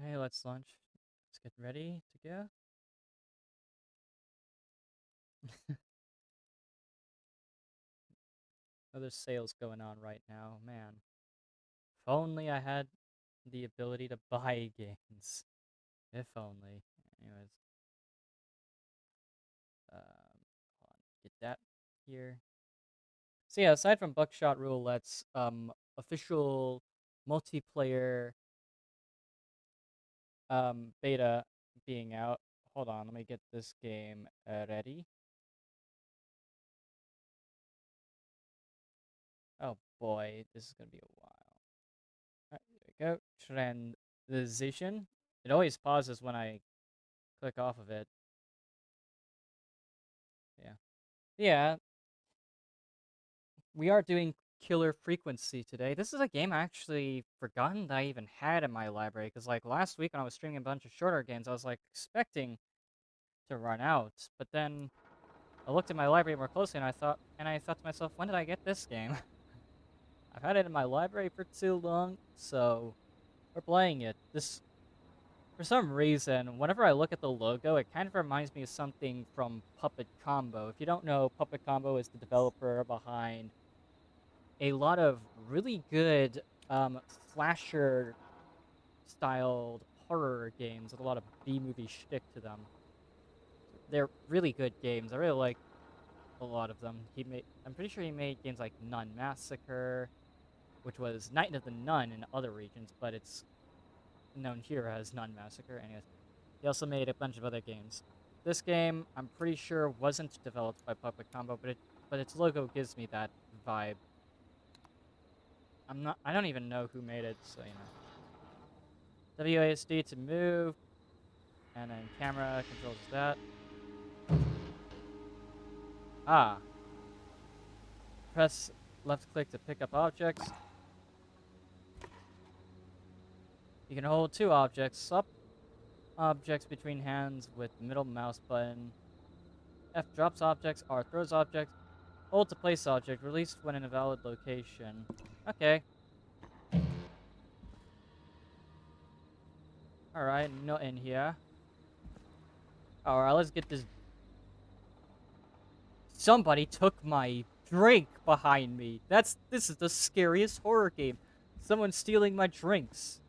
Okay, let's launch. Let's get ready to go. Oh, there's sales going on right now, man. If only I had the ability to buy games. If only. Anyways, hold on. Get that here. So yeah, aside from Buckshot Roulette's official multiplayer beta being out. Hold on, let me get this game ready. Oh boy, this is gonna be a while. Alright, there we go. Transition. It always pauses when I click off of it. Yeah. Yeah, we are doing Killer Frequency today. This is a game I actually forgotten that I even had in my library, because like last week when I was streaming a bunch of shorter games, I was like expecting to run out, but then I looked at my library more closely and I thought to myself, when did I get this game? I've had it in my library for too long, so we're playing it. This, for some reason, whenever I look at the logo, it kind of reminds me of something from Puppet Combo. If you don't know, Puppet Combo is the developer behind a lot of really good slasher styled horror games with a lot of B-movie shtick to them. They're really good games. I really like a lot of them. I'm pretty sure he made games like Nun Massacre, which was Night of the Nun in other regions, but it's known here as Nun Massacre. Anyways, he also made a bunch of other games. This game, I'm pretty sure, wasn't developed by Puppet Combo, but its logo gives me that vibe. I don't even know who made it, so you know. WASD to move, and then camera controls that. Ah, press left click to pick up objects. You can hold two objects, swap objects between hands with the middle mouse button. F drops objects, R throws objects. Hold to place object, released when in a valid location. Okay. Alright, not in here. Alright, let's get this. Somebody took my drink behind me. This is the scariest horror game. Someone's stealing my drinks.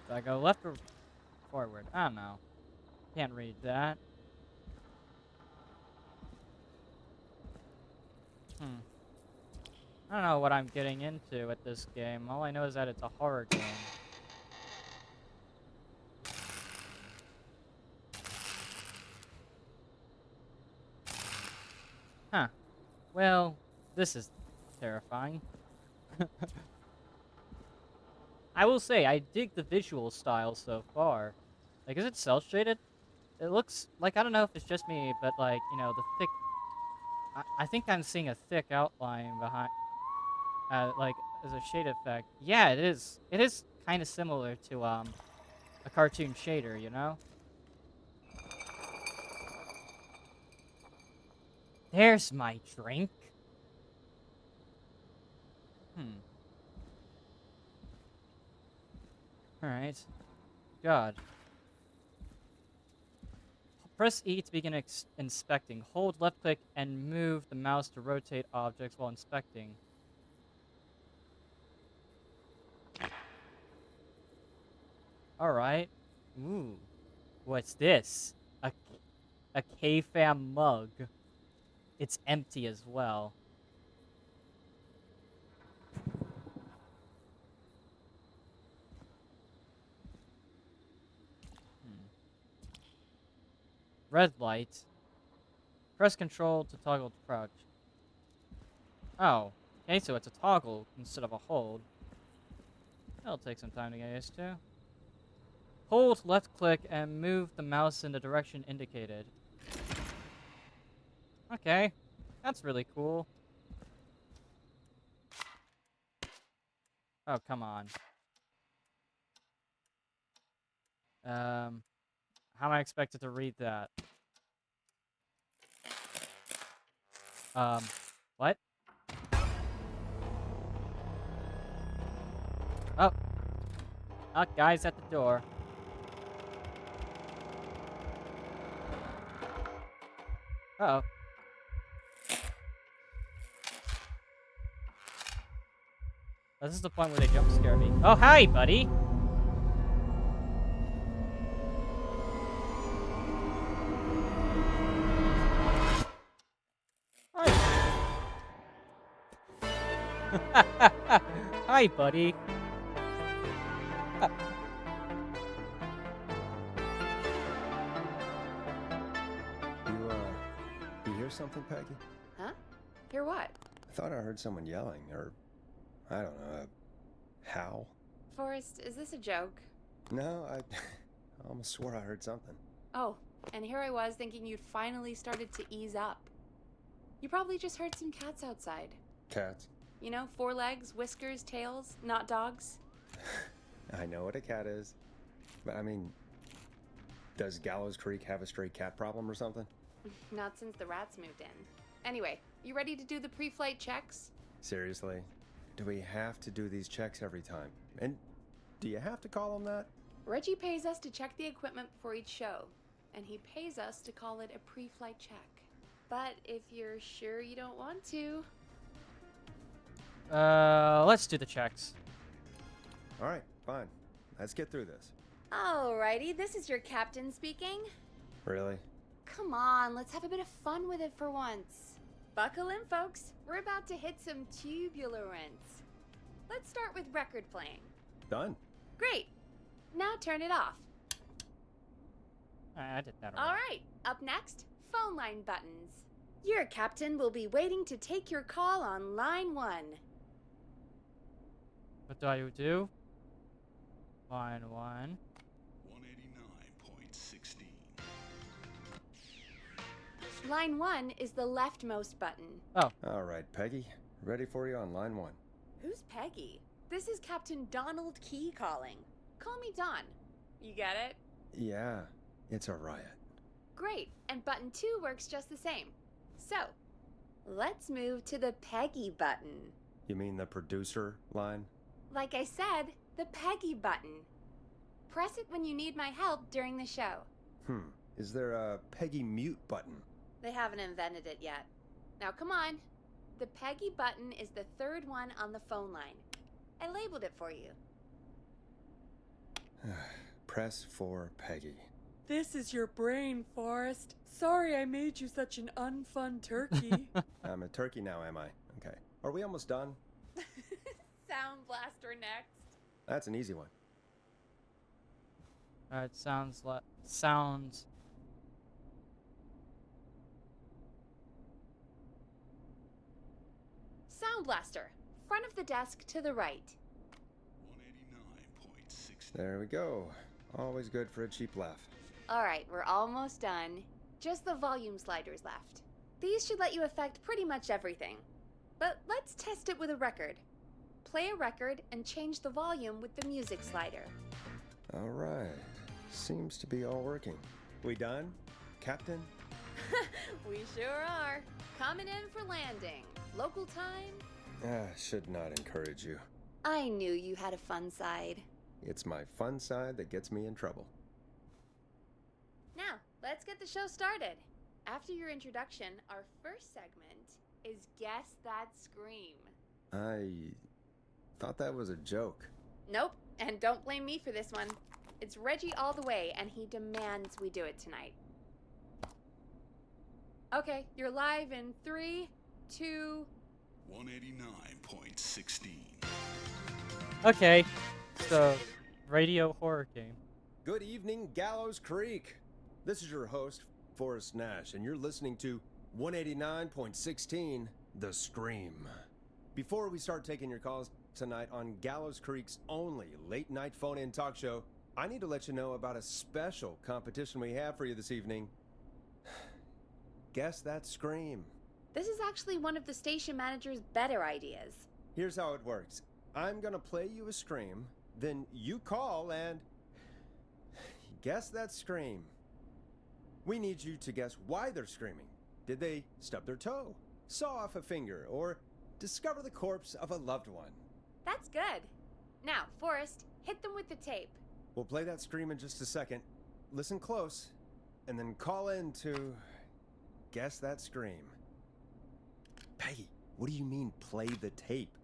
Do I go left or forward? I don't know. Can't read that. Hmm. I don't know what I'm getting into at this game. All I know is that it's a horror game. Huh. Well, this is terrifying. I will say, I dig the visual style so far. Like, is it cel-shaded? It looks like, I don't know if it's just me, but like, you know, the thick... I think I'm seeing a thick outline behind, like, as a shade effect. Yeah, it is. It is kind of similar to, a cartoon shader, you know? There's my drink. Hmm. Alright. God. Press E to begin inspecting. Hold left click and move the mouse to rotate objects while inspecting. Alright. Ooh. What's this? A, a K-Fam mug. It's empty as well. Hmm. Red light. Press control to toggle to crouch. Oh. Okay, so it's a toggle instead of a hold. That'll take some time to get used to. Hold left click and move the mouse in the direction indicated. Okay. That's really cool. Oh, come on. How am I expected to read that? What? Oh, guys at the door. Uh-oh. This is the point where they jump scare me. Oh, hi, buddy! Hi. Hi, buddy. You hear something, Peggy? Huh? Hear what? I thought I heard someone yelling, or, I don't know, a howl. Forrest, is this a joke? No, I almost swore I heard something. Oh, and here I was thinking you'd finally started to ease up. You probably just heard some cats outside. Cats? You know, 4 legs, whiskers, tails, not dogs. I know what a cat is. But I mean, does Gallows Creek have a stray cat problem or something? Not since the rats moved in. Anyway, you ready to do the pre-flight checks? Seriously? Do we have to do these checks every time? And do you have to call them that? Reggie pays us to check the equipment before each show, and he pays us to call it a pre-flight check. But if you're sure you don't want to... Let's do the checks. All right, fine. Let's get through this. Alrighty, this is your captain speaking. Really? Come on, let's have a bit of fun with it for once. Buckle in, folks. We're about to hit some tubulurants. Let's start with record playing. Done. Great. Now turn it off. I did that already. Alright, up next, phone line buttons. Your captain will be waiting to take your call on line 1. What do I do? Line 1. 189.16. Line 1 is the leftmost button. Oh. All right, Peggy. Ready for you on line 1. Who's Peggy? This is Captain Donald Key calling. Call me Don. You get it? Yeah, it's a riot. Great, and button 2 works just the same. So, let's move to the Peggy button. You mean the producer line? Like I said, the Peggy button. Press it when you need my help during the show. Is there a Peggy mute button? They haven't invented it yet. Now come on. The Peggy button is the 3rd one on the phone line. I labeled it for you. Press for Peggy. This is your brain, Forrest. Sorry I made you such an unfun turkey. I'm a turkey now, am I? Okay. Are we almost done? Sound Blaster next. That's an easy one. Alright, sounds. Sound Blaster. Front of the desk to the right. 189.16. There we go. Always good for a cheap laugh. Alright, we're almost done. Just the volume sliders left. These should let you affect pretty much everything. But let's test it with a record. Play a record and change the volume with the music slider. All right. Seems to be all working. We done, Captain? We sure are. Coming in for landing. Local time? Should not encourage you. I knew you had a fun side. It's my fun side that gets me in trouble. Now, let's get the show started. After your introduction, our first segment is Guess That Scream. I thought that was a joke. Nope, and don't blame me for this one. It's Reggie all the way, and he demands we do it tonight. Okay, you're live in 3, 2... 189.16. Okay, so radio horror game. Good evening, Gallows Creek. This is your host, Forrest Nash, and you're listening to 189.16, The Scream. Before we start taking your calls tonight on Gallows Creek's only late-night phone-in talk show, I need to let you know about a special competition we have for you this evening. Guess That Scream. This is actually one of the station manager's better ideas. Here's how it works. I'm gonna play you a scream, then you call and guess that scream. We need you to guess why they're screaming. Did they stub their toe, saw off a finger, or discover the corpse of a loved one? That's good. Now, Forrest, hit them with the tape. We'll play that scream in just a second. Listen close, and then call in to guess that scream. Peggy, what do you mean play the tape?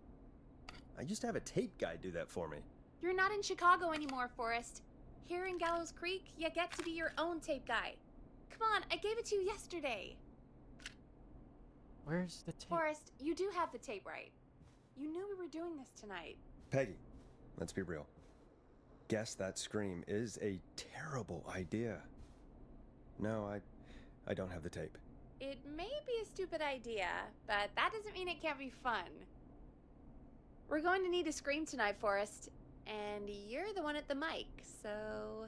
I used to have a tape guy do that for me. You're not in Chicago anymore, Forrest. Here in Gallows Creek, you get to be your own tape guy. Come on, I gave it to you yesterday. Where's the tape? Forrest, you do have the tape right. You knew we were doing this tonight. Peggy, let's be real. Guess that scream is a terrible idea. No, I don't have the tape. It may be a stupid idea, but that doesn't mean it can't be fun. We're going to need a scream tonight, Forrest, and you're the one at the mic, so...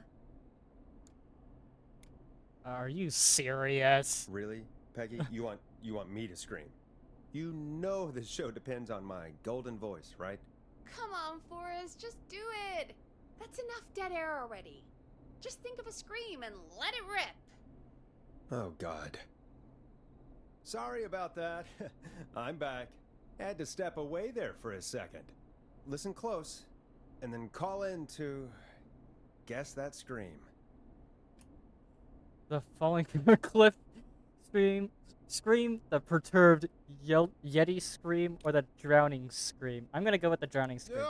Are you serious? Really, Peggy? You want me to scream? You know this show depends on my golden voice, right? Come on, Forrest, just do it. That's enough dead air already. Just think of a scream and let it rip. Oh, God. Sorry about that. I'm back. Had to step away there for a second. Listen close, and then call in to guess that scream. The falling from a cliff scream, the perturbed Yeti scream, or the drowning scream? I'm gonna go with the drowning scream.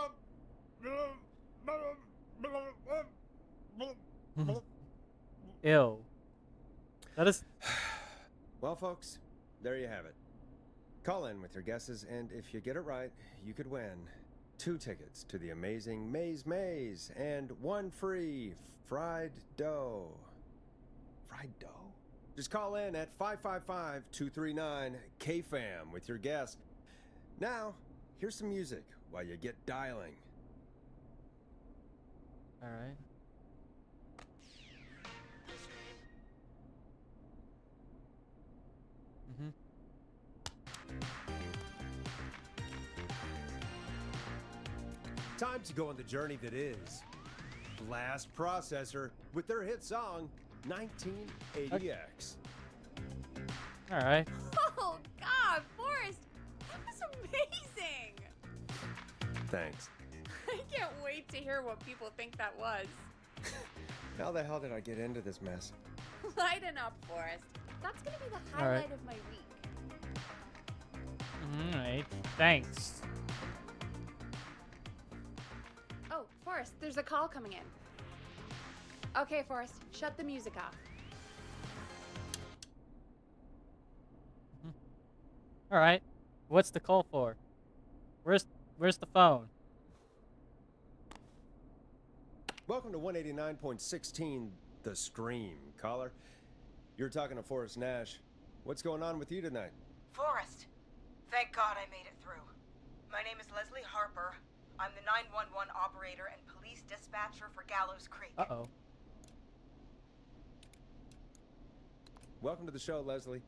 Ew. That is... Well, folks, there you have it. Call in with your guesses, and if you get it right, you could win 2 tickets to the amazing Maze and 1 free fried dough. Fried dough? Just call in at 555-239-KFAM with your guess. Now, here's some music while you get dialing. Alright. Mm-hmm. Time to go on the journey that is Blast Processor with their hit song 1980X. Alright. Oh, God, Forrest, that was amazing. Thanks. I can't wait to hear what people think that was. How the hell did I get into this mess? Lighten up, Forrest. That's gonna be the All right. highlight of my week. Alright. Thanks. Oh, Forrest, there's a call coming in. Okay, Forrest, shut the music off. Alright. What's the call for? Where's the phone? Welcome to 189.16 The Scream, caller. You're talking to Forrest Nash. What's going on with you tonight? Forrest, thank God I made it through. My name is Leslie Harper. I'm the 911 operator and police dispatcher for Gallows Creek. Uh-oh. Welcome to the show, Leslie.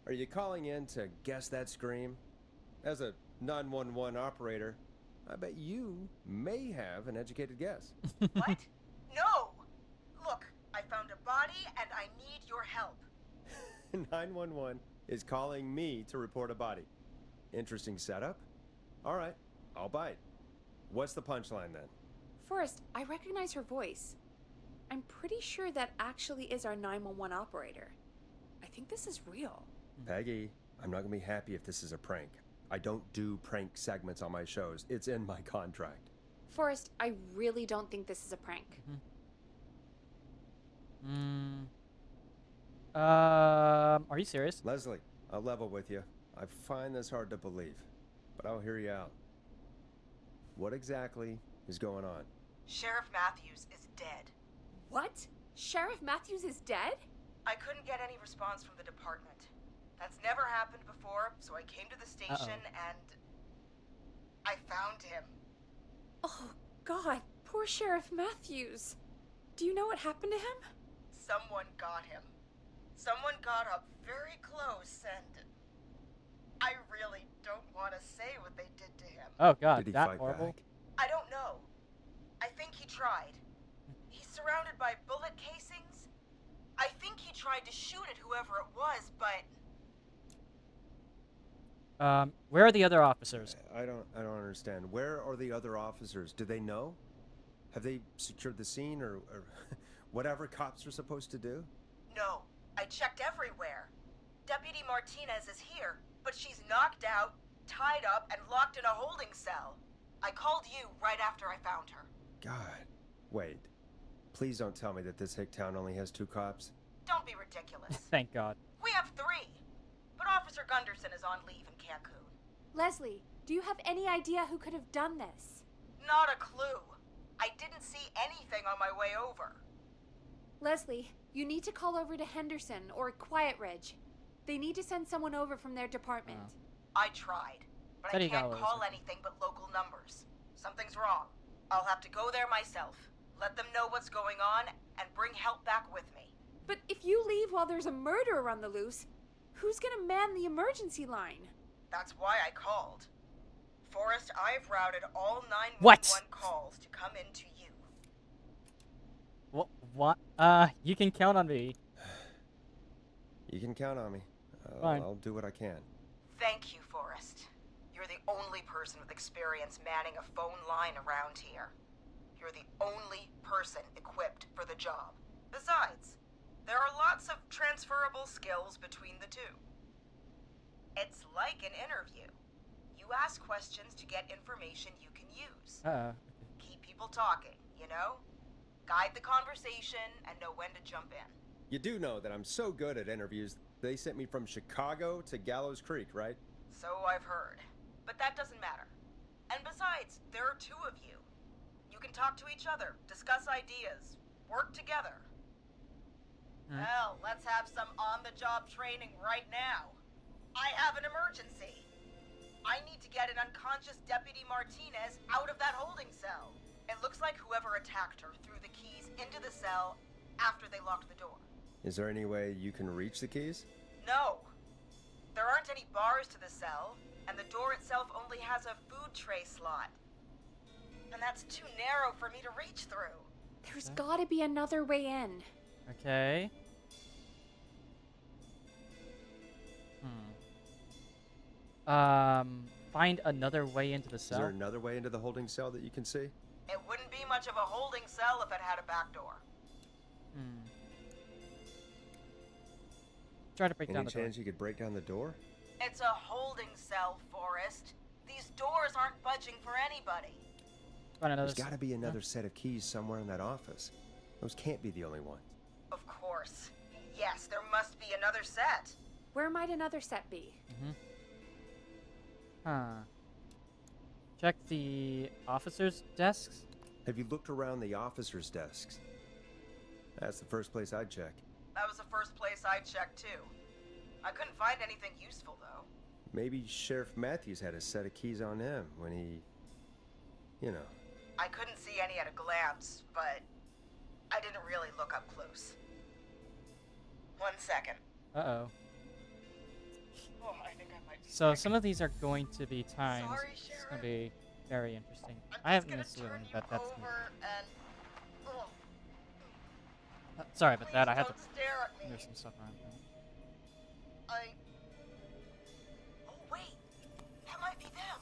Are you calling in to guess that scream? As a 911 operator, I bet you may have an educated guess. What? No! Look, I found a body and I need your help. 911 is calling me to report a body. Interesting setup. All right, I'll bite. What's the punchline then? Forrest, I recognize her voice. I'm pretty sure that actually is our 911 operator. I think this is real. Peggy, I'm not gonna be happy if this is a prank. I don't do prank segments on my shows. It's in my contract. Forrest, I really don't think this is a prank. Are you serious? Leslie, I'll level with you. I find this hard to believe, but I'll hear you out. What exactly is going on? Sheriff Matthews is dead. What? Sheriff Matthews is dead? I couldn't get any response from the department. That's never happened before, so I came to the station and I found him. Oh, God, poor Sheriff Matthews. Do you know what happened to him? Someone got him. Someone got up very close and I really don't want to say what they did to him. Oh god, Did he that fight horrible? back? I don't know. I think he tried. He's surrounded by bullet casings. I think he tried to shoot at whoever it was, but Where are the other officers? I don't understand. Where are the other officers? Do they know? Have they secured the scene or whatever cops are supposed to do? No, I checked everywhere. Deputy Martinez is here, but she's knocked out, tied up, and locked in a holding cell. I called you right after I found her. God. Wait. Please don't tell me that this hick town only has 2 cops. Don't be ridiculous. Thank God. We have 3, but Officer Gunderson is on leave in Cancun. Leslie, do you have any idea who could have done this? Not a clue. I didn't see anything on my way over. Leslie, you need to call over to Henderson or Quiet Ridge. They need to send someone over from their department. I tried, but Said I he got can't lost, call okay. anything but local numbers. Something's wrong. I'll have to go there myself, let them know what's going on, and bring help back with me. But if you leave while there's a murderer on the loose, who's gonna man the emergency line? That's why I called. Forrest, I've routed all 911 What? calls to come into you. What? You can count on me. You can count on me. Fine. I'll do what I can. Thank you, Forrest. You're the only person with experience manning a phone line around here. You're the only person equipped for the job. Besides, there are lots of transferable skills between the two. It's like an interview. You ask questions to get information you can use. Keep people talking, you know? Guide the conversation and know when to jump in. You do know that I'm so good at interviews, they sent me from Chicago to Gallows Creek, right? So I've heard. But that doesn't matter. And besides, there are 2 of you. You can talk to each other, discuss ideas, work together. Well, let's have some on-the-job training right now. I have an emergency. I need to get an unconscious Deputy Martinez out of that holding cell. It looks like whoever attacked her threw the keys into the cell after they locked the door. Is there any way you can reach the keys? No. There aren't any bars to the cell, and the door itself only has a food tray slot. And that's too narrow for me to reach through. There's gotta be another way in. Okay. Find another way into the Is cell. there another way into the holding cell that you can see? It wouldn't be much of a holding cell if it had a back door. Try to break Any down the door. chance you could break down the door? It's a holding cell, Forrest. These doors aren't budging for anybody. Find another. There's got to be another set of keys somewhere in that office. Those can't be the only ones. Of course. Yes, there must be another set. Where might another set be? Check the officers' desks. Have you looked around the officers' desks? That's the first place I'd check. That was the first place I checked, too. I couldn't find anything useful, though. Maybe Sheriff Matthews had a set of keys on him when he... You know. I couldn't see any at a glance, but I didn't really look up close. 1 second. Uh-oh. Oh, I think I might be So sick. some of these are going to be times. Sorry, It's Sheriff. going to be very interesting. I'm I just haven't gonna missed turn one, you but that's me. over and... Oh, Sorry about that. I please had to don't stare at me. move some stuff around. Oh, wait. That might be them.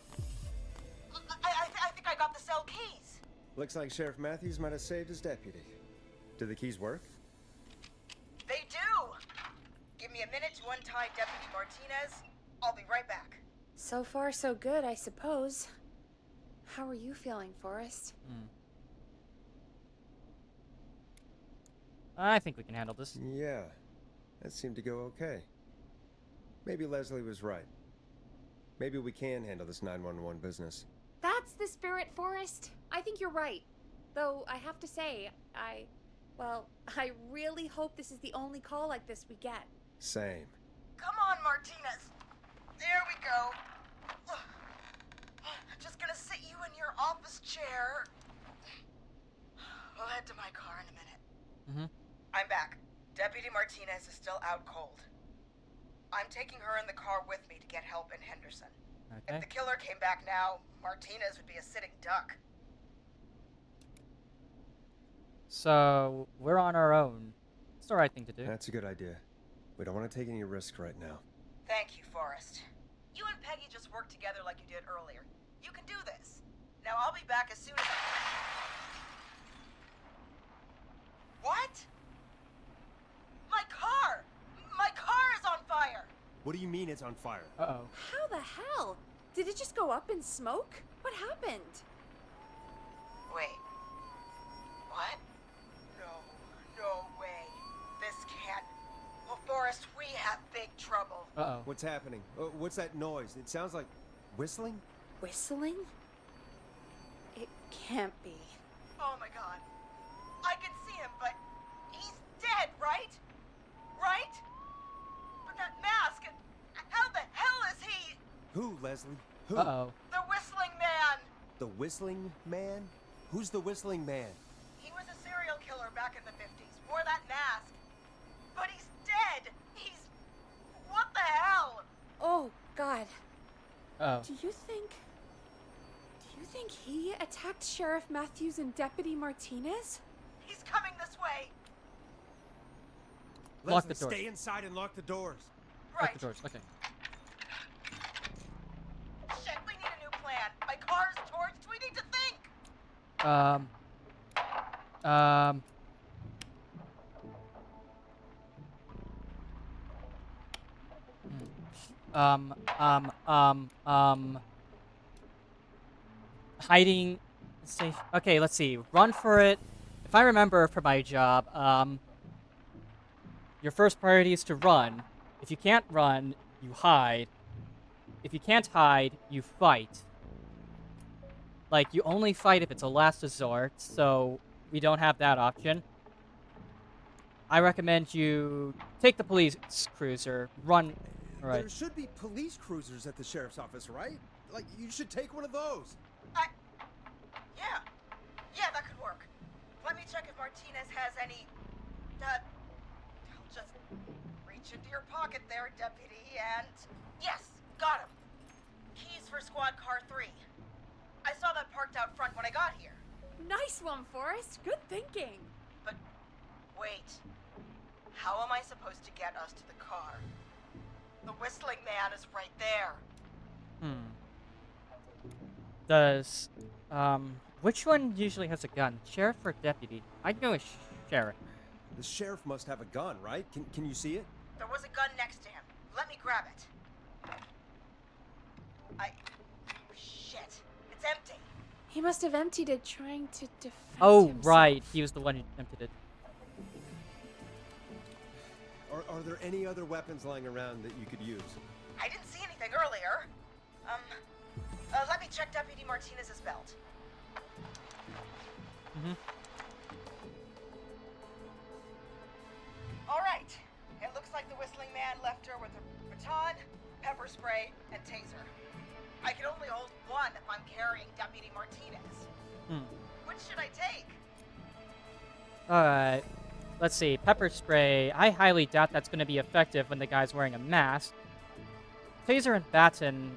I think I got the cell keys. Looks like Sheriff Matthews might have saved his deputy. Do the keys work? They do. Give me a minute to untie Deputy Martinez. I'll be right back. So far, so good, I suppose. How are you feeling, Forrest? I think we can handle this. Yeah. That seemed to go okay. Maybe Leslie was right. Maybe we can handle this 911 business. That's the spirit, Forrest. I think you're right. Though, I have to say, I really hope this is the only call like this we get. Same. Come on, Martinez. There we go. Just gonna sit you in your office chair. We'll head to my car in a minute. I'm back. Deputy Martinez is still out cold. I'm taking her in the car with me to get help in Henderson. If Okay. the killer came back now, Martinez would be a sitting duck. So we're on our own. It's the right thing to do. That's a good idea. We don't want to take any risk right now. Thank you, Forrest. You and Peggy just work together like you did earlier. You can do this. Now I'll be back as soon as What? My car! My car is on fire! What do you mean it's on fire? Uh-oh. How the hell? Did it just go up in smoke? What happened? Wait. What? No way. This can't. Well, Forrest, we have big trouble. Uh-oh. What's happening? What's that noise? It sounds like whistling? Whistling? It can't be. Oh my god. I can see him, but he's dead, right? Right? But that mask, how the hell is he? Who, Leslie? Who? Uh-oh. The Whistling Man! The Whistling Man? Who's the Whistling Man? He was a serial killer back in the 50s, wore that mask. But he's dead! He's... What the hell? Oh, God. Uh-oh. Do you think he attacked Sheriff Matthews and Deputy Martinez? He's coming this way. Lock the Leslie, doors. stay inside and lock the doors. Lock Right. the doors. Okay. Shit, we need a new plan. My car's torched. We need to think. Um. Hiding safe. Okay, let's see. Run for it. If I remember for my job, your first priority is to run. If you can't run, you hide. If you can't hide, you fight. Like, you only fight if it's a last resort, so we don't have that option. I recommend you take the police cruiser, run. Alright. There should be police cruisers at the sheriff's office, right? Like, you should take one of those. Yeah. Yeah, that could work. Let me check if Martinez has any... I'll just reach into your pocket there, Deputy, and... Yes, got him. Keys for Squad Car 3. I saw that parked out front when I got here. Nice one, Forrest. Good thinking. But wait. How am I supposed to get us to the car? The Whistling Man is right there. Does, which one usually has a gun? Sheriff or deputy? I'd go with sheriff. The sheriff must have a gun, right? Can you see it? There was a gun next to him. Let me grab it. Shit. It's empty. He must have emptied it trying to defend Oh, himself. right. He was the one who emptied it. Are there any other weapons lying around that you could use? I didn't see anything earlier. Let me check Deputy Martinez's belt. All right. It looks like the Whistling Man left her with a baton, pepper spray, and taser. I can only hold one if I'm carrying Deputy Martinez. Which should I take? Alright. Let's see. Pepper spray. I highly doubt that's going to be effective when the guy's wearing a mask. Taser and baton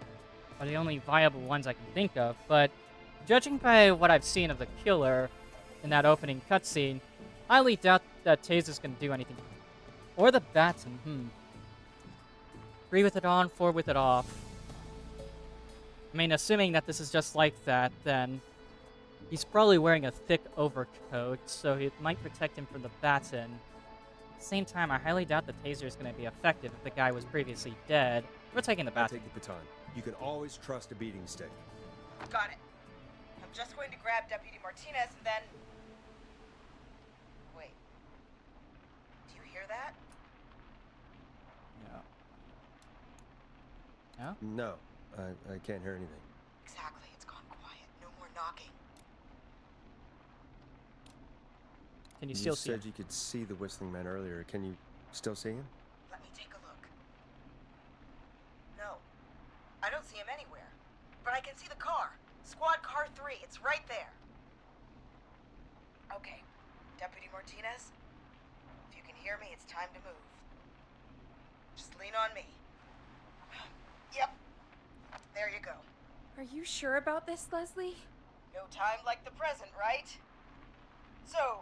are the only viable ones I can think of, but judging by what I've seen of the killer in that opening cutscene, I highly doubt that Taser's going to do anything. Or the baton. 3 with it on, 4 with it off. I mean, assuming that this is just like that, then he's probably wearing a thick overcoat, so it might protect him from the baton. At the same time, I highly doubt the taser is going to be effective if the guy was previously dead. We're taking the I'll baton. take the baton. You can always trust a beating stick. Got it. I'm just going to grab Deputy Martinez and then... Wait. Do you hear that? Yeah. No, I can't hear anything. Exactly. It's gone quiet. No more knocking. Can you still see said him? you could see the Whistling Man earlier. Can you still see him? Let me take a look. No. I don't see him anywhere. But I can see the car. Squad Car 3. It's right there. Okay. Deputy Martinez, if you can hear me, it's time to move. Just lean on me. Yep. There you go. Are you sure about this, Leslie? No time like the present, right? So,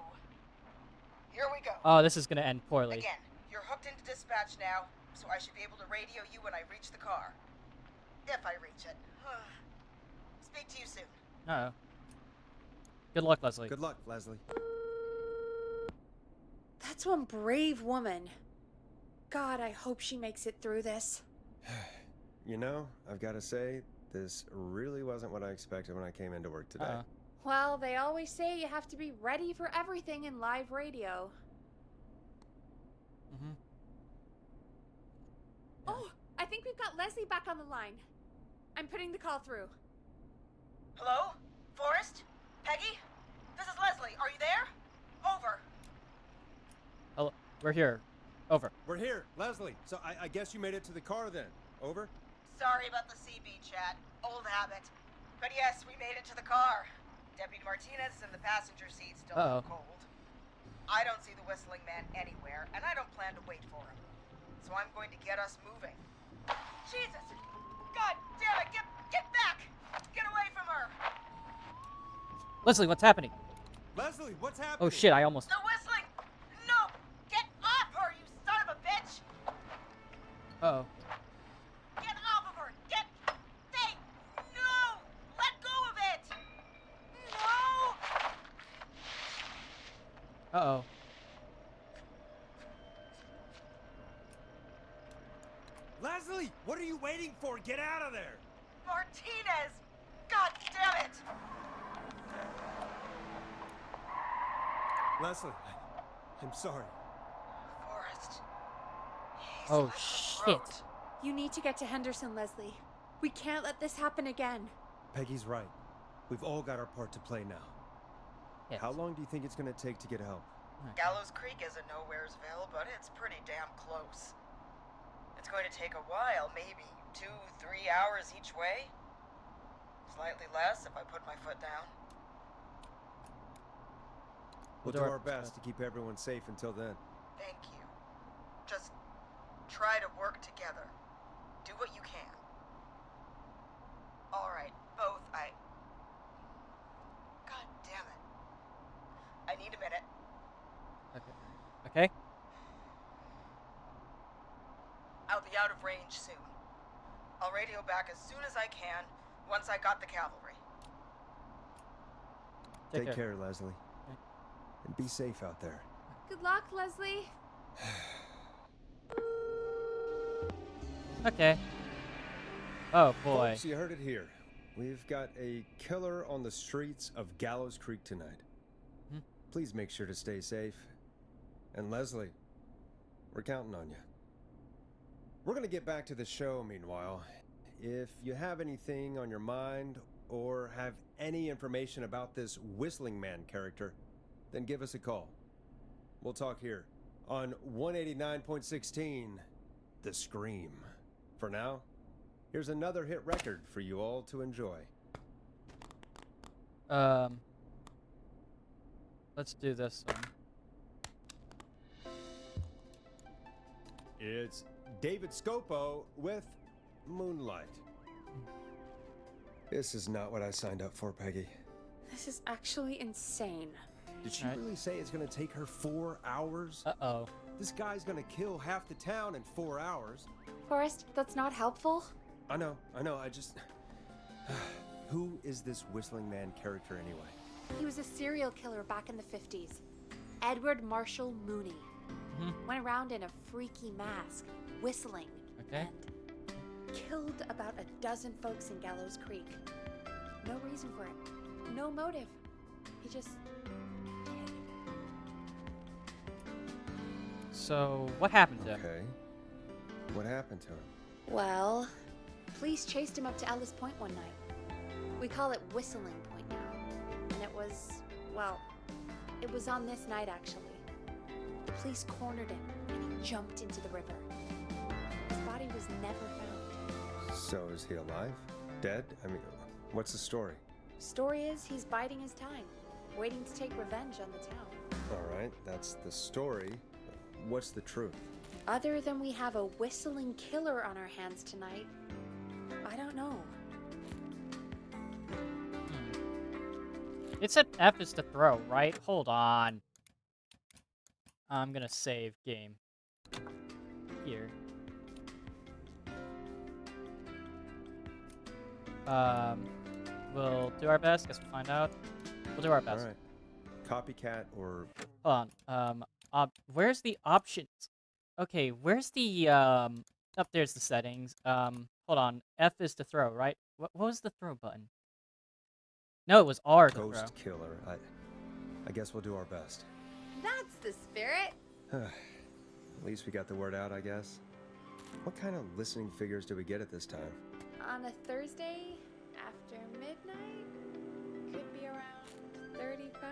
here we go. Oh, this is going to end poorly. Again, you're hooked into dispatch now, so I should be able to radio you when I reach the car. If I reach it. Speak to you soon. Uh-oh. Good luck, Leslie. Good luck, Leslie. That's one brave woman. God, I hope she makes it through this. You know, I've got to say, this really wasn't what I expected when I came into work today. Uh-oh. Well, they always say you have to be ready for everything in live radio. Mm-hmm. Oh, I think we've got Leslie back on the line. I'm putting the call through. Hello? Forrest? Peggy? This is Leslie. Are you there? Over. Hello. We're here. Over. We're here, Leslie. So I guess you made it to the car then. Over? Sorry about the CB chat. Old habit. But yes, we made it to the car. Deputy Martinez is in the passenger seat, still Uh-oh. cold. I don't see the whistling man anywhere, and I don't plan to wait for him. So I'm going to get us moving. Jesus! God damn it! Get back! Get away from her! Leslie, what's happening? Leslie, what's happening? Oh shit, I almost... The whistling! No! Get off her, you son of a bitch! Uh-oh. Get off of her! Get... Hey! No! Let go of it! No! Uh-oh. Leslie, what are you waiting for? Get out of there! Martinez! God damn it! Leslie, I'm sorry. Forrest. He's Oh, at the shit. throat. You need to get to Henderson, Leslie. We can't let this happen again. Peggy's right. We've all got our part to play now. Yes. How long do you think it's going to take to get help? Gallows Creek isn't Nowheresville, but it's pretty damn close. It's going to take a while, maybe 2-3 hours each way. Slightly less if I put my foot down. We'll do our best to keep everyone safe until then. Thank you. Just try to work together. Do what you can. All right, both. God damn it. I need a minute. Okay. Okay? I'll be out of range soon. I'll radio back as soon as I can, once I got the cavalry. Take care, Leslie. And be safe out there. Good luck, Leslie. Okay. Oh, boy. Folks, you heard it here. We've got a killer on the streets of Gallows Creek tonight. Hmm. Please make sure to stay safe. And Leslie, we're counting on you. We're going to get back to the show meanwhile. If you have anything on your mind or have any information about this Whistling Man character, then give us a call. We'll talk here on 189.16, The Scream. For now, here's another hit record for you all to enjoy. Let's do this one. It's David Scopo with Moonlight. This is not what I signed up for, Peggy. This is actually insane. Did she Right. really say it's going to take her 4 hours? Uh-oh. This guy's going to kill half the town in 4 hours. Forrest, that's not helpful. I know, I just... Who is this Whistling Man character anyway? He was a serial killer back in the 50s. Edward Marshall Mooney. Mhm. Went around in a freaky mask, whistling, Okay. and killed about a dozen folks in Gallows Creek. No reason for it. No motive. He just did. So, what happened to him? Okay. What happened to him? Well, police chased him up to Ellis Point one night. We call it Whistling Point now. And it was, well, it was on this night actually. The police cornered him and he jumped into the river. His body was never found. So is he alive? Dead? I mean, what's the story? Story is he's biding his time, waiting to take revenge on the town. All right, that's the story. What's the truth? Other than we have a whistling killer on our hands tonight, I don't know. It said F is to throw, right? Hold on. I'm gonna save game. Here. Um, we'll do our best. Guess we'll find out. We'll do our best. All right. Copycat or Hold on. Where's the options? Okay, where's the Up there's the settings. Hold on. F is to throw, right? What was the throw button? No, it was R to throw. ghost killer. I guess we'll do our best. That's the spirit. At least we got the word out, I guess. What kind of listening figures do we get at this time? On a Thursday after midnight, could be around 35.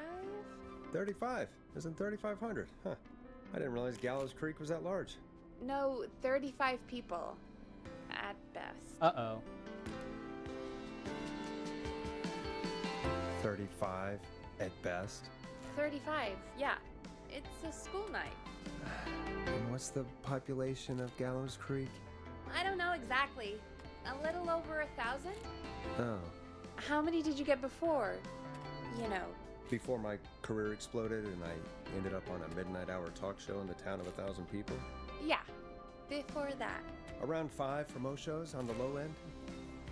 35. Isn't 3,500? Huh. I didn't realize Gallows Creek was that large. No, 35 people at best. Uh-oh. 35 at best. 35, yeah. It's a school night. And what's the population of Gallows Creek? I don't know exactly. A little over 1,000? Oh. How many did you get before? You know. Before my career exploded and I ended up on a midnight hour talk show in the town of 1,000 people? Yeah. Before that. Around 5 for most shows on the low end.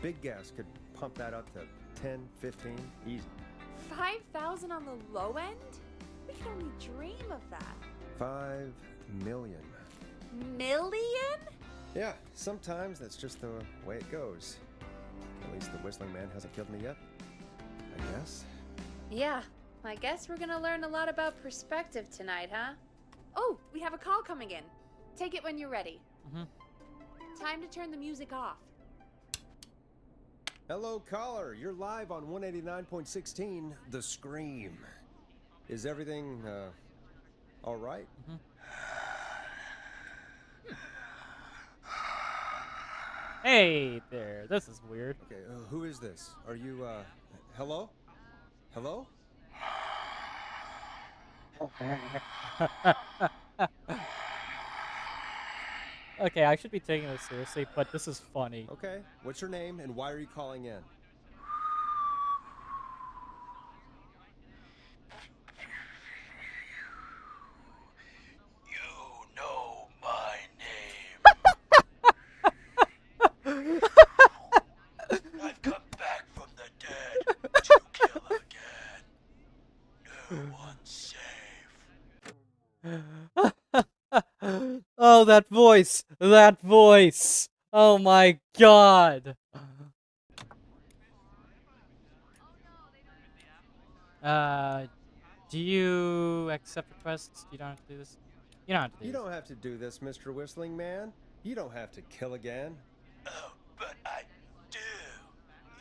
Big gas could pump that up to 10, 15, easy. 5,000 on the low end? We can only dream of that. 5 million. Million? Yeah, sometimes that's just the way it goes. At least the Whistling Man hasn't killed me yet. I guess. Yeah. I guess we're gonna learn a lot about perspective tonight, huh? Oh, we have a call coming in. Take it when you're ready. Time to turn the music off. Hello, caller. You're live on 189.16, The Scream. Is everything, all right? Hey there. This is weird. Okay, who is this? Are you, hello? Hello? Okay, I should be taking this seriously, but this is funny. Okay, what's your name and why are you calling in? You know my name. I've come back from the dead to kill again. No one's safe. Oh, that voice! That voice! Oh my god! Do you accept requests? You don't have to do this? You don't have to do You this. don't have to do this, Mr. Whistling Man. You don't have to kill again. Oh, but I do.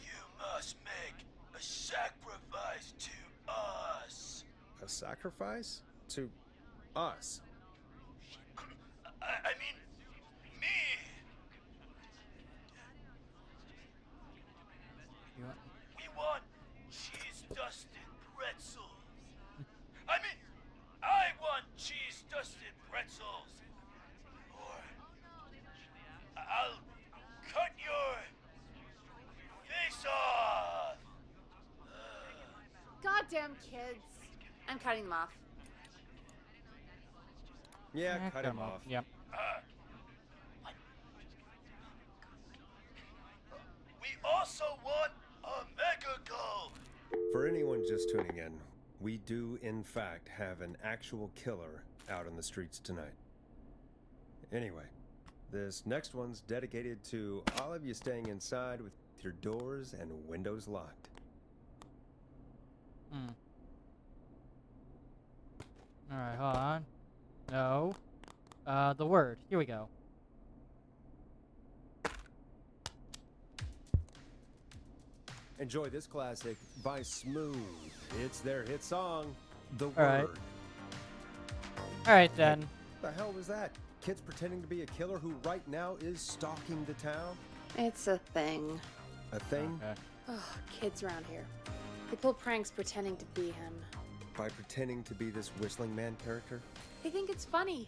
You must make a sacrifice to us. A sacrifice? To us? I mean, me. You want- We want cheese-dusted pretzels. I mean, I want cheese-dusted pretzels. Or I'll cut your face off. Goddamn kids. I'm cutting them off. Yeah, Eh, cut him off. Yep. We also want a mega gull. For anyone just tuning in, we do, in fact, have an actual killer out on the streets tonight. Anyway, this next one's dedicated to all of you staying inside with your doors and windows locked. Alright, hold on. No. The word. Here we go. Enjoy this classic by Smooth. It's their hit song, The right. Word. Alright then. The hell was that? Kids pretending to be a killer who right now is stalking the town? It's a thing. A thing? Okay. Oh, kids around here. They pull pranks pretending to be him. By pretending to be this Whistling Man character? They think it's funny,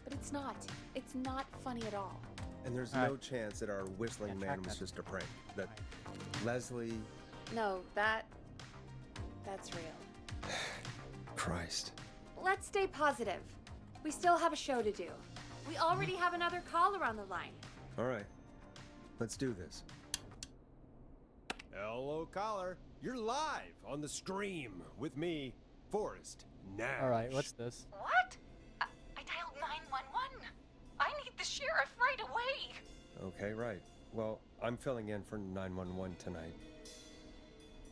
but it's not. It's not funny at all. And there's Alright. no chance that our Whistling Yeah, Man track was that. just a prank. That Leslie... No, that's real. Christ. Let's stay positive. We still have a show to do. We already have another caller on the line. All right. Let's do this. Hello, caller. You're live on the Scream with me, Forrest Nash. Alright, what's this? What? I dialed 911. I need the sheriff right away. Okay, right. Well, I'm filling in for 911 tonight.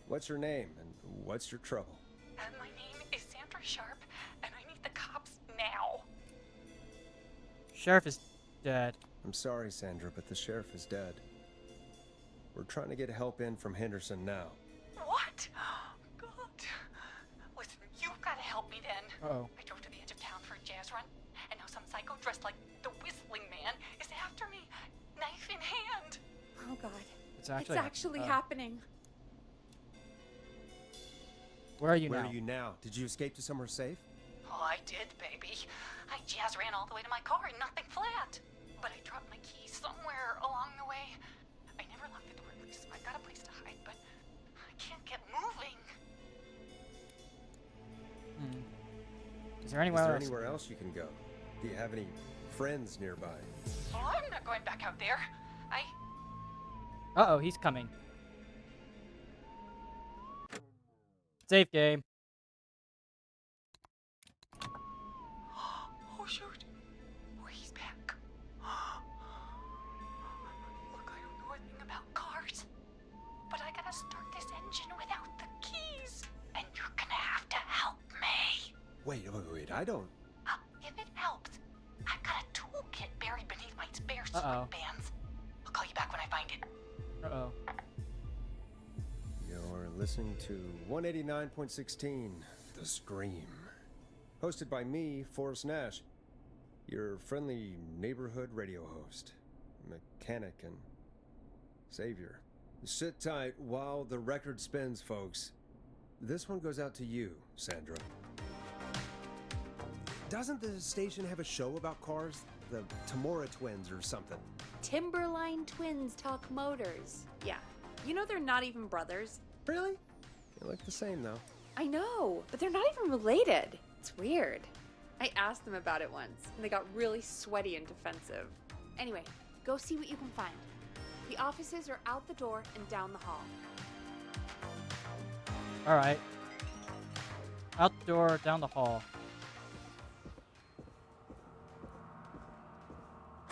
What's your name and what's your trouble? My name is Sandra Sharp, and I need the cops now. Sheriff is dead. I'm sorry, Sandra, but the sheriff is dead. We're trying to get help in from Henderson now. What? God. Listen, you've got to help me then. Uh-oh. I drove to the edge of town for a jazz run, and now some psycho dressed like the Whistling Man is after me, knife in hand. Oh God. It's It's actually, actually happening. Where are you Where now? are you now? Did you escape to somewhere safe? Oh, I did, baby. I jazz ran all the way to my car and nothing flat. But I dropped my keys somewhere along the way. I never locked the door, at least I've got a place to hide, but I can't get moving. Is there anywhere Is there else? anywhere else you can go? Do you have any friends nearby? Oh, I'm not going back out there. Uh-oh, he's coming. Safe game. Oh, shoot. Oh, he's back. Look, I don't know a thing about cars, but I gotta start this engine without the keys. And you're gonna have to help me. Wait, I don't... If it helps, I've got a toolkit buried beneath my spare Uh-oh. sweatbands. I'll call you back when I find it. Uh-oh. You're listening to 189.16, The Scream. Hosted by me, Forrest Nash, your friendly neighborhood radio host, mechanic, and savior. Sit tight while the record spins, folks. This one goes out to you, Sandra. Doesn't the station have a show about cars? The Tamora twins or something? Timberline Twins Talk Motors. Yeah. You know they're not even brothers. Really? They look the same, though. I know, but they're not even related. It's weird. I asked them about it once, and they got really sweaty and defensive. Anyway, go see what you can find. The offices are out the door and down the hall. Alright. Out the door, down the hall.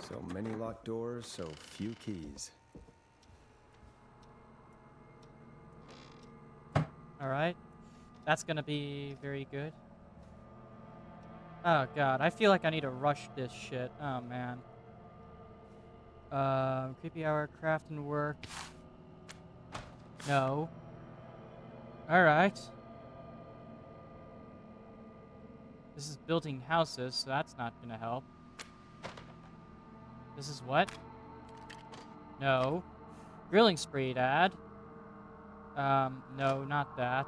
So many locked doors, so few keys. Alright. That's gonna be very good. Oh god, I feel like I need to rush this shit. Oh man. Creepy hour, craft and work. No. Alright. This is building houses, so that's not gonna help. This is what? No. Grilling spree, Dad. No, not that.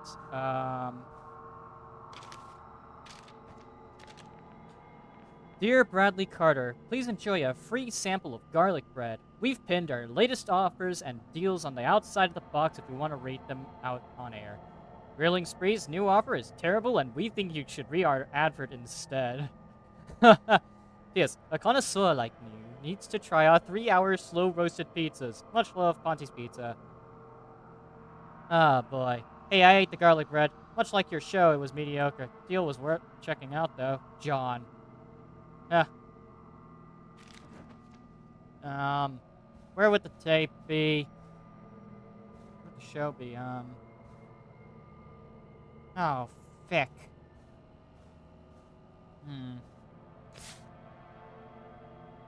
Dear Bradley Carter, please enjoy a free sample of garlic bread. We've pinned our latest offers and deals on the outside of the box if you want to read them out on air. Grilling Spree's new offer is terrible and we think you should read our advert instead. Yes, a connoisseur like me needs to try our 3-hour slow-roasted pizzas. Much love, Ponte's Pizza. Ah, boy. Hey, I ate the garlic bread. Much like your show, it was mediocre. Deal was worth checking out, though. John. Where would the tape be? Where would the show be? Oh, fick.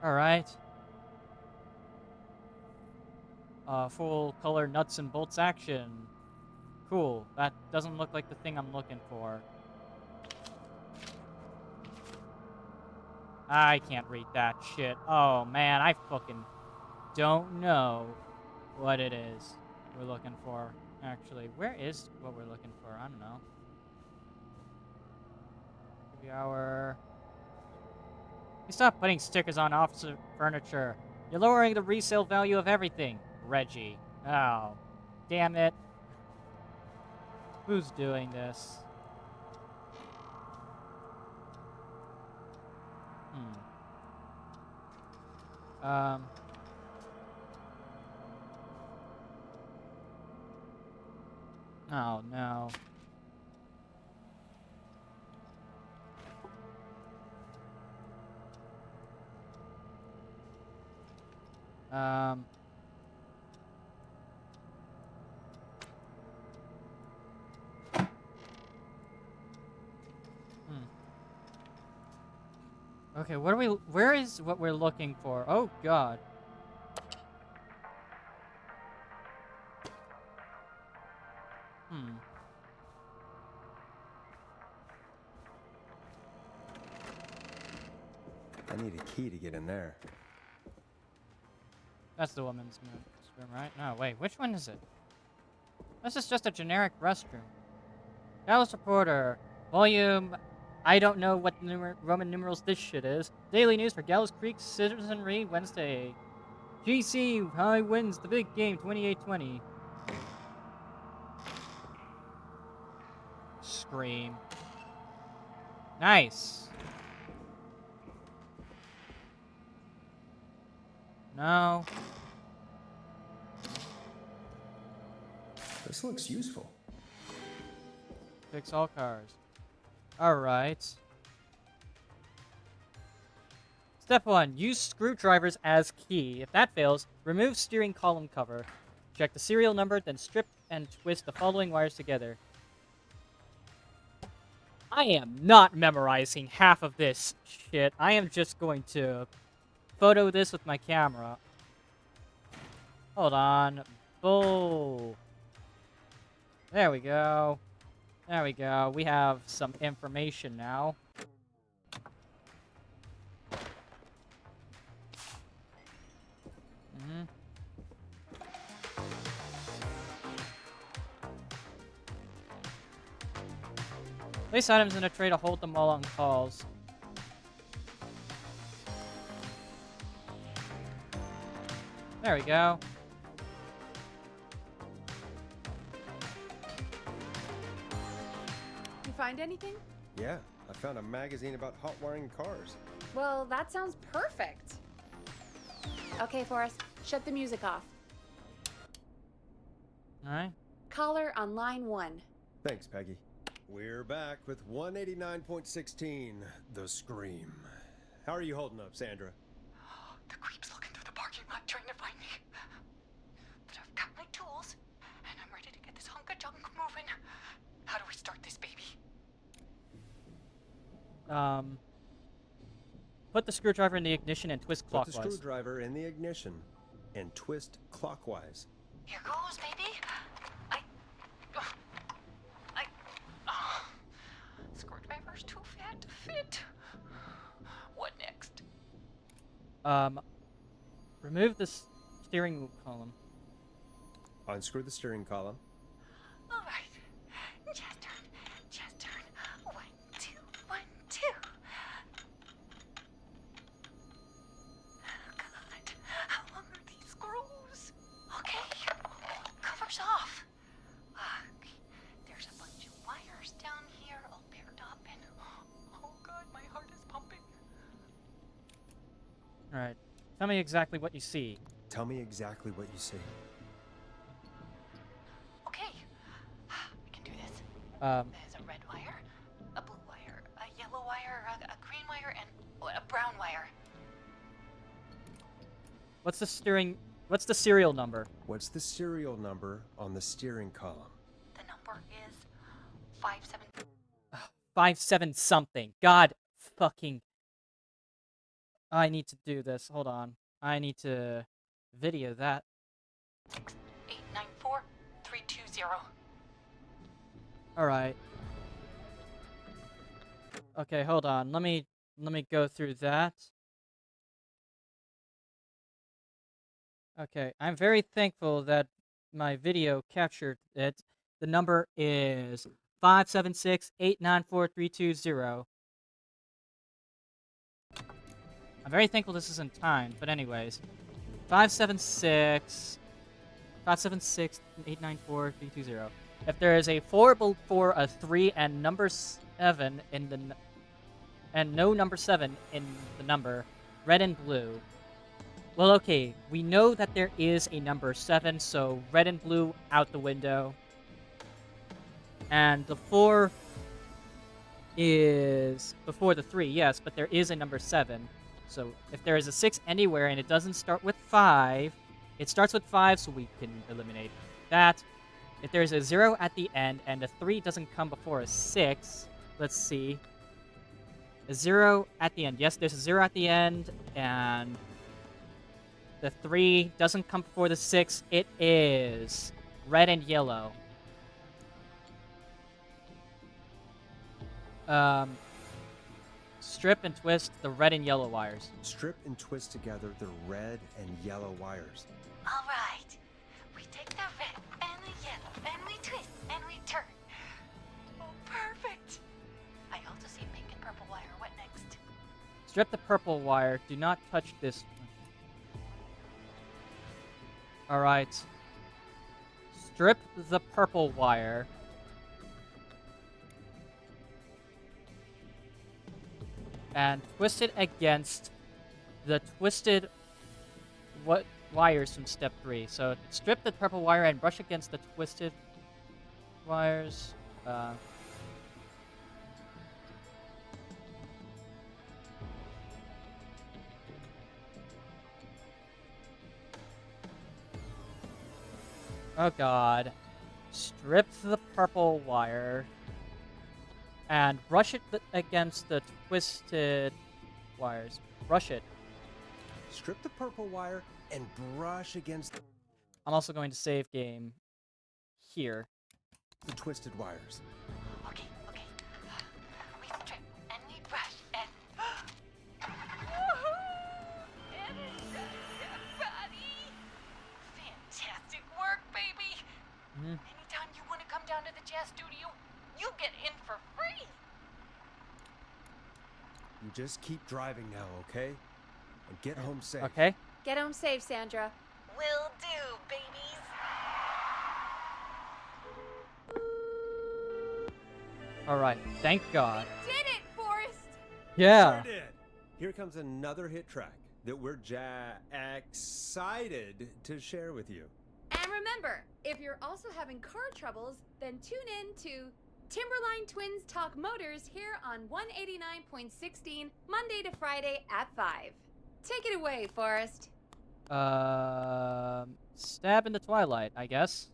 Alright. Full color nuts and bolts action. Cool. That doesn't look like the thing I'm looking for. I can't read that shit. Oh, man, I fucking don't know what it is we're looking for. Actually, where is what we're looking for? I don't know. Maybe our... You stop putting stickers on office furniture. You're lowering the resale value of everything, Reggie. Oh, damn it. Who's doing this? Oh, no. Um... Okay, where is what we're looking for? Oh, God. Hmm. I need a key to get in there. That's the woman's room, right? No, wait, which one is it? This is just a generic restroom. Dallas Reporter, volume... I don't know what Roman numerals this shit is. Daily news for Gallows Creek Citizenry, Wednesday. GC, High wins the big game, 28-20. Scream. Nice. No. This looks useful. Fix all cars. Alright. Step 1. Use screwdrivers as key. If that fails, remove steering column cover. Check the serial number, then strip and twist the following wires together. I am not memorizing half of this shit. I am just going to photo this with my camera. Hold on. Bull. There we go. There we go. We have some information now. Place items in a tray to hold them all on calls. There we go. You find anything? Yeah, I found a magazine about hot wiring cars. Well, that sounds perfect. Okay, Forrest, shut the music off. Alright. Caller on line 1. Thanks, Peggy. We're back with 189.16, The Scream. How are you holding up, Sandra? The creep's looking through the parking lot trying to find me. But I've got my tools, and I'm ready to get this hunk of junk moving. How do we start this baby? Put the screwdriver in the ignition and twist Put the clockwise. screwdriver in the ignition and twist clockwise. Here goes, baby. Screwdriver's too fat to fit. What next? Remove the steering column. Unscrew the steering column. All right. Just turn. Just turn. 1, 2, 1, 2. God, how long are these screws? Okay. Cover's off. There's a bunch of wires down here all paired up and... Oh God, my heart is pumping. Alright. Tell me exactly what you see. Tell me exactly what you see. Okay. I can do this. There's a red wire, a blue wire, a yellow wire, a green wire, and a brown wire. What's the serial number? What's the serial number on the steering column? The number is 57. 57 something. God fucking... I need to do this. Hold on. I need to video that. 894 320. Alright. Okay, hold on. Let me go through that. Okay, I'm very thankful that my video captured it. The number is 576-894-320. I'm very thankful this isn't timed, but anyways. 576-894-320. If there is a 4 before a 3 and number 7 in the... and no number 7 in the number, red and blue. Well, okay, we know that there is a number 7, so red and blue out the window. And the 4 is before the 3, yes, but there is a number 7. So if there is a 6 anywhere and it doesn't start with 5, it starts with 5, so we can eliminate that. If there's a 0 at the end and a 3 doesn't come before a 6, let's see. A 0 at the end. Yes, there's a 0 at the end, and the 3 doesn't come before the 6. It is red and yellow. Strip and twist the red and yellow wires. Strip and twist together the red and yellow wires. All right. We take the red and the yellow and we twist and we turn. Oh, perfect. I also see pink and purple wire. What next? Strip the purple wire. Do not touch this. Alright. Strip the purple wire. And twist it against the twisted wires from step 3. So strip the purple wire and brush against the twisted wires. Oh god. Strip the purple wire and brush it against the twisted wires. Brush it. Strip the purple wire and brush against I'm also going to save game here. the twisted wires. Okay. We strip and we brush and. And it's done, buddy. Fantastic work, baby. Anytime you want to come down to the jazz studio, you get in for free. You just keep driving now, okay? And get home safe. Okay? Get home safe, Sandra. Will do, babies. Alright. Thank God. Did it, Forrest! Yeah. Sure did. Here comes another hit track that we're excited to share with you. And remember, if you're also having car troubles, then tune in to Timberline Twins Talk Motors here on 189.16, Monday to Friday at 5. Take it away, Forrest. Stab in the Twilight, I guess.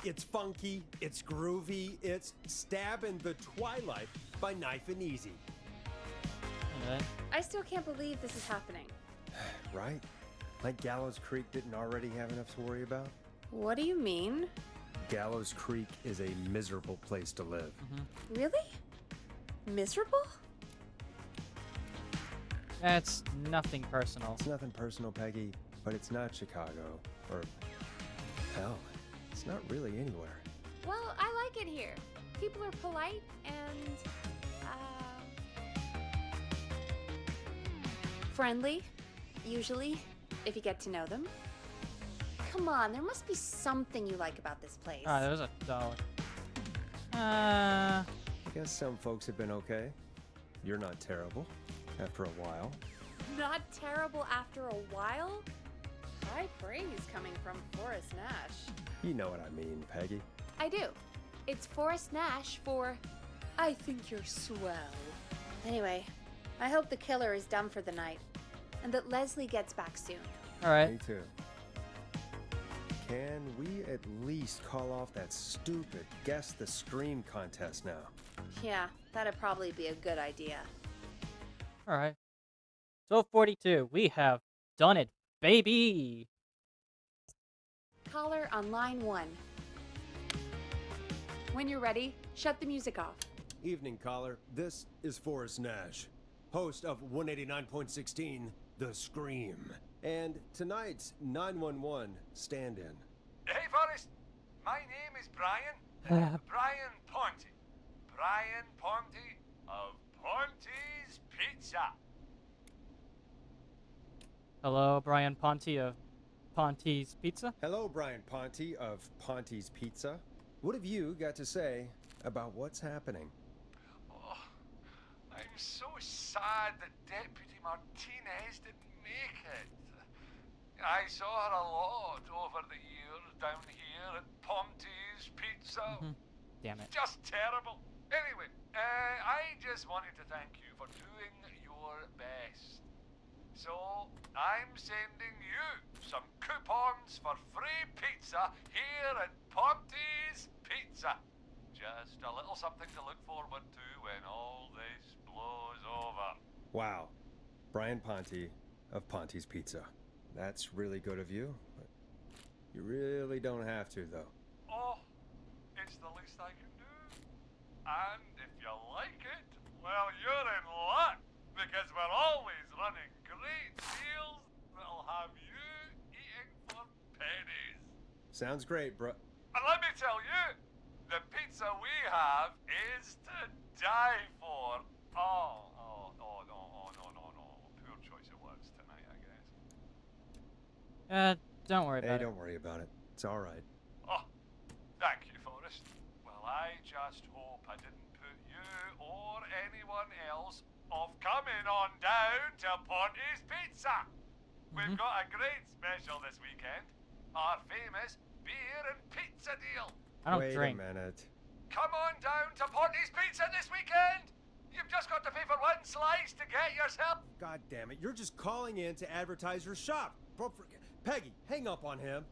It's funky, it's groovy, it's Stab in the Twilight by Knife and Easy. Okay. I still can't believe this is happening. Right? Like Gallows Creek didn't already have enough to worry about? What do you mean? Gallows Creek is a miserable place to live. Really? Miserable? That's nothing personal. It's nothing personal, Peggy, but it's not Chicago. Or, hell, it's not really anywhere. Well, I like it here. People are polite and, friendly, usually, if you get to know them. Come on, there must be something you like about this place. Ah, there's a dollar. I guess some folks have been okay. You're not terrible after a while. Not terrible after a while? High praise coming from Forrest Nash. You know what I mean, Peggy. I do. It's Forrest Nash for I think you're swell. Anyway, I hope the killer is done for the night and that Leslie gets back soon. Alright. Me too. Can we at least call off that stupid Guess the Scream contest now? Yeah, that'd probably be a good idea. Alright. 12:42. We have done it, baby! Caller on line 1. When you're ready, shut the music off. Evening, caller. This is Forrest Nash, host of 189.16, The Scream. And tonight's 911 stand-in. Hey, Forrest. My name is Brian. Brian Ponte. Brian Ponte of Ponte's Pizza. Hello, Brian Ponte of Ponte's Pizza. Hello, Brian Ponte of Ponte's Pizza. What have you got to say about what's happening? Oh, I'm so sad that Deputy Martinez didn't make it. I saw her a lot over the years down here at Ponty's Pizza. Damn it. Just terrible. Anyway, I just wanted to thank you for doing your best. So, I'm sending you some coupons for free pizza here at Ponty's Pizza. Just a little something to look forward to when all this blows over. Wow. Brian Ponty of Ponty's Pizza. That's really good of you, but you really don't have to, though. Oh, it's the least I can do. And if you like it, well, you're in luck, because we're always running great deals that'll have you eating for pennies. Sounds great, bro. And let me tell you, the pizza we have is to die for. No. Poor choice of words tonight, I guess. Don't worry Hey, about it. don't worry about it. It's all right. Oh, thank you, Forrest. Well, I just hope I didn't put you or anyone else off coming on down to Ponty's Pizza. We've got a great special this weekend. Our famous beer and pizza deal. I don't Wait drink. a minute. Come on down to Ponty's Pizza this weekend. You've just got to pay for one slice to get yourself. God damn it, you're just calling in to advertise your shop. Peggy, hang up on him.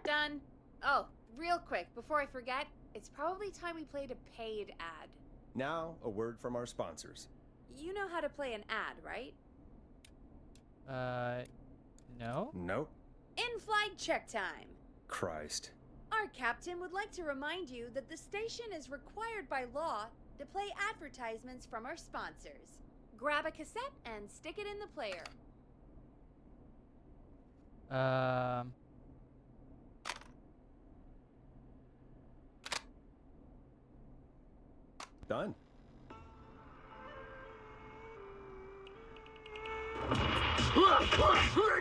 Done. Oh, real quick, before I forget, it's probably time we played a paid ad. Now, a word from our sponsors. You know how to play an ad, right? No? Nope. In-flight check time. Christ. Our captain would like to remind you that the station is required by law to play advertisements from our sponsors. Grab a cassette and stick it in the player. Done.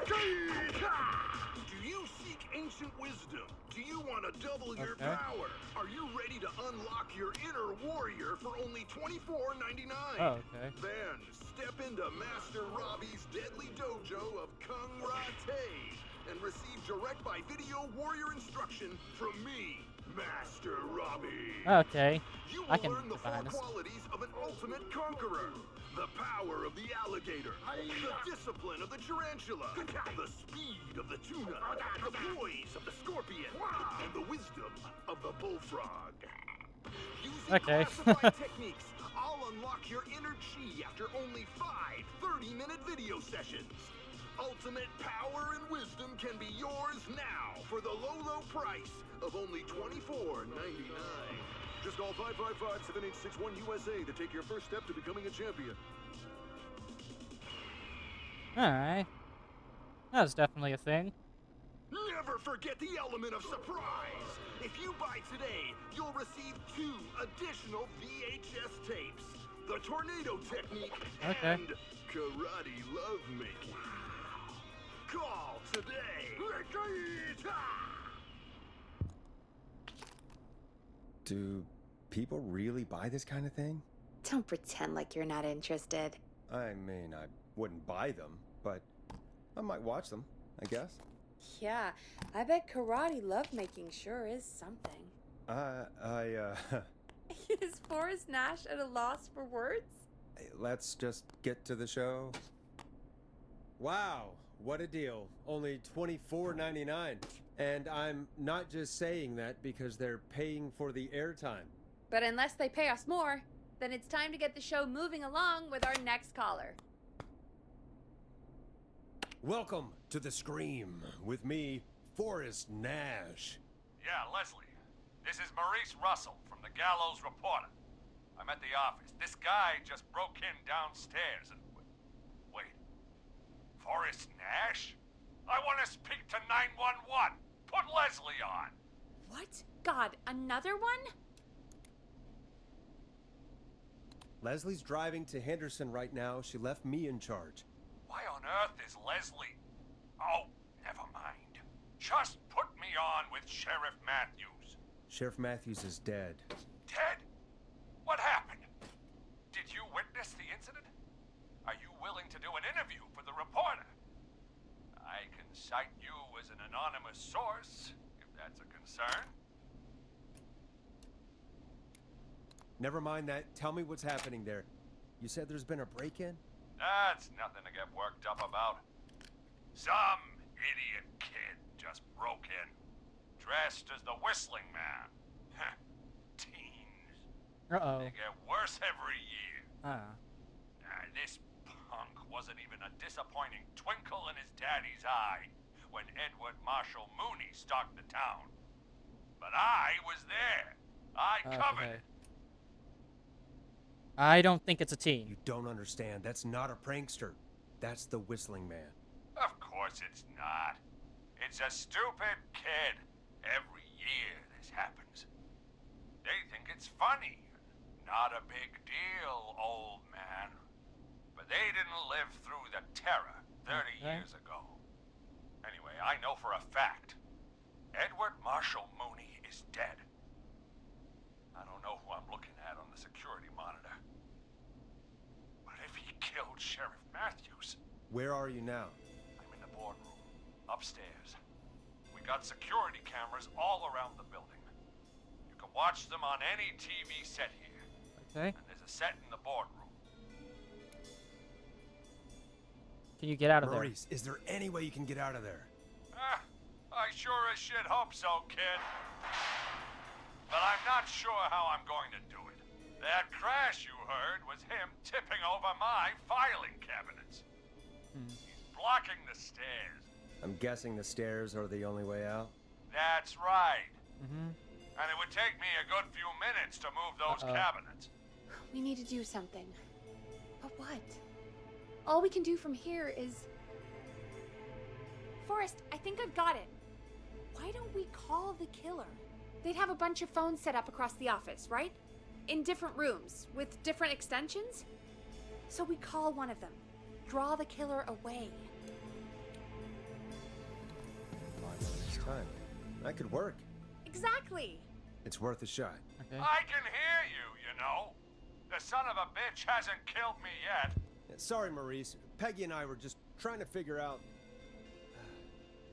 Do you seek ancient wisdom? Do you want to double your Okay. power? Are you ready to unlock your inner warrior for only $24.99? Oh, okay. Then step into Master Robbie's deadly dojo of Kung Rate and receive direct by video warrior instruction from me, Master Robbie. Okay. You will I can learn the get four behind this. qualities of an ultimate conqueror. The power of the alligator, the discipline of the tarantula, the speed of the tuna, the poise of the scorpion, and the wisdom of the bullfrog. Using Okay. classified techniques, I'll unlock your inner chi after only 5 30-minute video sessions. Ultimate power and wisdom can be yours now for the low price of only $24.99. Just call 555-7861 USA to take your first step to becoming a champion. Alright. That was definitely a thing. Never forget the element of surprise. If you buy today, you'll receive 2 additional VHS tapes. The Tornado Technique Okay. and Karate Lovemaking. Call today. Do people really buy this kind of thing? Don't pretend like you're not interested. I mean, I wouldn't buy them, but I might watch them, I guess. Yeah, I bet karate lovemaking sure is something. Is Forrest Nash at a loss for words? Let's just get to the show. Wow, what a deal. Only $24.99. And I'm not just saying that because they're paying for the airtime. But unless they pay us more, then it's time to get the show moving along with our next caller. Welcome to The Scream with me, Forrest Nash. Yeah, Leslie. This is Maurice Russell from the Gallows Reporter. I'm at the office. This guy just broke in downstairs and... Wait. Forrest Nash? I want to speak to 911. Put Leslie on. What? God, another one? Leslie's driving to Henderson right now. She left me in charge. Why on earth is Leslie... Oh, never mind. Just put me on with Sheriff Matthews. Sheriff Matthews is dead. Ted? What happened? Did you witness the incident? Are you willing to do an interview for the reporter? I cite you as an anonymous source, if that's a concern. Never mind that. Tell me what's happening there. You said there's been a break-in? That's nothing to get worked up about. Some idiot kid just broke in, dressed as the Whistling Man. Teens. Uh-oh. They get worse every year. Ah. This punk wasn't even a disappointing twinkle in his daddy's eye when Edward Marshall Mooney stalked the town. But I was there. I covered it. I don't think it's a teen. You don't understand. That's not a prankster. That's the Whistling Man. Of course it's not. It's a stupid kid. Every year this happens. They think it's funny. Not a big deal, old man. But they didn't live through the terror 30 years ago. Anyway, I know for a fact Edward Marshall Mooney is dead. I don't know who I'm looking at on the security monitor. But if he killed Sheriff Matthews... Where are you now? I'm in the boardroom, upstairs. We got security cameras all around the building. You can watch them on any TV set here. Okay. And there's a set in the boardroom. Can you get out of there? Maurice, is there any way you can get out of there? I sure as shit hope so, kid. But I'm not sure how I'm going to do it. That crash you heard was him tipping over my filing cabinets. He's blocking the stairs. I'm guessing the stairs are the only way out. That's right. And it would take me a good few minutes to move those cabinets. We need to do something. But what? All we can do from here is... Forrest, I think I've got it. Why don't we call the killer? They'd have a bunch of phones set up across the office, right? In different rooms, with different extensions? So we call one of them. Draw the killer away. This time. That could work. Exactly! It's worth a shot. Okay. I can hear you, you know. The son of a bitch hasn't killed me yet. Sorry, Maurice. Peggy and I were just trying to figure out...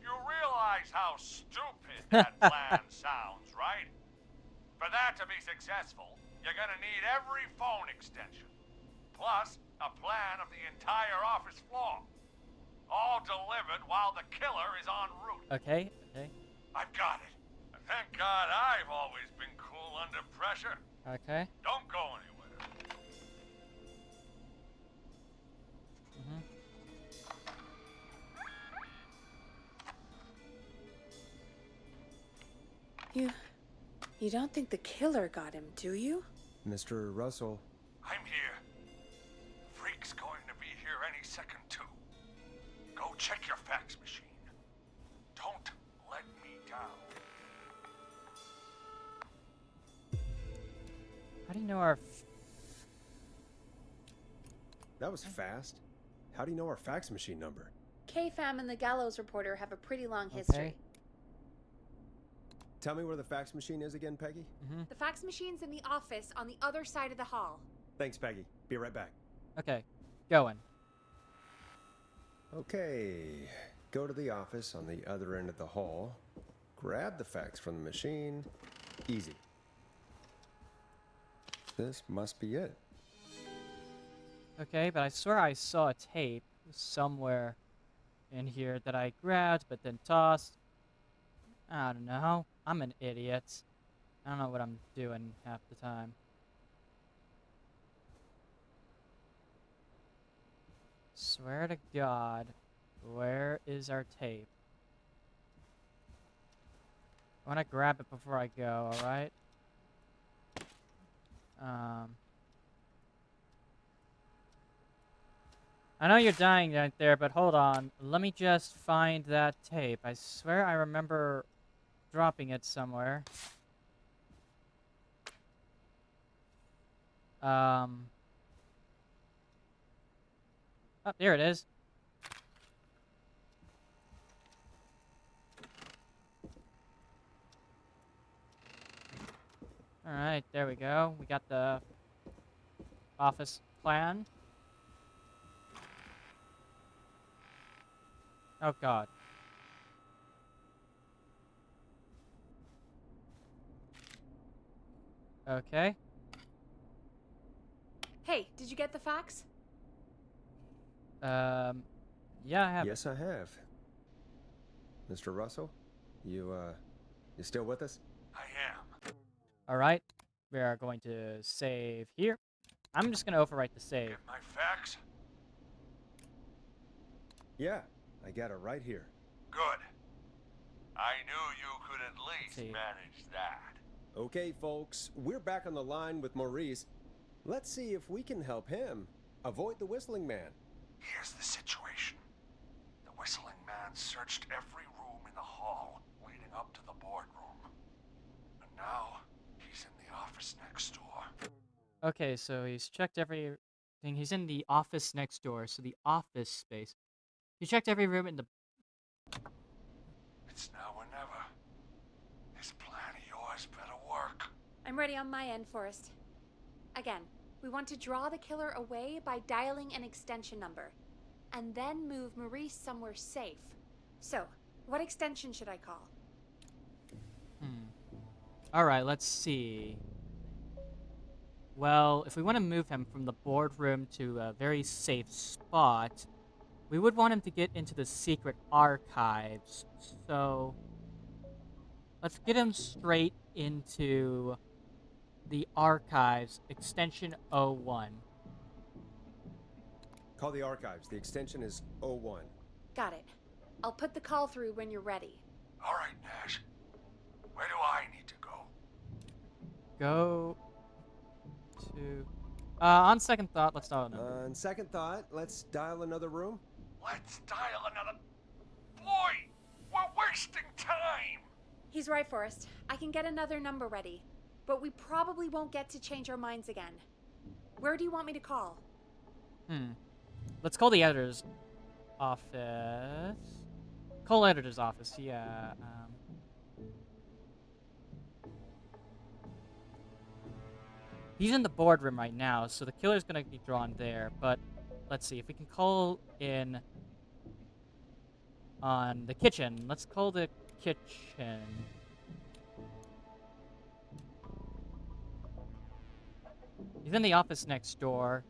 You realize how stupid that plan sounds, right? For that to be successful, you're gonna need every phone extension. Plus, a plan of the entire office floor. All delivered while the killer is en route. Okay. Okay. I've got it. And thank God I've always been cool under pressure. Okay. Don't go anywhere. You don't think the killer got him, do you? Mr. Russell. I'm here. Freak's going to be here any second, too. Go check your fax machine. Don't let me down. How do you know our... That was fast. How do you know our fax machine number? K-Fam and the Gallows Reporter have a pretty long history. Okay. Tell me where the fax machine is again, Peggy? The fax machine's in the office on the other side of the hall. Thanks, Peggy. Be right back. Okay. Going. Okay. Go to the office on the other end of the hall. Grab the fax from the machine. Easy. This must be it. Okay, but I swear I saw a tape somewhere in here that I grabbed but then tossed. I don't know. I'm an idiot. I don't know what I'm doing half the time. Swear to God, where is our tape? I want to grab it before I go, alright? I know you're dying right there, but hold on. Let me just find that tape. I swear I remember dropping it somewhere. Oh, there it is. Alright, there we go. We got the office plan. Oh God. Okay. Hey, did you get the fax? Yeah, I have. Yes, I have. Mr. Russell, you still with us? I am. All right. We are going to save here. I'm just going to overwrite the save. Get my fax? Yeah, I got it right here. Good. I knew you could at least see. manage that. Okay, folks, we're back on the line with Maurice. Let's see if we can help him avoid the Whistling Man. Here's the situation. The Whistling Man searched every room in the hall leading up to the boardroom. And now, he's in the office next door. Okay, so he's checked everything. He's in the office next door, so the office space. He checked every room in the... It's now or never. This plan of yours better work. I'm ready on my end, Forrest. Again, we want to draw the killer away by dialing an extension number, and then move Maurice somewhere safe. So, what extension should I call? Alright, let's see. Well, if we want to move him from the boardroom to a very safe spot, we would want him to get into the secret archives. So, let's get him straight into the archives, extension 01. Call the archives. The extension is 01. Got it. I'll put the call through when you're ready. All right, Nash. Where do I need to go? Go to... on second thought, let's dial another. On second thought, let's dial another room. Let's dial another... Boy! We're wasting time! He's right, Forrest. I can get another number ready, but we probably won't get to change our minds again. Where do you want me to call? Let's call the editor's office. Call editor's office, yeah. He's in the boardroom right now, so the killer's gonna be drawn there, but let's see if we can call in on the kitchen. Let's call the kitchen. He's in the office next door,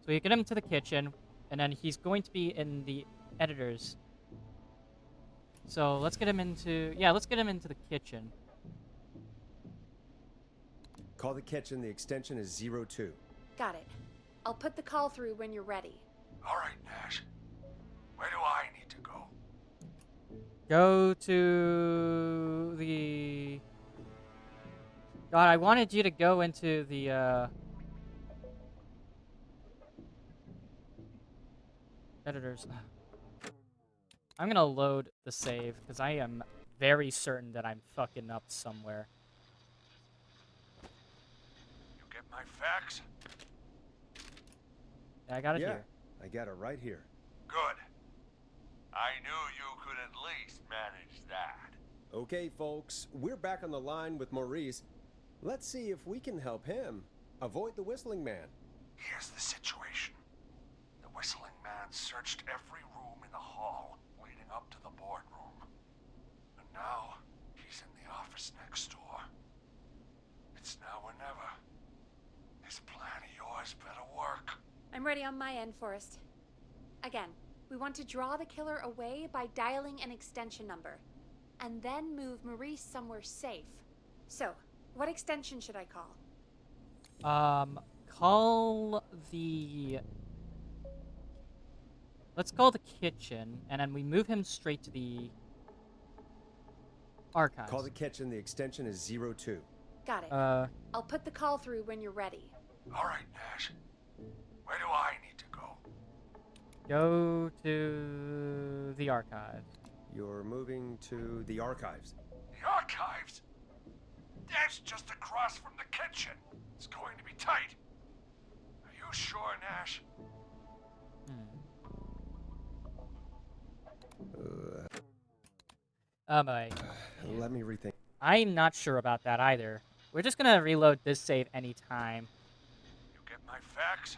so you get him to the kitchen, and then he's going to be in the editor's. So let's get him into, let's get him into the kitchen. Call the kitchen. The extension is 02. Got it. I'll put the call through when you're ready. All right, Nash. Where do I need to go? Go to the... God, I wanted you to go into the, editors. I'm gonna load the save, because I am very certain that I'm fucking up somewhere. You get my fax? Yeah, I got it Yeah, here. I got it right here. Good. I knew you could at least manage that. Okay, folks, we're back on the line with Maurice. Let's see if we can help him avoid the Whistling Man. Here's the situation. The Whistling Man searched every room in the hall leading up to the boardroom. And now, he's in the office next door. It's now or never. This plan of yours better work. I'm ready on my end, Forrest. Again, we want to draw the killer away by dialing an extension number, and then move Maurice somewhere safe. So, what extension should I call? Call the... Let's call the kitchen, and then we move him straight to the archives. Call the kitchen. The extension is 02. Got it. I'll put the call through when you're ready. All right, Nash. Where do I need to go? Go to the archives. You're moving to the archives. The archives? That's just across from the kitchen. It's going to be tight. Are you sure, Nash? Let me rethink. I'm not sure about that either. We're just gonna reload this save anytime. You get my fax?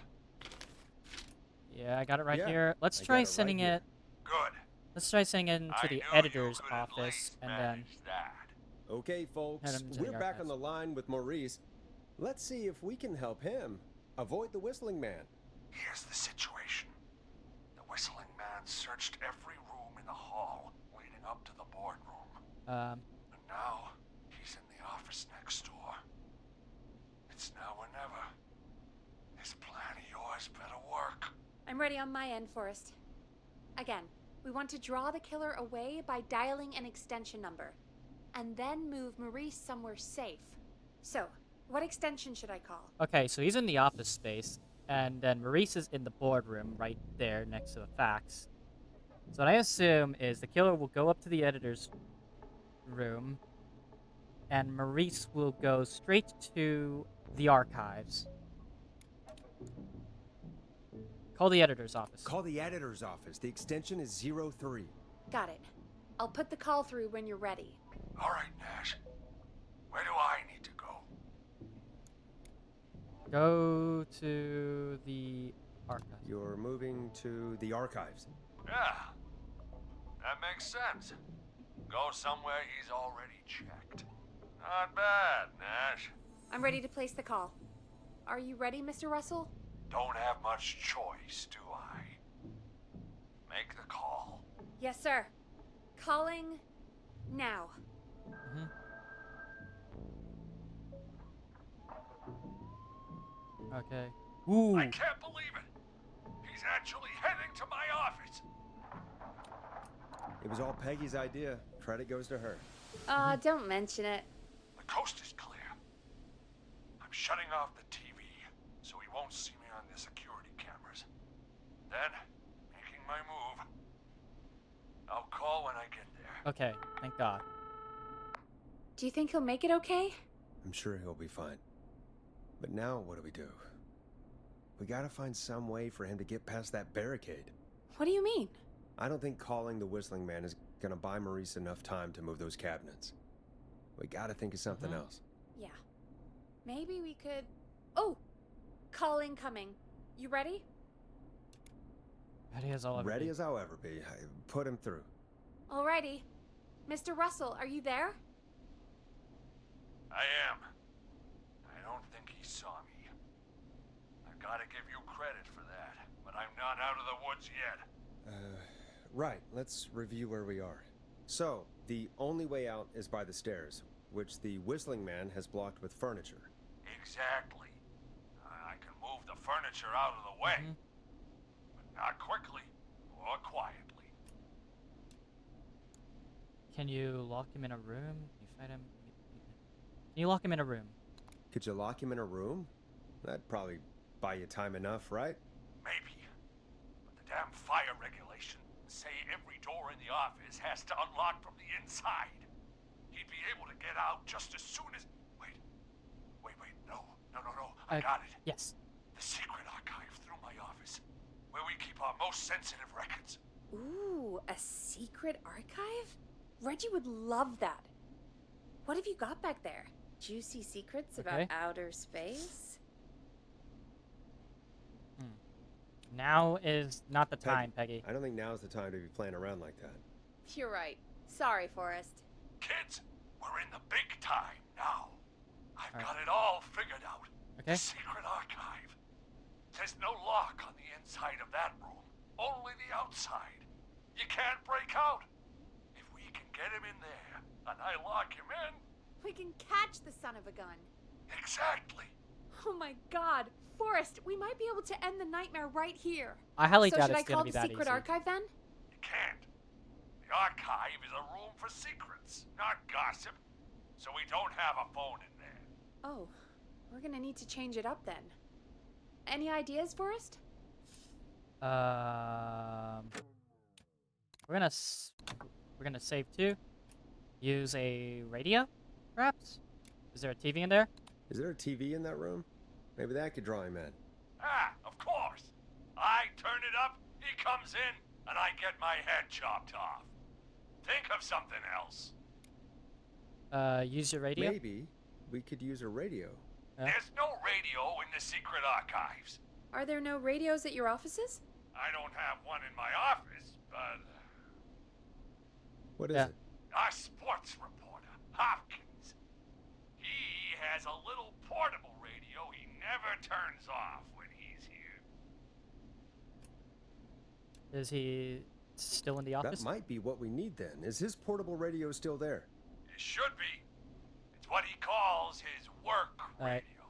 Yeah, I got it right Yeah, here. Let's I got try it right sending here. it. Good. Let's try sending it into I the knew editor's you could at office, least and then manage that. Okay, folks, Head him to the we're back on archives. the line with Maurice. Let's see if we can help him avoid the Whistling Man. Here's the situation. The Whistling Man searched every room in the hall leading up to the boardroom. Um, And now, he's in the office next door. It's now or never. This plan of yours better work. I'm ready on my end, Forrest. Again, we want to draw the killer away by dialing an extension number, and then move Maurice somewhere safe. So, what extension should I call? okay, so he's in the office space, and then Maurice is in the boardroom right there next to the fax. So what I assume is the killer will go up to the editor's room, and Maurice will go straight to the archives. Call the editor's office. Call the editor's office. The extension is 03. Got it. I'll put the call through when you're ready. All right, Nash. Where do I need to go? Go to the archives. You're moving to the archives. Yeah, that makes sense. Go somewhere he's already checked. Not bad, Nash. I'm ready to place the call. Are you ready, Mr. Russell? Don't have much choice, do I? Make the call. Yes, sir. Calling now. Mhm. Okay. Ooh. I can't believe it. He's actually heading to my office. It was all Peggy's idea. Credit goes to her. Don't mention it. The coast is clear. I'm shutting off the TV so he won't see me on the security cameras. Then, making my move. I'll call when I get there. Okay, thank God. Do you think he'll make it okay? I'm sure he'll be fine. But now what do? We gotta find some way for him to get past that barricade. What do you mean? I don't think calling the Whistling Man is gonna buy Maurice enough time to move those cabinets. We gotta think of something else. Yeah. Maybe we could... Oh! Call incoming. You ready? Ready as I'll ever Ready be. as I'll ever be. Put him through. Alrighty. Mr. Russell, are you there? I am. I don't think he saw me. I gotta give you credit for that, but I'm not out of the woods yet. Right. Let's review where we are. So, the only way out is by the stairs, which the Whistling Man has blocked with furniture. Exactly. I can move the furniture out of the way, but not quickly or quietly. Can you lock him in a room? Can you fight him? Can you lock him in a room? Could you lock him in a room? That'd probably buy you time enough, right? Maybe. But the damn fire regulations say every door in the office has to unlock from the inside. He'd be able to get out just as soon as... Wait. No. I got it. Yes. The secret archive through my office, where we keep our most sensitive records. Ooh, a secret archive? Reggie would love that. What have you got back there? Juicy secrets Okay. about outer space? Now is not the Peggy, time, Peggy. I don't think now's the time to be playing around like that. You're right. Sorry, Forrest. Kids, we're in the big time now. I've Alright. got it all figured out. Okay. The secret archive. There's no lock on the inside of that room, only the outside. You can't break out. If we can get him in there, and I lock him in, We can catch the son of a gun. exactly. Oh my god. Forrest, we might be able to end the nightmare right here. I highly So doubt should I it's gonna call be the that secret easy. archive then? You can't. The archive is a room for secrets, not gossip. So we don't have a phone in there. Oh, we're gonna need to change it up then. Any ideas, Forrest? We're gonna save two. Use a radio, perhaps. Is there a TV in there? Is there a TV in that room? Maybe that could draw him in. Ah, of course. I turn it up, he comes in, and I get my head chopped off. Think of something else. Use your radio. Maybe we could use a radio. Yeah. There's no radio in the secret archives. Are there no radios at your offices? I don't have one in my office, but What is Yeah. it? our sports reporter, Hopkins, he has a little portable radio turns off when he's here. Is he still in the That office? might be what we need then. Is his portable radio still there? It should be. It's what he calls his work Alright. radio.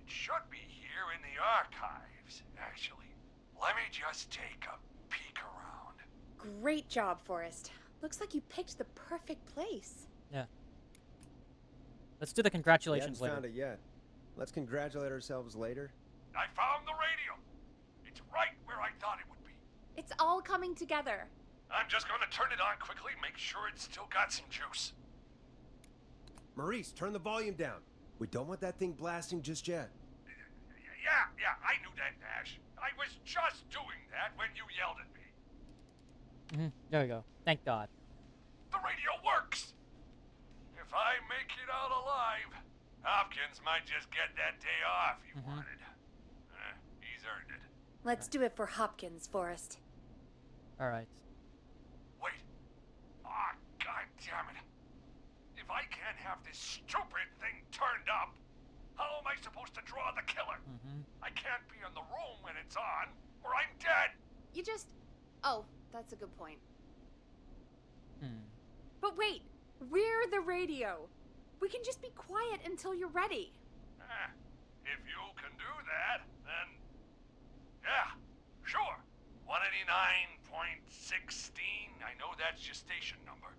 It should be here in the archives, actually. Let me just take a peek around. Great job, Forrest. Looks like you picked the perfect place. Yeah. Let's do the We congratulations haven't later. found it yet. Let's congratulate ourselves later. I found the radio. It's right where I thought it would be. It's all coming together. I'm just gonna turn it on quickly, make sure it's still got some juice. Maurice, turn the volume down. We don't want that thing blasting just yet. Yeah, I knew that, Nash. I was just doing that when you yelled at me. There we go. Thank God. The radio works! If I make it out alive, Hopkins might just get that day off he wanted. He's earned it. Let's do it for Hopkins, Forrest. All right. Wait. Ah, God damn it. If I can't have this stupid thing turned up, how am I supposed to draw the killer? I can't be in the room when it's on, or I'm dead. You just... Oh, that's a good point. Hmm. But wait, we're the radio. We can just be quiet until you're ready. If you can do that, then... Yeah, sure. 189.16. I know that's your station number.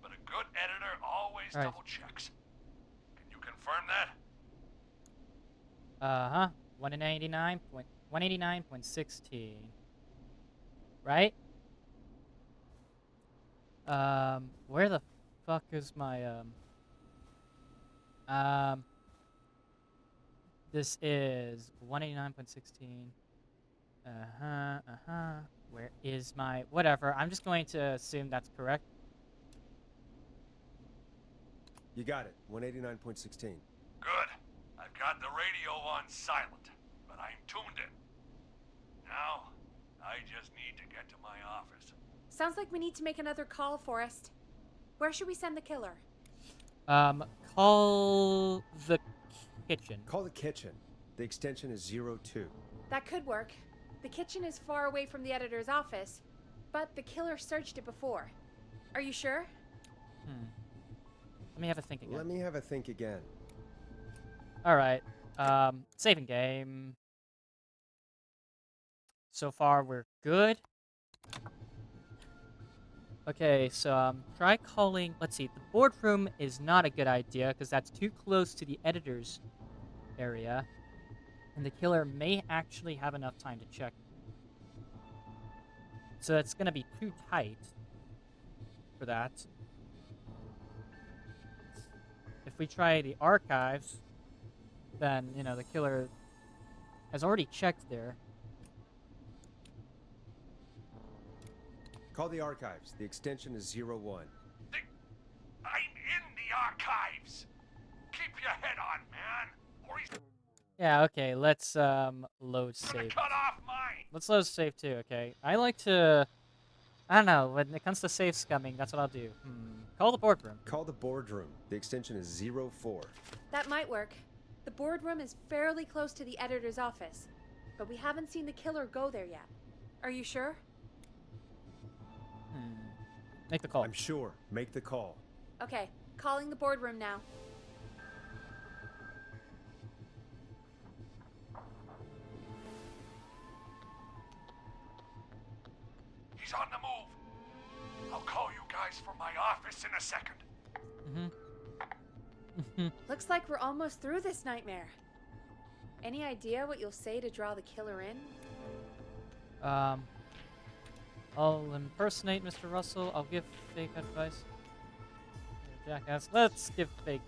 But a good editor always Right. double checks. Can you confirm that? 189.16. Right? Where the fuck is my this is 189.16. Where is my whatever? I'm just going to assume that's correct. You got it. 189.16. Good. I've got the radio on silent, but I'm tuned in. Now, I just need to get to my office. Sounds like we need to make another call, Forrest. Where should we send the killer? Call the kitchen. Call the kitchen. The extension is 02. That could work. The kitchen is far away from the editor's office, but the killer searched it before. Are you sure? Let me have a think again. Let me have a think again. Alright. Saving game. So far, we're good. Okay, so try calling. Let's see. The boardroom is not a good idea because that's too close to the editor's area. And the killer may actually have enough time to check. So it's going to be too tight for that. If we try the archives, then, you know, the killer has already checked there. Call the archives. The extension is 01. I'm in the archives. Keep your head on, man, or he's Yeah, okay, let's load gonna save. cut off mine. Let's load save too, okay? I like to... I don't know, when it comes to save scumming, that's what I'll do. Call the boardroom. Call the boardroom. The extension is 04. That might work. The boardroom is fairly close to the editor's office, but we haven't seen the killer go there yet. Are you sure? Make the call. I'm sure. Make the call. Okay, calling the boardroom now. He's on the move. I'll call you guys from my office in a second. Looks like we're almost through this nightmare. Any idea what you'll say to draw the killer in? I'll impersonate Mr. Russell. I'll give fake advice. Jackass. Let's give fake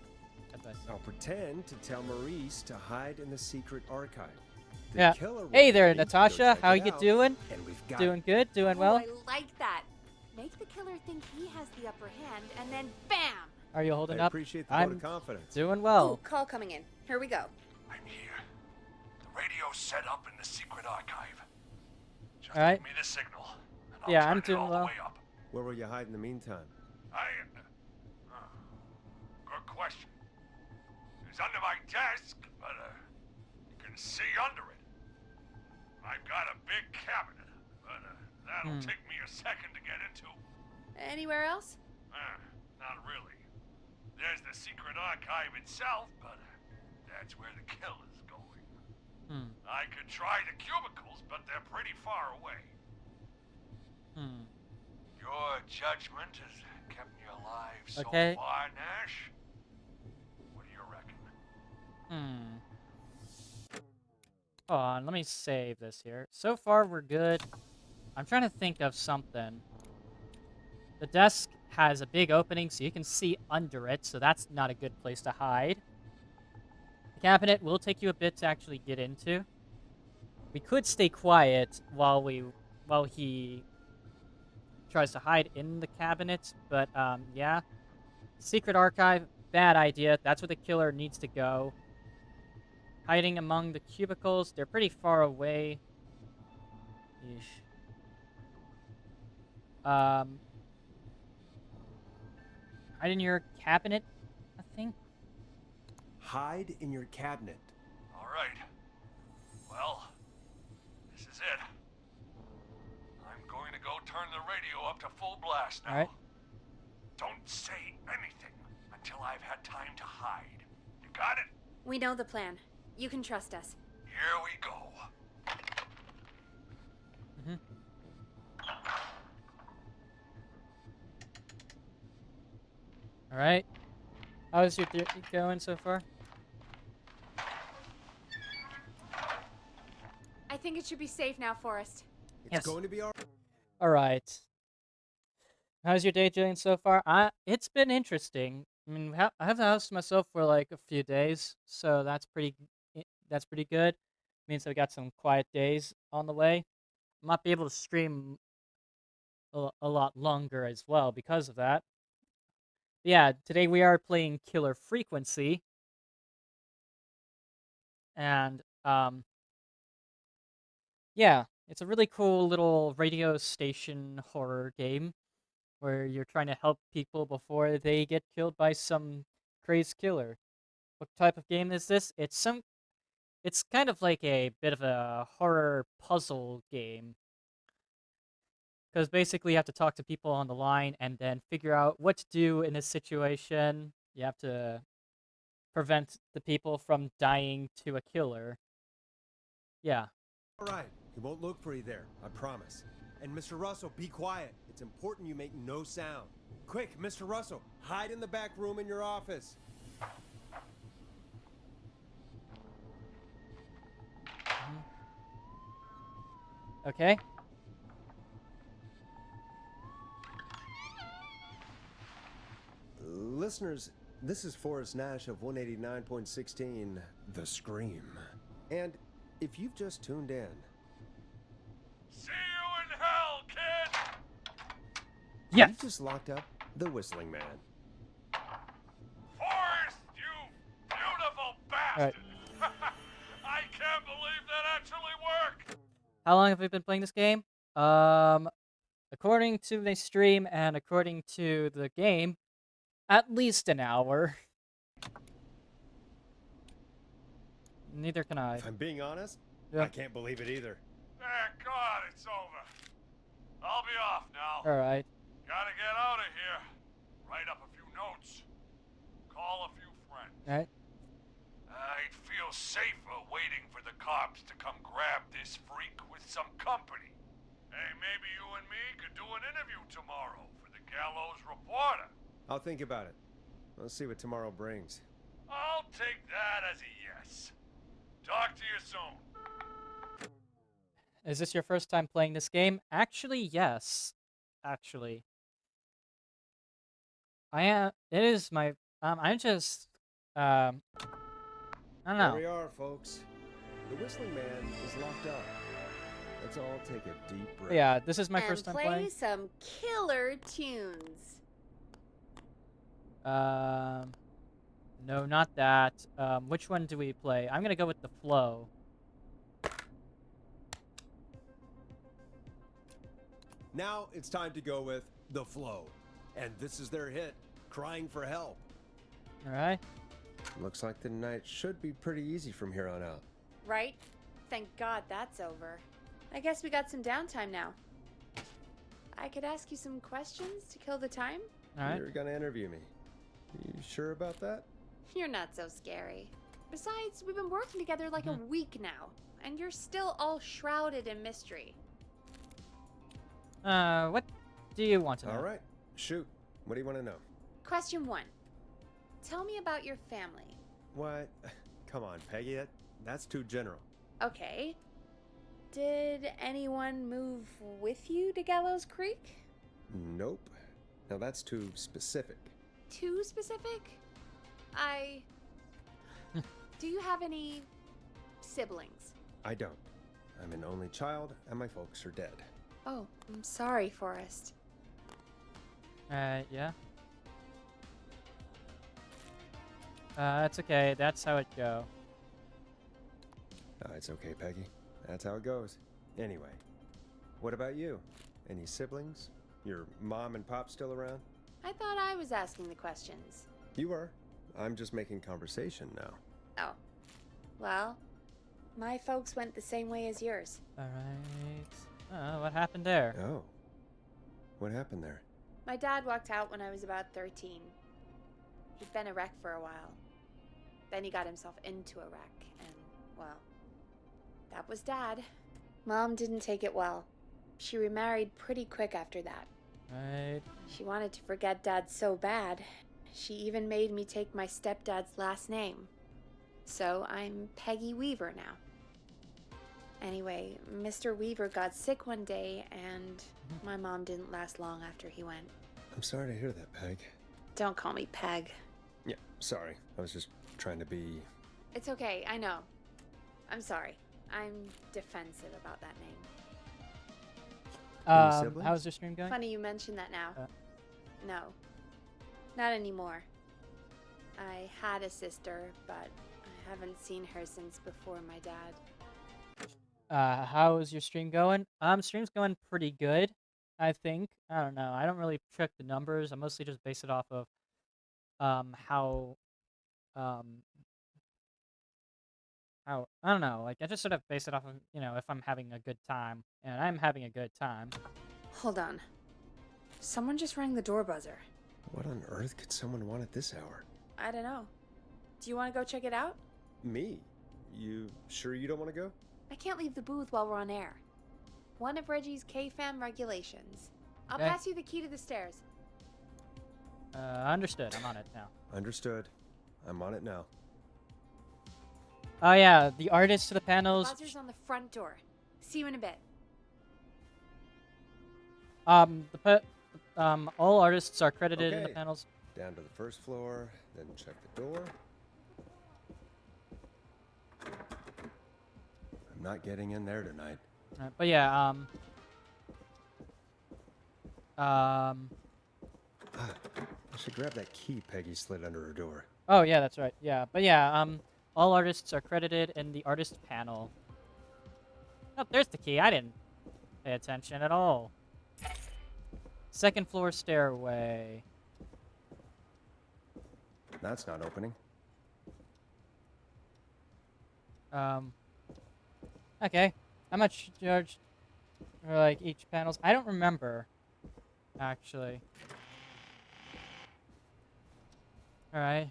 advice. I'll pretend to tell Maurice to hide in the secret archive. The Yeah. killer will Hey there, leave to go Natasha. check How it you out, doing? And we've got Doing it. good? Doing Oh, well? I like that. Make the killer think he has the upper hand, and then BAM! Are you holding I up? appreciate the vote I'm of confidence. doing Ooh, well. call coming in. Here we go. I'm here. The radio's set up in the secret archive. Just All right. give me the signal, and I'll Yeah, turn I'm it doing all well. the way up. Where will you hide in the meantime? Good question. It's under my desk, but you can see under it. I've got a big cabinet, but that'll take me a second to get into. Anywhere else? Not really. There's the secret archive itself, but that's where the killer's going. I could try the cubicles, but they're pretty far away. Your judgment has kept me alive so far, Nash. What do you reckon? Hold on, let me save this here. So far, we're good. I'm trying to think of something. The desk has a big opening, so you can see under it, so that's not a good place to hide. The cabinet will take you a bit to actually get into. We could stay quiet while he tries to hide in the cabinet, but yeah. Secret archive, bad idea. That's where the killer needs to go. Hiding among the cubicles, they're pretty far away. Yeesh. Hide in your cabinet, I think. Hide in your cabinet. All right. Well, this is it. I'm going to go turn the radio up to full blast now. All right. Don't say anything until I've had time to hide. You got it? We know the plan. You can trust us. Here we go. All right. How's your going so far? I think it should be safe now, Forrest. It's going to be all right. All right. How's your day going so far? It's been interesting. I mean, I have the house to myself for like a few days, so that's pretty good. Means I've got some quiet days on the way. I might be able to stream a lot longer as well because of that. Yeah, today we are playing Killer Frequency. And, yeah, it's a really cool little radio station horror game where you're trying to help people before they get killed by some crazed killer. What type of game is this? It's kind of like a bit of a horror puzzle game. Because basically you have to talk to people on the line and then figure out what to do in this situation. You have to prevent the people from dying to a killer. Yeah. All right. He won't look for you there, I promise. And Mr. Russell, be quiet. It's important you make no sound. Quick, Mr. Russell, hide in the back room in your office. Okay. Listeners, this is Forrest Nash of 189.16, The Scream. And if you've just tuned in... See you in hell, kid! Yeah. We've just locked up the Whistling Man. Forrest, you beautiful bastard! I can't believe that actually worked! How long have we been playing this game? According to the stream and according to the game, at least an hour. Neither can I. If I'm being honest, Yeah. I can't believe it either. Thank God it's over. I'll be off now. Alright. Gotta get out of here. Write up a few notes. Call a few friends. Alright. I'd feel safer waiting for the cops to come grab this freak with some company. Hey, maybe you and me could do an interview tomorrow for the Gallows Reporter. I'll think about it. Let's see what tomorrow brings. I'll take that as a yes. Talk to you soon. Is this your first time playing this game? Actually, yes. Actually. I am. It is my. I'm just. I don't Here know. we are, folks. The Whistling Man is locked up. Let's all take a deep breath. Yeah, this is my and first time play playing. some killer tunes. No, not that. Which one do we play? I'm gonna go with the flow. Now it's time to go with The Flow. And this is their hit, Crying for Help. Alright. Looks like the night should be pretty easy from here on out. Right? Thank God that's over. I guess we got some downtime now. I could ask you some questions to kill the time? Alright. You're gonna interview me. You sure about that? You're not so scary. Besides, we've been working together like a week now, and you're still all shrouded in mystery. What do you want to know? All right. Shoot. What do you want to know? Question 1. Tell me about your family. What? Come on, Peggy. That's too general. Okay. Did anyone move with you to Gallows Creek? Nope. Now that's too specific. Too specific? Do you have any siblings? I don't. I'm an only child, and my folks are dead. Oh, I'm sorry, Forrest. Yeah. That's okay. That's how it go. It's okay, Peggy. That's how it goes. Anyway, what about you? Any siblings? Your mom and pop still around? I thought I was asking the questions. You are. I'm just making conversation now. Oh. Well, my folks went the same way as yours. Alright. What happened there? Oh. What happened there? My dad walked out when I was about 13. He'd been a wreck for a while. Then he got himself into a wreck, and, well, that was Dad. Mom didn't take it well. She remarried pretty quick after that. Right. She wanted to forget Dad so bad, she even made me take my stepdad's last name. So I'm Peggy Weaver now. Anyway, Mr. Weaver got sick one day, and my mom didn't last long after he went. I'm sorry to hear that, Peg. Don't call me Peg. Yeah, sorry. I was just trying to be... It's okay, I know. I'm sorry. I'm defensive about that name. siblings? How's your stream going? Funny you mention that now. No. Not anymore. I had a sister, but I haven't seen her since before my dad. How's your stream going? Stream's going pretty good, I think. I don't know. I don't really check the numbers. I mostly just base it off of how I don't know, like I just sort of base it off of, if I'm having a good time, and I'm having a good time. Hold on. Someone just rang the door buzzer. What on earth could someone want at this hour? I don't know. Do you want to go check it out? Me? You sure you don't want to go? I can't leave the booth while we're on air. One of Reggie's K-Fam regulations. I'll Okay. pass you the key to the stairs. Understood. I'm on it now. Understood. I'm on it now. Oh yeah, the artists to the panels. Buzzer's on the front door. See you in a bit. All artists are credited in the Okay. panels. Down to the first floor, then check the door. I'm not getting in there tonight. But yeah, I should grab that key Peggy slid under her door. oh yeah, that's right. Yeah, but yeah, all artists are credited in the artist panel. Oh, there's the key. I didn't pay attention at all. Second floor stairway. That's not opening. Okay. How much charged for like each panels? I don't remember, actually. All right.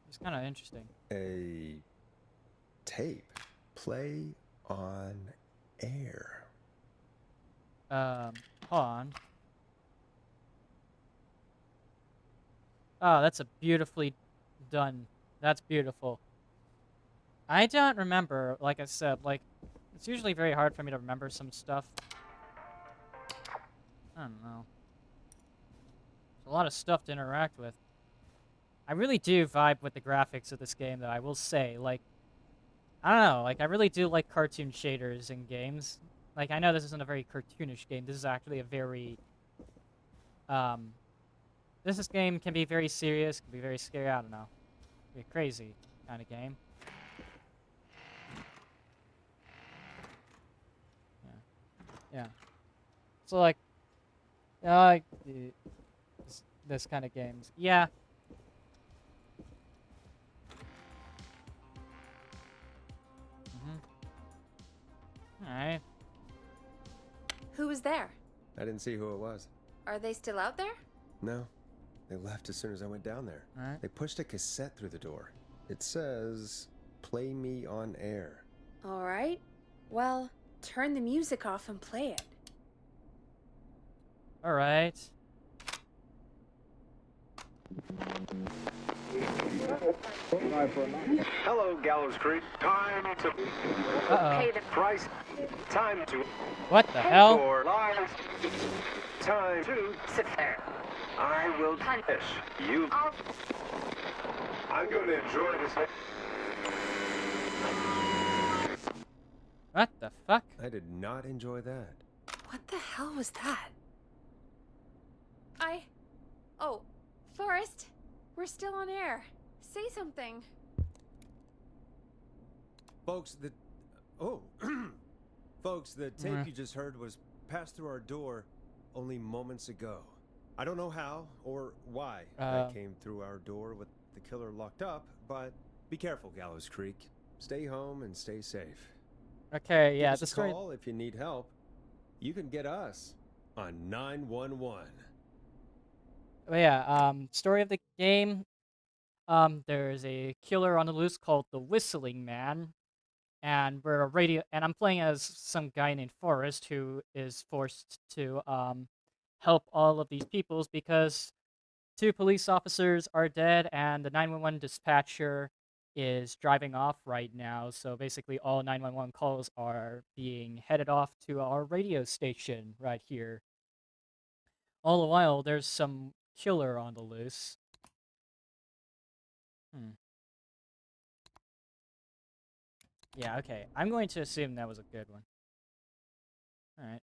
It's kind of interesting. A tape. Play on air. Hold on. Oh, that's a beautifully done. That's beautiful. I don't remember, like I said, like, it's usually very hard for me to remember some stuff. I don't know. There's a lot of stuff to interact with. I really do vibe with the graphics of this game, though, I will say. Like, I don't know, like, I really do like cartoon shaders in games. Like, I know this isn't a very cartoonish game. This is actually a very, this game can be very serious, can be very scary, I don't know. Be a crazy kind of game. Yeah. So, like, I like this kind of games. Yeah. Alright. Who was there? I didn't see who it was. Are they still out there? No, they left as soon as I went down there. Alright. They pushed a cassette through the door. It says, "Play me on air." All right. Well, turn the music off and play it. Alright. Hello, Gallows Creek. Time to Uh-oh. the price. Time to What the hell? for lives. Time to sit there. I will punish you. I'm going to enjoy this. What the fuck? I did not enjoy that. What the hell was that? Oh, Forrest, we're still on air. Say something. Folks, folks, the tape Mhm. you just heard was passed through our door only moments ago. I don't know how or why that came through our door with the killer locked up, but be careful, Gallows Creek. Stay home and stay safe. Okay, yeah, Give the us a story. call if you need help. You can get us on 911. Oh, yeah, story of the game. There's a killer on the loose called the Whistling Man, and I'm playing as some guy named Forrest who is forced to help all of these peoples because 2 police officers are dead and the 911 dispatcher is driving off right now. So basically, all 911 calls are being headed off to our radio station right here. All the while, there's some killer on the loose. Yeah, okay. I'm going to assume that was a good one. Alright.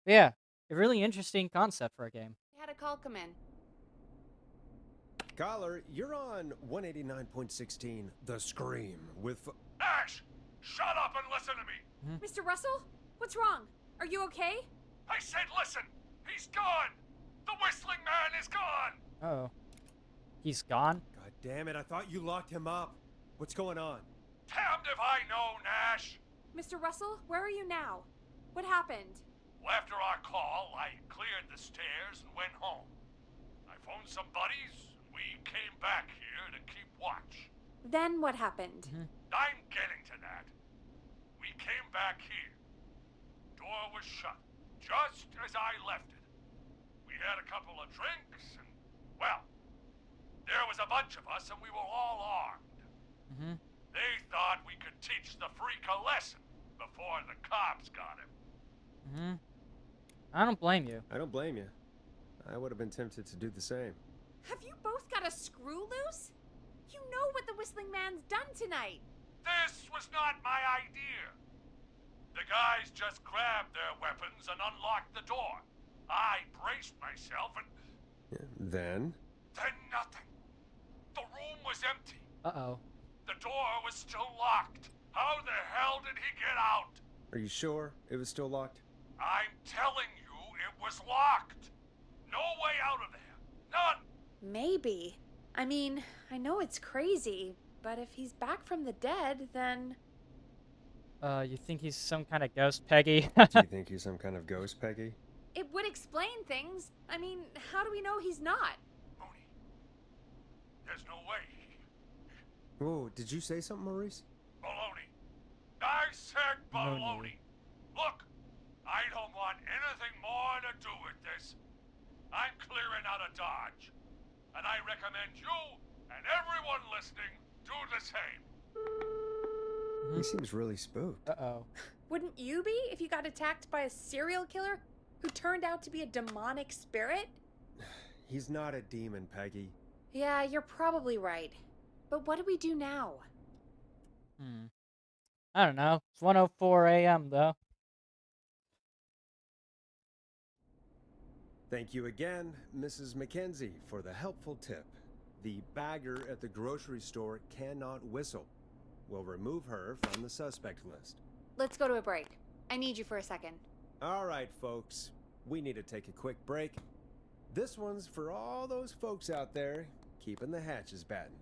Yeah, a really interesting concept for a game. I had a call come in. Caller, you're on 189.16 The Scream with... Ash! Shut up and listen to me! Mr. Russell? What's wrong? Are you okay? I said listen! He's gone! The Whistling Man is gone! Uh-oh. He's gone? God damn it, I thought you locked him up. What's going on? Damned if I know, Nash! Mr. Russell, where are you now? What happened? Well, after our call, I cleared the stairs and went home. I phoned some buddies, and we came back here to keep watch. Then what happened? I'm getting to that. We came back here. Door was shut, just as I left it. We had a couple of drinks, and, well, there was a bunch of us, and we were all armed. They thought we could teach the freak a lesson before the cops got him. I don't blame you. I don't blame you. I would have been tempted to do the same. Have you both got a screw loose? You know what the Whistling Man's done tonight. This was not my idea. The guys just grabbed their weapons and unlocked the door. I braced myself and... Yeah, then nothing. The room was empty. Uh-oh. The door was still locked. How the hell did he get out? Are you sure it was still locked? I'm telling you, it was locked. No way out of there. None. Maybe. I mean, I know it's crazy, but if he's back from the dead, then... You think he's some kind of ghost, Peggy? Do you think he's some kind of ghost, Peggy? It would explain things. I mean, how do we know he's not? Mooney, there's no way. Whoa, did you say something, Maurice? Baloney. I said baloney. Baloney. Look, I don't want anything more to do with this. I'm clearing out of Dodge. And I recommend you and everyone listening do the same. He seems really spooked. Uh-oh. Wouldn't you be if you got attacked by a serial killer who turned out to be a demonic spirit? He's not a demon, Peggy. Yeah, you're probably right. But what do we do now? I don't know. It's 1:04 a.m. though. Thank you again, Mrs. Mackenzie, for the helpful tip. The bagger at the grocery store cannot whistle. We'll remove her from the suspect list. Let's go to a break. I need you for a second. All right, folks. We need to take a quick break. This one's for all those folks out there keeping the hatches battened.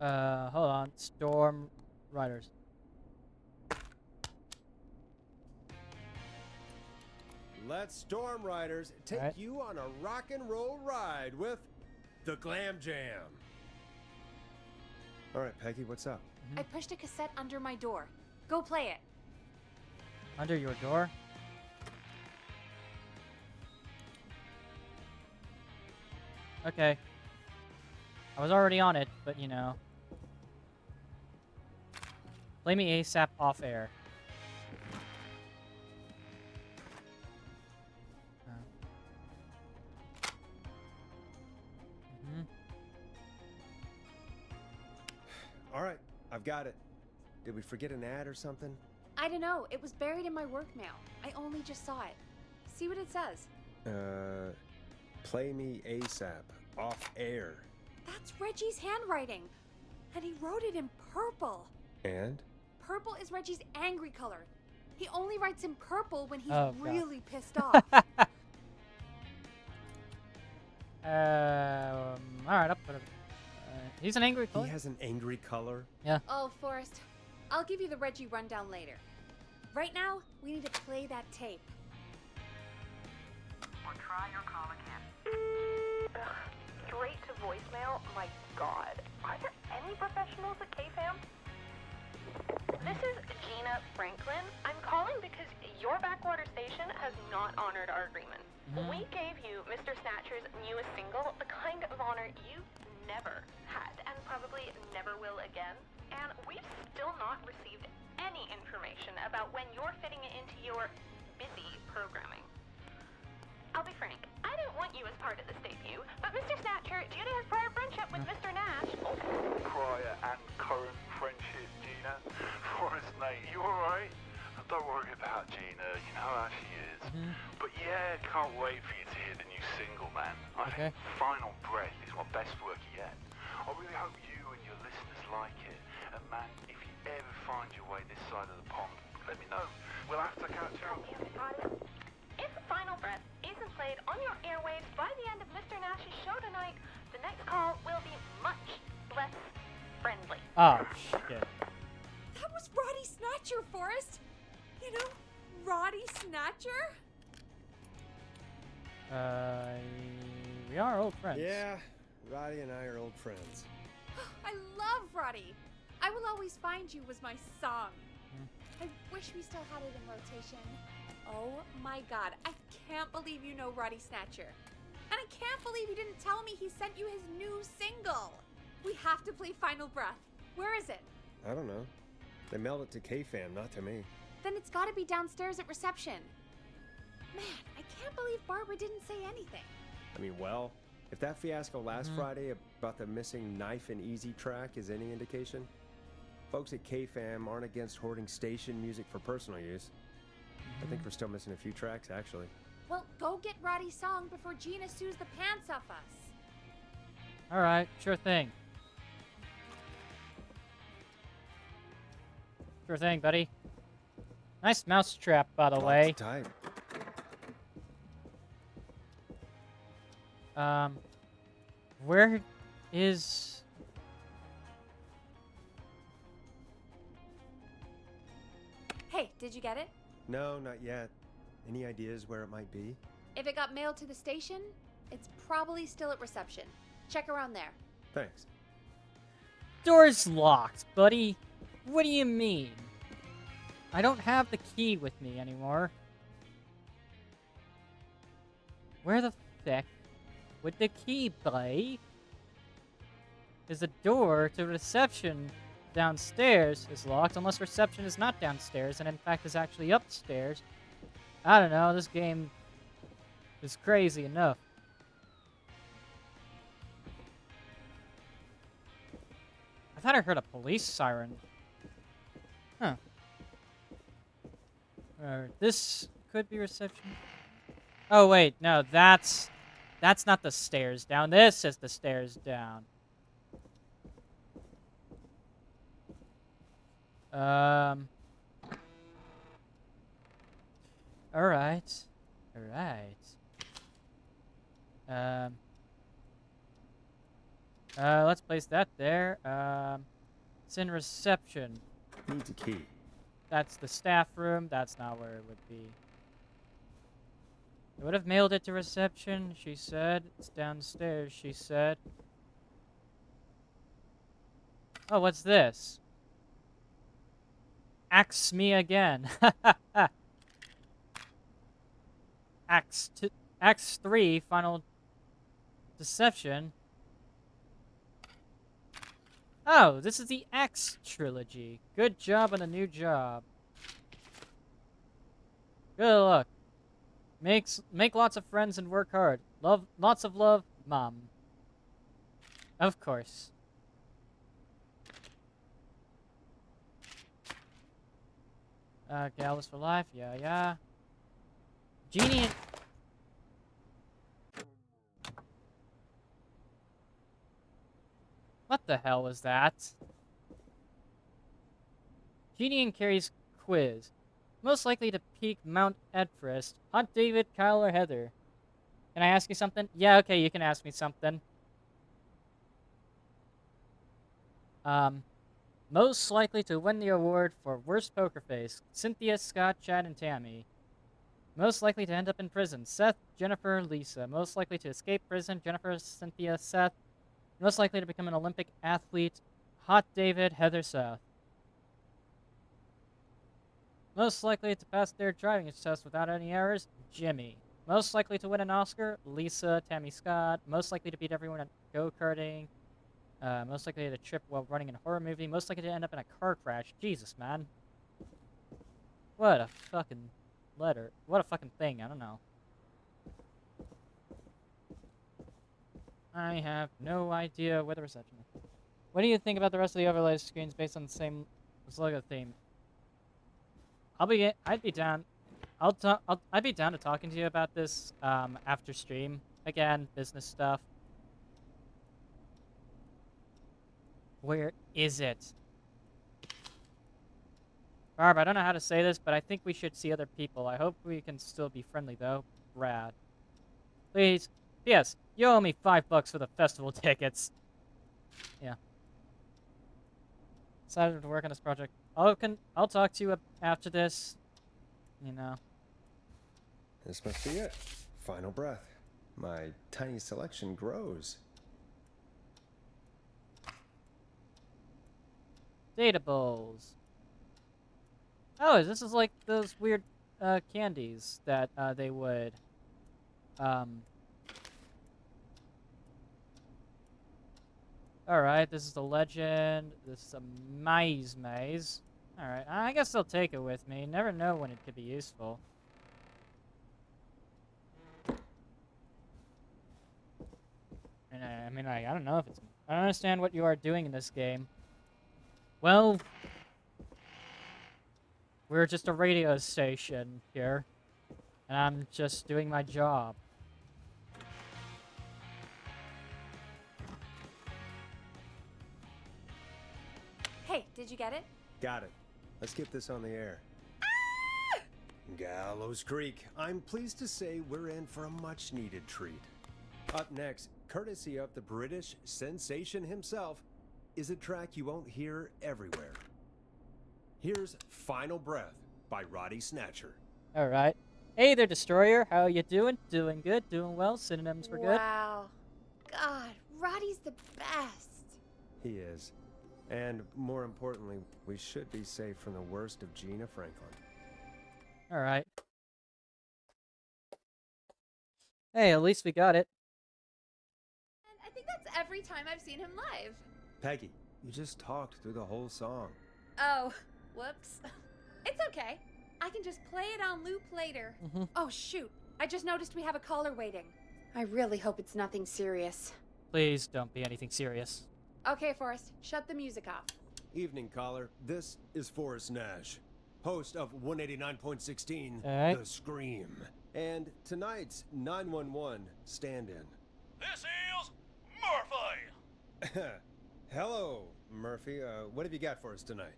Hold on. Storm Riders. let's Storm Riders take Alright. you on a rock and roll ride with the Glam Jam. All right, Peggy, what's up? I pushed a cassette under my door. Go play it. Under your door? Okay. I was already on it, but you know. Play me ASAP off air. Mhm. All right, I've got it. Did we forget an ad or something? I don't know. It was buried in my work mail. I only just saw it. See what it says. Play me ASAP, off air. That's Reggie's handwriting. And he wrote it in purple. And? Purple is Reggie's angry color. He only writes in purple when he's Oh, God. really pissed off. Alright, I'll put it. He's an angry color. He has an angry color? Oh, Forrest. I'll give you the Reggie rundown later. Right now, we need to play that tape. Or try your call again. Straight to voicemail? My God. Are there any professionals at KFAM? This is Gina Franklin. I'm calling because your backwater station has not honored our agreement. We gave you Mr. Snatcher's newest single, the kind of honor you never had and probably never will again. And we've still not received any information about when you're fitting it into your busy programming. I'll be frank, I didn't want you as part of this debut, but Mr. Snatcher, due to his prior friendship with Mr. Nash... Prior and current friendship, Gina. Forrest, mate, you alright? Don't worry about Gina, you know how she is. But yeah, can't wait for you to hear the new single, man. I Okay. think Final Breath is my best work yet. I really hope you and your listeners like it. And man, if you ever find your way this side of the pond, let me know. We'll have to catch up. If Final Breath isn't played on your airwaves by the end of Mr. Nash's show tonight, the next call will be much less friendly. Oh, shit. That was Roddy Snatcher, Forrest. You know, Roddy Snatcher? We are old friends. Yeah, Roddy and I are old friends. I love Roddy. I Will Always Find You was my song. I wish we still had it in rotation. Oh my God, I can't believe you know Roddy Snatcher. And I can't believe you didn't tell me he sent you his new single. We have to play Final Breath. Where is it? I don't know. They mailed it to KFAM, not to me. Then it's gotta be downstairs at reception. Man, I can't believe Barbara didn't say anything. I mean, well, if that fiasco last Friday about the missing Knife and Easy track is any indication, folks at KFAM aren't against hoarding station music for personal use. I think we're still missing a few tracks, actually. Well, go get Roddy's song before Gina sues the pants off us. Alright, sure thing. Sure thing, buddy. Nice mousetrap, by the way. Tight. Where is... Hey, did you get it? No, not yet. Any ideas where it might be? If it got mailed to the station, it's probably still at reception. Check around there. Thanks. Door's locked, buddy. What do you mean? I don't have the key with me anymore. Where the feck would the key be? Is the door to reception downstairs is locked unless reception is not downstairs and in fact is actually upstairs. I don't know, this game is crazy enough. I thought I heard a police siren. Huh. This could be reception. Oh wait, no, that's not the stairs down. This is the stairs down. Alright. Let's place that there. It's in reception. Needs a key. That's the staff room. That's not where it would be. I would have mailed it to reception, she said. It's downstairs, she said. Oh, what's this? Axe me again. Axe 3, Final Deception. Oh, this is the Axe trilogy. Good job on the new job. Good luck. Make lots of friends and work hard. Lots of love, Mom. Of course. Gallus for life, yeah. Genie and... What the hell was that? Genie and Carrie's quiz. Most likely to peak Mount Everest. Hunt David, Kyle, or Heather. Can I ask you something? Yeah, okay, you can ask me something. Most likely to win the award for worst poker face. Cynthia, Scott, Chad, and Tammy. Most likely to end up in prison. Seth, Jennifer, Lisa. Most likely to escape prison. Jennifer, Cynthia, Seth. Most likely to become an Olympic athlete. Hot David, Heather, Seth. Most likely to pass their driving test without any errors. Jimmy. Most likely to win an Oscar. Lisa, Tammy, Scott. Most likely to beat everyone at go-karting. Most likely to trip while running in a horror movie. Most likely to end up in a car crash. Jesus, man. What a fucking letter. What a fucking thing. I don't know. I have no idea where the reception is. What do you think about the rest of the overlay screens based on the same logo theme? I'd be down to talking to you about this after stream. Again, business stuff. Where is it? Barb, I don't know how to say this, but I think we should see other people. I hope we can still be friendly, though. Brad. Please. P.S. You owe me $5 for the festival tickets. Yeah. Decided to work on this project. I'll talk to you after this. You know. This must be it. Final breath. My tiny selection grows. Data bowls. Oh, this is like those weird candies that they would Alright, this is the legend. This is a maze. Alright, I guess I'll take it with me. Never know when it could be useful. And I mean, I don't know if it's... I don't understand what you are doing in this game. Well... We're just a radio station here. And I'm just doing my job. Hey, did you get it? Got it. Let's get this on the air. Ah! Gallows Creek. I'm pleased to say we're in for a much-needed treat. Up next, courtesy of the British sensation himself, is a track you won't hear everywhere. Here's Final Breath by Roddy Snatcher. Alright. Hey there, Destroyer. How you doing? Doing good, doing well. Synonyms for good. Wow. God, Roddy's the best. He is. And more importantly, we should be safe from the worst of Gina Franklin. Alright. Hey, at least we got it. And I think that's every time I've seen him live. Peggy, you just talked through the whole song. Oh, whoops. It's okay. I can just play it on loop later. Oh, shoot. I just noticed we have a caller waiting. I really hope it's nothing serious. Please don't be anything serious. Okay, Forrest, shut the music off. Evening, caller. This is Forrest Nash, host of 189.16, Alright. The Scream. And tonight's 911 stand-in. This is Murphy! Hello, Murphy. What have you got for us tonight?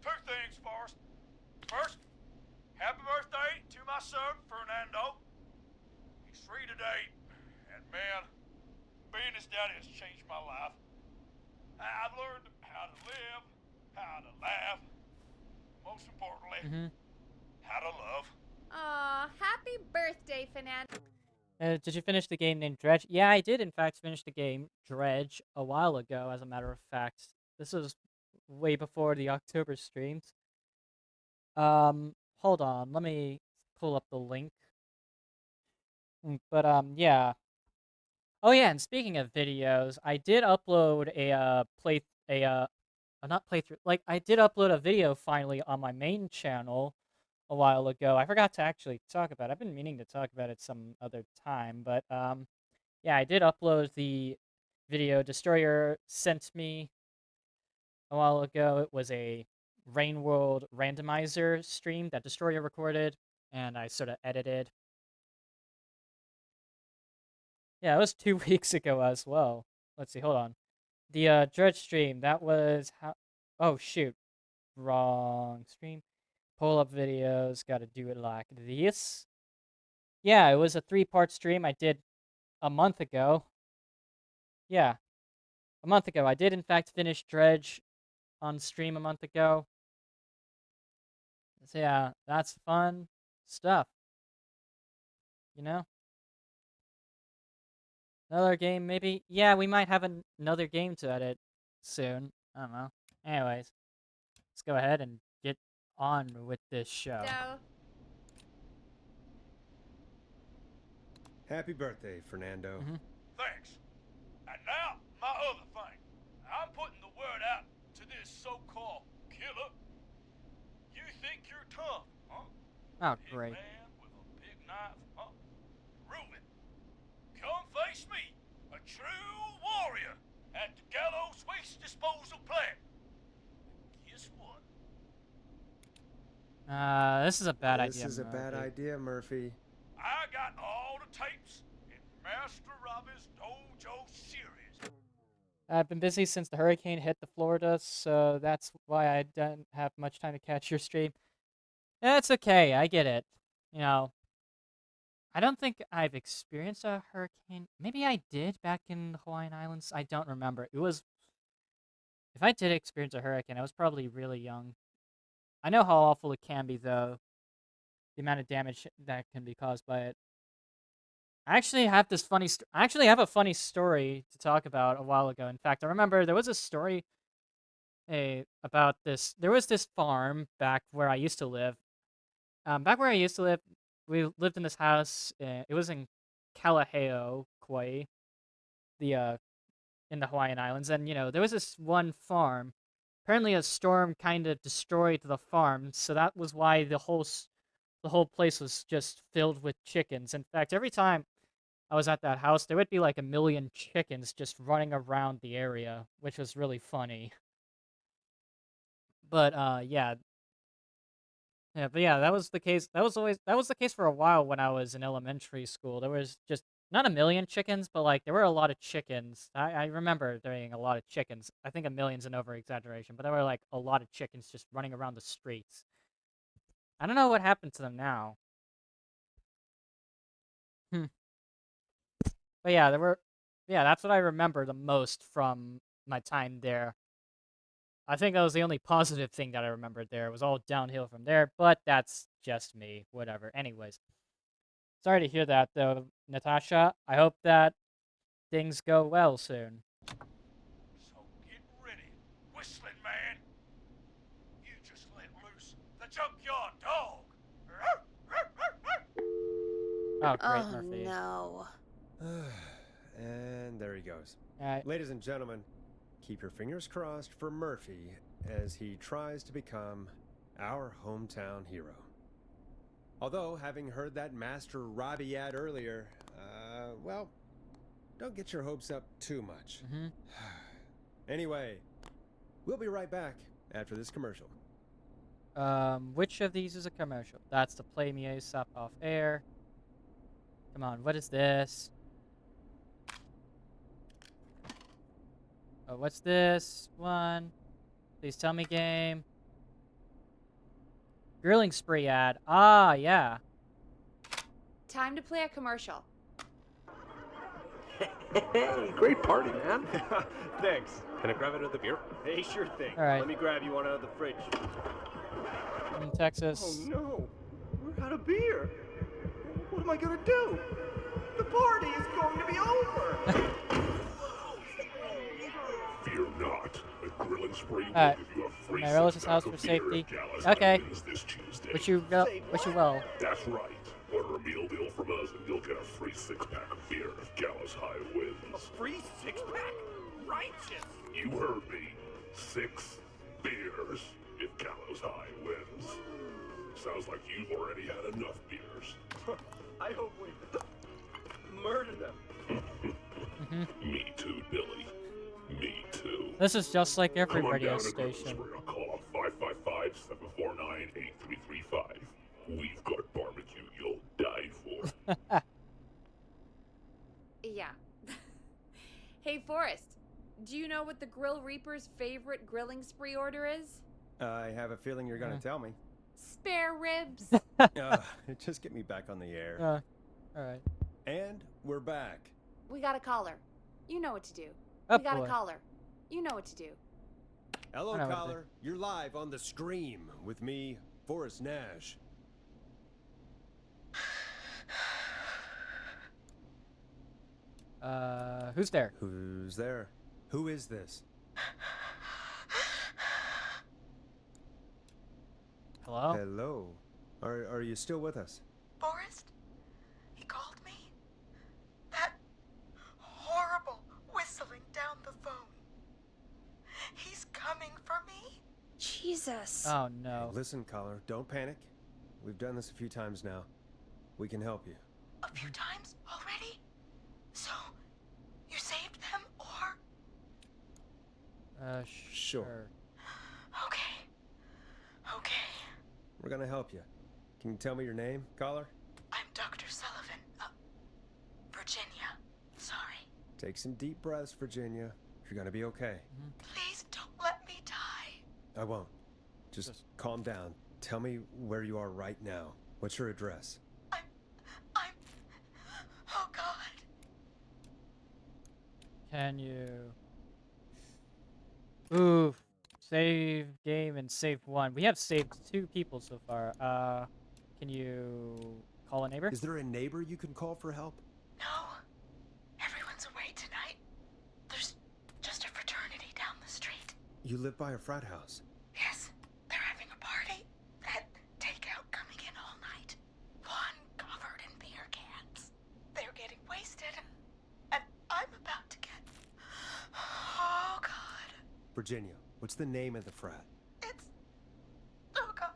Two things, Forrest. First, happy birthday to my son, Fernando. He's 3 today, and man, being his daddy has changed my life. I've learned how to live, how to laugh, most importantly, how to love. Aw, happy birthday. birthday, Fernando. Did you finish the game named Dredge? Yeah, I did in fact finish the game Dredge a while ago, as a matter of fact. This was way before the October streams. Hold on, let me pull up the link. But yeah. Oh yeah, and speaking of videos, I did upload not playthrough, like I did upload a video finally on my main channel a while ago. I forgot to actually talk about it. I've been meaning to talk about it some other time, but yeah, I did upload the video Destroyer sent me a while ago. It was a Rain World randomizer stream that Destroyer recorded, and I sort of edited. Yeah, it was 2 weeks ago as well. Let's see, hold on. The Dredge stream, that was how... Oh, shoot. Wrong stream. Pull up videos, gotta do it like this. Yeah, it was a 3-part stream I did a month ago. Yeah, a month ago. I did, in fact, finish Dredge on stream a month ago. So yeah, that's fun stuff. You know? Another game, maybe? Yeah, we might have another game to edit soon. I don't know. Anyways, let's go ahead and get on with this show. So, Happy birthday, Fernando. Thanks. And now, my other thing. I'm putting the word out to this so-called killer. You think you're tough, huh? Oh, Big great. man with a big knife, huh? Reuben, come face me, a true warrior at the Gallows Waste Disposal Plant. Guess what? This is a bad idea. This is a bad Murphy. idea, Murphy. I got all the tapes in Master Robbie's Dojo series. I've been busy since the hurricane hit the Florida, so that's why I didn't have much time to catch your stream. That's okay, I get it. You know, I don't think I've experienced a hurricane. Maybe I did back in the Hawaiian Islands. I don't remember. It was... If I did experience a hurricane, I was probably really young. I know how awful it can be, though. The amount of damage that can be caused by it. I actually have this funny... I actually have a funny story to talk about a while ago. In fact, I remember there was a story about this... There was this farm back where I used to live. Back where I used to live, we lived in this house. It was in Kalaheo, Kauai, in the Hawaiian Islands. And, you know, there was this one farm. Apparently a storm kind of destroyed the farm, so that was why the whole place was just filled with chickens. In fact, every time I was at that house, there would be like 1 million chickens just running around the area, which was really funny. But yeah. Yeah, but yeah, that was the case. That was the case for a while when I was in elementary school. There was just not 1 million chickens, but like there were a lot of chickens. I remember there being a lot of chickens. I think 1 million's an over exaggeration, but there were like a lot of chickens just running around the streets. I don't know what happened to them now. But yeah, that's what I remember the most from my time there. I think that was the only positive thing that I remembered there. It was all downhill from there, but that's just me. Whatever. Anyways. Sorry to hear that, though, Natasha. I hope that things go well soon. So get ready, Whistling Man. You just let loose the junkyard dog. Oh, great, oh Murphy. no. And there he goes. Alright. Ladies and gentlemen, keep your fingers crossed for Murphy as he tries to become our hometown hero. Although, having heard that Master Robbie ad earlier, well, don't get your hopes up too much. Anyway, we'll be right back after this commercial. Which of these is a commercial? That's the Play Me ASAP off air. Come on, what is this? Oh, what's this one? Please tell me game. Grilling spree ad. Ah, yeah. Time to play a commercial. Hey, great party, man. Thanks. Can I grab another beer? Hey, sure thing. All right. Let me grab you one out of the fridge. In Texas. Oh no, we're out of beer. What am I gonna do? The party is going to be over! Fear not. A grilling spree will Alright. give you a free My relative's six-pack house of for beer safety. at Gallus Okay. Highlands this Tuesday. Wish you well. That's right. Order a meal deal from us and you'll get a free six-pack of beer if Gallows High wins. A free six-pack? Righteous! You heard me. 6 beers if Gallows High wins. Sounds like you've already had enough beers. I hope we murder them. Me too, Billy. Me too. This is just like every Come on radio down to Grilling station. Spree or call 555-749-8335. We've got barbecue you'll die for. Yeah. Hey, Forrest, do you know what the Grill Reaper's favorite grilling spree order is? I have a feeling you're gonna tell me. Spare ribs. Just get me back on the air. Alright. And we're back. We got a caller. You know what to do. Oh, we got boy. a caller. You know what to do. Hello, I know what to caller. You're live on the Scream with me, Forrest Nash. Who's there? Who's there? Who is this? Hello? Hello. Are you still with us? Forrest? He called me? That horrible whistling down the phone. He's coming for me? Jesus. Oh no. Hey, listen, caller, don't panic. We've done this a few times now. We can help you. A few times already? So, you saved them, or? Sure. Okay. Okay. We're gonna help you. Can you tell me your name, caller? I'm Dr. Sullivan. Virginia. Sorry. Take some deep breaths, Virginia. You're gonna be okay. Please don't let me die. I won't. Just calm down. Tell me where you are right now. What's your address? Oh, God. Can you... Ooh. Save game and save one. We have saved 2 people so far. Can you call a neighbor? Is there a neighbor you can call for help? No. Everyone's away tonight. There's just a fraternity down the street. You live by a frat house. Yes, they're having a party. That takeout coming in all night. Lawn covered in beer cans. They're getting wasted. And I'm about to get... Oh, God. Virginia, what's the name of the frat? Oh, God.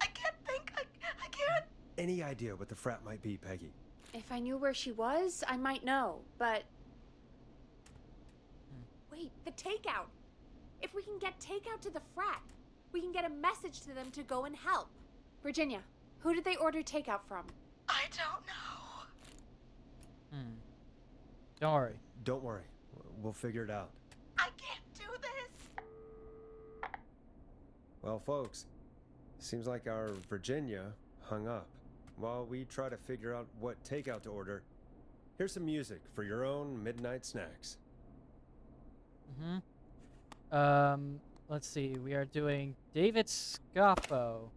I can't think. I can't. Any idea what the frat might be, Peggy? If I knew where she was, I might know, but... Wait, the takeout! If we can get takeout to the frat, we can get a message to them to go and help. Virginia, who did they order takeout from? I don't know. Don't worry. Don't worry. We'll figure it out. I can't do this. Well, folks, seems like our Virginia hung up. While we try to figure out what takeout to order, here's some music for your own midnight snacks. Let's see. We are doing David Scoffo.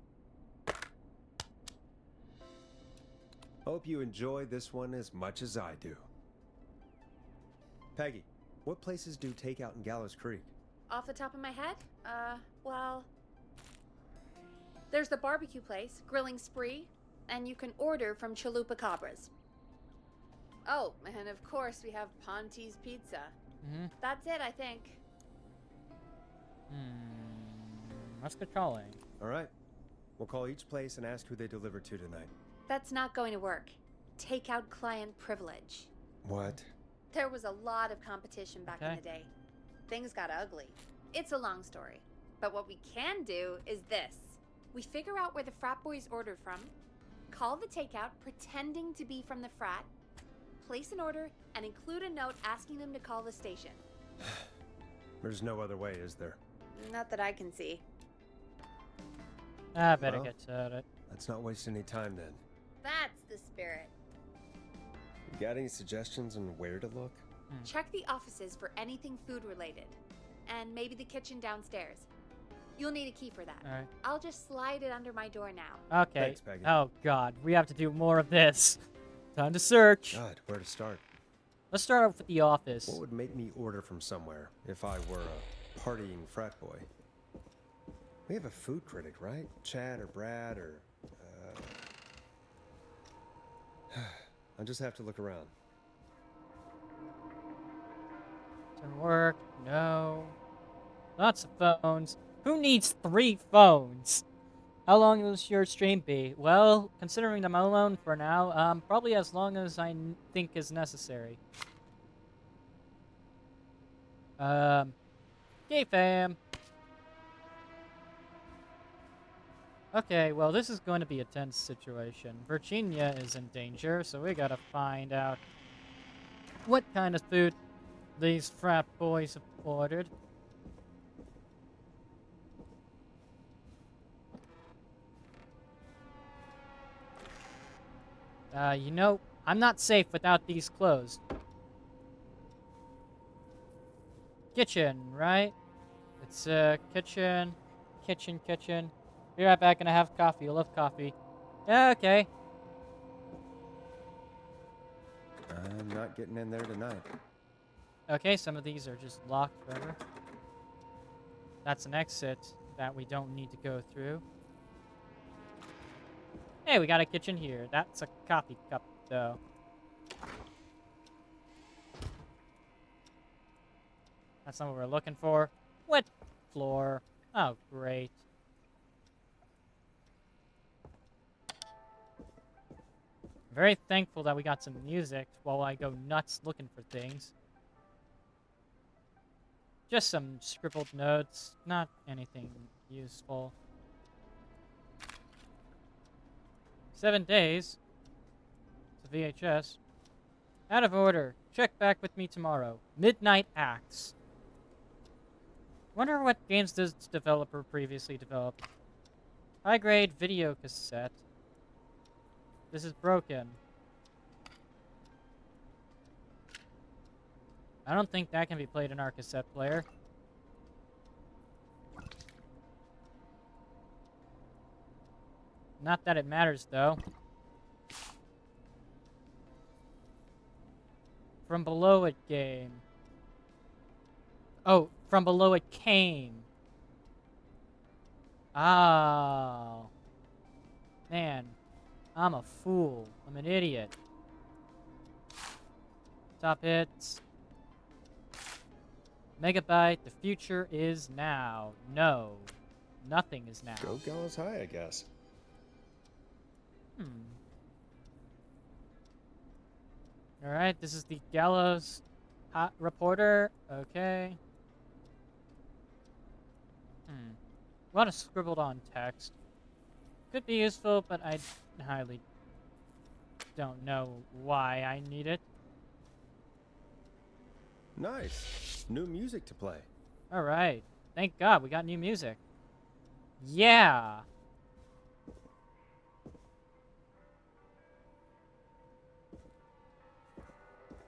Hope you enjoy this one as much as I do. Peggy, what places do takeout in Gallows Creek? Off the top of my head? Well... There's the barbecue place, Grilling Spree, and you can order from Chalupa Cabras. Oh, and of course we have Ponte's Pizza. That's it, I think. Let's get calling. All right. We'll call each place and ask who they deliver to tonight. That's not going to work. Takeout client privilege. What? There was a lot of competition back in the day. Things got ugly. It's a long story. But what we can do is this. We figure out where the frat boys ordered from, call the takeout pretending to be from the frat, place an order, and include a note asking them to call the station. There's no other way, is there? Not that I can see. Better Well, get at it. Let's not waste any time then. That's the spirit. You got any suggestions on where to look? Check the offices for anything food related. And maybe the kitchen downstairs. You'll need a key for that. Alright. I'll just slide it under my door now. Okay. Thanks, Peggy. Oh, God. We have to do more of this. Time to search. God, where to start? Let's start off with the office. What would make me order from somewhere if I were a partying frat boy? We have a food critic, right? Chad or Brad or... I'll just have to look around. Doesn't work. No. Lots of phones. Who needs 3 phones? How long will your stream be? Well, considering I'm alone for now, probably as long as I think is necessary. Hey fam. Okay, well this is going to be a tense situation. Virginia is in danger, so we gotta find out what kind of food these frat boys have ordered. You know, I'm not safe without these closed. Kitchen, right? It's kitchen. Be right back, and I have coffee. I love coffee. Yeah, okay. I'm not getting in there tonight. Okay, some of these are just locked forever. That's an exit that we don't need to go through. Hey, we got a kitchen here. That's a coffee cup, though. That's not what we're looking for. Wet floor. Oh, great. Very thankful that we got some music while I go nuts looking for things. Just some scribbled notes, not anything useful. 7 days. It's a VHS. Out of order. Check back with me tomorrow. Midnight Acts. Wonder what games this developer previously developed. High grade video cassette. This is broken. I don't think that can be played in our cassette player. Not that it matters, though. From below it game. Oh, from below it came. Oh. Man, I'm a fool. I'm an idiot. Top hits. Megabyte, the future is now. No. Nothing is now. Go Gallows High, I guess. Alright, this is the Gallows reporter. Okay. A lot of scribbled on text. Could be useful, but I highly don't know why I need it. Nice. New music to play. Alright. Thank God we got new music. Yeah!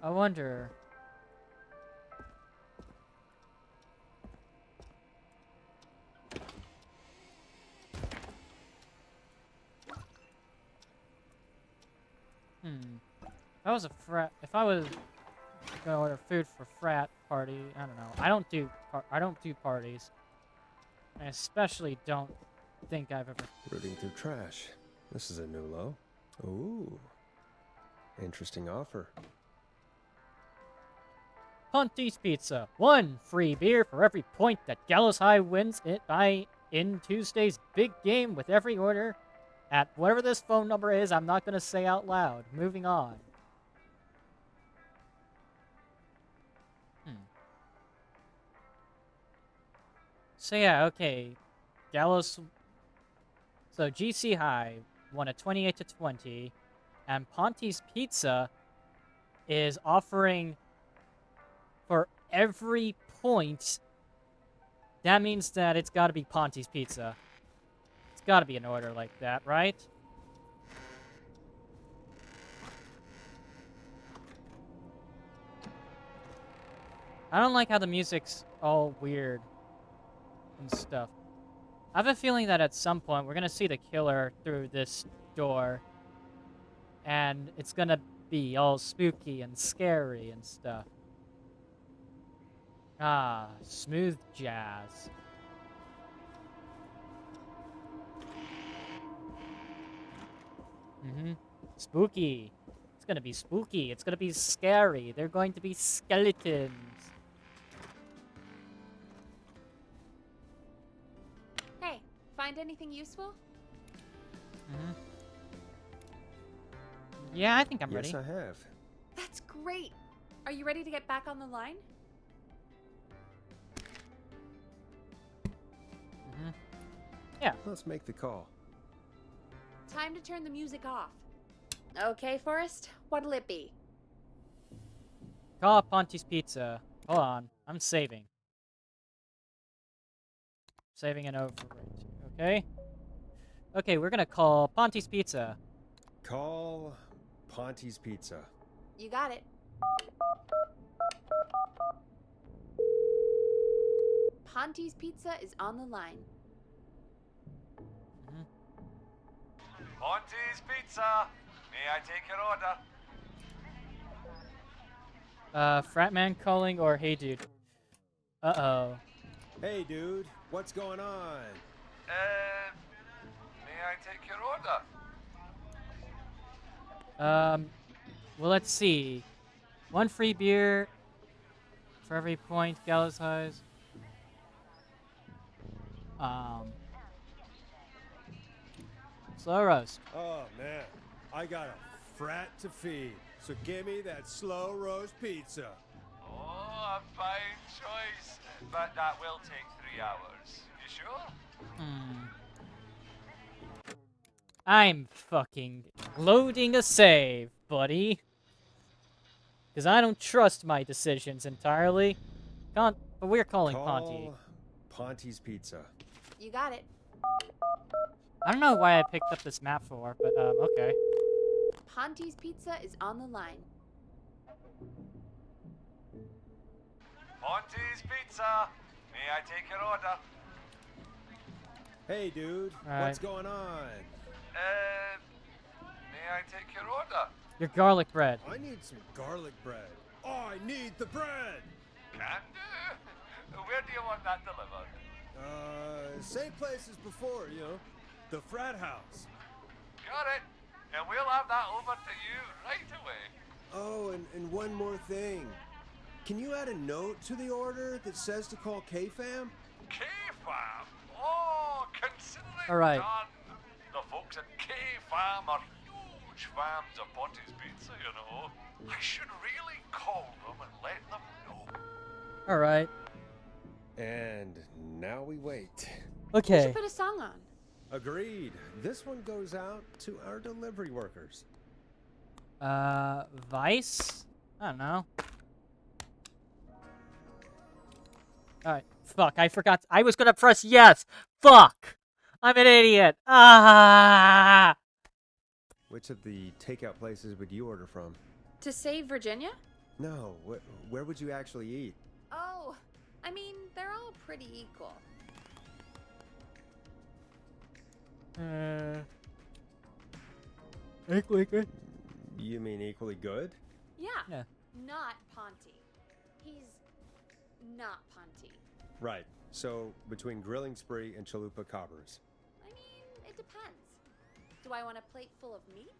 I wonder... If I was gonna order food for frat party, I don't know. I don't do parties. I especially don't think I've ever... Rooting through trash. This is a new low. Ooh. Interesting offer. Ponti's Pizza. 1 free beer for every point that Gallows High wins in Tuesday's big game with every order at whatever this phone number is. I'm not going to say out loud. Moving on. So yeah, okay. Gallows... So GC High won a 28-20. And Ponti's Pizza is offering... for every point, that means that it's got to be Ponti's Pizza. It's got to be an order like that, right? I don't like how the music's all weird and stuff. I have a feeling that at some point we're gonna see the killer through this door. And it's gonna be all spooky and scary and stuff. Ah, smooth jazz. Spooky. It's gonna be spooky. It's gonna be scary. They're going to be skeletons. Hey, find anything useful? Yeah, I think I'm ready. Yes, I have. That's great. Are you ready to get back on the line? Yeah. Let's make the call. Time to turn the music off. Okay, Forrest, what'll it be? Call up Ponti's Pizza. Hold on. I'm saving. Saving an overwrite. Okay? Okay, we're gonna call Ponti's Pizza. Call Ponti's Pizza. You got it. Ponti's Pizza is on the line. Monty's Pizza. May I take your order? Fratman calling or hey dude? Uh-oh. Hey, dude. What's going on? May I take your order? Well, let's see. 1 free beer for every point Gallows Highs. Slow roast. Oh, man. I got a frat to feed. So give me that slow roast pizza. Oh, a fine choice. But that will take 3 hours. You sure? I'm fucking loading a save, buddy. Because I don't trust my decisions entirely. But we're calling Ponty. Call Ponti's Pizza. You got it. I don't know why I picked up this map for, but okay. Ponti's Pizza is on the line. Monty's Pizza. May I take your order? Hey, dude. All What's right. going on? May I take your order? Your garlic bread. I need some garlic bread. I need the bread. Can do. Where do you want that delivered? Same place as before, you know. The frat house. Got it. And we'll have that over to you right away. Oh, and one more thing. Can you add a note to the order that says to call K-Fam? K-Fam? Oh, consider it All right. done. The folks at K-Fam are huge fans of Ponty's Pizza, you know. I should really call them and let them know. All right. And now we wait. We Okay. should put a song on. Agreed. This one goes out to our delivery workers. Vice? I don't know. Alright. Fuck, I forgot. I was gonna press yes! Fuck! I'm an idiot! Ah! Which of the takeout places would you order from? To save Virginia? No, where would you actually eat? Oh, I mean, they're all pretty equal. Equally good. You mean equally good? Yeah. Not Ponty. He's not Ponty. Right. So, between Grilling Spree and Chalupa Cobbers. I mean, it depends. Do I want a plate full of meat?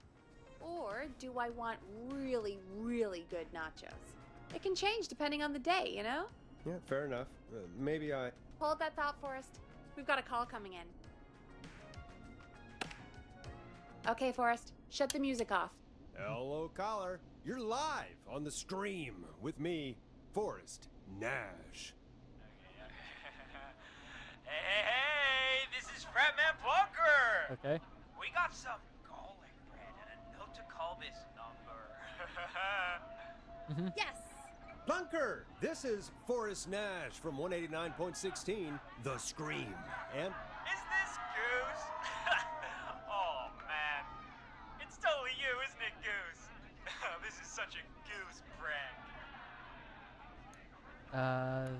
Or do I want really, really good nachos? It can change depending on the day, you know? Yeah, fair enough. Maybe I... Hold that thought, Forrest. We've got a call coming in. Okay, Forrest, shut the music off. Hello, caller. You're live on the stream with me, Forrest Nash. Hey, this is Fratman Bunker! Okay. We got some garlic bread and a note to call this number. Yes! Bunker! This is Forrest Nash from 189.16, The Scream. And Is this Goose? Oh, man. It's totally you, isn't it, Goose? This is such a Goose prank.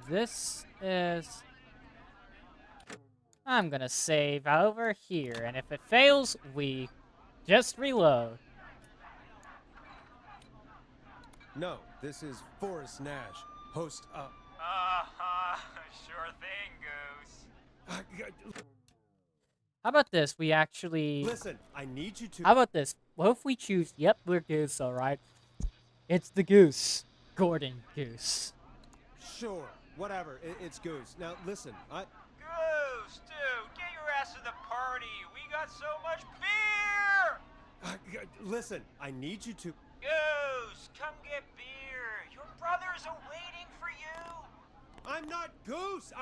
This is... I'm gonna save over here, and if it fails, we just reload. No, this is Forrest Nash, host of... Sure thing, Goose. How about this? We actually... Listen, I need you to... How about this? What if we choose... Yep, we're Goose, alright. It's the Goose. Gordon Goose. Sure, whatever. It's Goose. Now, listen, Goose, dude, get your ass to the party. We got so much beer! Listen, I need you to... Goose, come get beer. Your brothers are waiting for you. I'm not Goose!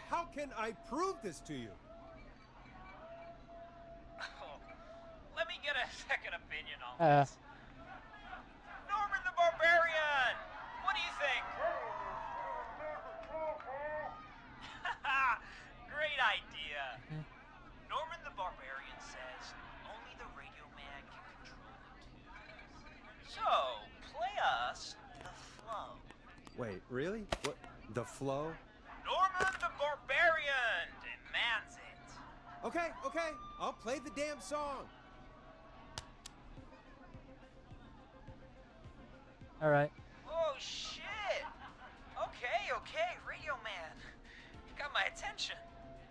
How can I prove this to you? Let me get a second opinion on this. Norman the Barbarian! What do you think? Great idea. Norman the Barbarian says only the Radio Man can control the tunes. So, play us the flow. Wait, really? What? The flow? Norman the Barbarian demands it. Okay. I'll play the damn song. Alright. Oh, shit. Okay, Radio Man. You got my attention.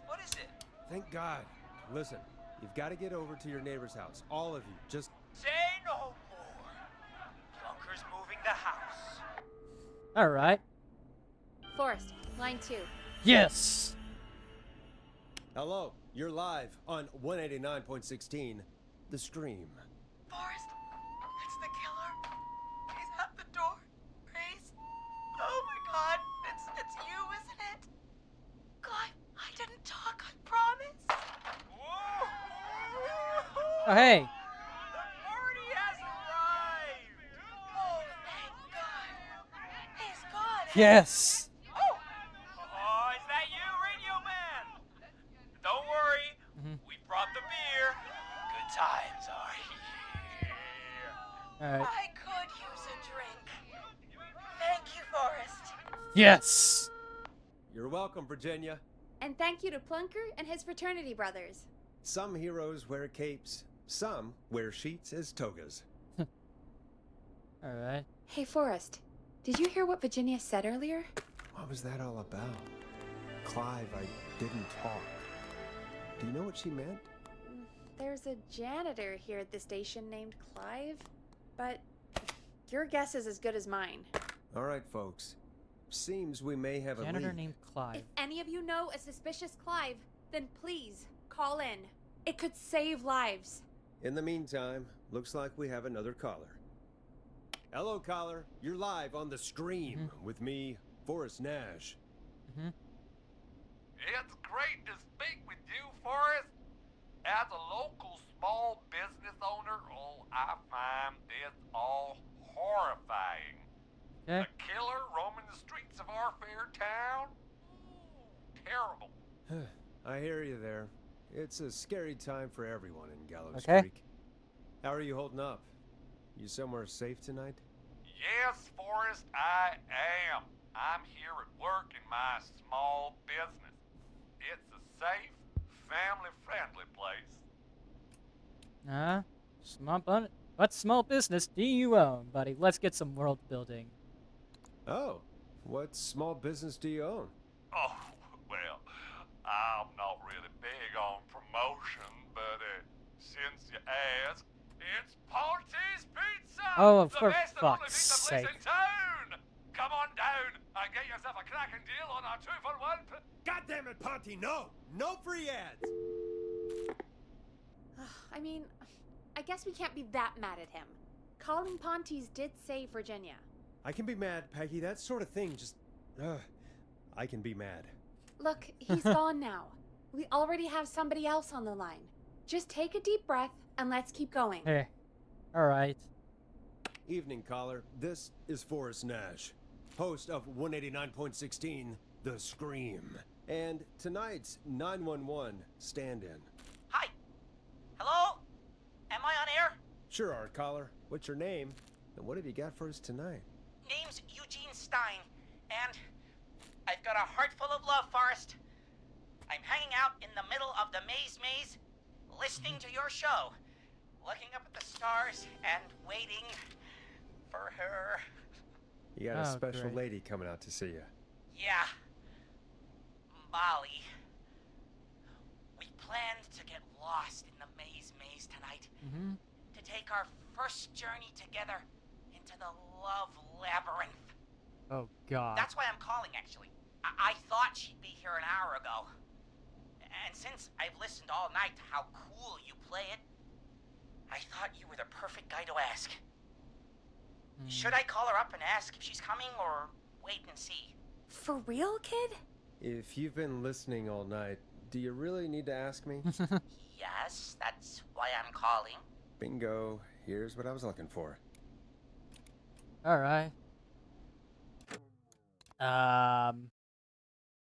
What is it? Thank God. Listen, you've got to get over to your neighbor's house. All of you. Just... Say no more. Plunker's moving the house. Alright. Forrest, line 2. Yes! Hello, you're live on 189.16, The Scream. Forrest, it's the killer. He's at the door. Grace. Oh my God, it's you, isn't it? God, I didn't talk, I promise. Oh, hey! The party has arrived! Oh, thank God. He's gone. Yes! Oh, is that you, Radio Man? Don't worry, we brought the beer. Good times are here. Alright. I could use a drink. Thank you, Forrest. Yes! You're welcome, Virginia. And thank you to Plunker and his fraternity brothers. Some heroes wear capes, some wear sheets as togas. Alright. Hey, Forrest, did you hear what Virginia said earlier? What was that all about? Clive, I didn't talk. Do you know what she meant? There's a janitor here at the station named Clive, but your guess is as good as mine. All right, folks. Seems we may have a Janitor lead. named Clive. If any of you know a suspicious Clive, then please call in. It could save lives. In the meantime, looks like we have another caller. Hello, caller. You're live on The Scream with me, Forrest Nash. It's great to speak with you, Forrest. As a local small business owner, I find this all horrifying. Okay. A killer roaming the streets of our fair town? Ooh, terrible. I hear you there. It's a scary time for everyone in Gallows Okay. Creek. How are you holding up? You somewhere safe tonight? Yes, Forrest, I am. I'm here at work in my small business. It's a safe, family-friendly place. What small business do you own, buddy? Let's get some world building. Oh, what small business do you own? Oh, well, I'm not really big on promotion, but since you asked, it's Ponty's Pizza! Oh, the for best and only fuck's pizza place sake. in town! Come on down and get yourself a cracking deal on our 2-for-1. God damn it, Ponty, no! No free ads! I mean, I guess we can't be that mad at him. Calling Ponty's did save Virginia. I can be mad, Peggy. That sort of thing just... I can be mad. Look, he's gone now. We already have somebody else on the line. Just take a deep breath and let's keep going. Hey. Alright. Evening, caller. This is Forrest Nash, host of 189.16, The Scream. And tonight's 911 stand-in. Hi. Hello? Am I on air? Sure are, caller. What's your name? And what have you got for us tonight? Name's Eugene Stein, and I've got a heart full of love, Forrest. I'm hanging out in the middle of the maze, listening to your show, looking up at the stars and waiting for her. You got a Oh, special great. lady coming out to see you. Yeah. Molly. We planned to get lost in the maze tonight. Mm-hmm. To take our first journey together into the love labyrinth. Oh, God. That's why I'm calling, actually. I thought she'd be here an hour ago. And since I've listened all night to how cool you play it, I thought you were the perfect guy to ask. Should I call her up and ask if she's coming, or wait and see? For real, kid? If you've been listening all night, do you really need to ask me? Yes, that's why I'm calling. Bingo. Here's what I was looking for. Alright.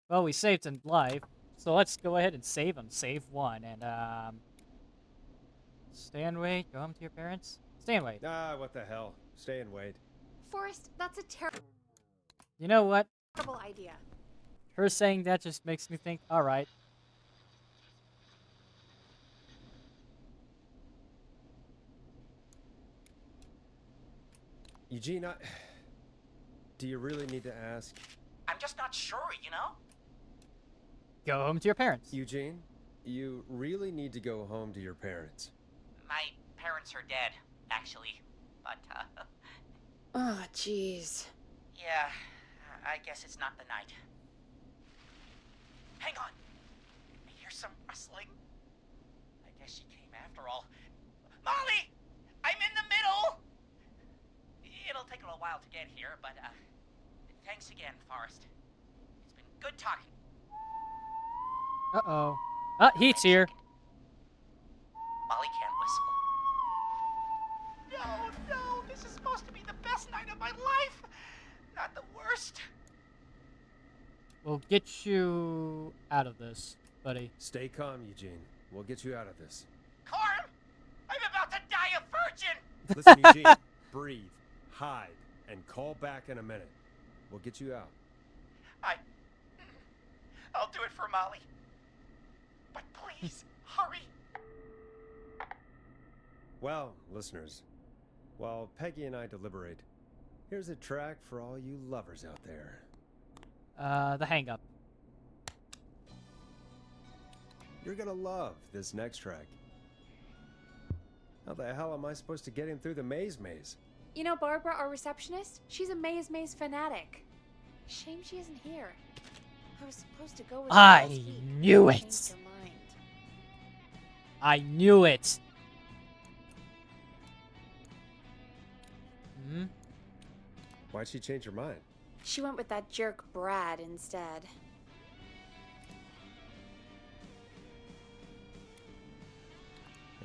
Well, we saved him life, so let's go ahead and save him. Save one, and, stay and wait. Go home to your parents. Stay and wait. Ah, what the hell. Stay and wait. Forrest, that's a You know what? terrible idea. Her saying that just makes me think, alright. Eugene, do you really need to ask? I'm just not sure, you know? Go home to your parents. Eugene, you really need to go home to your parents. My parents are dead, actually. But, Oh, jeez. yeah, I guess it's not the night. Hang on. I hear some rustling. I guess she came after all. Molly! I'm in the middle! It'll take a little while to get here, but, thanks again, Forrest. It's been good talking. Uh-oh. Ah, Heat's here. Molly can't whistle. No, this is supposed to be the best night of my life! Not the worst. We'll get you out of this, buddy. Stay calm, Eugene. We'll get you out of this. Carm! I'm about to die a virgin! Listen, Eugene, breathe, hide, and call back in a minute. We'll get you out. I'll do it for Molly. But please, hurry. Well, listeners, while Peggy and I deliberate, here's a track for all you lovers out there. The hang-up. You're gonna love this next track. How the hell am I supposed to get him through the maze? You know Barbara, our receptionist? She's a maze fanatic. Shame she isn't here. I was supposed to go with her I last week. knew She it. changed her mind. I knew it. Hmm? Why'd she change her mind? She went with that jerk Brad instead.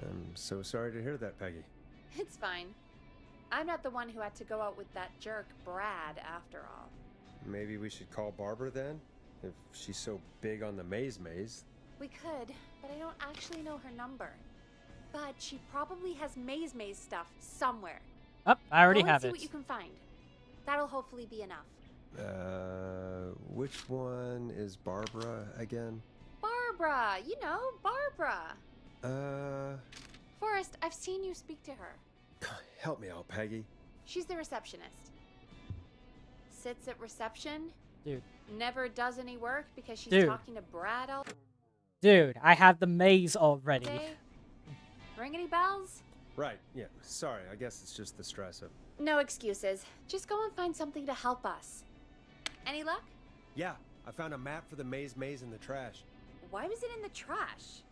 I'm so sorry to hear that, Peggy. It's fine. I'm not the one who had to go out with that jerk Brad after all. Maybe we should call Barbara then? If she's so big on the maze. We could, but I don't actually know her number. But she probably has maze stuff somewhere. Oh, I already Go and have see it. what you can find. That'll hopefully be enough. Which one is Barbara again? Barbara! You know, Barbara! Forrest, I've seen you speak to her. Help me out, Peggy. She's the receptionist. Sits at reception. Dude. Never does any work because she's Dude. talking to Brad all Dude, I have the maze already. day. Ring any bells? Right, yeah, sorry, I guess it's just the stress of... No excuses. Just go and find something to help us. Any luck? Yeah, I found a map for the maze in the trash. Why was it in the trash?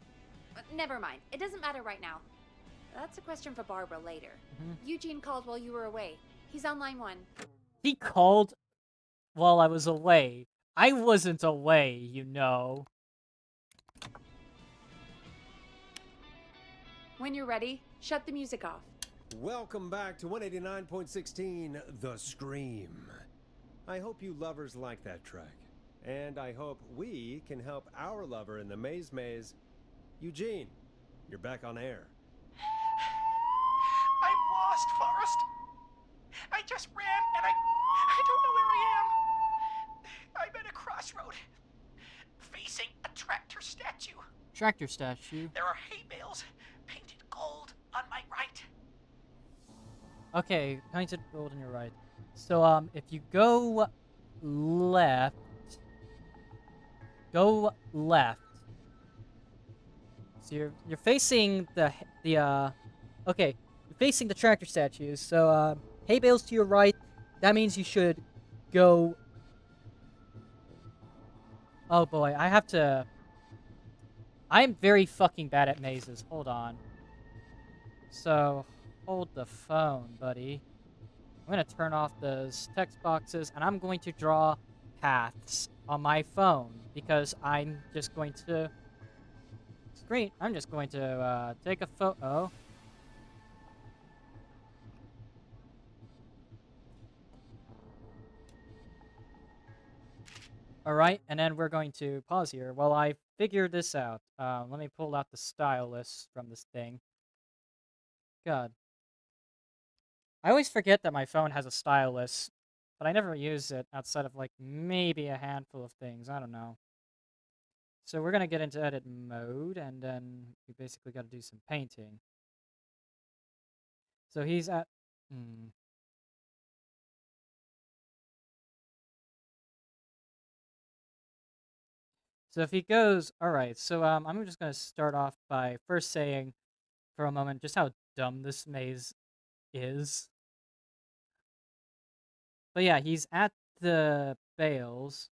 Never mind. It doesn't matter right now. That's a question for Barbara later. Eugene called while you were away. He's on line 1. He called while I was away. I wasn't away, you know. When you're ready, shut the music off. Welcome back to 189.16, The Scream. I hope you lovers like that track. And I hope we can help our lover in the maze. Eugene, you're back on air. I'm lost, Forrest. I just ran and I don't know where I am. I'm at a crossroad, facing a tractor statue. Tractor statue. There are hay bales painted gold on my right. Okay, painted gold on your right. So, if you go left... Go left. So you're facing the okay, you're facing the tractor statues. So hay bales to your right. That means you should go. Oh boy, I have to. I'm very fucking bad at mazes. Hold on. So hold the phone, buddy. I'm gonna turn off those text boxes, and I'm going to draw paths on my phone because I'm just going to. Great. I'm just going to take a photo. Alright, and then we're going to pause here while I figure this out. Let me pull out the stylus from this thing. God. I always forget that my phone has a stylus, but I never use it outside of, like, maybe a handful of things. I don't know. So we're going to get into edit mode, and then we basically got to do some painting. So he's at... So if he goes... Alright, so I'm just going to start off by first saying for a moment just how dumb this maze is. But yeah, he's at the bales.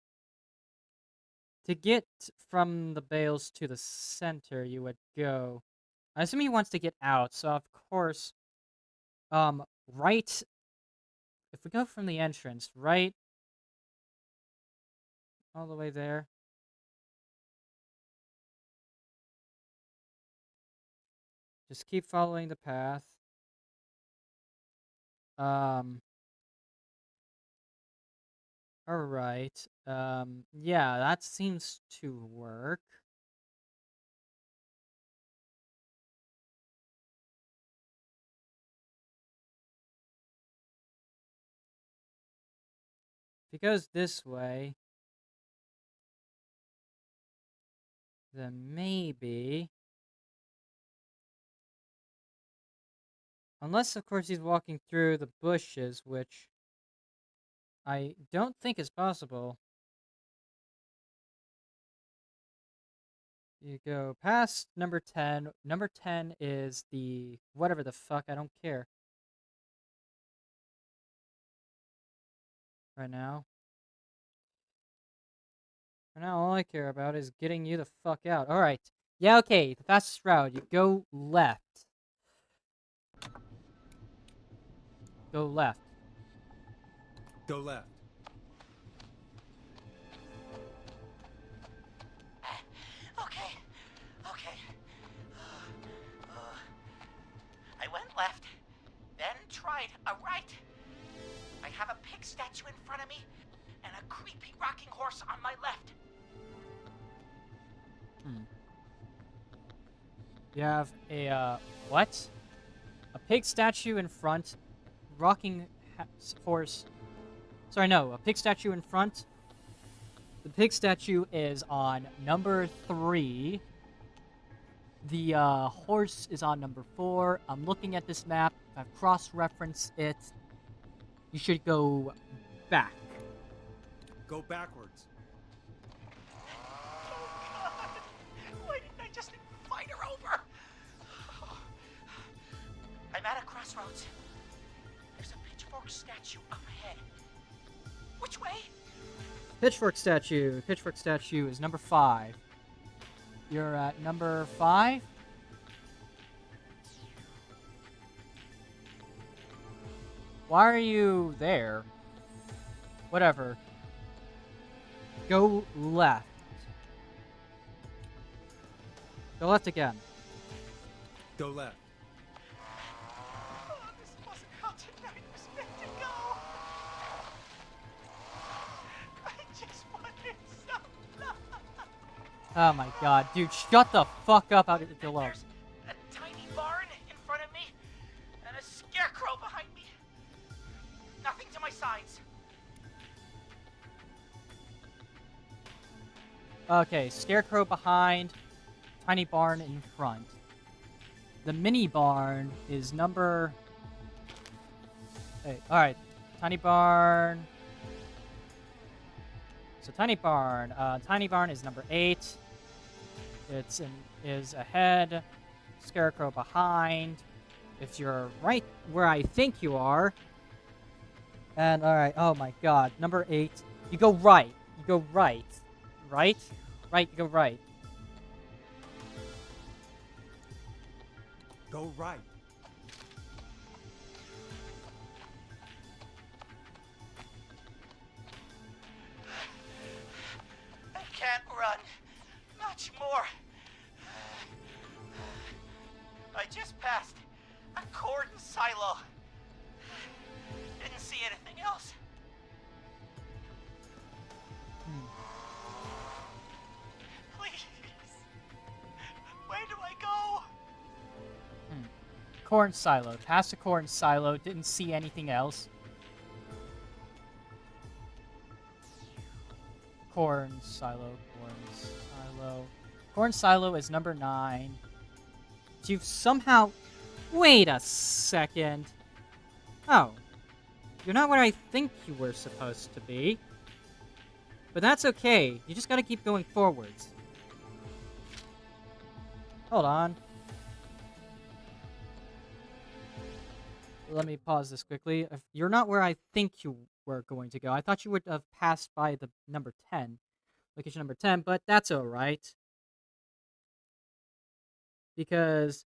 To get from the bales to the center, you would go... I assume he wants to get out, so of course... right... If we go from the entrance, right... all the way there. Just keep following the path. Alright. Yeah, that seems to work. If he goes this way, then maybe... Unless, of course, he's walking through the bushes, which I don't think is possible. You go past number 10. Number 10 is the... whatever the fuck, I don't care. Right now. For now, all I care about is getting you the fuck out. Alright. Yeah, okay, the fastest route. You go left. Go left. Go left. Okay. I went left, then tried a right. I have a pig statue in front of me and a creepy rocking horse on my left. You have a, what? A pig statue in front, rocking horse. Sorry, no, a pig statue in front. The pig statue is on number 3. The horse is on number 4. I'm looking at this map. I've cross-referenced it. You should go back. Go backwards. Why didn't I just invite her over? I'm at a crossroads. There's a pitchfork statue up ahead. Which way? Pitchfork statue. Pitchfork statue is number 5. You're at number 5? Why are you there? Whatever. Go left. Go left again. Go left. Oh, this wasn't how tonight was meant to go. I just wanted some love. Oh my god, dude, shut the fuck up out of your love. There's a tiny barn in front of me and a scarecrow behind me. Nothing to my sides. Okay, Scarecrow behind, Tiny Barn in front. The mini barn is number... Hey, alright. Tiny Barn... So Tiny Barn is number 8. Is ahead. Scarecrow behind. If you're right where I think you are. And alright, oh my god. Number 8. You go right. You go right. Right? Right, you go right. Go right. I can't run much more. I just passed a cordon silo. Didn't see anything else. Please. Where do I go? Corn silo. Past the corn silo. Didn't see anything else. Corn silo. Corn silo is number 9. So you've somehow... Wait a second. Oh. You're not where I think you were supposed to be. But that's okay. You just gotta keep going forwards. Hold on. Let me pause this quickly. If you're not where I think you were going to go. I thought you would have passed by the number 10. Location number 10, but that's alright. Because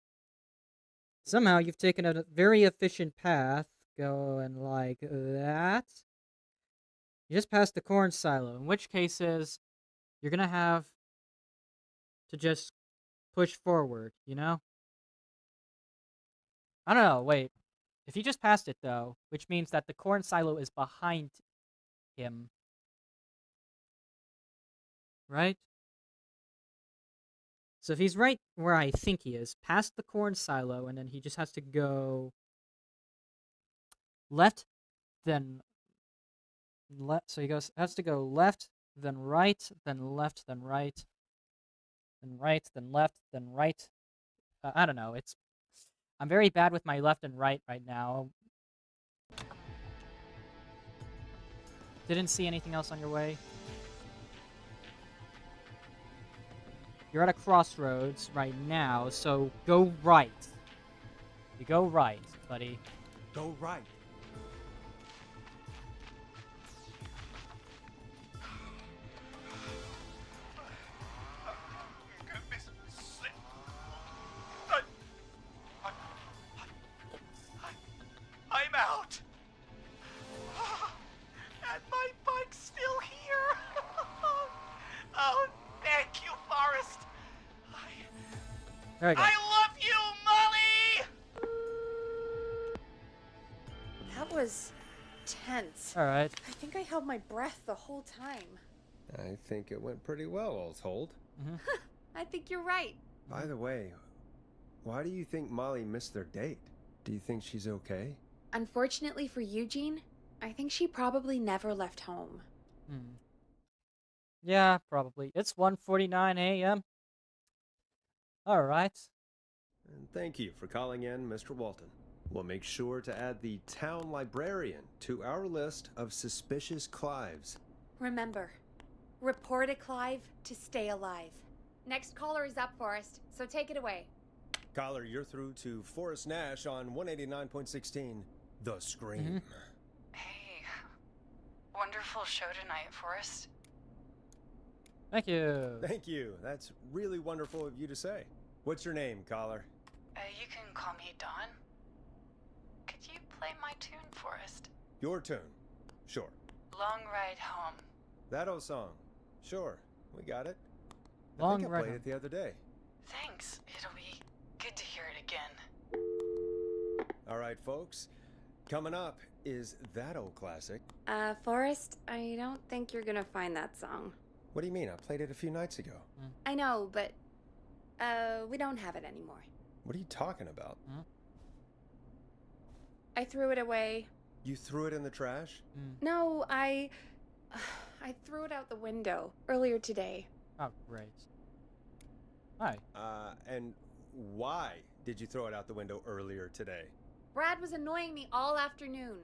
somehow you've taken a very efficient path going like that. You just passed the corn silo, in which cases you're gonna have to just push forward, you know? I don't know, wait. If he just passed it, though, which means that the corn silo is behind him. Right? So if he's right where I think he is, past the corn silo, and then he just has to go left, then left. So he has to go left, then right, then left, then right, then right, then left, then right. I don't know. I'm very bad with my left and right now. Didn't see anything else on your way? You're at a crossroads right now, so go right. You go right, buddy. Go right. I'm out. And my bike's still here. Oh, thank you, Forrest. There we go. I love you, Molly! That was tense. Alright. I think I held my breath the whole time. I think it went pretty well, all told. I think you're right. By the way, why do you think Molly missed their date? Do you think she's okay? Unfortunately for Eugene, I think she probably never left home. Yeah, probably. It's 1:49 a.m. Alright. And thank you for calling in, Mr. Walton. We'll make sure to add the town librarian to our list of suspicious Clives. Remember, report a Clive to stay alive. Next caller is up, Forrest, so take it away. Caller, you're through to Forrest Nash on 189.16, The Scream. Hey, wonderful show tonight, Forrest. Thank you. Thank you. That's really wonderful of you to say. What's your name, caller? You can call me Dawn. Could you play my tune, Forrest? Your tune. Sure. Long Ride Home. That old song. Sure. We got it. Long I think I Ride played Home. it the other day. Thanks. It'll be good to hear it again. All right, folks. Coming up is that old classic. Forrest, I don't think you're gonna find that song. What do you mean? I played it a few nights ago. I know, but, we don't have it anymore. What are you talking about? I threw it away. You threw it in the trash? No, I threw it out the window earlier today. Oh, great. Hi. And why did you throw it out the window earlier today? Brad was annoying me all afternoon.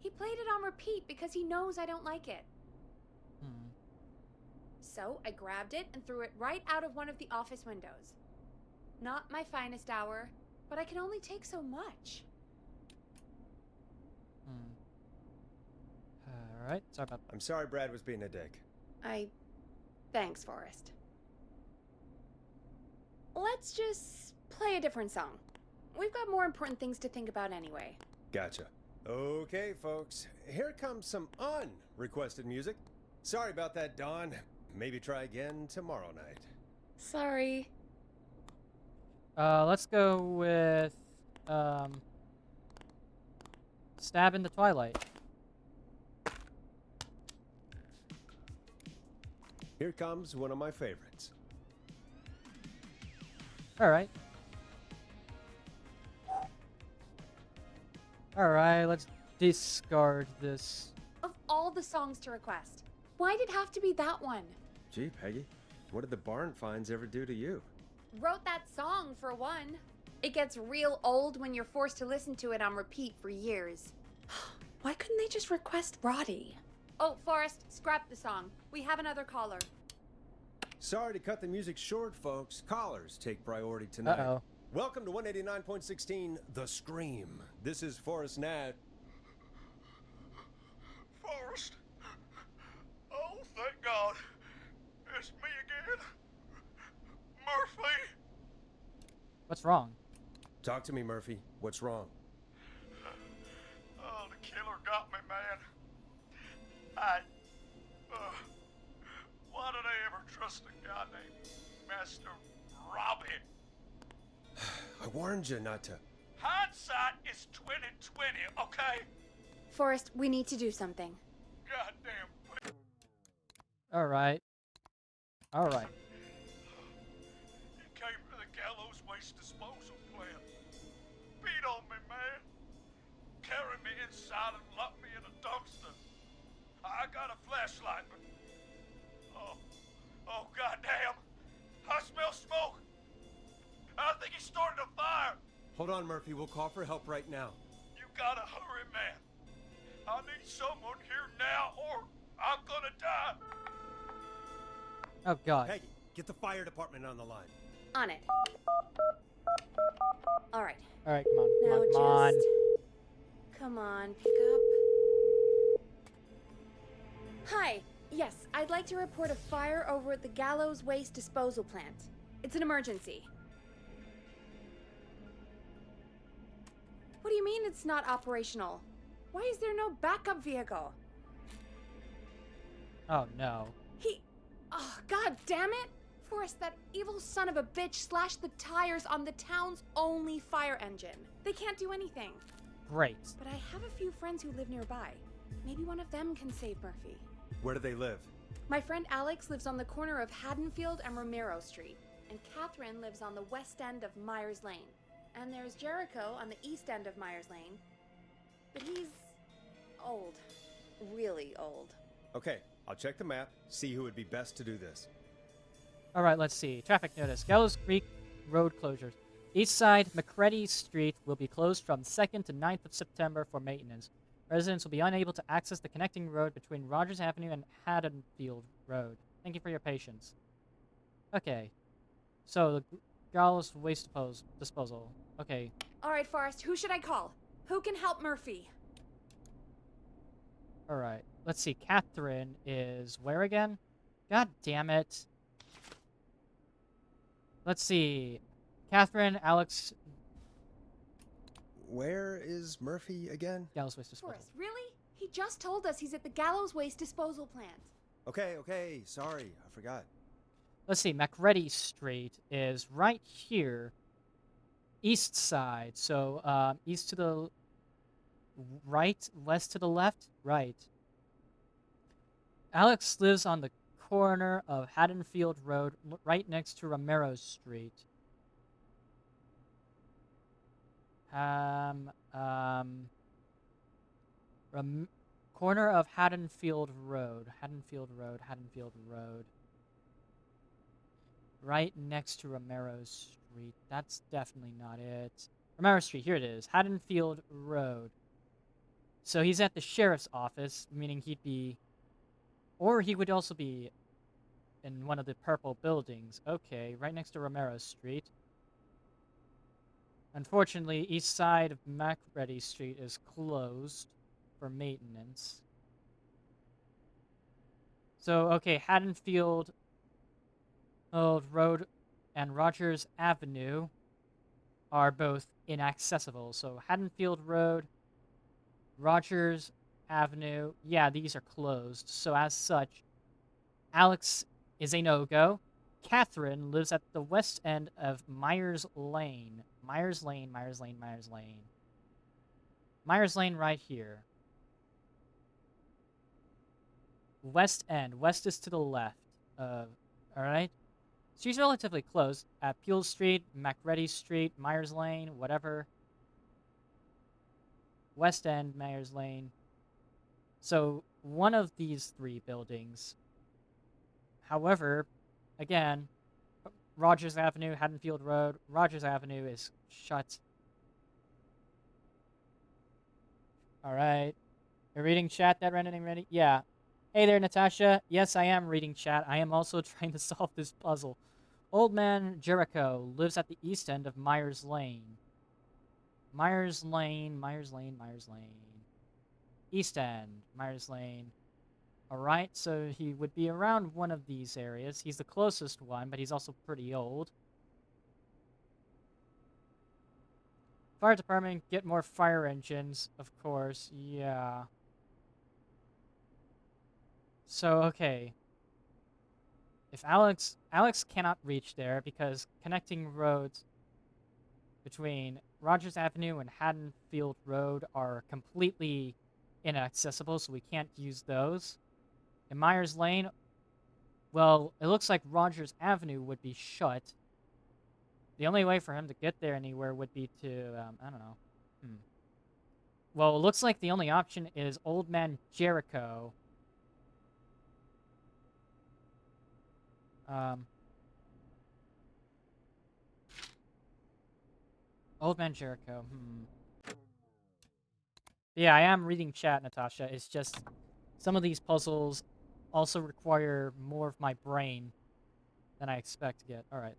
He played it on repeat because he knows I don't like it. So I grabbed it and threw it right out of one of the office windows. Not my finest hour, but I can only take so much. Alright, sorry about I'm sorry Brad was being a dick. Thanks, Forrest. Let's just play a different song. We've got more important things to think about anyway. Gotcha. Okay, folks. Here comes some unrequested music. Sorry about that, Dawn. Maybe try again tomorrow night. Sorry. Let's go with, Stab in the Twilight. Here comes one of my favorites. Alright. Alright, let's discard this. Of all the songs to request, why'd it have to be that one? Gee, Peggy, what did the barn finds ever do to you? Wrote that song, for one. It gets real old when you're forced to listen to it on repeat for years. Why couldn't they just request Roddy? Oh, Forrest, scrap the song. We have another caller. Sorry to cut the music short, folks. Callers take priority tonight. Uh-oh. Welcome to 189.16, The Scream. This is Forrest Nat. Forrest. Oh, thank God. It's me again. Murphy. What's wrong? Talk to me, Murphy. What's wrong? Oh, the killer got me, man. Why did I ever trust a guy named Master Robbie? I warned you not to. Hindsight is 20/20, okay? Forrest, we need to do something. Goddamn. Alright. Alright. He came to the Gallows Waste Disposal plant. Beat on me, man. Carried me inside and locked me in a dumpster. I got a flashlight, but... Oh, goddamn. I smell smoke. I think he started a fire. Hold on, Murphy. We'll call for help right now. You gotta hurry, man. I need someone here now, or I'm gonna die. Oh, God. Peggy, get the fire department on the line. On it. All right. Alright, come on. Come Now on, come on. just... Come on, pick up. Hi. Yes, I'd like to report a fire over at the Gallows Waste Disposal Plant. It's an emergency. What do you mean it's not operational? Why is there no backup vehicle? Oh, no. Oh, god damn it! Forrest, that evil son of a bitch slashed the tires on the town's only fire engine. They can't do anything. Great. But I have a few friends who live nearby. Maybe one of them can save Murphy. Where do they live? My friend Alex lives on the corner of Haddonfield and Romero Street, and Catherine lives on the west end of Myers Lane. And there's Jericho on the east end of Myers Lane. But he's old. Really old. Okay, I'll check the map, see who would be best to do this. Alright, let's see. Traffic notice. Gallows Creek Road closures. East side, McCready Street will be closed from 2nd to 9th of September for maintenance. Residents will be unable to access the connecting road between Rogers Avenue and Haddonfield Road. Thank you for your patience. Okay. So, the Gallows Waste Disposal. Okay. Alright, Forrest, who should I call? Who can help Murphy? Alright. Let's see. Catherine is where again? God damn it. Let's see. Catherine, Alex... Where is Murphy again? Gallows Waste Disposal. Forrest, really? He just told us he's at the Gallows Waste Disposal Plant. Okay, sorry, I forgot. Let's see, McCready Street is right here, east side. So, east to the right, west to the left, right. Alex lives on the corner of Haddonfield Road, right next to Romero Street. Corner of Haddonfield Road. Haddonfield Road. right next to Romero Street. That's definitely not it. Romero Street, here it is. Haddonfield Road. So he's at the sheriff's office, meaning he'd be... Or he would also be in one of the purple buildings. Okay, right next to Romero Street. Unfortunately, east side of Macready Street is closed for maintenance. So, okay, Haddonfield Road and Rogers Avenue are both inaccessible. So, Haddonfield Road, Rogers Avenue, yeah, these are closed. So, as such, Alex is a no-go. Catherine lives at the west end of Myers Lane. Myers Lane, Myers Lane, Myers Lane. Myers Lane right here. West end. West is to the left. Alright? She's relatively close. At Peel Street, Macready Street, Myers Lane, whatever. West end, Myers Lane. So, one of these three buildings. However, again, Rogers Avenue, Haddonfield Road, Rogers Avenue is shut. Alright. You're reading chat, that rendering ready? Yeah. Hey there, Natasha. Yes, I am reading chat. I am also trying to solve this puzzle. Old Man Jericho lives at the east end of Myers Lane. Myers Lane, Myers Lane, Myers Lane. East end, Myers Lane. Alright, so he would be around one of these areas. He's the closest one, but he's also pretty old. Fire department, get more fire engines, of course. Yeah. So, okay. If Alex cannot reach there because connecting roads between Rogers Avenue and Haddonfield Road are completely inaccessible, so we can't use those. In Myers Lane, well, it looks like Rogers Avenue would be shut. The only way for him to get there anywhere would be to, I don't know. Well, it looks like the only option is Old Man Jericho. Old Man Jericho, Yeah, I am reading chat, Natasha. It's just some of these puzzles also require more of my brain than I expect to get. Alright.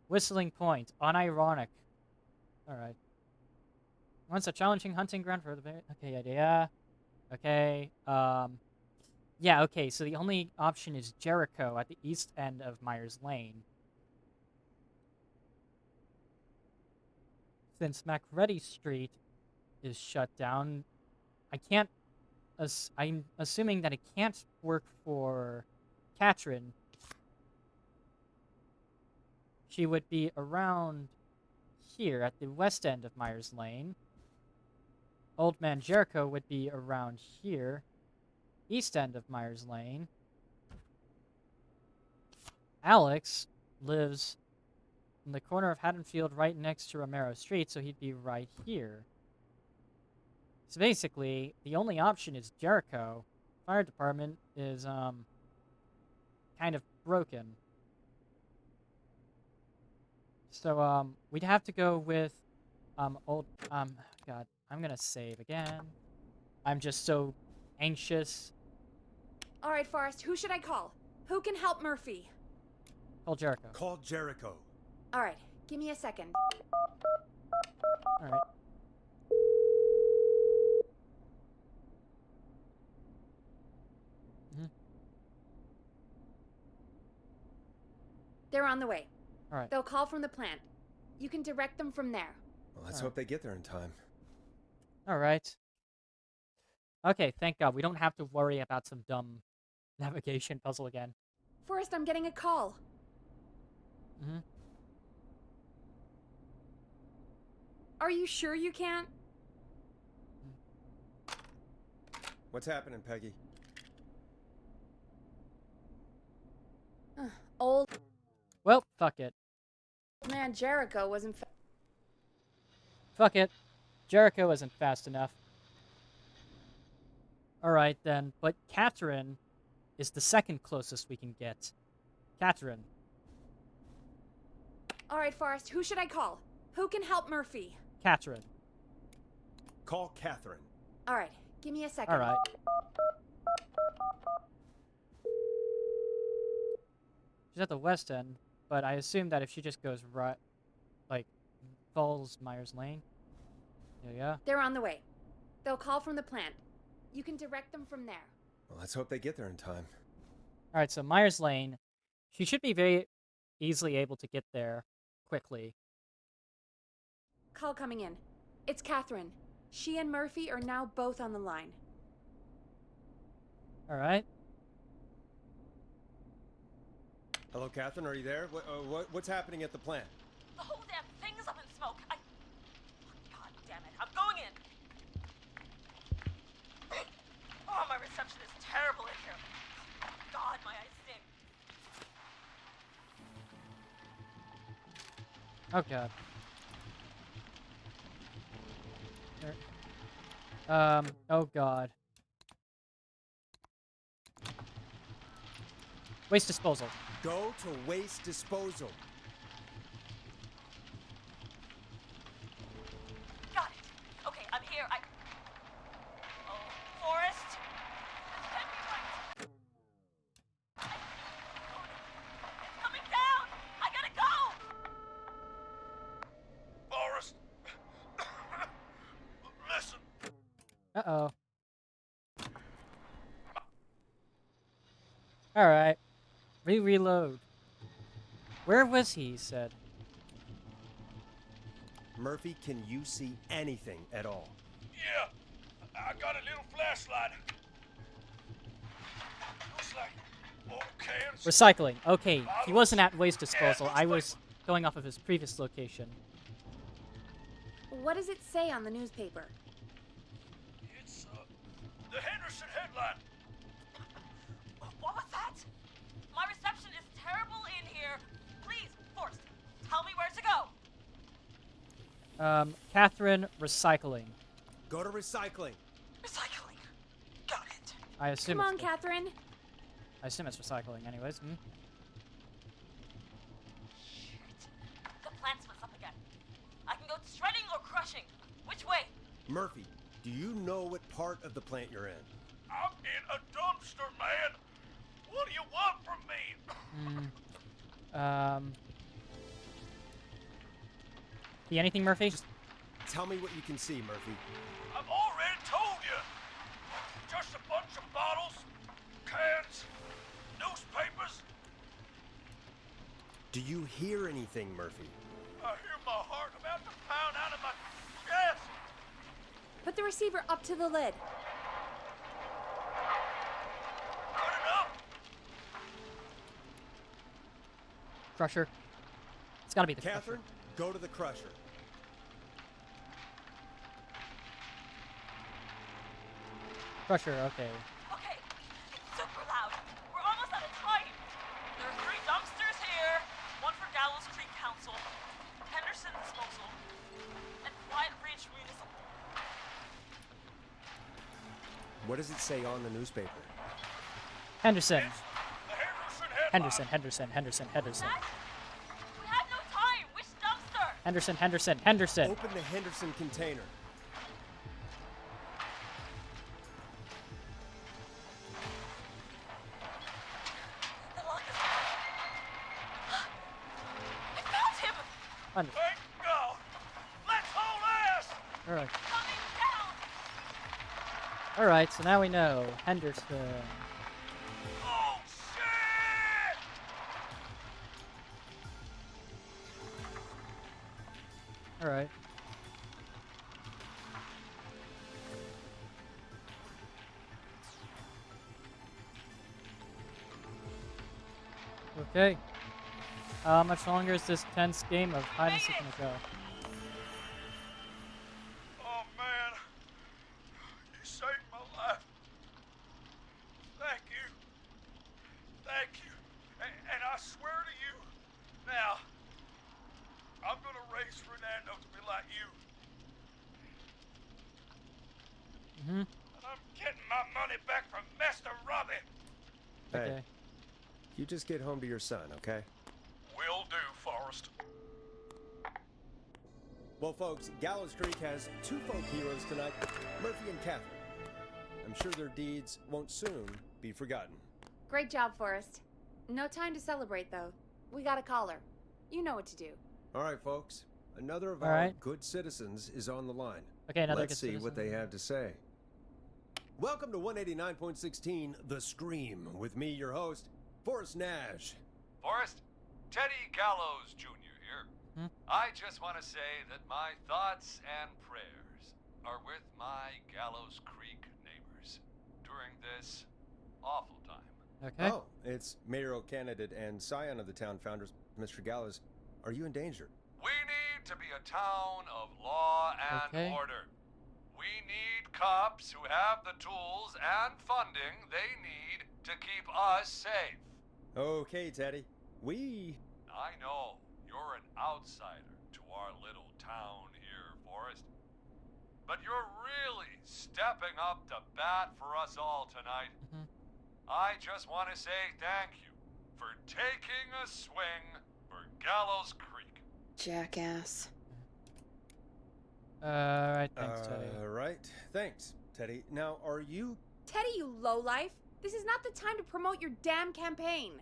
Whistling Point. Unironic. Alright. Once a challenging hunting ground for the bear. Okay, yeah. Okay. Yeah, okay, so the only option is Jericho at the east end of Myers Lane. Since Macready Street is shut down, I can't... I'm assuming that it can't work for Katrin. She would be around here at the west end of Myers Lane. Old Man Jericho would be around here. East end of Myers Lane. Alex lives in the corner of Haddonfield right next to Romero Street, so he'd be right here. So basically, the only option is Jericho. Fire department is, kind of broken. So, we'd have to go with, God, I'm gonna save again. I'm just so anxious. All right, Forrest, who should I call? Who can help Murphy? Call Jericho. Call Jericho. All right, give me a second. All right. They're on the way. All right. They'll call from the plant. You can direct them from there. Well, let's hope they get there in time. All right. Okay, thank God. We don't have to worry about some dumb navigation puzzle again. Forrest, I'm getting a call. Are you sure you can't? What's happening, Peggy? Old Well, fuck it. Man Jericho wasn't... Fuck it. Jericho isn't fast enough. Alright then, but Catherine is the second closest we can get. Catherine. All right, Forrest, who should I call? Who can help Murphy? Catherine. Call Catherine. All right, give me a second. All right. She's at the west end, but I assume that if she just goes right, like, follows Myers Lane. Yeah. They're on the way. They'll call from the plant. You can direct them from there. Well, let's hope they get there in time. All right, so Myers Lane. She should be very easily able to get there quickly. Call coming in. It's Catherine. She and Murphy are now both on the line. All right. Hello, Catherine. Are you there? What's happening at the plant? The whole damn thing is up in smoke. God damn it. I'm going in. Oh, my reception is terrible in here. God, my eyes sting. Oh god. Oh god. Waste disposal. Go to waste disposal. Got it. Okay, I'm here. Oh, Forrest? This can't be right. It's coming down! I gotta go! Forrest! Listen! Uh-oh. Alright. Reload. Where was he, said? Murphy, can you see anything at all? Yeah, I got a little flashlight. Looks like old cans. Recycling. Okay, he wasn't at waste disposal. I was going off of his previous location. What does it say on the newspaper? It's, the Henderson headline. What was that? My reception is terrible in here. Please, Forrest, tell me where to go. Catherine, recycling. Go to recycling. Recycling. Got it. I assume Come on, it's Catherine. I assume it's recycling anyways. Hmm? Shit. The plant's was up again. I can go shredding or crushing. Which way? Murphy, do you know what part of the plant you're in? I'm in a dumpster, man. What do you want from me? See anything, Murphy? Just tell me what you can see, Murphy. I've already told you. Just a bunch of bottles, cans, newspapers. Do you hear anything, Murphy? I hear my heart about to pound out of my chest. Put the receiver up to the lid. Put it up. Crusher. It's gotta be the Catherine, go to the crusher. Crusher, okay. Okay, it's super loud. We're almost out of time. There are 3 dumpsters here. One for Gallows Creek Council, Henderson Disposal, and Quiet Ridge Municipal. What does it say on the newspaper? Henderson. The Henderson headline. Henderson. We have no time. Which dumpster? Henderson. Open the Henderson container. The lock is I found him! Henderson. Thank God. Let's hold ass. Alright. Coming down! Alright, so now we know. Henderson. Oh, shit! Alright. Okay. How much longer is this tense game of hide and seek gonna go? Oh, man. You saved my life. Thank you. Thank you. And I swear to you, now, I'm gonna raise Fernando to be like you. Mm-hmm. And I'm getting my money back from Mr. Robbie. Hey, Okay. you just get home to your son, okay? Will do, Forrest. Well, folks, Gallows Creek has two folk heroes tonight, Murphy and Catherine. I'm sure their deeds won't soon be forgotten. Great job, Forrest. No time to celebrate, though. We got a caller. You know what to do. All right, folks. Another of All our right. good citizens is on the line. Okay, another Let's good see what citizen. they have to say. Welcome to 189.16, The Scream, with me, your host, Forrest Nash. Forrest, Teddy Gallows Jr. here. I just want to say that my thoughts and prayers are with my Gallows Creek neighbors during this awful time. Okay. Oh, it's mayoral candidate and scion of the town founders, Mr. Gallows. Are you in danger? We need to be a town of law and Okay. order. We need cops who have the tools and funding they need to keep us safe. Okay, Teddy. I know you're an outsider to our little town here, Forrest. But you're really stepping up to bat for us all tonight. I just want to say thank you for taking a swing for Gallows Creek. Jackass. Alright, thanks, Teddy. Right. Thanks, Teddy. Now, are you... Teddy, you lowlife! This is not the time to promote your damn campaign.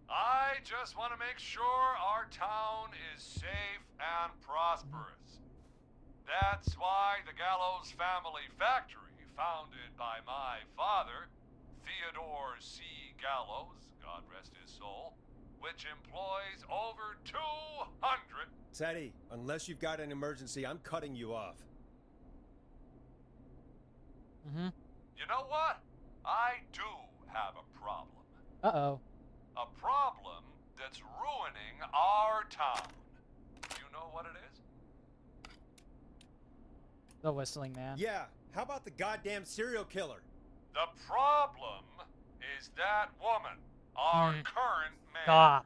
I just want to make sure our town is safe and prosperous. That's why the Gallows Family Factory, founded by my father, Theodore C. Gallows, God rest his soul, which employs over 200... Teddy, unless you've got an emergency, I'm cutting you off. You know what? I do have a problem. Uh-oh. A problem that's ruining our town. You know what it is? The Whistling Man. Yeah, how about the goddamn serial killer? The problem is that woman, our current mayor, Stop.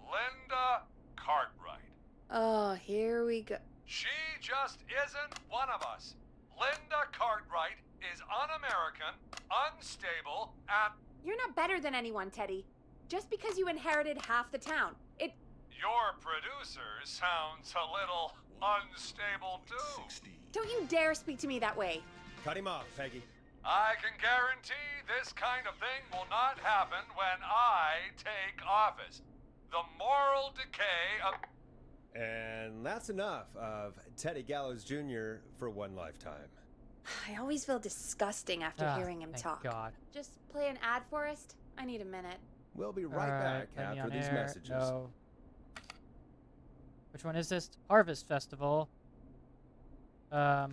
Linda Cartwright. Oh, here we go. She just isn't one of us. Linda Cartwright is un-American, unstable, and You're not better than anyone, Teddy. Just because you inherited half the town. your producer sounds a little unstable too. Don't you dare speak to me that way. Cut him off, Peggy. I can guarantee this kind of thing will not happen when I take office. The moral decay of... And that's enough of Teddy Gallows Jr. for one lifetime. I always feel disgusting after hearing him thank talk. God. Just play an ad, Forrest? I need a minute. We'll be right Alright, back let me after on these air. messages. No. Which one is this? Harvest Festival. Teddy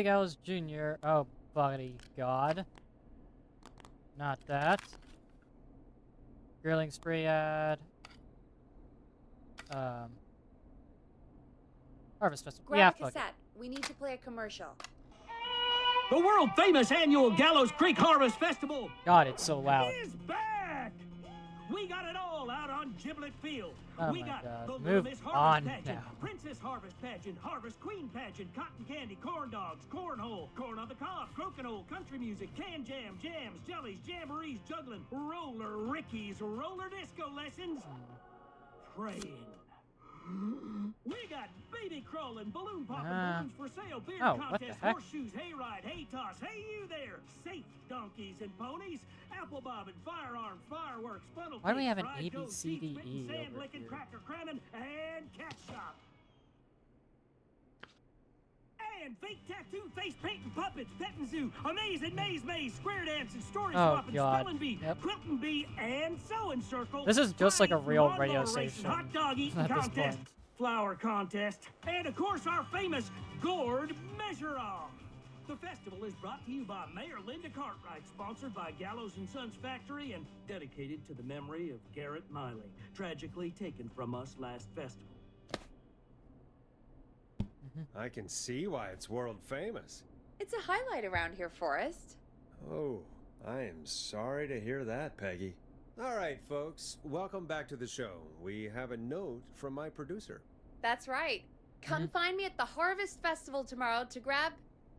Gallows Jr. Oh, buddy God. Not that. Grilling spree ad. Harvest Festival. Grab Yeah, a fuck it. cassette. We need to play a commercial. The world-famous annual Gallows Creek Harvest Festival God, it's so loud. is back! We got it all out on Giblet Field. Oh we my got God. the Little Move Miss on Harvest Pageant, now. Princess Harvest Pageant, Harvest Queen Pageant, Cotton Candy, Corn Dogs, Cornhole, Corn on the Cob, Crokinole, Country Music, Can Jam, Jams, Jellies, Jamborees, Juggling, Roller Rickies, Roller Disco Lessons, Praying. We got baby crawling, balloon popping, balloons for sale, beer oh, what the contest, heck? horseshoes, hayride, hay toss, hey you there, safe donkeys and ponies, apple bobbing, firearm, fireworks, funnel Why do we cake, have an fried A, B, toast, C, D, cheese, spitting, E sand over licking, here? cracker cramming, and cat shop. And fake tattoo, face painting, puppets, petting zoo, amazing maze, square dancing, story Oh, swapping, God. spelling bee, Yep. quilting bee, and sewing circle. This is just like a Flying real lawnmower radio racing, station hot dog eating at this contest, point. flower contest, and of course our famous gourd measure-off. The festival is brought to you by Mayor Linda Cartwright, sponsored by Gallows & Sons Factory, and dedicated to the memory of Garrett Miley, tragically taken from us last festival. I can see why it's world famous. It's a highlight around here, Forrest. Oh, I am sorry to hear that, Peggy. All right, folks, welcome back to the show. We have a note from my producer. That's right. Come find me at the Harvest Festival tomorrow to grab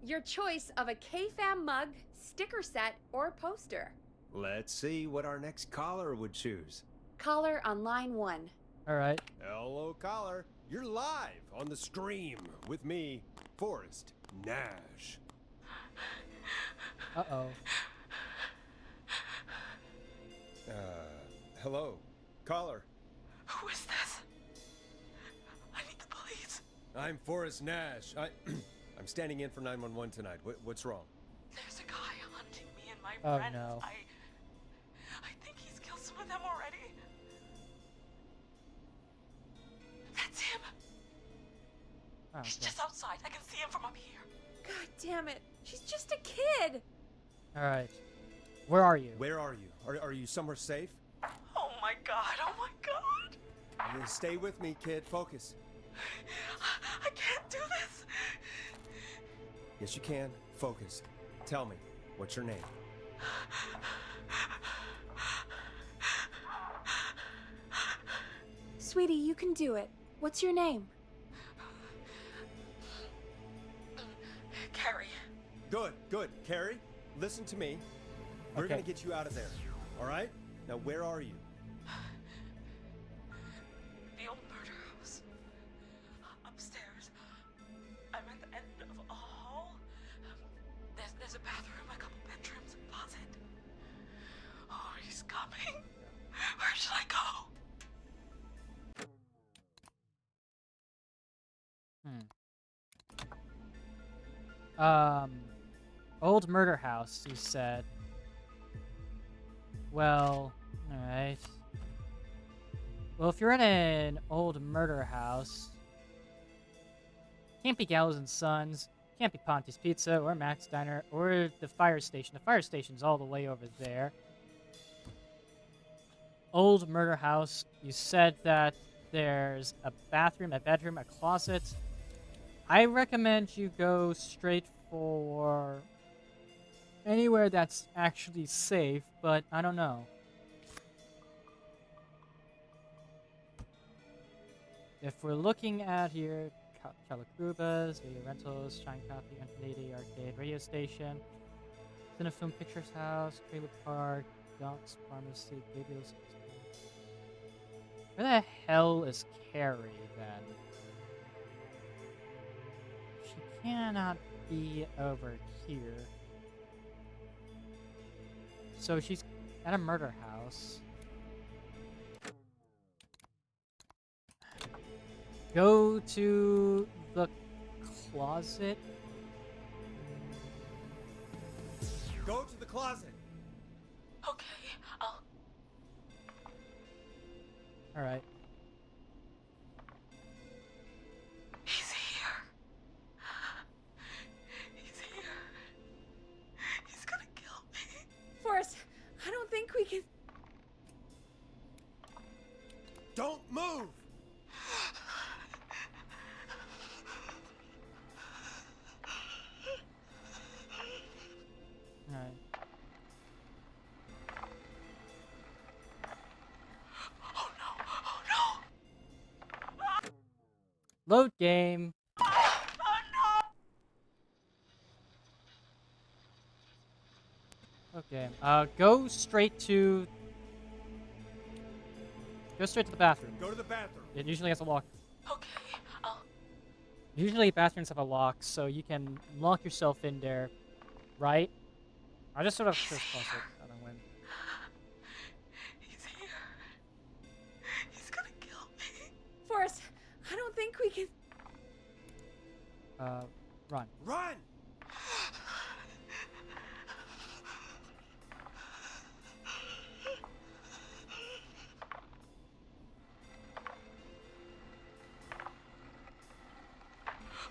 your choice of a K-Fam mug, sticker set, or poster. Let's see what our next caller would choose. Caller on line 1. Alright. Hello, caller. You're live on the Scream with me, Forrest Nash. Uh-oh. Hello. Caller. Who is this? I need the police. I'm Forrest Nash. I'm standing in for 911 tonight. What's wrong? There's a guy hunting me and my Oh, friends. no. I think he's killed some of them already. That's him. Oh, He's okay. just outside. I can see him from up here. God damn it. She's just a kid. All right. Where are you? Where are you? Are you somewhere safe? Oh my god. Oh my god. Stay with me, kid. Focus. I can't do this. Yes, you can. Focus. Tell me, what's your name? Sweetie, you can do it. What's your name? Carrie. Good, good. Carrie, listen to me. We're Okay. gonna get you out of there. All right? Now, where are you? The old murder house. Upstairs. I'm at the end of a hall. There's a bathroom, a couple bedrooms, a closet. Oh, he's coming. Where should I go? Old murder house, you said. Well, alright. Well, if you're in an old murder house, can't be Gallows and Sons, can't be Ponte's Pizza, or Mac's Diner, or the fire station. The fire station's all the way over there. Old murder house, you said that there's a bathroom, a bedroom, a closet. I recommend you go straight for anywhere that's actually safe, but I don't know. If we're looking at here, Calacrubas, Video Rentals, Shine Coffee, Infinity, Arcade, Radio Station, Cinefilm Pictures House, Trailer Park, Doc's Pharmacy, Gabriel's. Where the hell is Carrie, then? She cannot be over here. So she's at a murder house. Go to the closet. Go to the closet. Okay, I'll... Alright. He's here. He's here. He's gonna kill me. Forrest, I don't think we can... Don't move! Alright. Oh no! Oh no! Load game. Okay. Go straight to the bathroom. Go to the bathroom. It usually has a lock. Okay, I'll... Usually bathrooms have a lock, so you can lock yourself in there, right? I just sort of just plus it. I don't win. He's here. He's gonna kill me. Forrest, I don't think we can... Run. Run!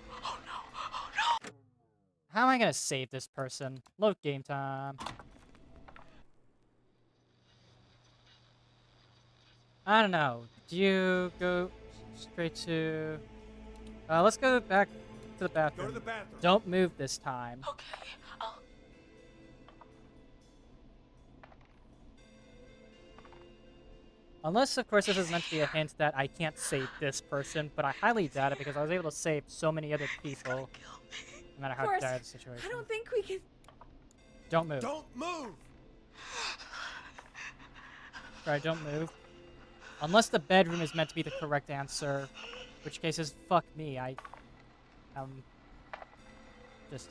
Oh no! Oh no! How am I gonna save this person? Load game time. I don't know. Do you go straight to... let's go back to the bathroom. Go to the bathroom. Don't move this time. Okay, I'll... Unless, of course, this is meant to be a hint that I can't save this person, but I highly doubt it because I was able to save so many other people, no matter how Forrest, dire the situation. I don't think we can... Don't move. Don't move! Right, don't move. Unless the bedroom is meant to be the correct answer. Which case is fuck me. Just,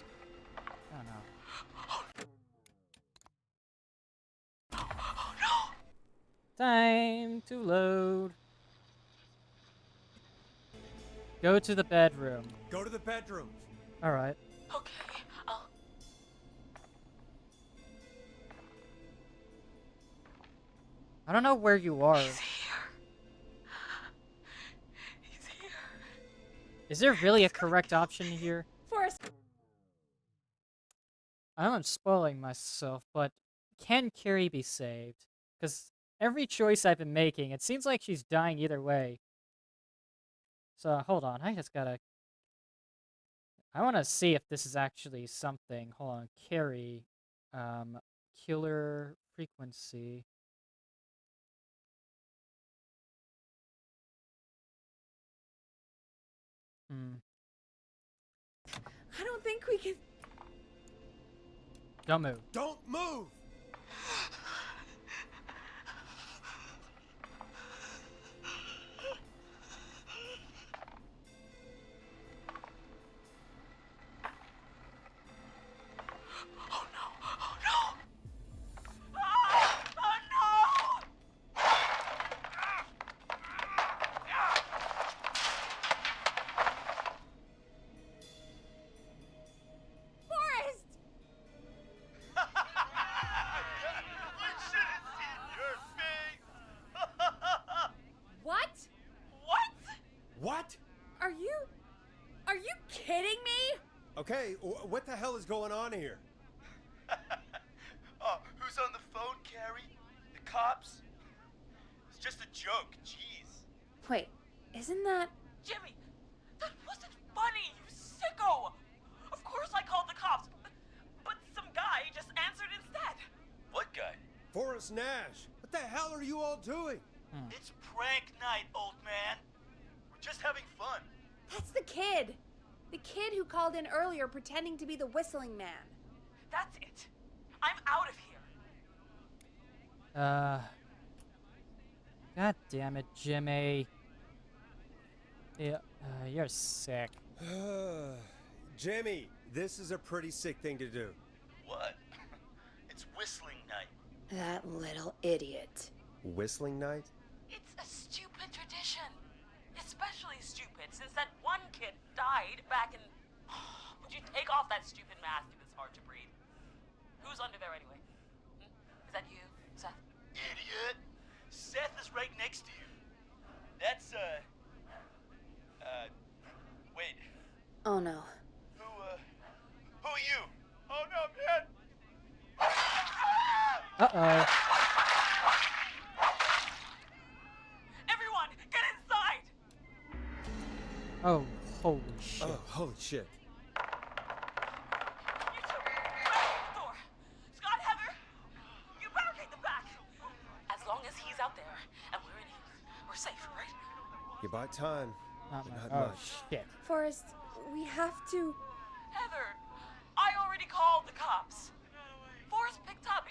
I don't know. Time to load. Go to the bedroom. Go to the bedroom. All right. Okay, I'll... I don't know where you are. He's here. He's here. Is there really a correct option here? Forrest. I know I'm spoiling myself, but can Carrie be saved? Because every choice I've been making, it seems like she's dying either way. So, hold on. I just gotta... I want to see if this is actually something. Hold on. Carrie. Killer frequency. I don't think we can... Don't move. Don't move! Oh no! Oh no! Ah! Oh no! Forrest! What? What? What? Are you kidding me? Okay, what the hell is going on here? Oh, who's on the phone, Carrie? The cops? It's just a joke, jeez. Wait, isn't that... Jimmy, that wasn't funny, you sicko! Of course I called the cops, but some guy just answered instead. What guy? Forrest Nash. What the hell are you all doing? It's prank night, old man. We're just having fun. That's the kid. The kid who called in earlier pretending to be the whistling man. That's it. I'm out of here. God damn it, Jimmy. Yeah, you're sick. Jimmy, this is a pretty sick thing to do. What? It's whistling night. That little idiot. Whistling night? It's a stupid tradition. Especially stupid since that one kid died back in... Would you take off that stupid mask if it's hard to breathe? Who's under there anyway? Is that you, Seth? Idiot! Seth is right next to you. That's, wait. Oh no. Who are you? Oh no, man! Uh-oh. Everyone, get inside! Oh, holy shit. Oh, holy shit. You two, barricade the door. Scott, Heather, you barricade the back. As long as he's out there and we're in here, we're safe, right? You buy time. Not but much. not Oh, much. shit. Forrest, we have to... Heather, I already called the cops. Forrest picked up.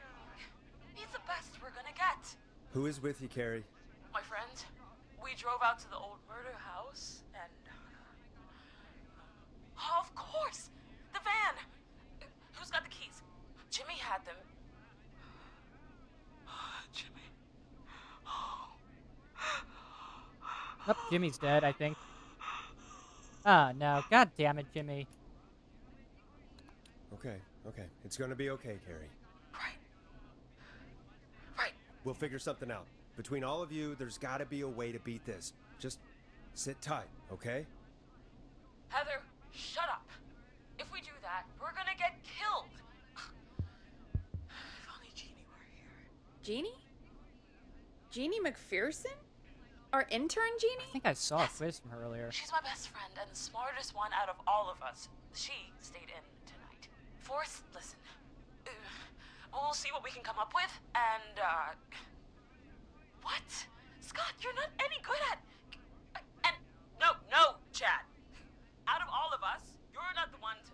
He's the best we're gonna get. Who is with you, Carrie? My friend, we drove out to the old murder house and... Oh, of course! The van! Who's got the keys? Jimmy had them. Jimmy. Oh, Jimmy's dead, I think. Ah, no. God damn it, Jimmy. Okay, okay. It's gonna be okay, Carrie. Right. We'll figure something out. Between all of you, there's gotta be a way to beat this. Just sit tight, okay? Heather, shut up. If we do that, we're gonna get killed. If only Jeannie were here. Jeannie? Jeannie McPherson? Our intern, Jeannie? I think I saw a quiz from her earlier. She's my best friend and the smartest one out of all of us. She stayed in tonight. Forrest, listen. We'll see what we can come up with, and, What? Scott, you're not any good at... And... No, Chad. Out of all of us, you're not the one to...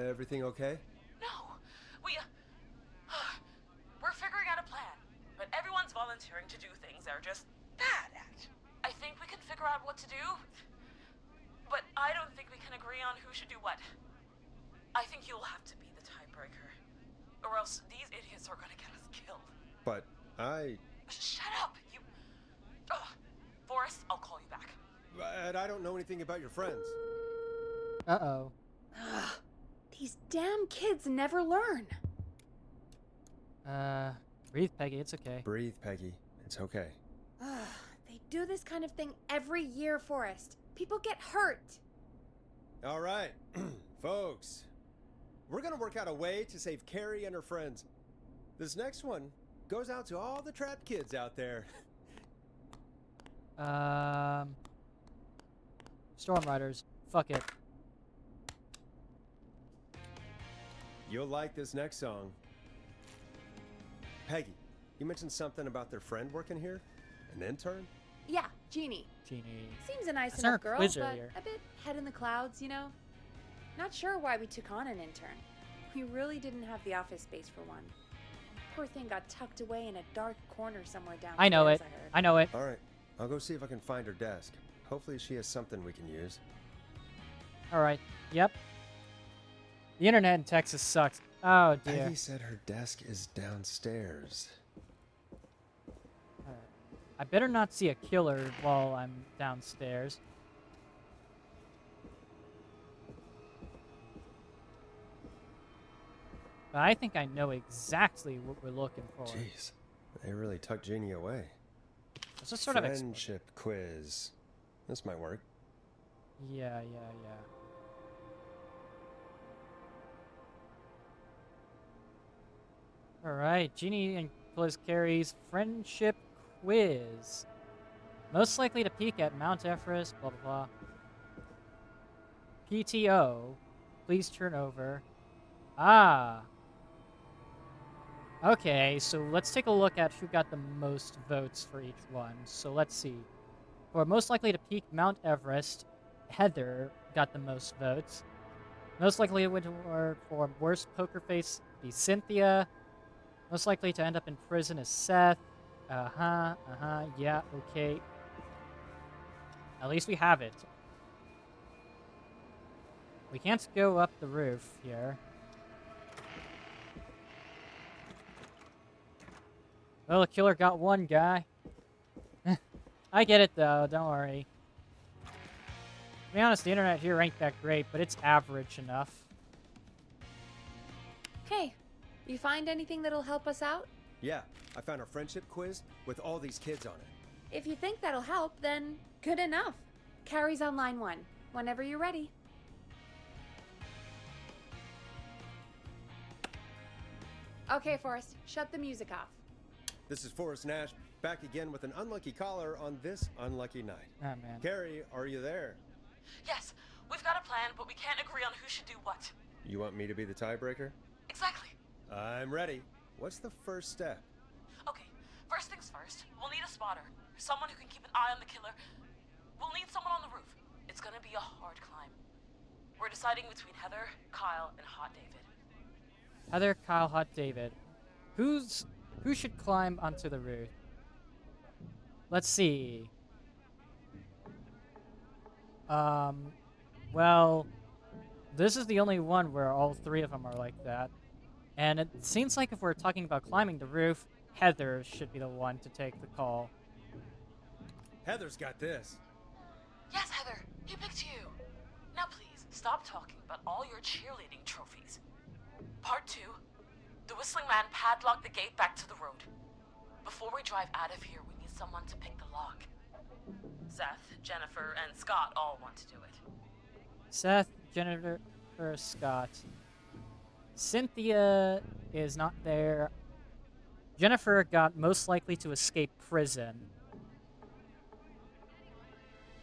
Everything okay? No. We're figuring out a plan, but everyone's volunteering to do things they're just bad at. I think we can figure out do, but I don't think we can agree on who should do what. I think you'll have to be the tiebreaker, or else these idiots are gonna get us killed. But I... Shut up, you... Ugh. Forrest, I'll call you back. But I don't know anything about your friends. Uh-oh. These damn kids never learn. Breathe, Peggy, it's okay. Breathe, Peggy. It's okay. They do this kind of thing every year, Forrest. People get hurt. All right, folks. We're gonna work out a way to save Carrie and her friends. This next one goes out to all the trapped kids out there. Storm Riders. Fuck it. You'll like this next song. Peggy, you mentioned something about their friend working here? An intern? Yeah, Jeannie. Jeannie. Seems a nice I saw her enough girl, quiz but earlier. a bit head in the clouds, you know? Not sure why we took on an intern. We really didn't have the office space for one. Poor thing got tucked away in a dark corner somewhere downstairs, I know it. I heard. I know it. All right, I'll go see if I can find her desk. Hopefully she has something we can use. Alright. Yep. The internet in Texas sucks. Oh, dear. Peggy said her desk is downstairs. Alright. I better not see a killer while I'm downstairs. But I think I know exactly what we're looking for. Jeez, they really tucked Jeannie away. Let's just sort of Friendship quiz. This might work. Yeah. Alright, Jeannie and Liz Carey's friendship quiz. Most likely to peak at Mount Everest, blah blah blah. PTO, please turn over. Ah. Okay, so let's take a look at who got the most votes for each one. So let's see. For most likely to peak Mount Everest, Heather got the most votes. Most likely for worst poker face be Cynthia. Most likely to end up in prison is Seth. Yeah, okay. At least we have it. We can't go up the roof here. Well, the killer got one guy. I get it though, don't worry. To be honest, the internet here ain't that great, but it's average enough. Hey, you find anything that'll help us out? Yeah, I found a friendship quiz with all these kids on it. If you think that'll help, then good enough. Carrie's on line 1, whenever you're ready. Okay, Forrest, shut the music off. This is Forrest Nash, back again with an unlucky caller on this unlucky night. Oh, man. Carrie, are you there? Yes, we've got a plan, but we can't agree on who should do what. You want me to be the tiebreaker? Exactly. I'm ready. What's the first step? Okay, first things first, we'll need a spotter. Someone who can keep an eye on the killer. We'll need someone on the roof. It's gonna be a hard climb. We're deciding between Heather, Kyle, and Hot David. Heather, Kyle, Hot David. Who should climb onto the roof? Let's see. Well, this is the only one where all three of them are like that. And it seems like if we're talking about climbing the roof, Heather should be the one to take the call. Heather's got this. Yes, Heather, he picked you. Now please, stop talking about all your cheerleading trophies. Part 2. The Whistling Man padlocked the gate back to the road. Before we drive out of here, we need someone to pick the lock. Seth, Jennifer, and Scott all want to do it. Seth, Jennifer, Scott. Cynthia is not there. Jennifer got most likely to escape prison.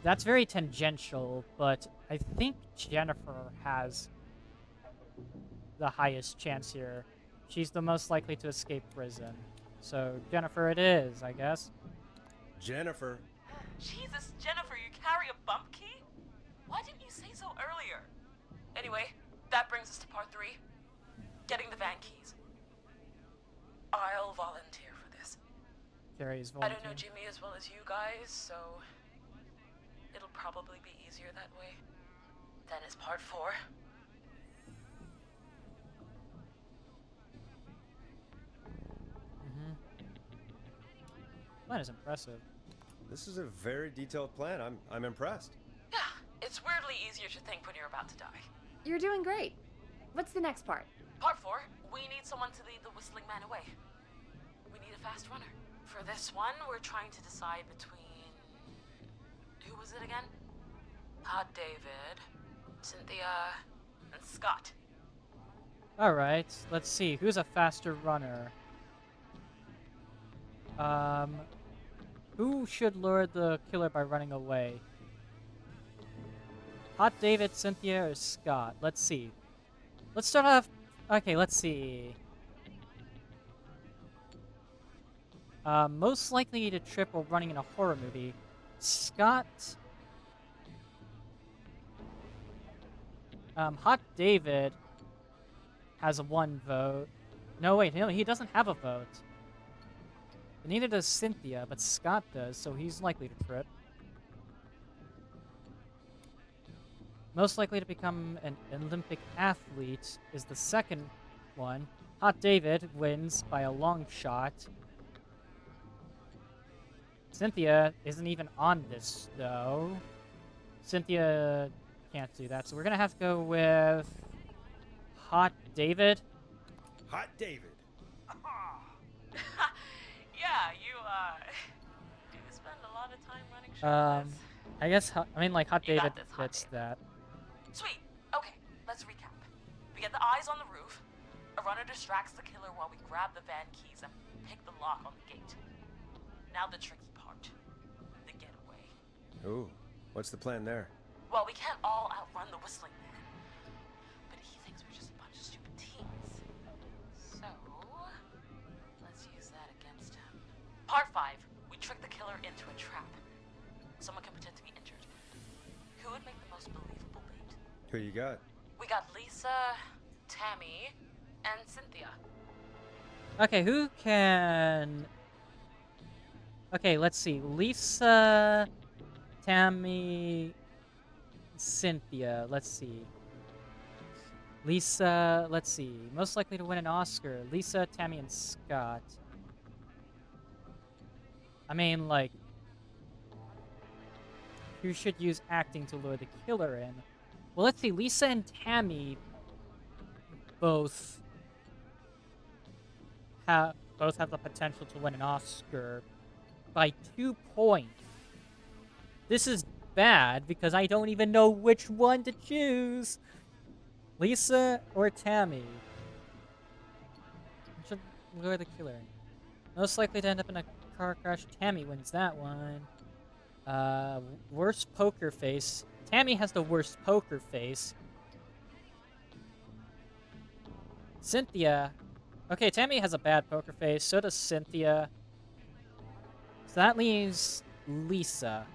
That's very tangential, but I think Jennifer has the highest chance here. She's the most likely to escape prison. So Jennifer it is, I guess. Jennifer. Jesus, Jennifer, you carry a bump key? Why didn't you say so earlier? Anyway, that brings us to part 3. Getting the van keys. I'll volunteer for this. Carrie's I don't volunteer. know Jimmy as well as you guys, so... It'll probably be easier that way. Then is part 4. Plan is impressive. This is a very detailed plan. I'm impressed. Yeah, it's weirdly easier to think when you're about to die. You're doing great. What's the next part? Part 4, we need someone to lead the Whistling Man away. We need a fast runner. For this one, we're trying to decide between... Who was it again? Hot David, Cynthia, and Scott. Alright, let's see. Who's a faster runner? Who should lure the killer by running away? Hot David, Cynthia, or Scott? Let's see. Let's start off... Okay, let's see. Most likely to trip while running in a horror movie. Scott... Hot David has 1 vote. No, wait, no, he doesn't have a vote. Neither does Cynthia, but Scott does, so he's likely to trip. Most likely to become an Olympic athlete is the second one. Hot David wins by a long shot. Cynthia isn't even on this, though. Cynthia can't do that, so we're gonna have to go with Hot David. Hot David. Yeah, you spend a lot of time running shirtless. I guess, like, Hot You got David this, Hot fits that. Sweet. Okay, let's recap. We get the eyes on the roof. A runner distracts the killer while we grab the van keys and pick the lock on the gate. Now the tricky part. The getaway. Ooh, what's the plan there? Well, we can't all outrun the Whistling Man. But he thinks we're just a bunch of stupid teens. So, let's use that against him. Part 5. We trick the killer into a trap. Someone can pretend to be injured. Who would make the most believable bait? Who you got? We got Lisa, Tammy, and Cynthia. Okay, who can... Okay, let's see. Lisa, Tammy, Cynthia. Let's see. Lisa, let's see. Most likely to win an Oscar. Lisa, Tammy, and Scott. I mean, like... Who should use acting to lure the killer in? Well, let's see. Lisa and Tammy both have the potential to win an Oscar by 2 points. This is bad because I don't even know which one to choose. Lisa or Tammy? I should lure the killer in. Most likely to end up in a car crash. Tammy wins that one. Worst poker face. Tammy has the worst poker face. Cynthia. Okay, Tammy has a bad poker face. So does Cynthia. So that leaves Lisa.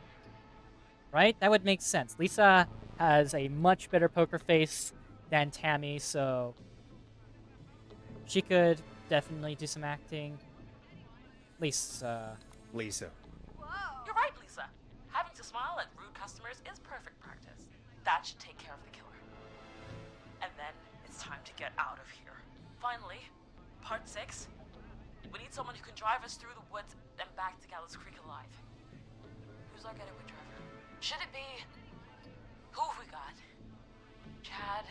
Right? That would make sense. Lisa has a much better poker face than Tammy, so she could definitely do some acting. Lisa. Lisa. You're right, Lisa. Having to smile at rude customers is perfect practice. That should take care of the killer. And then it's time to get out of here. Finally, part 6. We need someone who can drive us through the woods and back to Gallows Creek alive. Who's our getaway driver? Should it be... Who have we got? Chad?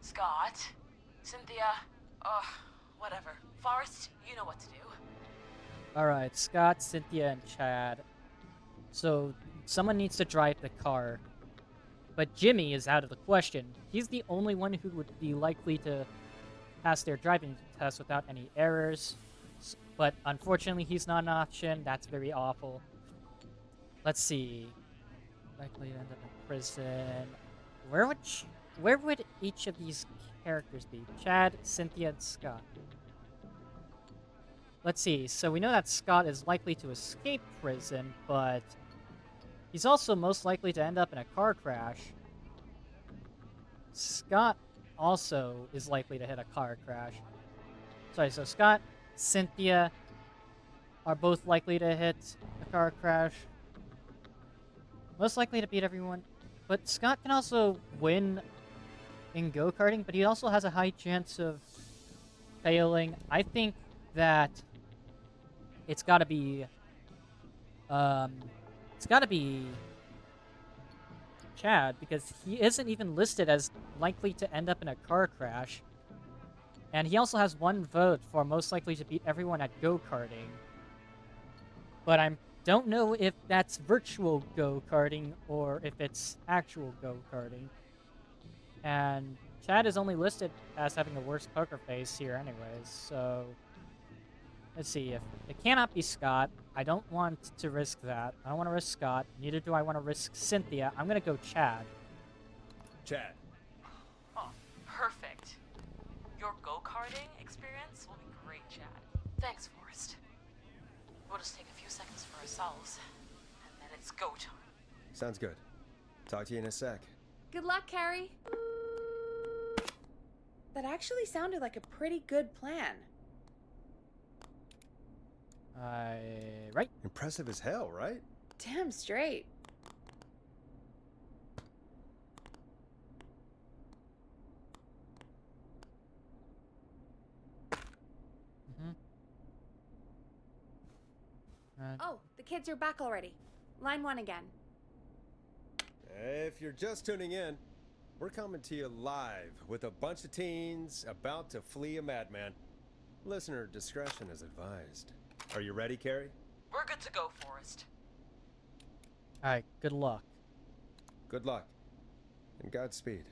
Scott? Cynthia? Whatever. Forrest, you know what to do. Alright, Scott, Cynthia, and Chad. So, someone needs to drive the car. But Jimmy is out of the question. He's the only one who would be likely to pass their driving test without any errors. But unfortunately, he's not an option. That's very awful. Let's see. Likely to end up in prison. Where would each of these characters be? Chad, Cynthia, and Scott. Let's see. So we know that Scott is likely to escape prison, but he's also most likely to end up in a car crash. Scott also is likely to hit a car crash. Sorry, so Scott, Cynthia are both likely to hit a car crash. Most likely to beat everyone. But Scott can also win in go-karting, but he also has a high chance of failing. I think that it's got to be Chad, because he isn't even listed as likely to end up in a car crash. And he also has 1 vote for most likely to beat everyone at go-karting. But I don't know if that's virtual go-karting or if it's actual go-karting. And Chad is only listed as having the worst poker face here anyways, so... Let's see, if it cannot be Scott, I don't want to risk that. I don't want to risk Scott, neither do I want to risk Cynthia. I'm gonna go Chad. Chad. Oh, perfect. Your go-karting experience will be great, Chad. Thanks, Forrest. We'll just take a few seconds for ourselves, and then it's go time. Sounds good. Talk to you in a sec. Good luck, Carrie. That actually sounded like a pretty good plan. Right? Impressive as hell, right? Damn straight. Oh, the kids are back already. Line 1 again. If you're just tuning in, we're coming to you live with a bunch of teens about to flee a madman. Listener discretion is advised. Are you ready, Carrie? We're good to go, Forrest. Alright, good luck. Good luck. And Godspeed.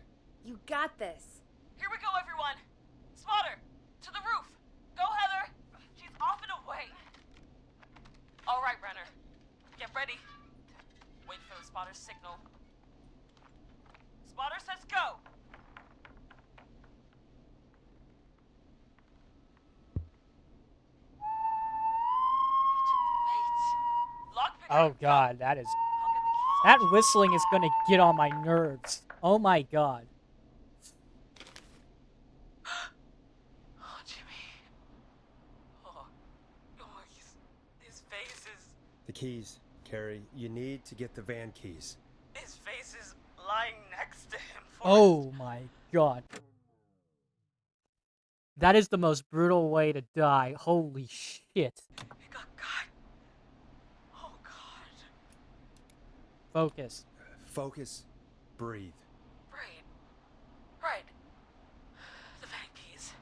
You got this. Here we go, everyone. Spotter, to the roof. Go, Heather. She's off and away. All right, Renner. Get ready. Wait for the spotter's signal. Spotter says go. Oh god, that is... That whistling is gonna get on my nerves. Oh my god. Oh, Jimmy. Oh, his face is... The keys, Carrie. You need to get the van keys. His face is lying next to him. Oh my god. That is the most brutal way to die. Holy shit. Focus. Focus. Breathe. Right. The van keys.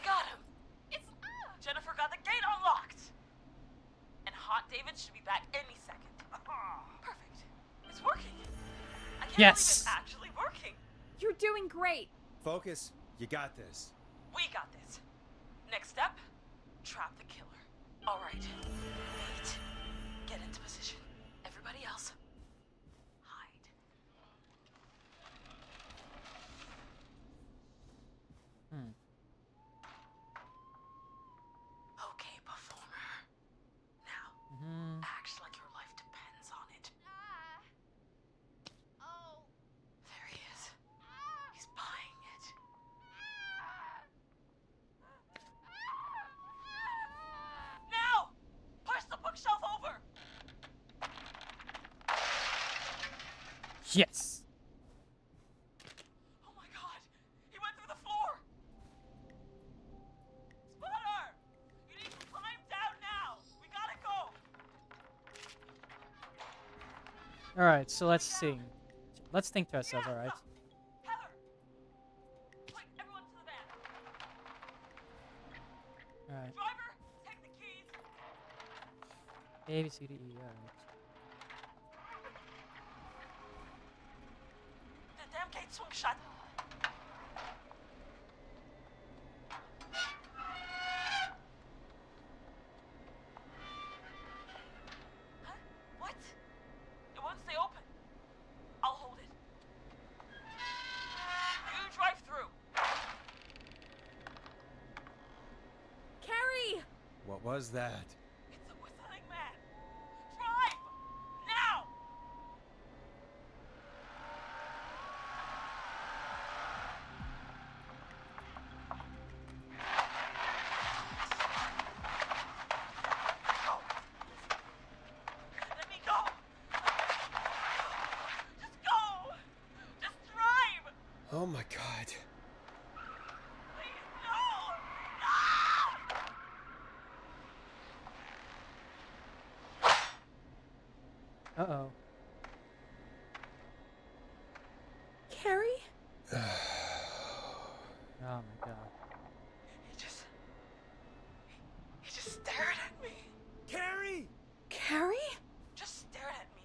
Got him. It's... Jennifer got the gate unlocked. And Hot David should be back any second. Perfect. It's working. I can't believe it's actually working. You're doing great. Focus. You got this. We got this. Next step, trap the killer. All right. Wait. Get into position. Everybody else, hide. Okay, performer. Now, act like your life depends on it. There he is. He's buying it. Now! Push the bookshelf over! Yes. Oh my god! He went through the floor! Spotter! You need to climb down now! We gotta go! Alright, so let's see. Let's think to ourselves, alright? Heather! Quick, everyone to the van! Alright. Driver, take the keys! A, B, C, D, E, alright. The damn gate swung shut. Huh? What? It won't stay open. I'll hold it. You drive through. Carrie! What was that? It's a whistling man. Drive! Now! Oh my god. Uh-oh. Carrie? Oh my god. He just stared at me. Carrie! Carrie? Just stared at me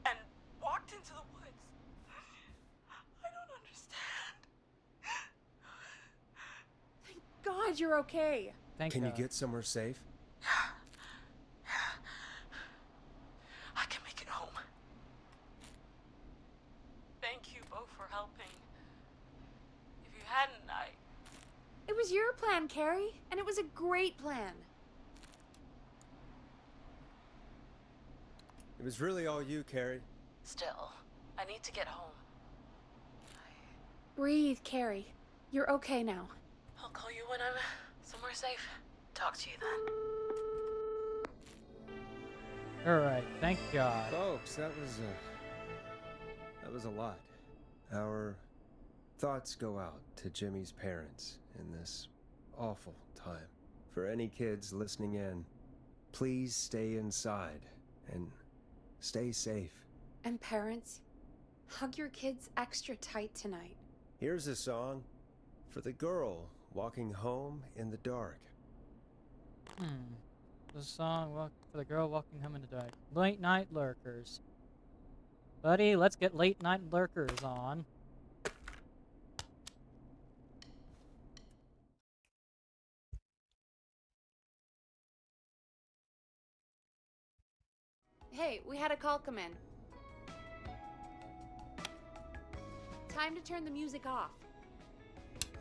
and walked into the woods. I don't understand. Thank God you're okay. Thank Can God. you get somewhere safe? I can make it home. Thank you both for helping. If you hadn't, It was your plan, Carrie, and it was a great plan. It was really all you, Carrie. Still, I need to get home. Breathe, Carrie. You're okay now. I'll call you when I'm somewhere safe. Talk to you then. Alright, thank God. Folks, that was a lot. Our thoughts go out to Jimmy's parents in this awful time. For any kids listening in, please stay inside and stay safe. And parents, hug your kids extra tight tonight. Here's a song for the girl walking home in the dark. The song for the girl walking home in the dark. Late night lurkers. Buddy, let's get late night lurkers on. Hey, we had a call come in. Time to turn the music off.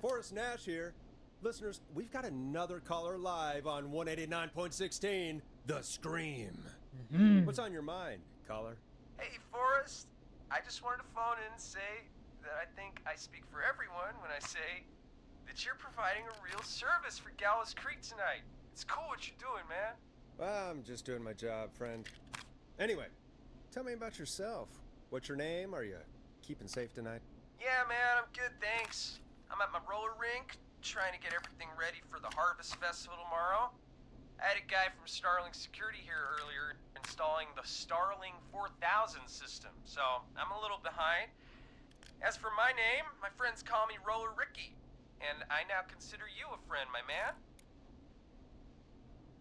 Forrest Nash here. Listeners, we've got another caller live on 189.16, The Scream. What's on your mind, caller? Hey, Forrest. I just wanted to phone in and say that I think I speak for everyone when I say that you're providing a real service for Gallows Creek tonight. It's cool what you're doing, man. Well, I'm just doing my job, friend. Anyway, tell me about yourself. What's your name? Are you keeping safe tonight? Yeah, man, I'm good, thanks. I'm at my roller rink, trying to get everything ready for the Harvest Festival tomorrow. I had a guy from Starling Security here earlier installing the Starling 4000 system, so I'm a little behind. As for my name, my friends call me Roller Ricky, and I now consider you a friend, my man.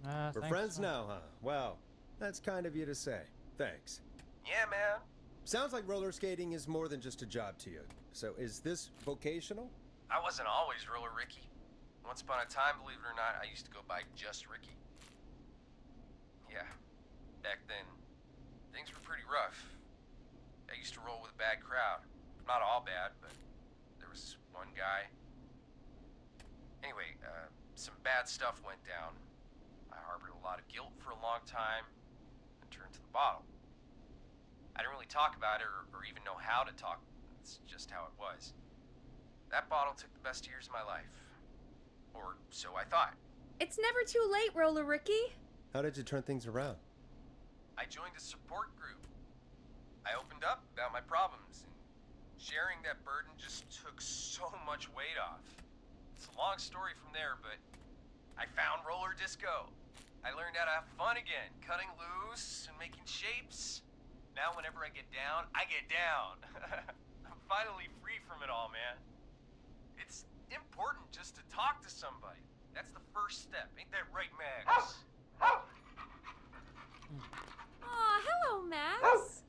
We're Thanks, friends man. now, huh? Well, that's kind of you to say. Thanks. Yeah, man. Sounds like roller skating is more than just a job to you. So is this vocational? I wasn't always Roller Ricky. Once upon a time, believe it or not, I used to go by just Ricky. Yeah, back then, things were pretty rough. I used to roll with a bad crowd. Not all bad, but there was one guy. Anyway, some bad stuff went down. I harbored a lot of guilt for a long time and turned to the bottle. I didn't really talk about it or even know how to talk. It's just how it was. That bottle took the best years of my life. Or so I thought. It's never too late, Roller Ricky. How did you turn things around? I joined a support group. I opened up about my problems, and sharing that burden just took so much weight off. It's a long story from there, but I found roller disco. I learned how to have fun again, cutting loose and making shapes. Now whenever I get down, I get down. I'm finally free from it all, man. It's important just to talk to somebody. That's the first step. Ain't that right, Max? Aw, hello, Max.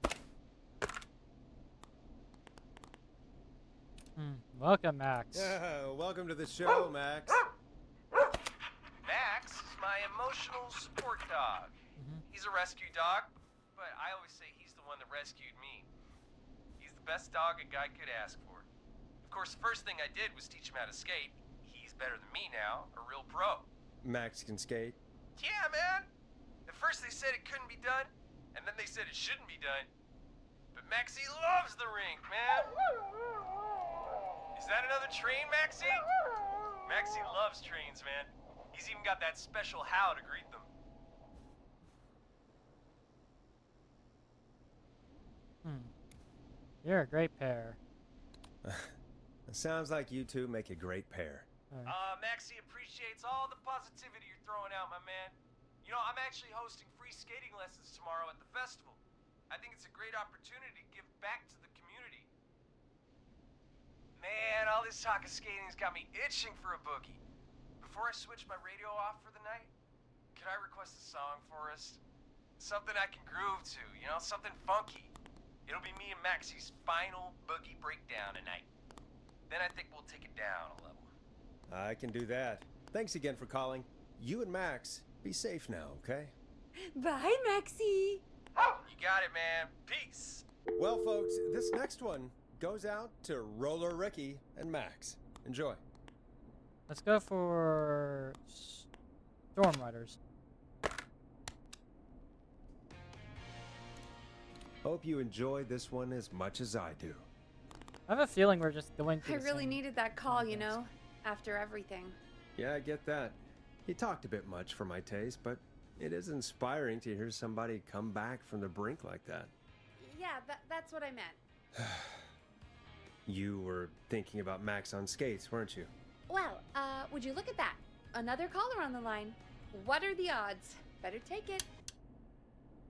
Welcome, Max. Yeah, welcome to the show, Max. Max is my emotional support dog. He's a rescue dog, but I always say he's the one that rescued me. He's the best dog a guy could ask for. Of course, the first thing I did was teach him how to skate. He's better than me now, a real pro. Max can skate. Yeah, man. At first they said it couldn't be done, and then they said it shouldn't be done. But Maxie loves the rink, man. Is that another train, Maxie? Maxie loves trains, man. He's even got that special how to greet them. You're a great pair. It sounds like you two make a great pair. Maxie appreciates all the positivity you're throwing out, my man. You know, I'm actually hosting free skating lessons tomorrow at the festival. I think it's a great opportunity to give back to the community. Man, all this talk of skating's got me itching for a boogie. Before I switch my radio off for the night, could I request a song, Forrest? Something I can groove to, you know, something funky. It'll be me and Maxie's final boogie breakdown tonight. Then I think we'll take it down a level. I can do that. Thanks again for calling. You and Max, be safe now, okay? Bye, Maxie. You got it, man. Peace. Well, folks, this next one goes out to Roller Ricky and Max. Enjoy. Let's go for Storm Riders. Hope you enjoyed this one as much as I do. I have a feeling we're just going through I the really same needed that call, you context. know, after everything. Yeah, I get that. He talked a bit much for my taste, but it is inspiring to hear somebody come back from the brink like that. Yeah, that's what I meant. You were thinking about Max on skates, weren't you? Well, would you look at that? Another caller on the line. What are the odds? Better take it.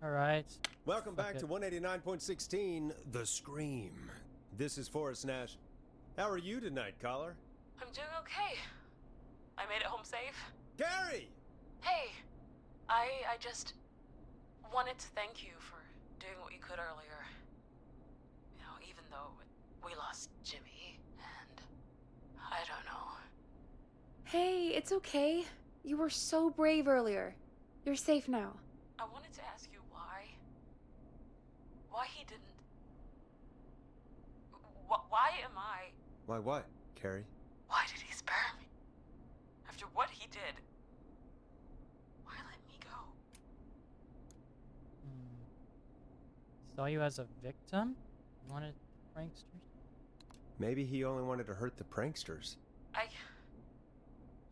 All right. Welcome back it. to 189.16, The Scream. This is Forrest Nash. How are you tonight, caller? I'm doing okay. I made it home safe. Gary! Hey, I just wanted to thank you for doing what you could earlier. You know, even though we lost Jimmy, and I don't know. Hey, it's okay. You were so brave earlier. You're safe now. I wanted to ask you why. Why he didn't. Why am I. Why what, Carrie? Why did he spare me? After what he did. Why let me go? Saw you as a victim? You wanted pranksters? Maybe he only wanted to hurt the pranksters.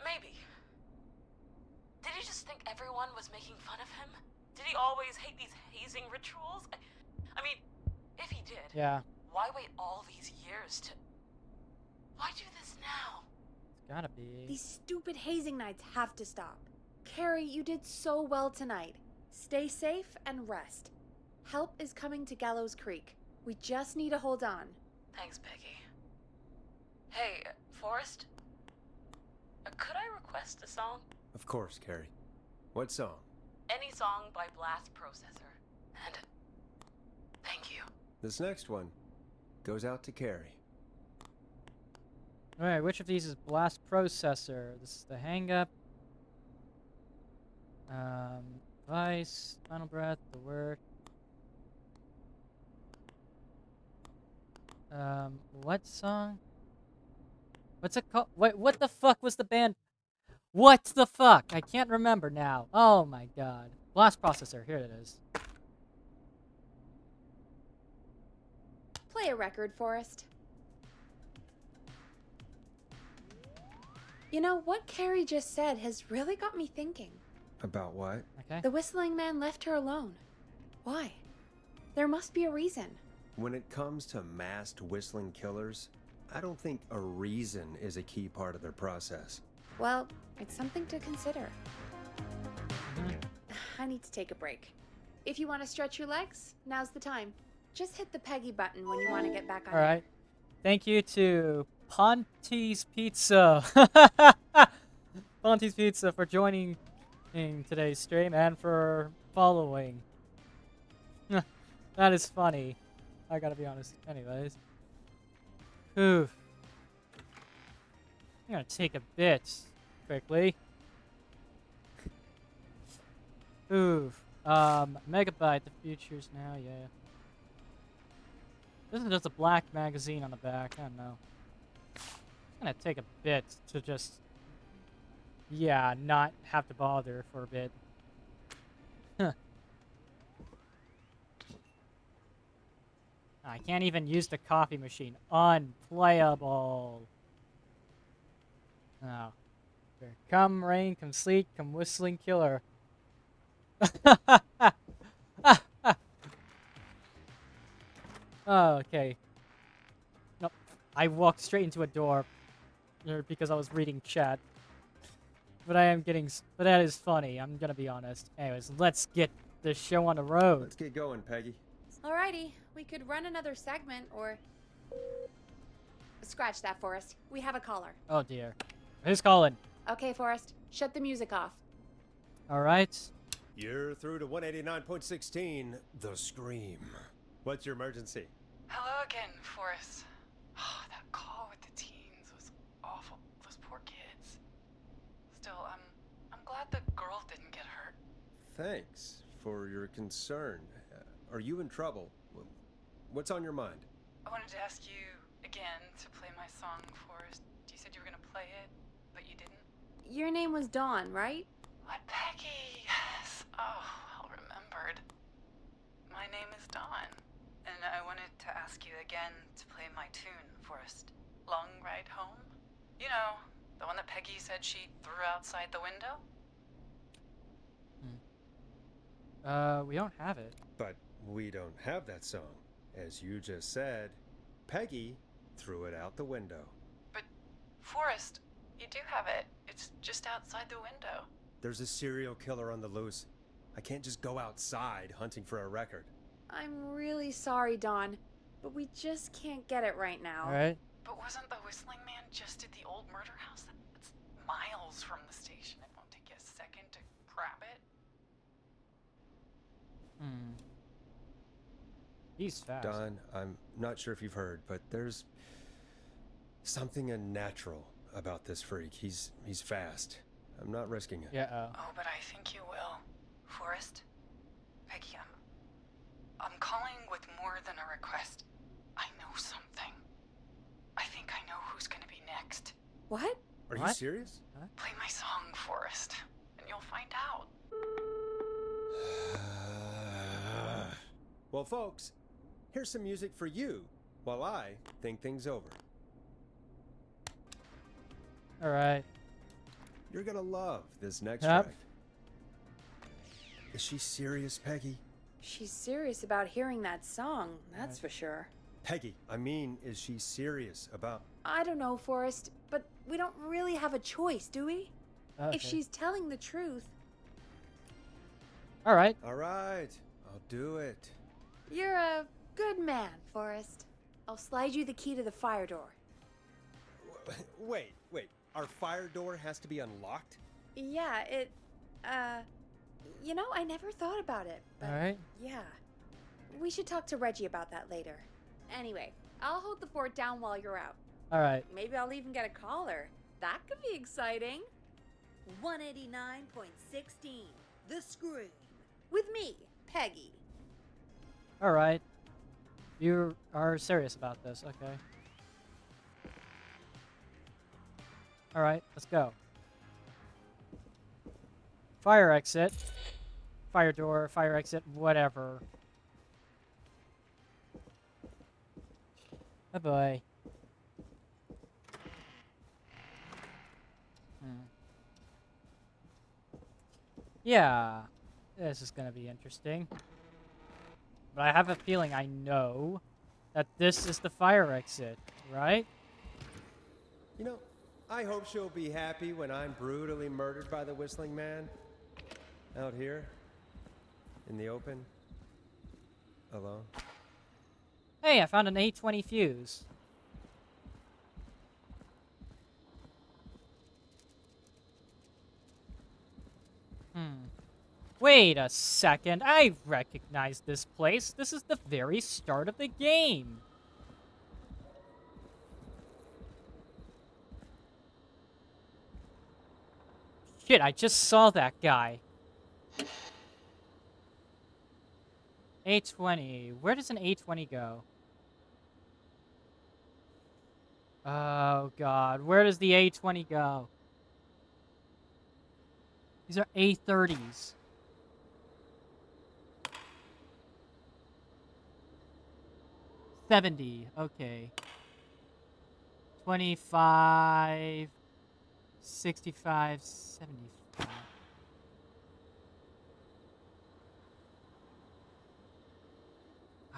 Maybe. Did he just think everyone was making fun of him? Did he always hate these hazing rituals? I mean, if he did, Yeah. why wait all these years to... Why do this now? It's gotta be. These stupid hazing nights have to stop. Carrie, you did so well tonight. Stay safe and rest. Help is coming to Gallows Creek. We just need to hold on. Thanks, Peggy. Hey, Forrest? Could I request a song? Of course, Carrie. What song? Any song by Blast Processor. And thank you. This next one goes out to Carrie. Alright, which of these is Blast Processor? This is the Hang Up. Vice, Final Breath, The Word. What song? What's it called? Wait, what the fuck was the band? What the fuck? I can't remember now. Oh my god. Blast Processor, here it is. Play a record, Forrest. You know, what Carrie just said has really got me thinking. About what? Okay. The whistling man left her alone. Why? There must be a reason. When it comes to masked whistling killers, I don't think a reason is a key part of their process. Well, it's something to consider. I need to take a break. If you want to stretch your legs, now's the time. Just hit the Peggy button when you want to get back on. Alright. Thank you to Ponte's Pizza. Ponte's Pizza for joining in today's stream and for following. That is funny. I gotta be honest. Anyways. Oof. I'm gonna take a bit quickly. Oof. Megabyte, the future's now, yeah. This is just a black magazine on the back, I don't know. It's gonna take a bit to just, yeah, not have to bother for a bit. Huh. I can't even use the coffee machine. Unplayable. Oh. Here. Come rain, come sleet, come whistling killer. Oh, okay. Nope. I walked straight into a door because I was reading chat. But I am getting... But that is funny, I'm gonna be honest. Anyways, let's get the show on the road. Let's get going, Peggy. Alrighty, we could run another segment or... Scratch that, Forrest. We have a caller. Oh dear. Who's calling? Okay, Forrest, shut the music off. Alright. You're through to 189.16, The Scream. What's your emergency? Hello again, Forrest. Oh, that call with the teens was awful. Those poor kids. Still, I'm glad the girl didn't get hurt. Thanks for your concern. Are you in trouble? What's on your mind? I wanted to ask you again to play my song, Forrest. You said you were gonna play it, but you didn't. Your name was Dawn, right? What, Peggy? Yes. Oh, well remembered. My name is Dawn, and I wanted to ask you again to play my tune, Forrest. Long Ride Home? You know, the one that Peggy said she threw outside the window? We don't have it. But we don't have that song. As you just said, Peggy threw it out the window. But, Forrest, you do have it. It's just outside the window. There's a serial killer on the loose. I can't just go outside hunting for a record. I'm really sorry, Dawn, but we just can't get it right now. Alright. But wasn't the Whistling Man just at the old murder house? That's miles from the station. It won't take you a second to grab it. He's fast. Don, I'm not sure if you've heard, but there's something unnatural about this freak. He's fast. I'm not risking it. Yeah. Oh, but I think you will. Forrest? Peggy, I'm calling with more than a request. I know something. I think I know who's gonna be next. What? Are you serious? Play my song, Forrest, and you'll find out. Well, folks, here's some music for you while I think things over. Alright. You're gonna love this next Yep. track. Is she serious, Peggy? She's serious about hearing that song, that's for sure. Peggy, I mean, is she serious about... I don't know, Forrest, but we don't really have a choice, do we? Okay. If she's telling the truth... Alright. Alright, I'll do it. You're a good man, Forrest. I'll slide you the key to the fire door. Wait. Our fire door has to be unlocked? Yeah, you know, I never thought about it. But Alright. yeah. We should talk to Reggie about that later. Anyway, I'll hold the fort down while you're out. Alright. Maybe I'll even get a caller. That could be exciting. 189.16, The Scream. With me, Peggy. Alright. You are serious about this, okay. Alright, let's go. Fire exit. Fire door, fire exit, whatever. Oh boy. Yeah. This is gonna be interesting. But I have a feeling I know that this is the fire exit, right? You know, I hope she'll be happy when I'm brutally murdered by the Whistling Man. Out here. In the open. Alone. Hey, I found an 820 fuse. Wait a second, I recognize this place. This is the very start of the game. Shit, I just saw that guy. 820. Where does an 820 go? Oh god, where does the 820 go? These are A30s. $70, okay. 25, 65, 75.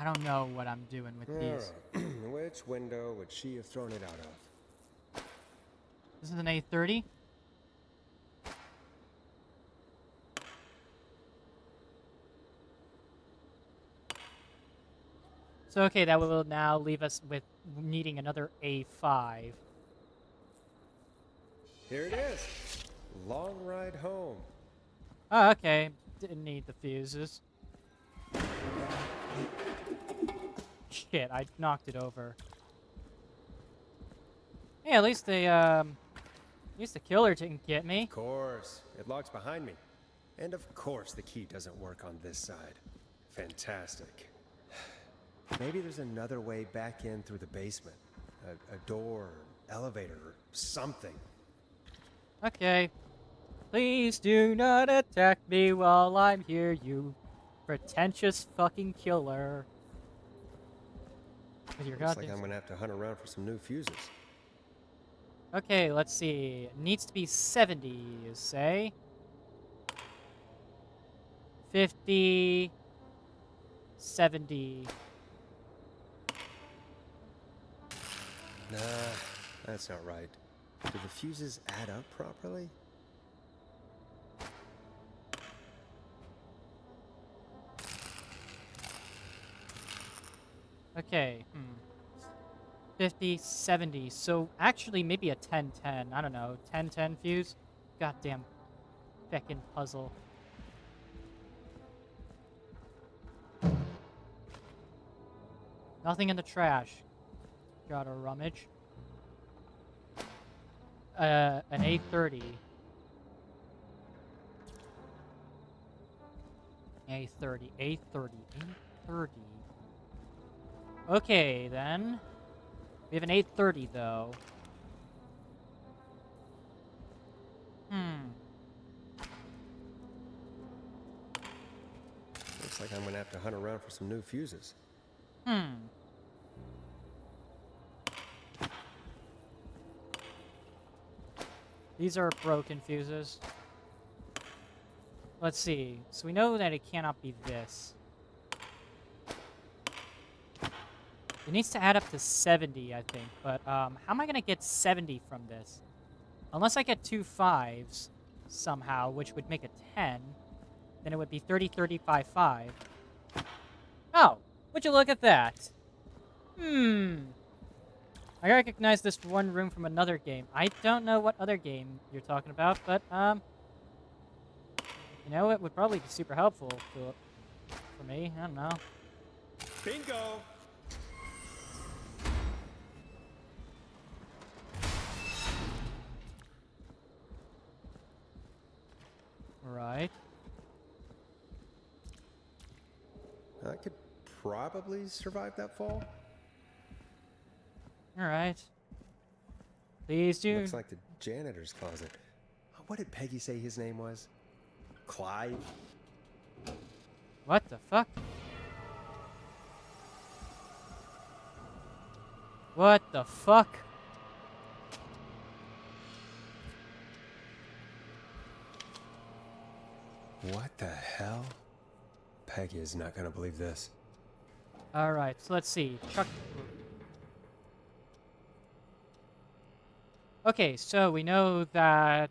I don't know what I'm doing with these. Alright. Which window would she have thrown it out of? This is an A30. So, okay, that will now leave us with needing another A5. Here it is. Long ride home. Oh, okay. Didn't need the fuses. Shit, I knocked it over. Yeah, at least the killer didn't get me. Of course. It locks behind me. And of course the key doesn't work on this side. Fantastic. Maybe there's another way back in through the basement. A door, elevator, or something. Okay. Please do not attack me while I'm here, you pretentious fucking killer. With your Looks like goddamn- I'm gonna have to hunt around for some new fuses. Okay, let's see. It needs to be 70, you say? 50... 70... Nah, that's not right. Do the fuses add up properly? Okay, 50, 70. So, actually, maybe a 10-10. I don't know. 10-10 fuse? Goddamn feckin' puzzle. Nothing in the trash. Gotta rummage. An A30. A30, A30, A30. Okay, then. We have an 830, though. Looks like I'm gonna have to hunt around for some new fuses. These are broken fuses. Let's see. So we know that it cannot be this. It needs to add up to 70, I think. But how am I going to get 70 from this? Unless I get 2 5s somehow, which would make a 10, then it would be 30, 35, 5. Oh, would you look at that? I recognize this one room from another game. I don't know what other game you're talking about, but, you know, it would probably be super helpful for me. I don't know. Bingo! Right. I could probably survive that fall. Alright. Please do. Looks like the janitor's closet. What did Peggy say his name was? Clive? What the fuck? What the fuck? What the hell? Peggy is not gonna believe this. Alright, so let's see. Chuck. Okay, so we know that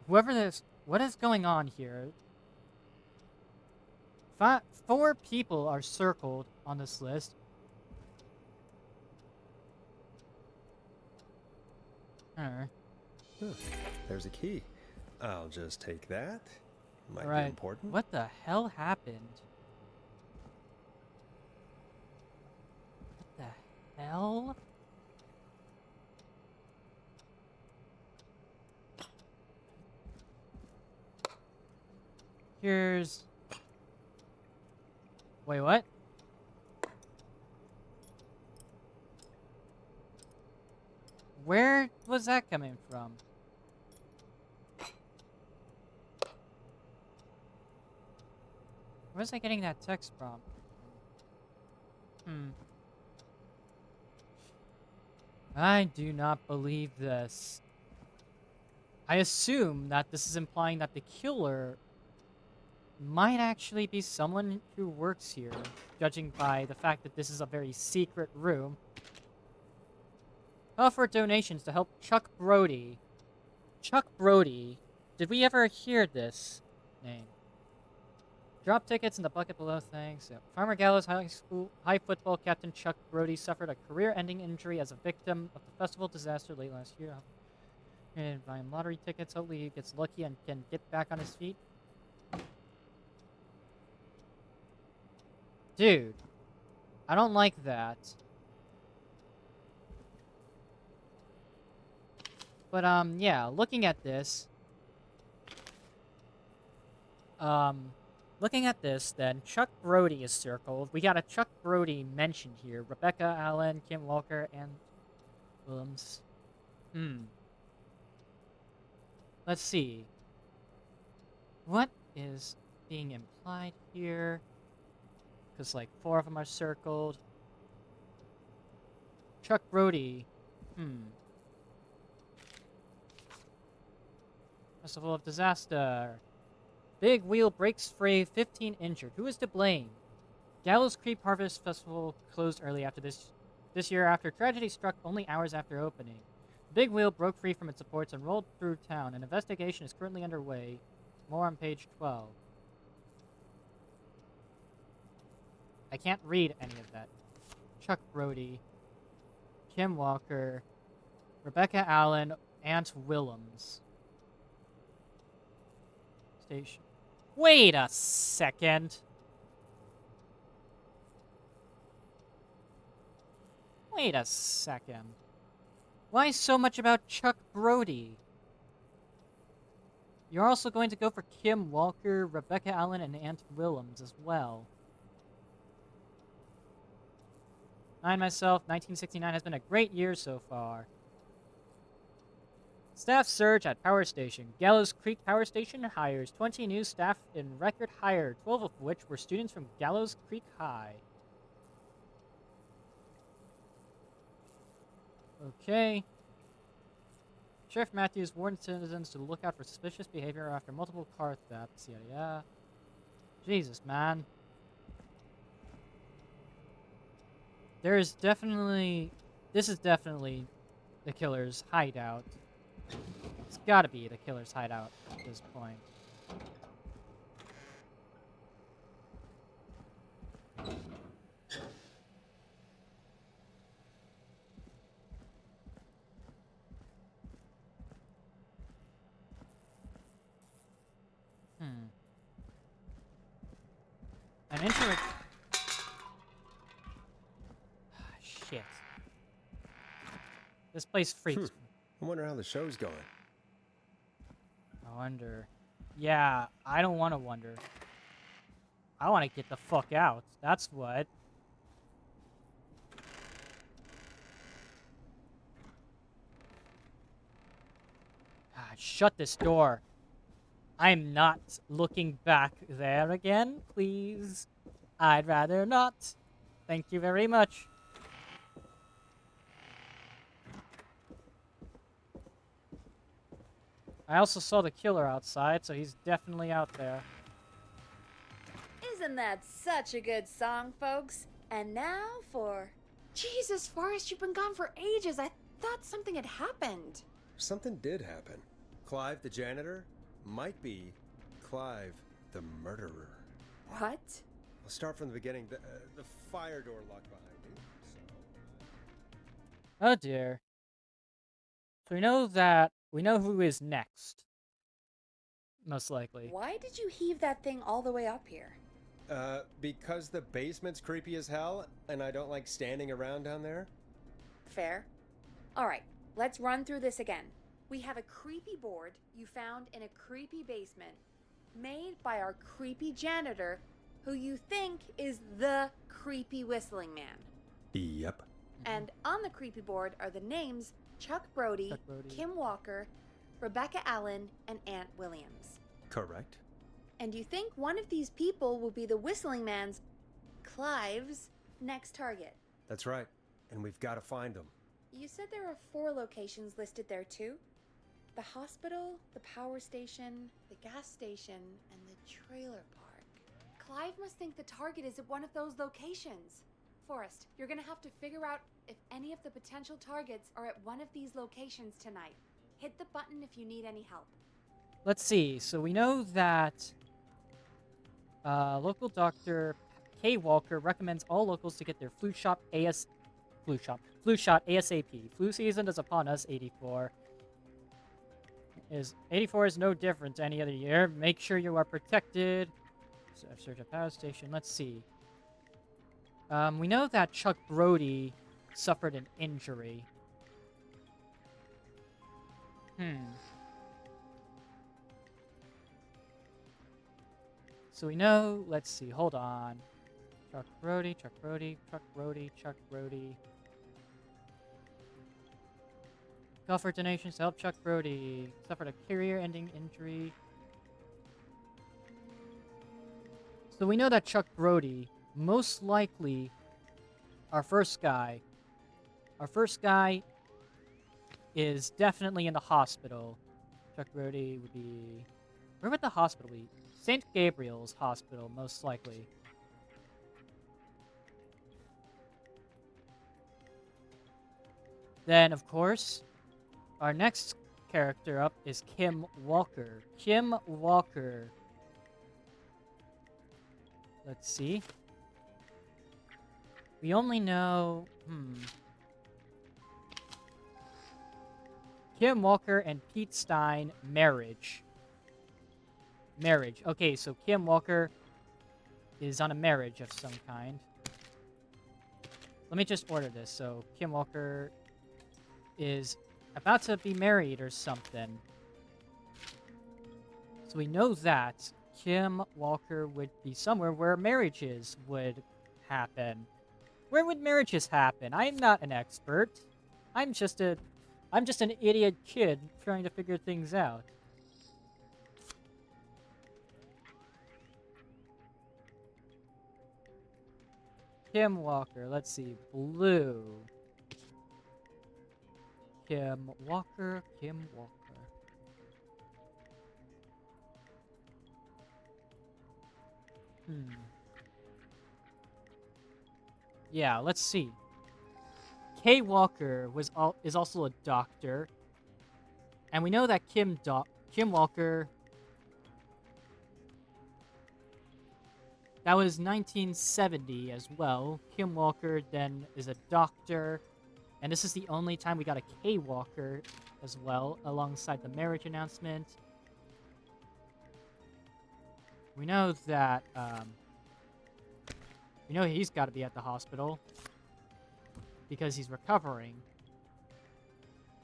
whoever this, what is going on here? 4 people are circled on this list. Alright. There's a key. I'll just take that. Might Alright. be important. What the hell happened? What the hell? Here's... Wait, what? Where was that coming from? Where was I getting that text from? I do not believe this. I assume that this is implying that the killer might actually be someone who works here, judging by the fact that this is a very secret room. Offer donations to help Chuck Brody. Chuck Brody. Did we ever hear this name? Drop tickets in the bucket below, thanks. Farmer Gallows High football captain Chuck Brody suffered a career-ending injury as a victim of the festival disaster late last year. And buying lottery tickets, hopefully he gets lucky and can get back on his feet. Dude, I don't like that. But, yeah, looking at this, then, Chuck Brody is circled. We got a Chuck Brody mentioned here. Rebecca Allen, Kim Walker, and Willems. Let's see. What is being implied here? Because, like, 4 of them are circled. Chuck Brody. Festival of Disaster. Big wheel breaks free, 15 injured. Who is to blame? Gallows Creek Harvest Festival closed early after this year after tragedy struck only hours after opening. Big wheel broke free from its supports and rolled through town. An investigation is currently underway. More on page 12. I can't read any of that. Chuck Brody, Kim Walker, Rebecca Allen, Ant Willems. Station. Wait a second. Wait a second. Why so much about Chuck Brody? You're also going to go for Kim Walker, Rebecca Allen, and Ant Willems as well. I myself, 1969 has been a great year so far. Staff surge at Power Station. Gallows Creek Power Station hires 20 new staff in record hire, 12 of which were students from Gallows Creek High. Okay. Sheriff Matthews warned citizens to look out for suspicious behavior after multiple car thefts. Yada yada. Jesus, man. This is definitely the killer's hideout. It's gotta be the killer's hideout at this point. An interact. Shit. This place freaks me. I wonder how the show's going. I wonder. Yeah, I don't want to wonder. I want to get the fuck out. That's what. Shut this door. I'm not looking back there again, please. I'd rather not. Thank you very much. I also saw the killer outside, so he's definitely out there. Isn't that such a good song, folks? And now for... Jesus, Forrest, you've been gone for ages. I thought something had happened. Something did happen. Clive the janitor might be Clive the murderer. What? I'll start from the beginning. The fire door locked behind me, so... Oh dear. So we know who is next. Most likely. Why did you heave that thing all the way up here? Because the basement's creepy as hell, and I don't like standing around down there. Fair. Alright, let's run through this again. We have a creepy board you found in a creepy basement, made by our creepy janitor, who you think is the creepy whistling man. Yep. And on the creepy board are the names Chuck Brody, Kim Walker, Rebecca Allen, and Ant Williams. Correct. And you think one of these people will be the whistling man's, Clive's, next target. That's right. And we've got to find them. You said there are 4 locations listed there too? The hospital, the power station, the gas station, and the trailer park. Clive must think the target is at one of those locations. Forrest, you're gonna have to figure out if any of the potential targets are at one of these locations tonight. Hit the button if you need any help. Let's see. So we know that local doctor Kay Walker recommends all locals to get their flu shot ASAP. Flu season is upon us. 84 is no different to any other year. Make sure you are protected. So search a power station. Let's see. We know that Chuck Brody suffered an injury. So we know, let's see, hold on. Chuck Brody. Call for donations to help Chuck Brody. Suffered a career-ending injury. So we know that Chuck Brody, most likely, our first guy is definitely in the hospital. Chuck Brody would be... Where would the hospital be? St. Gabriel's Hospital, most likely. Then, of course, our next character up is Kim Walker. Kim Walker. Let's see. We only know... Kim Walker and Pete Stein, marriage. Okay, so Kim Walker is on a marriage of some kind. Let me just order this. So Kim Walker is about to be married or something. So we know that Kim Walker would be somewhere where marriages would happen. Where would marriages happen? I'm not an expert. I'm just an idiot kid trying to figure things out. Kim Walker, let's see, blue. Kim Walker. Yeah, let's see. Kay Walker is also a doctor. And we know that Kim Walker... That was 1970 as well. Kim Walker then is a doctor. And this is the only time we got a Kay Walker as well, alongside the marriage announcement. We know that, we know he's got to be at the hospital. Because he's recovering.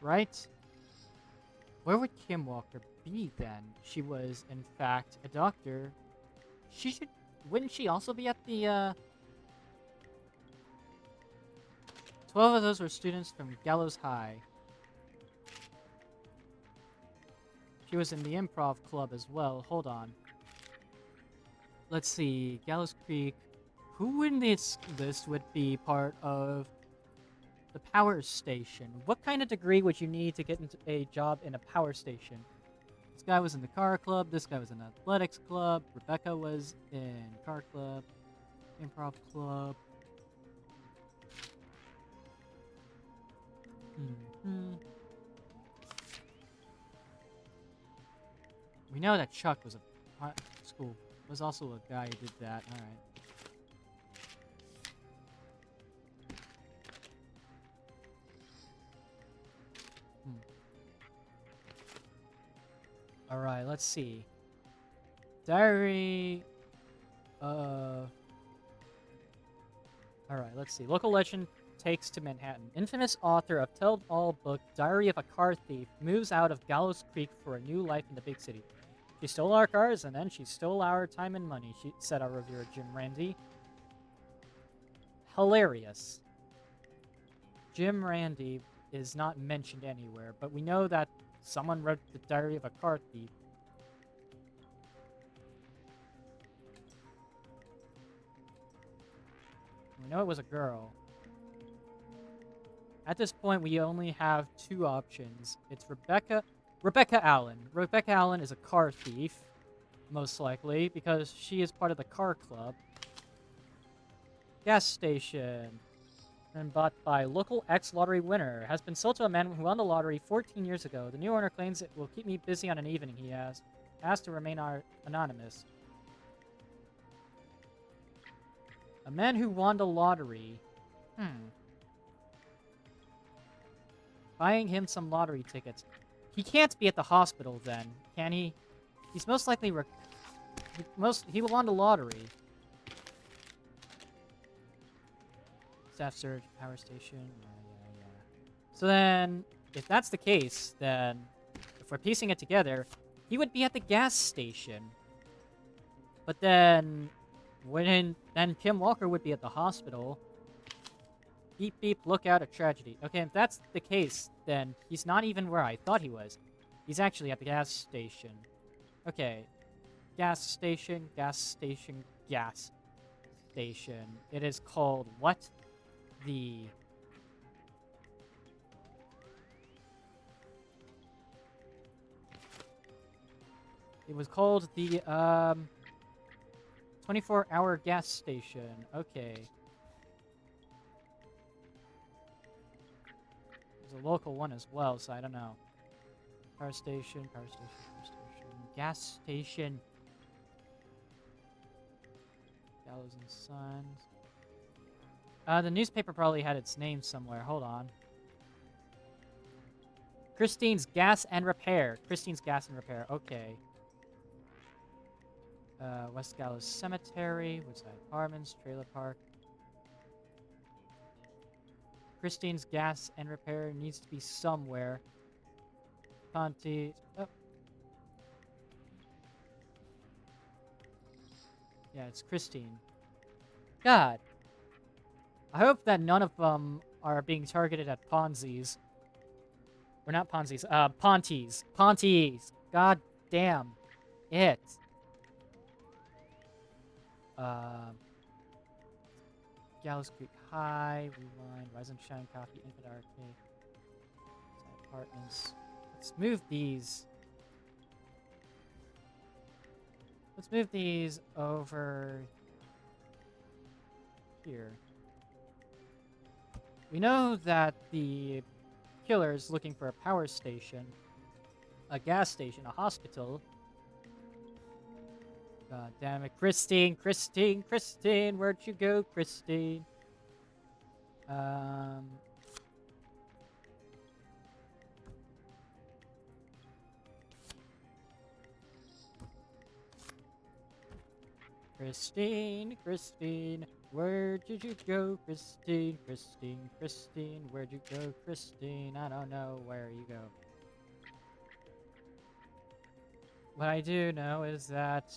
Right? Where would Kim Walker be then? She was, in fact, a doctor. She should... Wouldn't she also be at the, 12 of those were students from Gallows High. She was in the improv club as well. Hold on. Let's see. Gallows Creek. Who in this list would be part of the power station? What kind of degree would you need to get into a job in a power station? This guy was in the car club. This guy was in athletics club. Rebecca was in car club. Improv club. We know that Chuck was was also a guy who did that. All right. All right, let's see. Diary. All right, let's see. Local legend takes to Manhattan. Infamous author of tell-all book Diary of a Car Thief moves out of Gallows Creek for a new life in the big city. She stole our cars and then she stole our time and money, said our reviewer Jim Randy. Hilarious. Jim Randy is not mentioned anywhere, but we know that someone wrote the Diary of a Car Thief. We know it was a girl. At this point, we only have two options. It's Rebecca Allen. Rebecca Allen is a car thief. most likely, because she is part of the car club. Gas station. And bought by local ex-lottery winner. Has been sold to a man who won the lottery 14 years ago. The new owner claims it will keep me busy on an evening, he has. Asked to remain anonymous. A man who won the lottery. Buying him some lottery tickets. He can't be at the hospital then, can he? He's most likely he won the lottery. Staff surge, power station. Yeah. So then, if that's the case, then if we're piecing it together, he would be at the gas station. But then, then Kim Walker would be at the hospital. Beep beep, look out, a tragedy. Okay, if that's the case, then he's not even where I thought he was. He's actually at the gas station. Okay. Gas station, gas station, gas station. It is called what? It was called the 24-hour gas station. Okay. There's a local one as well, so I don't know. Power station, power station, power station. Gas station. Gallows and Sons. The newspaper probably had its name somewhere. Hold on. Christine's Gas and Repair. Christine's Gas and Repair. Okay. West Gallows Cemetery. Woodside Apartments. Trailer Park. Christine's Gas and Repair needs to be somewhere. Ponte. Oh. Yeah, it's Christine. God. I hope that none of them are being targeted at Ponzi's. Or not Ponzi's, Pontes. Pontes. God damn it. Gallows Creek High, Rewind, Rise and Shine Coffee, Infinite Arcade. Apartments. Let's move these. Let's move these over here. We know that the killer is looking for a power station, a gas station, a hospital. God damn it. Christine, Christine, Christine, where'd you go, Christine? Christine, Christine, where did you go, Christine? Christine, Christine, where'd you go, Christine? I don't know where you go. What I do know is that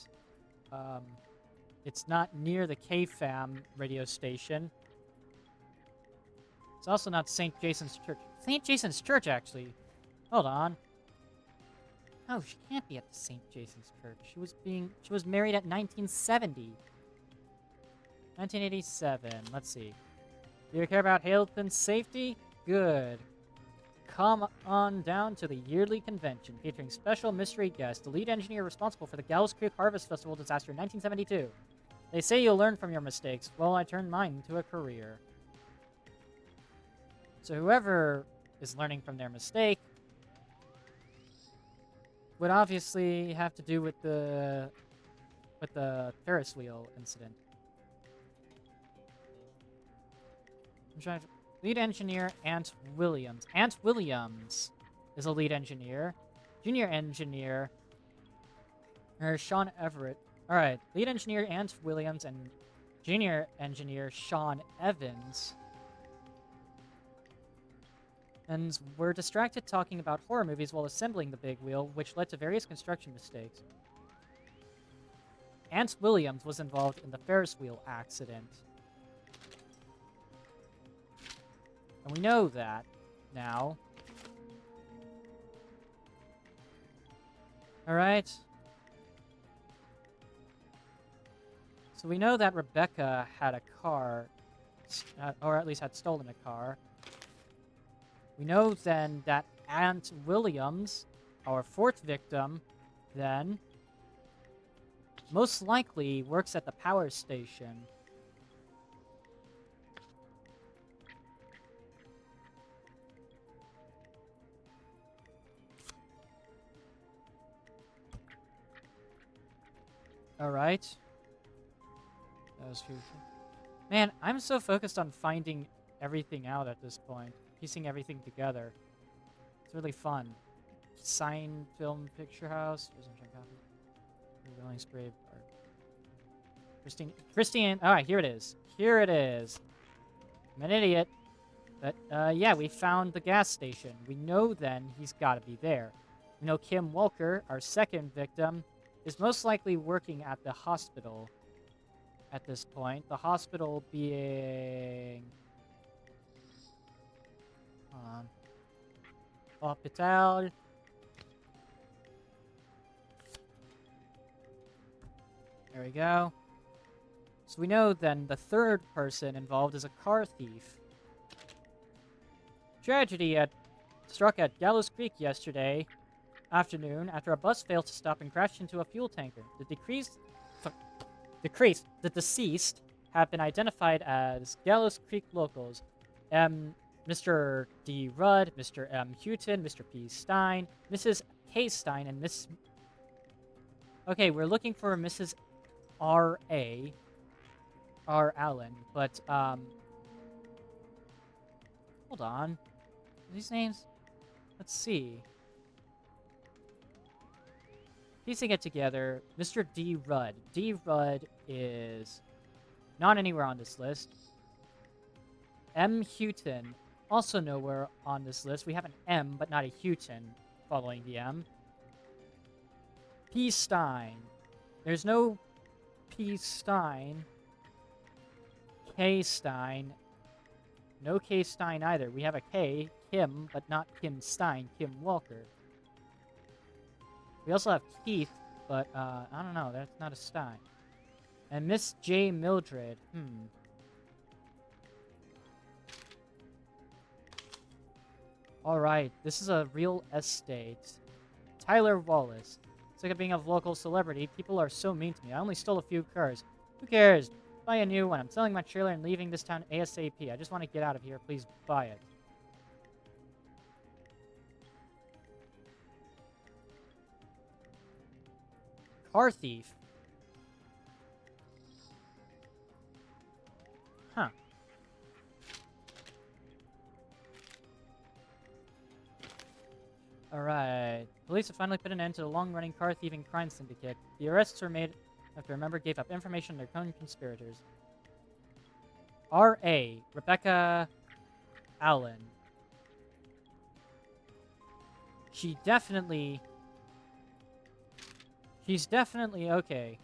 it's not near the KFAM radio station. It's also not St. Jason's Church. St. Jason's Church, actually. Hold on. No, she can't be at the St. Jason's Church. She was married at 1970. 1987. Let's see. Do you care about health and safety? Good. Come on down to the yearly convention featuring special mystery guest, the lead engineer responsible for the Gallows Creek Harvest Festival disaster in 1972. They say you'll learn from your mistakes. Well, I turned mine into a career. So whoever is learning from their mistake would obviously have to do with the Ferris wheel incident. I'm trying to... Lead engineer, Ant Williams. Ant Williams is a lead engineer. Junior engineer, Sean Everett. Alright, lead engineer, Ant Williams, and junior engineer, Sean Evans. And we're distracted talking about horror movies while assembling the big wheel, which led to various construction mistakes. Ant Williams was involved in the Ferris wheel accident. And we know that now. Alright. So we know that Rebecca had a car, or at least had stolen a car. We know then that Ant Williams, our fourth victim, then most likely works at the power station. Alright. That was huge. Man, I'm so focused on finding everything out at this point. Piecing everything together. It's really fun. Sign Film Picture House. Revealing spray art. Christine. Alright, here it is. Here it is. I'm an idiot. But, yeah, we found the gas station. We know then he's got to be there. We know Kim Walker, our second victim, is most likely working at the hospital at this point. The hospital being... Hold on. Hospital. There we go. So we know then the third person involved is a car thief. Tragedy struck at Gallows Creek yesterday afternoon after a bus failed to stop and crashed into a fuel tanker. The deceased have been identified as Gallows Creek locals. Mr. D. Rudd, Mr. M. Houghton, Mr. P. Stein, Mrs. K. Stein, and Miss... Okay, we're looking for Mrs. R. Allen, but, hold on. These names? Let's see. Piecing it together, Mr. D. Rudd. D. Rudd is not anywhere on this list. M. Houghton, also nowhere on this list. We have an M, but not a Houghton following the M. P. Stein. There's no P. Stein. K. Stein. No K. Stein either. We have a K, Kim, but not Kim Stein, Kim Walker. We also have Keith, but, I don't know, that's not a Stein. And Miss J. Mildred, Alright, this is a real estate. Tyler Wallace. Sick of being a local celebrity, people are so mean to me. I only stole a few cars. Who cares? Buy a new one. I'm selling my trailer and leaving this town ASAP. I just want to get out of here. Please buy it. Car thief. Huh. Alright. Police have finally put an end to the long-running car thieving crime syndicate. The arrests were made after a member gave up information to their conspirators. R.A. Rebecca Allen. She's definitely okay.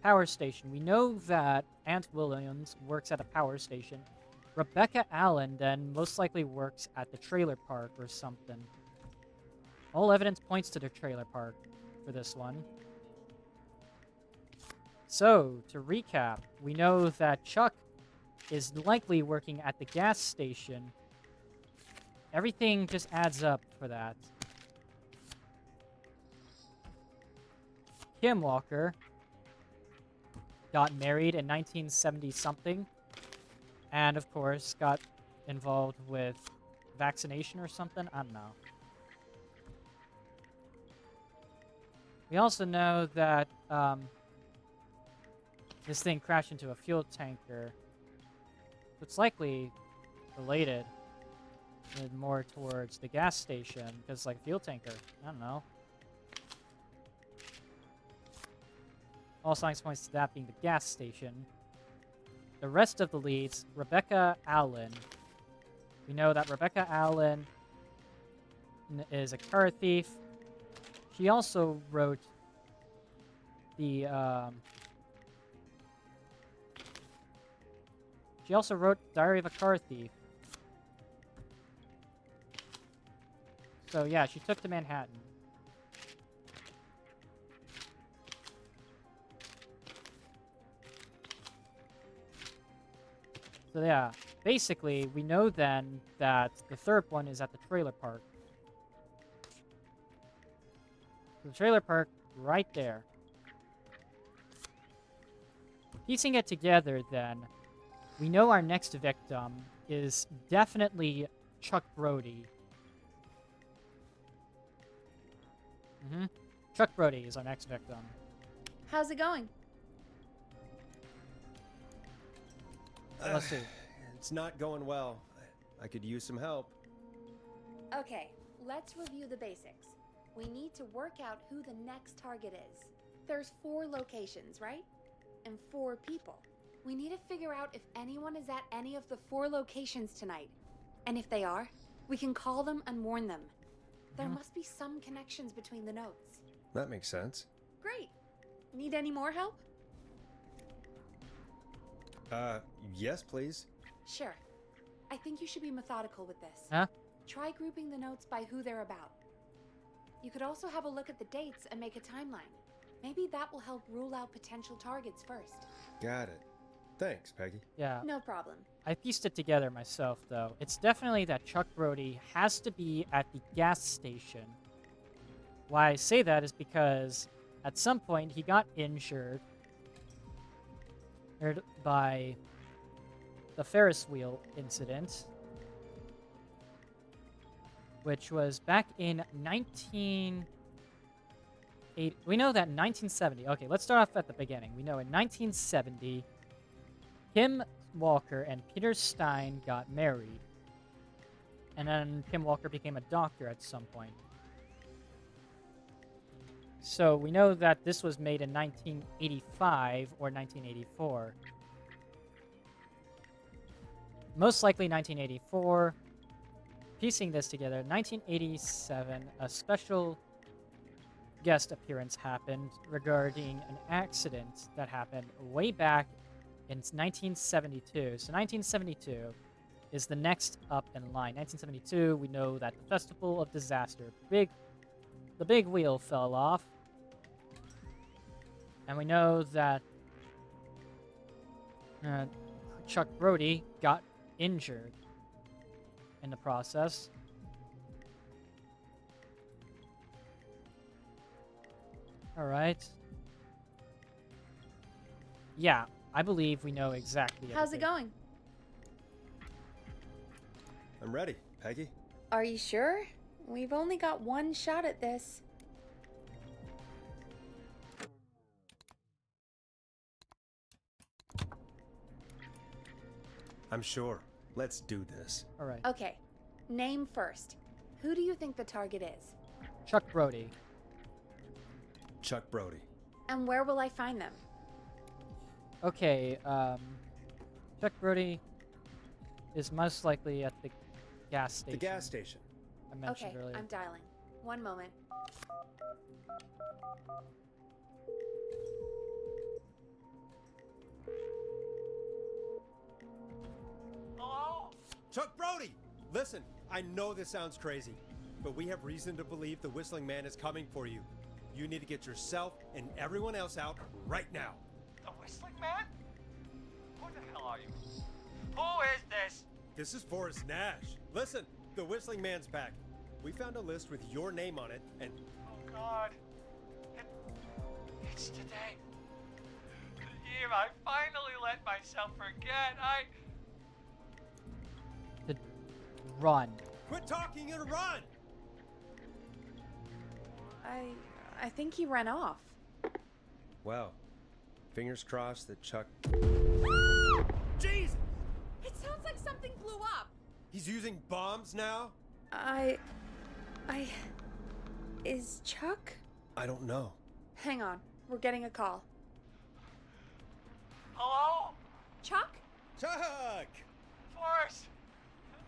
Power station. We know that Aunt Williams works at a power station. Rebecca Allen then most likely works at the trailer park or something. All evidence points to the trailer park for this one. So, to recap, we know that Chuck is likely working at the gas station. Everything just adds up for that. Kim Walker got married in 1970-something. And, of course, got involved with vaccination or something. I don't know. We also know that this thing crashed into a fuel tanker. It's likely related more towards the gas station, because, like, fuel tanker. I don't know. All signs points to that being the gas station. The rest of the leads, Rebecca Allen. We know that Rebecca Allen is a car thief. She also wrote the, she also wrote Diary of a Car Thief. So yeah, she took to Manhattan. So yeah, basically, we know then that the third one is at the trailer park. The trailer park right there. Piecing it together, then, we know our next victim is definitely Chuck Brody. Chuck Brody is our next victim. How's it going? Let's see. It's not going well. I could use some help. Okay, let's review the basics. We need to work out who the next target is. There's 4 locations, right? And 4 people. We need to figure out if anyone is at any of the 4 locations tonight. And if they are, we can call them and warn them. There must be some connections between the notes. That makes sense. Great. Need any more help? Yes, please. Sure. I think you should be methodical with this. Huh? Try grouping the notes by who they're about. You could also have a look at the dates and make a timeline. Maybe that will help rule out potential targets first. Got it. Thanks, Peggy. Yeah. No problem. I pieced it together myself, though. It's definitely that Chuck Brody has to be at the gas station. Why I say that is because at some point he got injured by the Ferris wheel incident, which was back in 1980. We know that in 1970. Okay, let's start off at the beginning. We know in 1970, Kim Walker and Peter Stein got married. And then Kim Walker became a doctor at some point. So we know that this was made in 1985 or 1984. Most likely 1984. Piecing this together, 1987, a special guest appearance happened regarding an accident that happened way back in 1972. So 1972 is the next up in line. 1972, we know that the Festival of Disaster, the big wheel fell off. And we know that Chuck Brody got injured in the process. All right. Yeah, I believe we know exactly. How's it going? I'm ready, Peggy. Are you sure? We've only got one shot at this. I'm sure. Let's do this. All right. Okay, name first. Who do you think the target is? Chuck Brody. Chuck Brody. And where will I find them? Okay, Chuck Brody is most likely at the gas station. The gas station. I mentioned Okay, earlier. I'm dialing. One moment. Hello? Chuck Brody! Listen, I know this sounds crazy, but we have reason to believe the Whistling Man is coming for you. You need to get yourself and everyone else out right now. The Whistling Man? Who the hell are you? Who is this? This is Forrest Nash. Listen, the Whistling Man's back. We found a list with your name on it, and... Oh, God. It's today. The year I finally let myself forget. Run. Quit talking and run! I think he ran off. Well, fingers crossed that Chuck... Jesus! It sounds like something blew up. He's using bombs now? Is Chuck? I don't know. Hang on, we're getting a call. Hello? Chuck? Chuck! Forrest!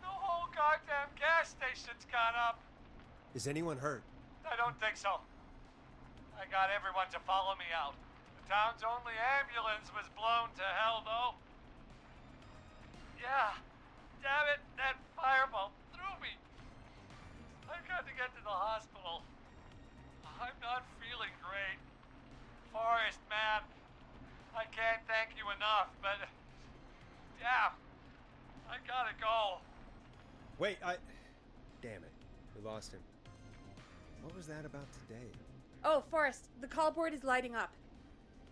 The whole goddamn gas station's gone up. Is anyone hurt? I don't think so. I got everyone to follow me out. The town's only ambulance was blown to hell, though. Yeah. Damn it, that fireball threw me. I've got to get to the hospital. I'm not feeling great. Forrest, man, I can't thank you enough, but... Damn. I gotta go. Wait, Damn it. We lost him. What was that about today? Oh, Forrest, the call board is lighting up.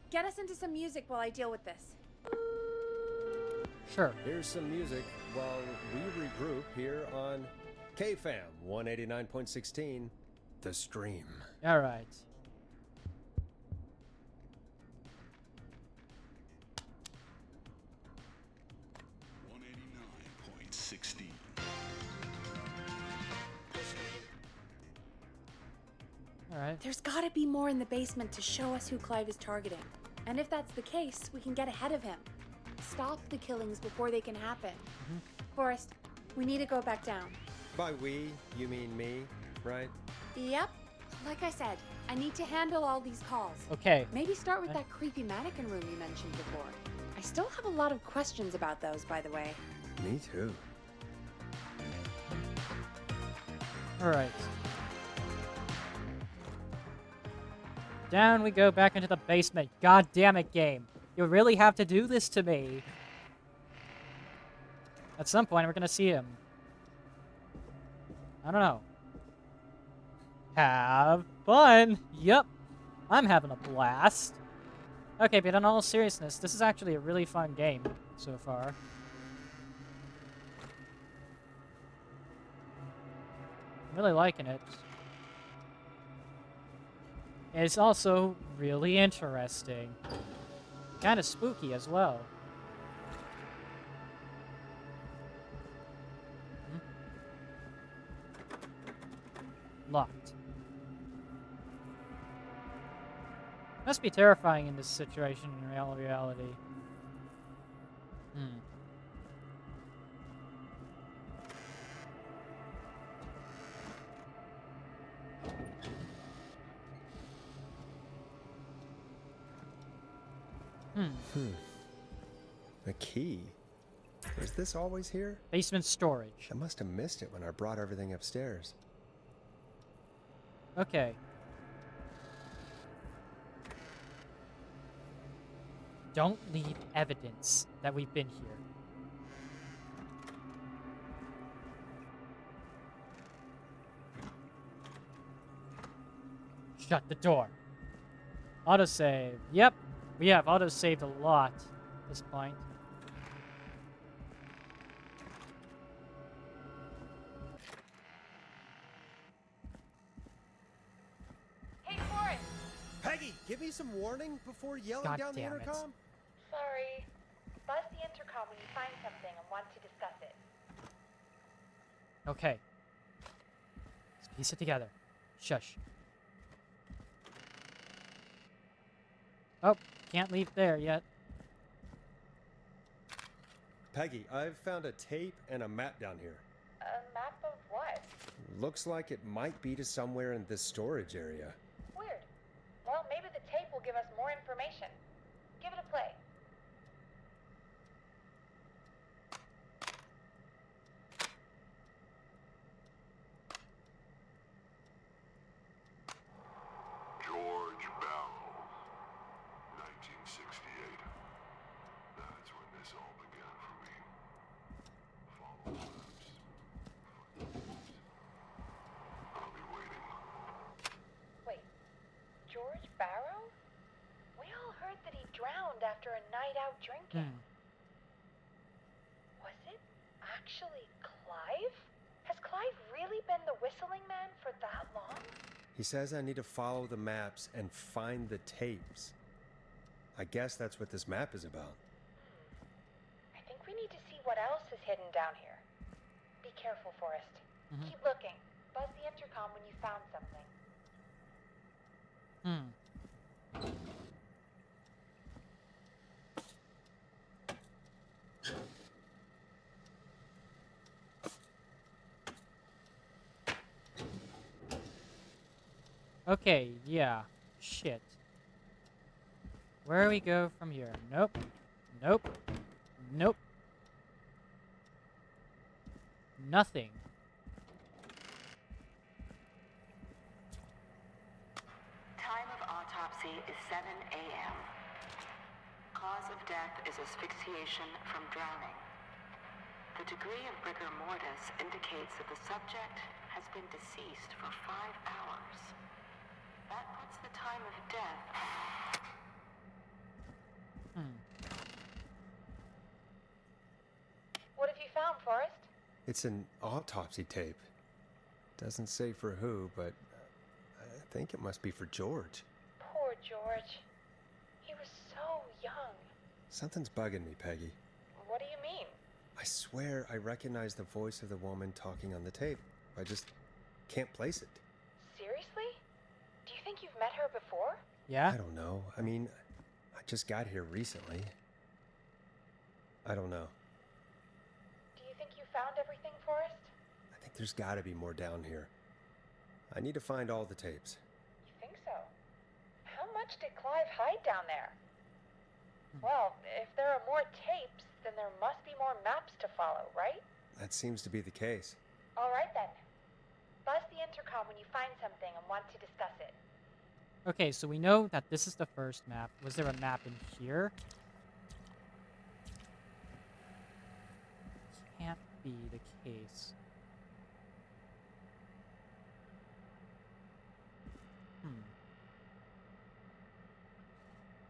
Get us into some music while I deal with this. Sure. Here's some music while we regroup here on KFAM 189.16, The Stream. All right. All right. There's gotta be more in the basement to show us who Clive is targeting. And if that's the case, we can get ahead of him. Stop the killings before they can happen. Forrest, we need to go back down. By we, you mean me, right? Yep. Like I said, I need to handle all these calls. Okay. Maybe start with that creepy mannequin room you mentioned before. I still have a lot of questions about those, by the way. Me too. All right. Down we go back into the basement. God damn it, game. You really have to do this to me. At some point, we're gonna see him. I don't know. Have fun. Yep. I'm having a blast. Okay, but in all seriousness, this is actually a really fun game so far. I'm really liking it. And it's also really interesting. Kind of spooky as well. Locked. Must be terrifying in this situation in reality. A key. Was this always here? Basement storage. I must have missed it when I brought everything upstairs. Okay. Don't leave evidence that we've been here. Shut the door. Autosave. Yep. We have autosaved a lot at this point. Hey, Forrest! Peggy, give me some warning before yelling God down the damn it. intercom. Sorry. Buzz the intercom when you find something and want to discuss it. Okay. Let's piece it together. Shush. Oh, can't leave there yet. Peggy, I've found a tape and a map down here. A map of what? Looks like it might be to somewhere in this storage area. Weird. Well, maybe the tape will give us more information. Give it a play. George Barrow, 1968. That's when this all began for me. Follow maps. I'll be waiting. Wait, George Barrow? We all heard that he drowned after a night out drinking. Was it actually Clive? Has Clive really been the whistling man for that long? He says I need to follow the maps and find the tapes. I guess that's what this map is about. I think we need to see what else is hidden down here. Be careful, Forrest. Keep looking. Buzz the intercom when you found something. Okay, yeah. Shit. Where do we go from here? Nope. Nope. Nope. Nothing. Time of autopsy is 7 a.m. Cause of death is asphyxiation from drowning. The degree of rigor mortis indicates that the subject has been deceased for 5 hours. That puts the time of death. What have you found, Forrest? It's an autopsy tape. Doesn't say for who, but I think it must be for George. Poor George. He was so young. Something's bugging me, Peggy. What do you mean? I swear I recognize the voice of the woman talking on the tape. I just can't place it. Seriously? Do you think you've met her before? Yeah? I don't know. I mean, I just got here recently. I don't know. Do you think you found everything, Forrest? I think there's gotta be more down here. I need to find all the tapes. You think so? How much did Clive hide down there? Well, if there are more tapes, then there must be more maps to follow, right? That seems to be the case. All right then. Buzz the intercom when you find something and want to discuss it. Okay, so we know that this is the first map. Was there a map in here? Can't be the case.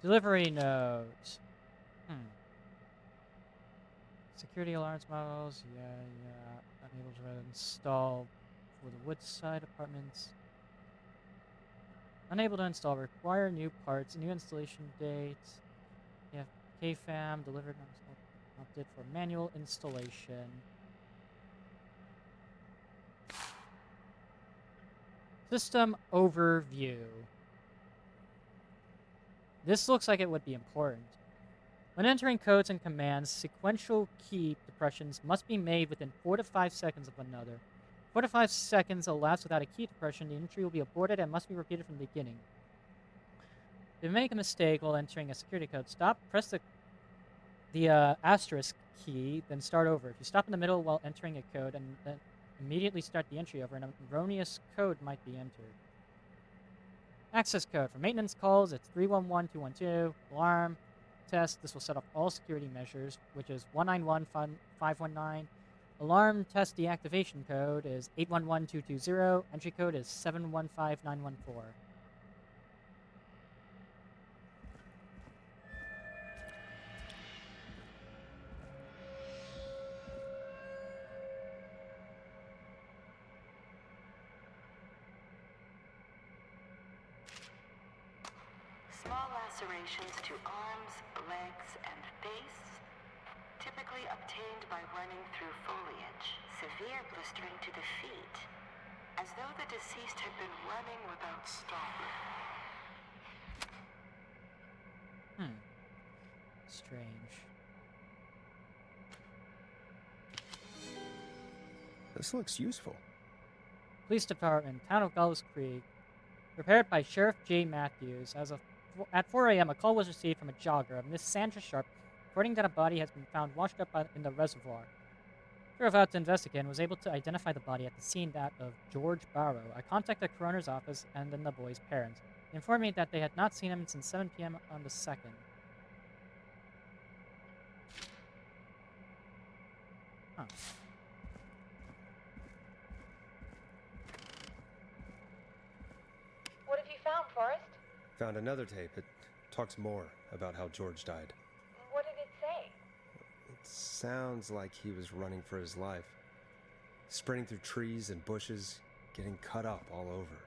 Delivery note. Security alarms models. Yeah. Unable to install for the Woodside apartments. Unable to install. Require new parts. New installation date. Yeah. KFAM delivered. Opted for manual installation. System overview. This looks like it would be important. When entering codes and commands, sequential key depressions must be made within 4 to 5 seconds of another. 4 to 5 seconds elapsed without a key depression, the entry will be aborted and must be repeated from the beginning. If you make a mistake while entering a security code, stop, press the asterisk key, then start over. If you stop in the middle while entering a code and then immediately start the entry over, an erroneous code might be entered. Access code. For maintenance calls, it's 311212. Alarm test. This will set off all security measures, which is 191519. Alarm test deactivation code is 811220. Entry code is 715914. Small lacerations to arms, legs, and face, typically obtained by running through foliage. Severe blistering to the feet, as though the deceased had been running without stopping. Strange. This looks useful. Police Department, Town of Gallows Creek. Prepared by Sheriff J. Matthews. At 4 a.m., a call was received from a jogger of Miss Sandra Sharp, reporting that a body has been found washed up in the reservoir. Drove out to investigate and was able to identify the body at the scene, that of George Barrow. I contacted the coroner's office and then the boy's parents. They informed me that they had not seen him since 7 p.m. on the 2nd. Huh. What have you found, Forrest? Found another tape. It talks more about how George died. What did it say? It sounds like he was running for his life. Sprinting through trees and bushes, getting cut up all over.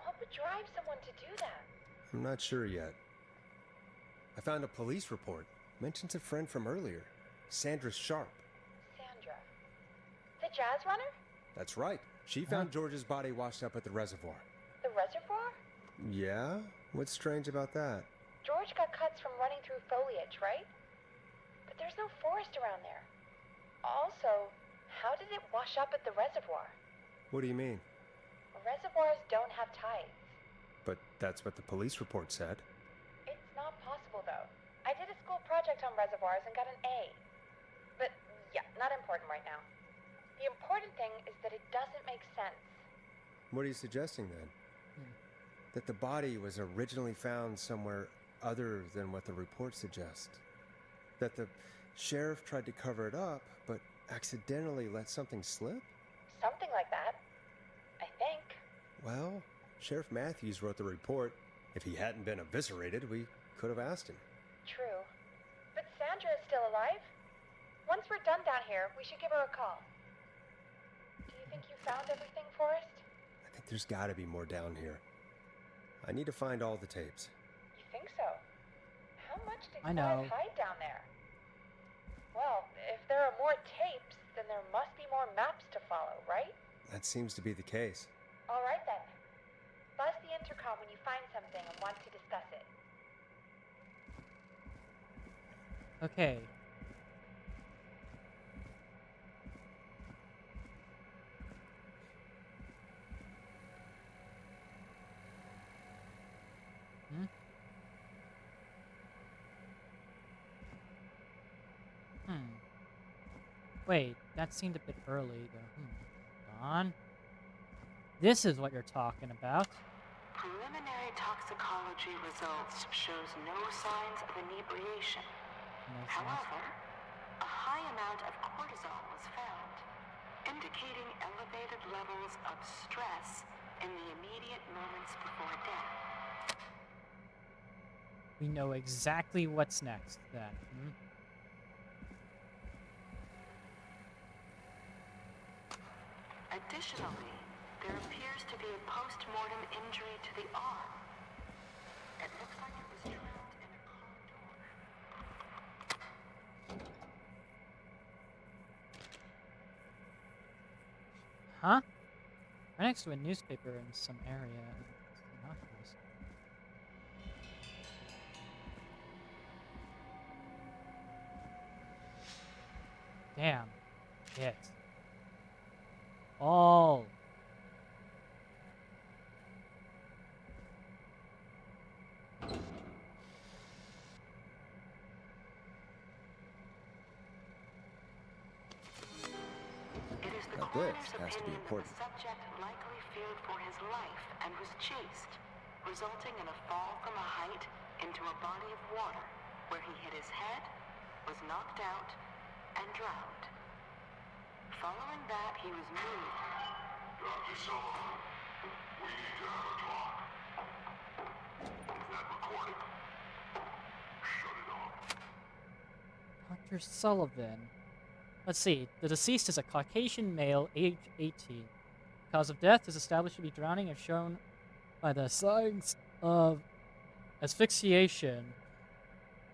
What would drive someone to do that? I'm not sure yet. I found a police report. Mentions a friend from earlier, Sandra Sharp. Sandra. The jazz runner? That's right. She found George's body washed up at the reservoir. The reservoir? Yeah? What's strange about that? George got cuts from running through foliage, right? But there's no forest around there. Also, how did it wash up at the reservoir? What do you mean? Reservoirs don't have tides. But that's what the police report said. It's not possible, though. I did a school project on reservoirs and got an A. But, yeah, not important right now. The important thing is that it doesn't make sense. What are you suggesting then? That the body was originally found somewhere other than what the report suggests. That the sheriff tried to cover it up, but accidentally let something slip? Something like that. I think. Well, Sheriff Matthews wrote the report. If he hadn't been eviscerated, we could have asked him. True. But Sandra is still alive? Once we're done down here, we should give her a call. Do you think you found everything, Forrest? I think there's gotta be more down here. I need to find all the tapes. You think so? How much did I know. Clive hide down there? Well, if there are more tapes, then there must be more maps to follow, right? That seems to be the case. All right then. Buzz the intercom when you find something and want to discuss it. Okay. Wait, that seemed a bit early, though. Don? This is what you're talking about. Preliminary toxicology results shows no signs of inebriation. However, a high amount of cortisol was found, indicating elevated levels of stress in the immediate moments before death. We know exactly what's next, then. Additionally, there appears to be a post-mortem injury to the arm. It looks like it was trapped in a corridor. Huh? Right next to a newspaper in some area. Innocuous. Damn. It. All. It is the Now coroner's this has to be opinion that important. the subject likely feared for his life and was chased, resulting in a fall from a height into a body of water, where he hit his head, was knocked out, and drowned. Following that, he was moved. Dr. Sullivan, we need to have a talk. Is that recorded? Shut it off. Dr. Sullivan. Let's see. The deceased is a Caucasian male, age 18. Cause of death is established to be drowning as shown by the signs of asphyxiation.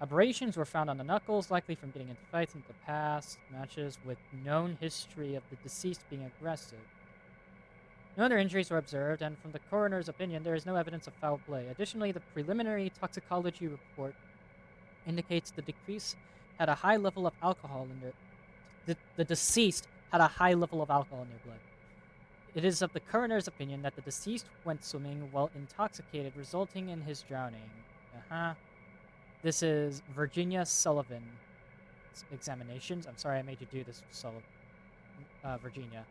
Abrasions were found on the knuckles, likely from getting into fights in the past, matches with known history of the deceased being aggressive. No other injuries were observed, and from the coroner's opinion, there is no evidence of foul play. Additionally, the preliminary toxicology report indicates the deceased had a high level of alcohol in their... The deceased had a high level of alcohol in their blood. It is of the coroner's opinion that the deceased went swimming while intoxicated, resulting in his drowning. This is Virginia Sullivan's examinations. I'm sorry I made you do this, Virginia.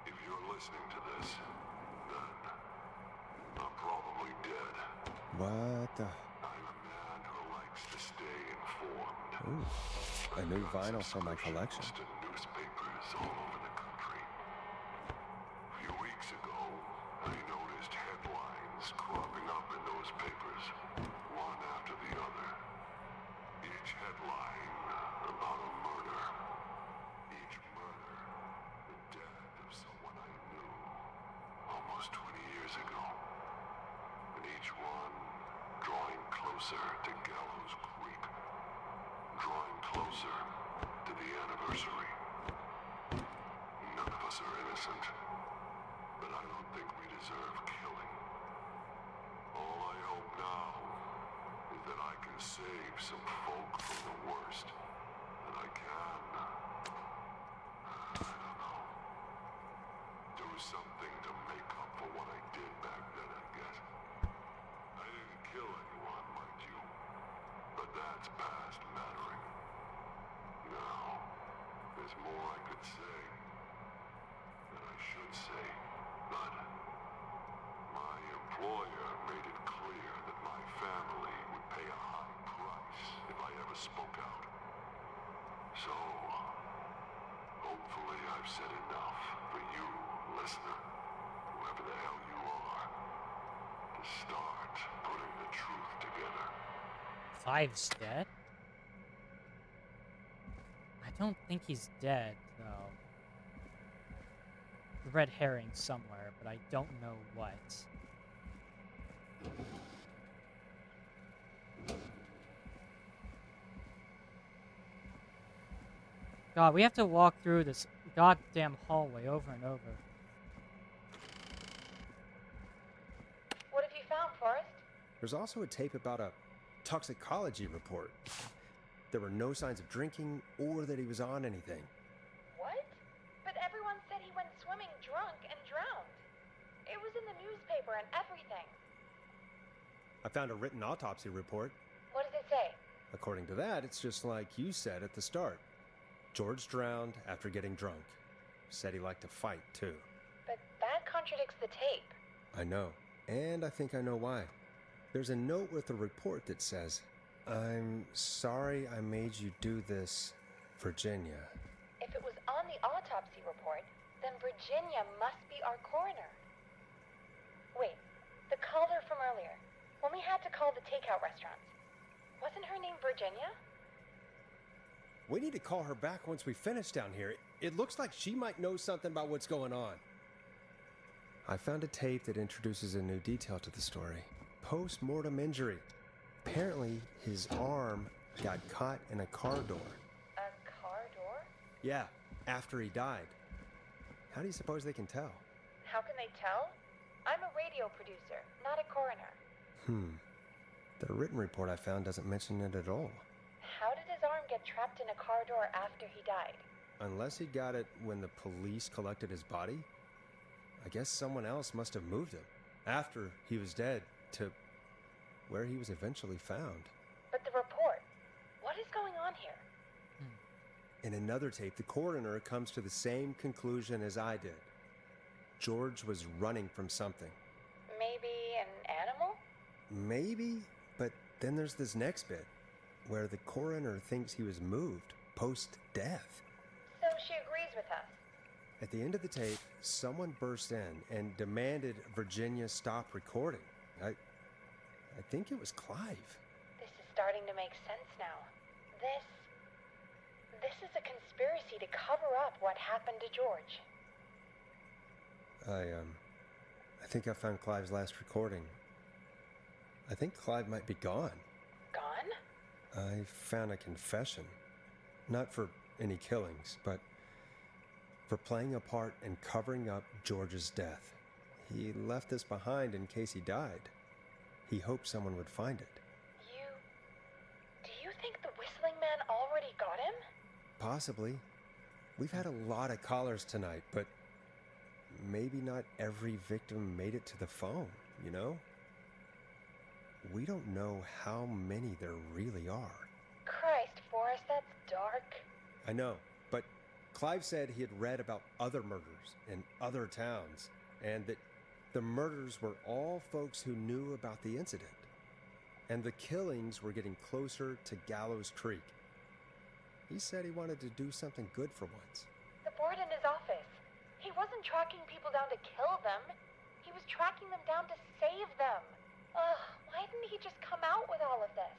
If you're listening to this, then I'm probably dead. What the... I'm a man who likes to stay informed. Ooh, a new vinyl for my collection. To newspapers all over the country. A few weeks ago, I noticed headlines cropping up in those papers, one after the other. Each headline about a murder. Each murder, the death of someone I knew almost 20 years ago. And each one drawing closer to Gallows Creek. Drawing closer to the anniversary. None of us are innocent, but I don't think we deserve killing. All I hope now is that I can save some folk from the worst. That I can, I don't know, do something to make up for what I did back then, I guess. I didn't kill anyone, mind you, but that's past mattering. Now, there's more I could say, that I should say. never spoke out. So, hopefully I've said enough for you, listener, whoever the hell you are, to start putting the truth together. Clive's dead? I don't think he's dead, though. The red herring somewhere, but I don't know what. God, we have to walk through this goddamn hallway over and over. What have you found, Forrest? There's also a tape about a toxicology report. There were no signs of drinking or that he was on anything. What? But everyone said he went swimming drunk and drowned. It was in the newspaper and everything. I found a written autopsy report. What does it say? According to that, it's just like you said at the start. George drowned after getting drunk. Said he liked to fight, too. But that contradicts the tape. I know. And I think I know why. There's a note with a report that says, "I'm sorry I made you do this, Virginia." If it was on the autopsy report, then Virginia must be our coroner. Wait, the caller from earlier, when we had to call the takeout restaurants, wasn't her name Virginia? We need to call her back once we finish down here. It looks like she might know something about what's going on. I found a tape that introduces a new detail to the story. Post-mortem injury. Apparently, his arm got caught in a car door. A car door? Yeah, after he died. How do you suppose they can tell? How can they tell? I'm a radio producer, not a coroner. The written report I found doesn't mention it at all. How did his arm get trapped in a car door after he died? Unless he got it when the police collected his body, I guess someone else must have moved him after he was dead to where he was eventually found. But the report, what is going on here? In another tape, the coroner comes to the same conclusion as I did. George was running from something. Maybe an animal? Maybe, but then there's this next bit, where the coroner thinks he was moved post-death. So she agrees with us. At the end of the tape, someone burst in and demanded Virginia stop recording. I think it was Clive. This is starting to make sense now. This is a conspiracy to cover up what happened to George. I think I found Clive's last recording. I think Clive might be gone. Gone? I found a confession. Not for any killings, but for playing a part in covering up George's death. He left this behind in case he died. He hoped someone would find it. Do you think the Whistling Man already got him? Possibly. We've had a lot of callers tonight, but maybe not every victim made it to the phone, you know? We don't know how many there really are. Christ, Forrest, that's dark. I know, but Clive said he had read about other murders in other towns, and that the murders were all folks who knew about the incident. And the killings were getting closer to Gallows Creek. He said he wanted to do something good for once. The board in his office. He wasn't tracking people down to kill them. He was tracking them down to save them. Ugh, why didn't he just come out with all of this?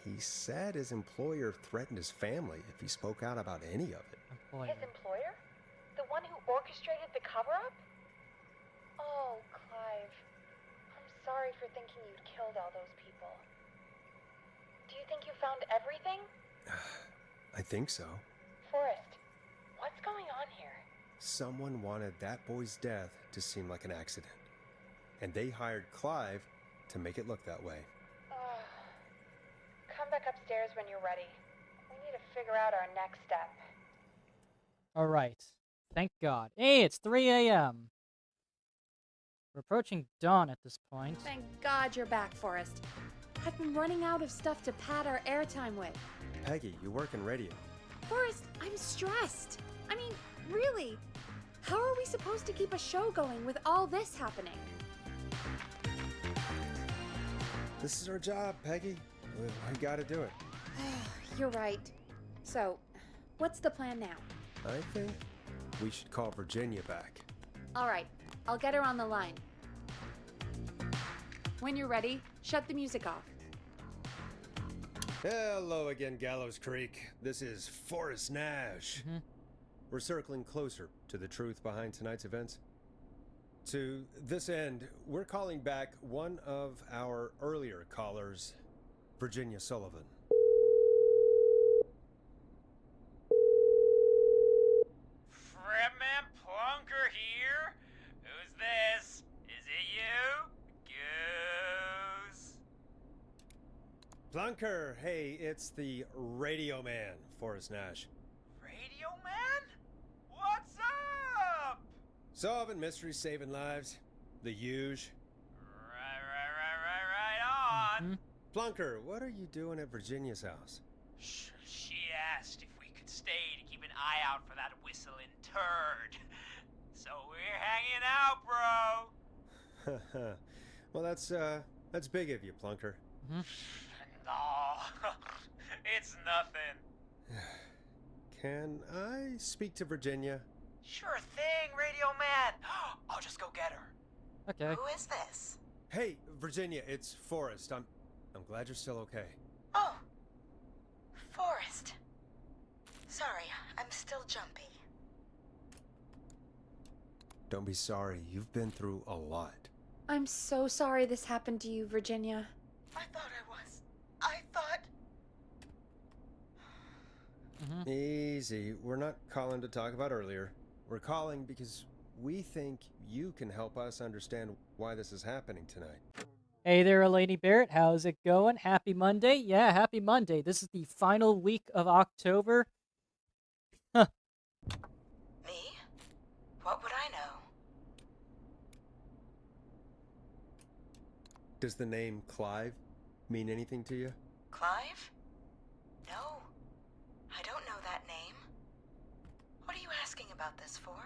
He said his employer threatened his family if he spoke out about any of it. His employer? The one who orchestrated the cover-up? Oh, Clive. I'm sorry for thinking you'd killed all those people. Do you think you found everything? I think so. Forrest, what's going on here? Someone wanted that boy's death to seem like an accident. And they hired Clive to make it look that way. Come back upstairs when you're ready. We need to figure out our next step. Alright. Thank God. Hey, it's 3 a.m. We're approaching dawn at this point. Thank God you're back, Forrest. I've been running out of stuff to pad our airtime with. Peggy, you work in radio. Forrest, I'm stressed. I mean, really. How are we supposed to keep a show going with all this happening? This is our job, Peggy. We gotta do it. You're right. So, what's the plan now? I think we should call Virginia back. All right, I'll get her on the line. When you're ready, shut the music off. Hello again, Gallows Creek. This is Forrest Nash. We're circling closer to the truth behind tonight's events. To this end, we're calling back one of our earlier callers, Virginia Sullivan. Fredman Plunker here? Who's this? Is it you? Goose? Plunker, hey, it's the Radio Man, Forrest Nash. Radio Man? What's up? Solving mysteries, saving lives. The huge. Right on. Plunker, what are you doing at Virginia's house? She asked if we could stay to keep an eye out for that whistling turd. So we're hanging out, bro. Well, that's big of you, Plunker. No, it's nothing. Can I speak to Virginia? Sure thing, Radio Man. I'll just go get her. Okay. Who is this? Hey, Virginia, it's Forrest. I'm glad you're still okay. Oh, Forrest. Sorry, I'm still jumpy. Don't be sorry. You've been through a lot. I'm so sorry this happened to you, Virginia. I thought I was. I thought... Easy. We're not calling to talk about earlier. We're calling because we think you can help us understand why this is happening tonight. Hey there, Lady Barrett. How's it going? Happy Monday? Yeah, happy Monday. This is the final week of October. Me? What would I know? Does the name Clive mean anything to you? Clive? No. I don't know that name. What are you asking about this for?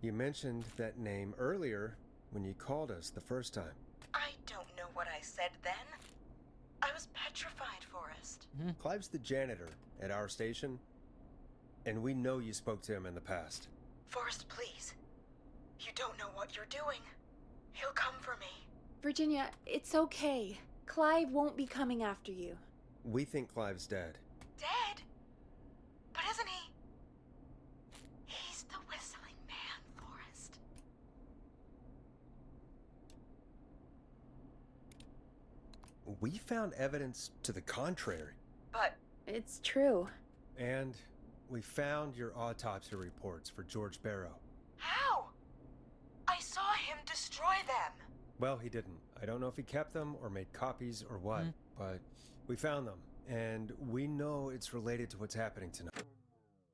You mentioned that name earlier when you called us the first time. I don't know what I said then. I was petrified, Forrest. Clive's the janitor at our station, and we know you spoke to him in the past. Forrest, please. You don't know what you're doing. He'll come for me. Virginia, it's okay. Clive won't be coming after you. We think Clive's dead. Dead? But isn't he? He's the whistling man, Forrest. We found evidence to the contrary. But... It's true. And we found your autopsy reports for George Barrow. How? I saw him destroy them. Well, he didn't. I don't know if he kept them or made copies or what, but we found them, and we know it's related to what's happening tonight.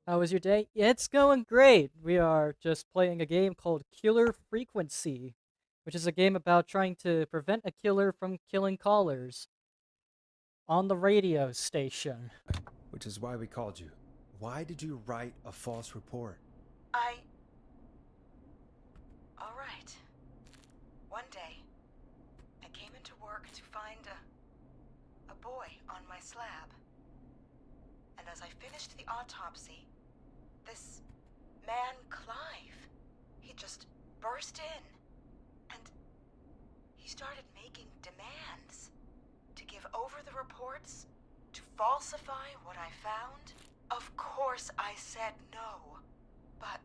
How was your day? It's going great. We are just playing a game called Killer Frequency, which is a game about trying to prevent a killer from killing callers on the radio station. Which is why we called you. Why did you write a false report? All right. One day, I came into work to find a boy on my slab. And as I finished the autopsy, this man, Clive, he just burst in. And he started making demands to give over the reports, to falsify what I found. Of course I said no, but,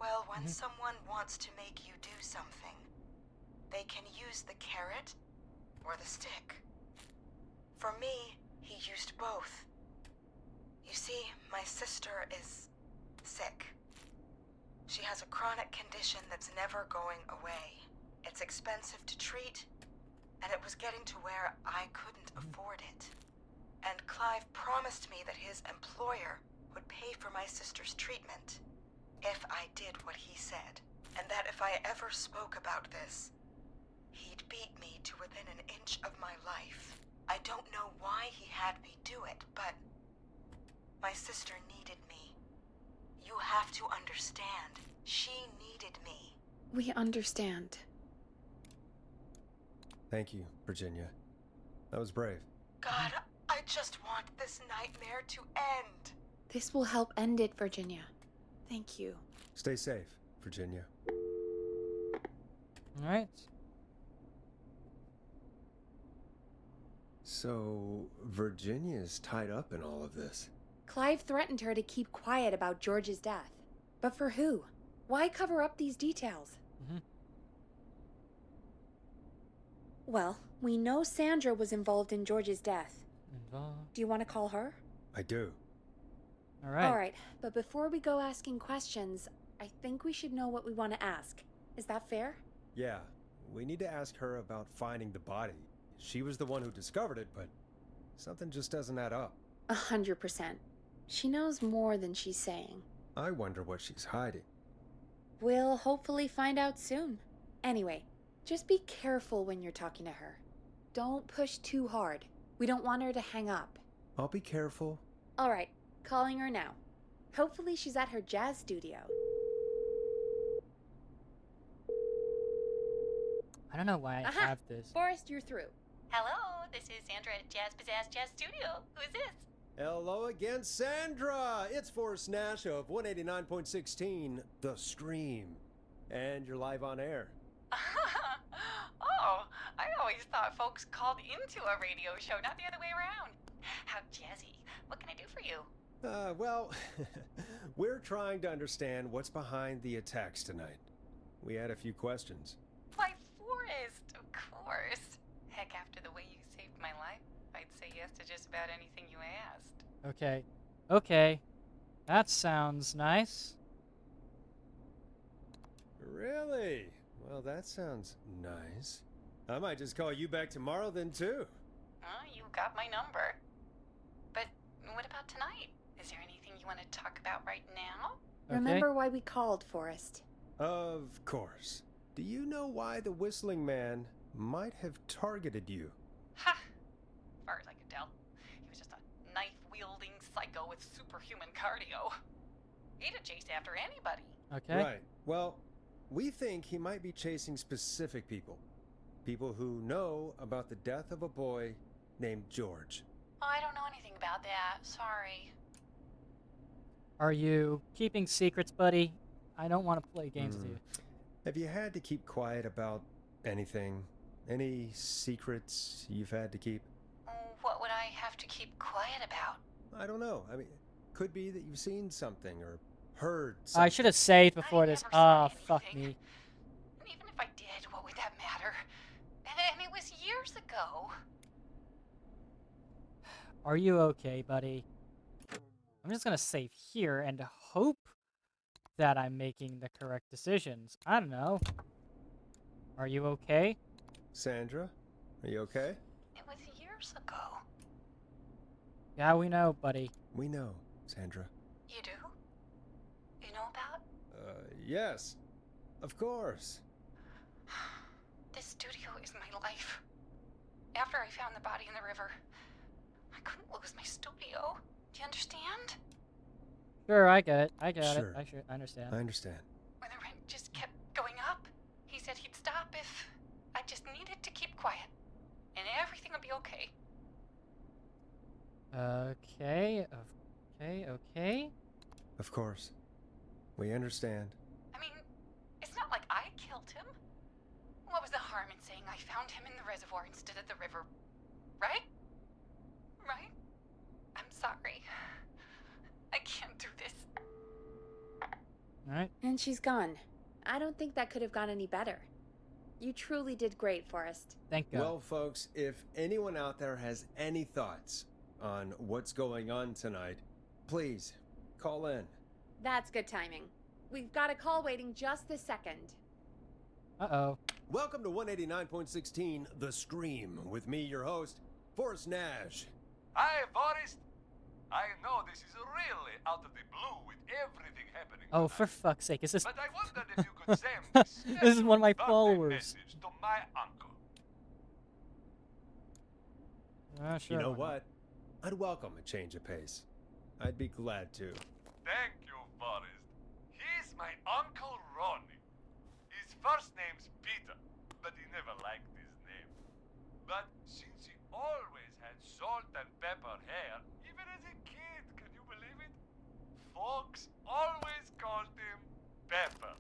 well, when someone wants to make you do something, they can use the carrot or the stick. For me, he used both. You see, my sister is sick. She has a chronic condition that's never going away. It's expensive to treat, and it was getting to where I couldn't afford it. And Clive promised me that his employer would pay for my sister's treatment if I did what he said, and that if I ever spoke about this, he'd beat me to within an inch of my life. I don't know why he had me do it, but my sister needed me. You have to understand. She needed me. We understand. Thank you, Virginia. That was brave. God, I I just want this nightmare to end. This will help end it, Virginia. Thank you. Stay safe, Virginia. All right. So, Virginia's tied up in all of this. Clive threatened her to keep quiet about George's death. But for who? Why cover up these details? Well, we know Sandra was involved in George's death. Do you want to call her? I do. All right. All right, but before we go asking questions, I think we should know what we want to ask. Is that fair? Yeah, we need to ask her about finding the body. She was the one who discovered it, but something just doesn't add up. 100%. She knows more than she's saying. I wonder what she's hiding. We'll hopefully find out soon. Anyway, just be careful when you're talking to her. Don't push too hard. We don't want her to hang up. I'll be careful. All right, calling her now. Hopefully she's at her jazz studio. I don't know why I have this. Forrest, you're through. Hello, this is Sandra at Jazz Pizzazz Jazz Studio. Who is this? Hello again, Sandra! It's Forrest Nash of 189.16, The Scream. And you're live on air. Oh, I always thought folks called into a radio show, not the other way around. How jazzy. What can I do for you? Well, we're trying to understand what's behind the attacks tonight. We had a few questions. Why, Forrest, of course. Heck, after the way you saved my life, I'd say yes to just about anything you asked. Okay. Okay. That sounds nice. Really? Well, that sounds nice. I might just call you back tomorrow then, too. You got my number. But what about tonight? Is there anything you want to talk about right now? Remember why we called, Forrest? Of course. Do you know why the Whistling Man might have targeted you? Ha! As far as I could tell, he was just a knife-wielding psycho with superhuman cardio. He'd have chased after anybody. Okay. Right. Well, we think he might be chasing specific people. People who know about the death of a boy named George. Oh, I don't know anything about that. Sorry. Are you keeping secrets, buddy? I don't want to play games with you. Have you had to keep quiet about anything? Any secrets you've had to keep? What would I have to keep quiet about? I don't know. I mean, could be that you've seen something or heard something. I should have saved before this. Ah, fuck me. And even if I did, what would that matter? And it was years ago. Are you okay, buddy? I'm just gonna save here and hope that I'm making the correct decisions. I don't know. Are you okay? Sandra, are you okay? It was years ago. Yeah, we know, buddy. We know, Sandra. You do? You know about? Yes. Of course. This studio is my life. After I found the body in the river, I couldn't lose my studio. Do you understand? Sure, I get it. I get Sure. it. I understand. I understand. When the rent just kept going up, he said he'd stop if I just needed to keep quiet. And everything would be okay. Okay. Of course. We understand. I mean, it's not like I killed him. What was the harm in saying I found him in the reservoir instead of the river? Right? Right? I'm sorry. I can't do this. Alright. And she's gone. I don't think that could have gone any better. You truly did great, Forrest. Thank God. Well, folks, if anyone out there has any thoughts on what's going on tonight, please call in. That's good timing. We've got a call waiting just this second. Uh-oh. Welcome to 189.16 The Scream with me, your host, Forrest Nash. Hi, Forrest. I know this is really out of the blue with everything happening. Oh, for fuck's sake, is this... But I wondered if you could send this This is one of my birthday followers. message to my uncle. Sure. You know why not? what? I'd welcome a change of pace. I'd be glad to. Thank you, Forrest. He's my Uncle Ronnie. His first name's Peter, but he never liked his name. But since he always had salt and pepper hair, even as a kid. Can you believe it? Folks always called him Pepper.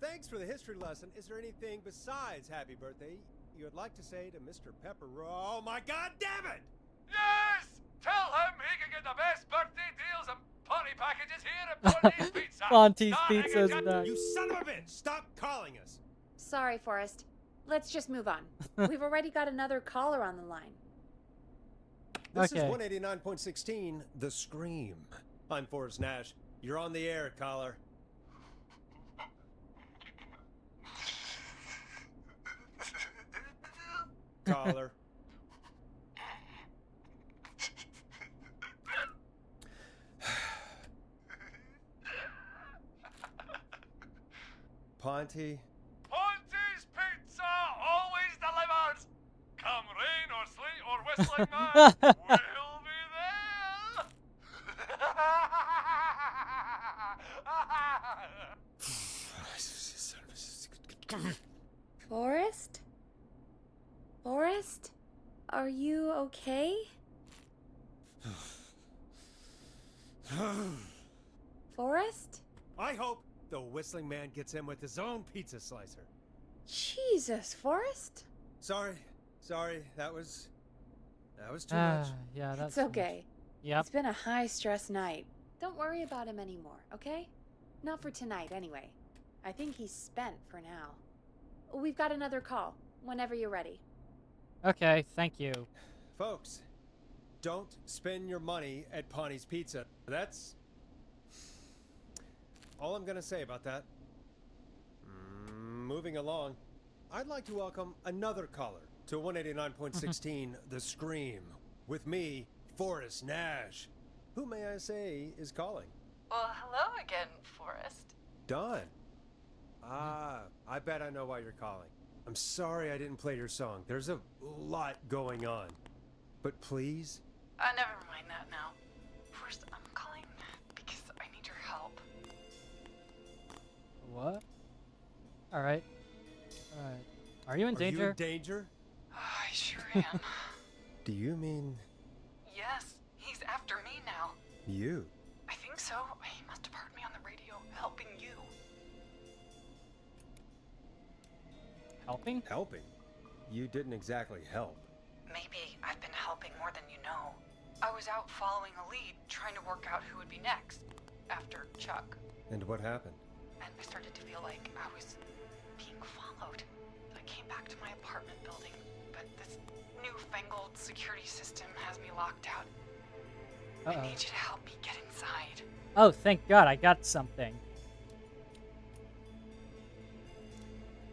Thanks for the history lesson. Is there anything besides happy birthday you would like to say to Mr. Pepper? Oh my god damn it! Yes! Tell him he can get the best birthday deals and party packages here at Ponte's Pizza. Ponte's Not Pizza's hanging back. You son of a bitch! Stop calling us! Sorry, Forrest. Let's just move on. We've already got another caller on the line. This Okay. is 189.16, The Scream. I'm Forrest Nash. You're on the air, caller. Caller. Ponte. Ponte's Pizza always delivers. Come rain or sleet or whistling man, we'll be there. Forrest? Forrest? Are you okay? Forrest? I hope the Whistling Man gets in with his own pizza slicer. Jesus, Forrest? Sorry, that was too much. Yeah, that's It's okay. Yep. It's been a high-stress night. Don't worry about him anymore, okay? Not for tonight, anyway. I think he's spent for now. We've got another call, whenever you're ready. Okay, thank you. Folks, don't spend your money at Ponte's Pizza. That's all I'm gonna say about that. Moving along, I'd like to welcome another caller to 189.16 The Scream with me, Forrest Nash. Who may I say is calling? Well, hello again, Forrest. Don. I bet I know why you're calling. I'm sorry I didn't play your song. There's a lot going on. But please? Never mind that now. First, I'm calling because I need your help. What? Alright. Are you in Are danger? you in danger? I sure am. Do you mean Yes, he's after me now. you? I think so. He must have heard me on the radio helping you. Helping? Helping? You didn't exactly help. Maybe I've been helping more than you know. I was out following a lead, trying to work out who would be next, after Chuck. And what happened? And I started to feel like I was being followed. I came back to my apartment building, but this newfangled security system has me locked out. I need you to help me get inside. Oh, thank God, I got something.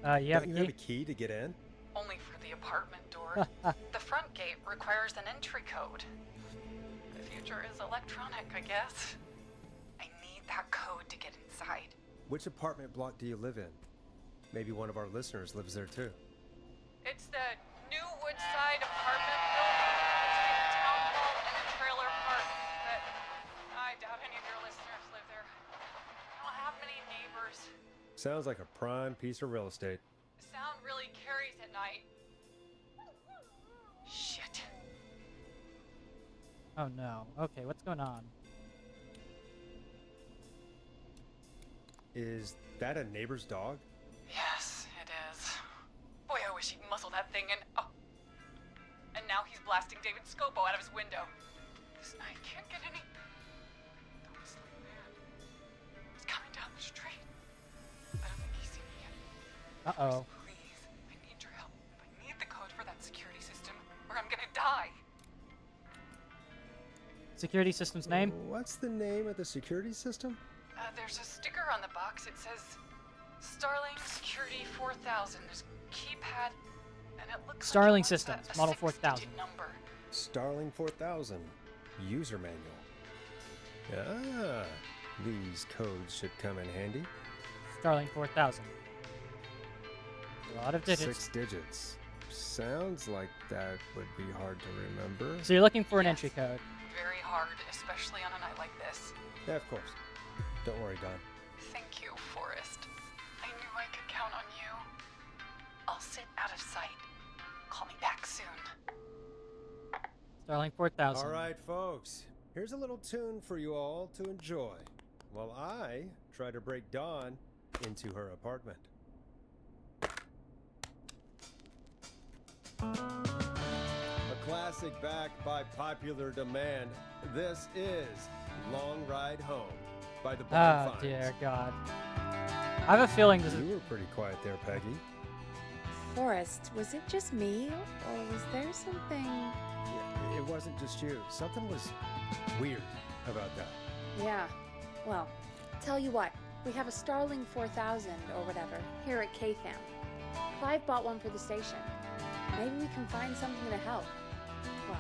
You have Don't you have a key to get in? Only for the apartment door. The front gate requires an entry code. The future is electronic, I guess. I need that code to get inside. Which apartment block do you live in? Maybe one of our listeners lives there too. It's the New Woodside apartment building between the town hall and the trailer park. But I doubt any of your listeners live there. I don't have many neighbors. Sounds like a prime piece of real estate. Sound really carries at night. Shit. Oh no. Okay, what's going on? Is that a neighbor's dog? Yes, it is. Boy, I wish he'd muzzle that thing and... Oh. And now he's blasting David Scopo out of his window. This night can't get any... The Whistling Man. He's coming down the street. I don't think he's seen me yet. Uh-oh. Please, I need your help. I need the code for that security system, or I'm gonna die. Security system's name? What's the name of the security system? There's a sticker on the box. It says Starling Security 4000. There's a keypad, and it looks Starling like Systems, a Model 6-digit 4000. number. Starling 4000. User manual. Ah, these codes should come in handy. Starling 4000. A lot of digits. 6 digits. Sounds like that would be hard to remember. So you're looking for an entry code. Very hard, especially on a night like this. Yeah, of course. Don't worry, Don. Thank you, Forrest. I knew I could count on you. I'll sit out of sight. Call me back soon. Starling 4000. All right, folks. Here's a little tune for you all to enjoy while I try to break Dawn into her apartment. A classic backed by popular demand. This is Long Ride Home by the Barn Oh, Finds. dear God. I have a feeling this is... You were pretty quiet there, Peggy. Forrest, was it just me, or was there something... Yeah, it wasn't just you. Something was weird about that. Yeah, well, tell you what, we have a Starling 4000 or whatever here at KFAM. Clive bought one for the station. Maybe we can find something to help. Well,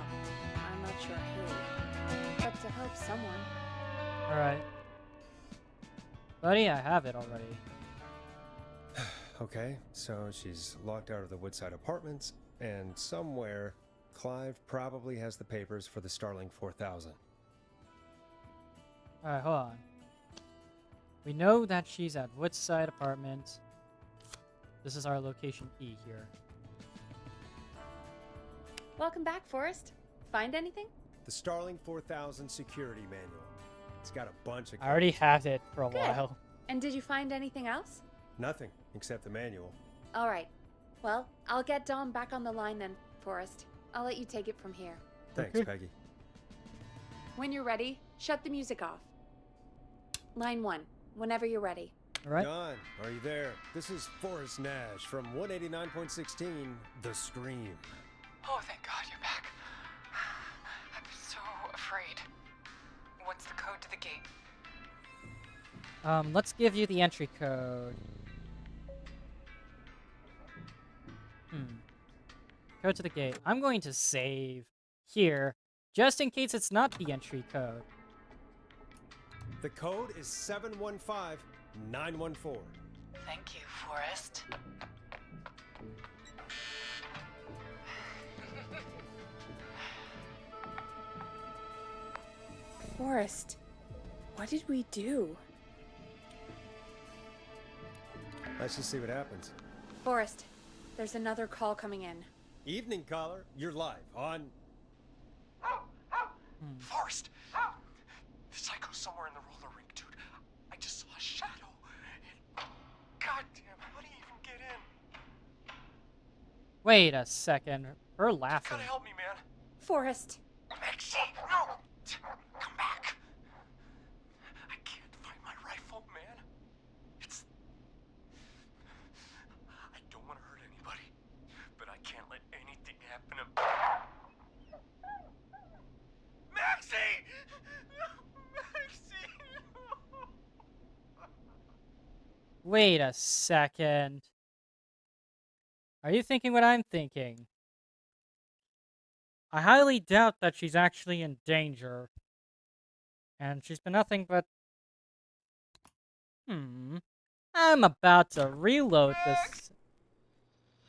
I'm not sure who, but to help someone. Alright. Buddy, I have it already. Okay, so she's locked out of the Woodside Apartments, and somewhere Clive probably has the papers for the Starling 4000. Alright, hold on. We know that she's at Woodside Apartments. This is our location E here. Welcome back, Forrest. Find anything? The Starling 4000 security manual. It's got a bunch of... I already had it for a Good. while. And did you find anything else? Nothing, except the manual. All right. Well, I'll get Dom back on the line then, Forrest. I'll let you take it from here. Thanks, Peggy. When you're ready, shut the music off. Line 1, whenever you're ready. All right. John, are you there? This is Forrest Nash from 189.16, The Scream. Oh, thank God you're back. I'm so afraid. What's the code to the gate? Let's give you the entry code. Code to the gate. I'm going to save here, just in case it's not the entry code. The code is 715914. Thank you, Forrest. Forrest, what did we do? Let's just see what happens. Forrest, there's another call coming in. Evening caller, you're live on... Forrest! The psycho's somewhere in the roller rink, dude. I just saw a shadow. Goddamn, how do you even get in? Wait a second. Her laughing. Gotta help me, man. Forrest. Maxie, no! Come back. I can't find my rifle, man. It's... I don't want to hurt anybody, but I can't let anything happen to... Maxie! Maxie! Wait a second. Are you thinking what I'm thinking? I highly doubt that she's actually in danger. And she's been nothing but... I'm about to reload this.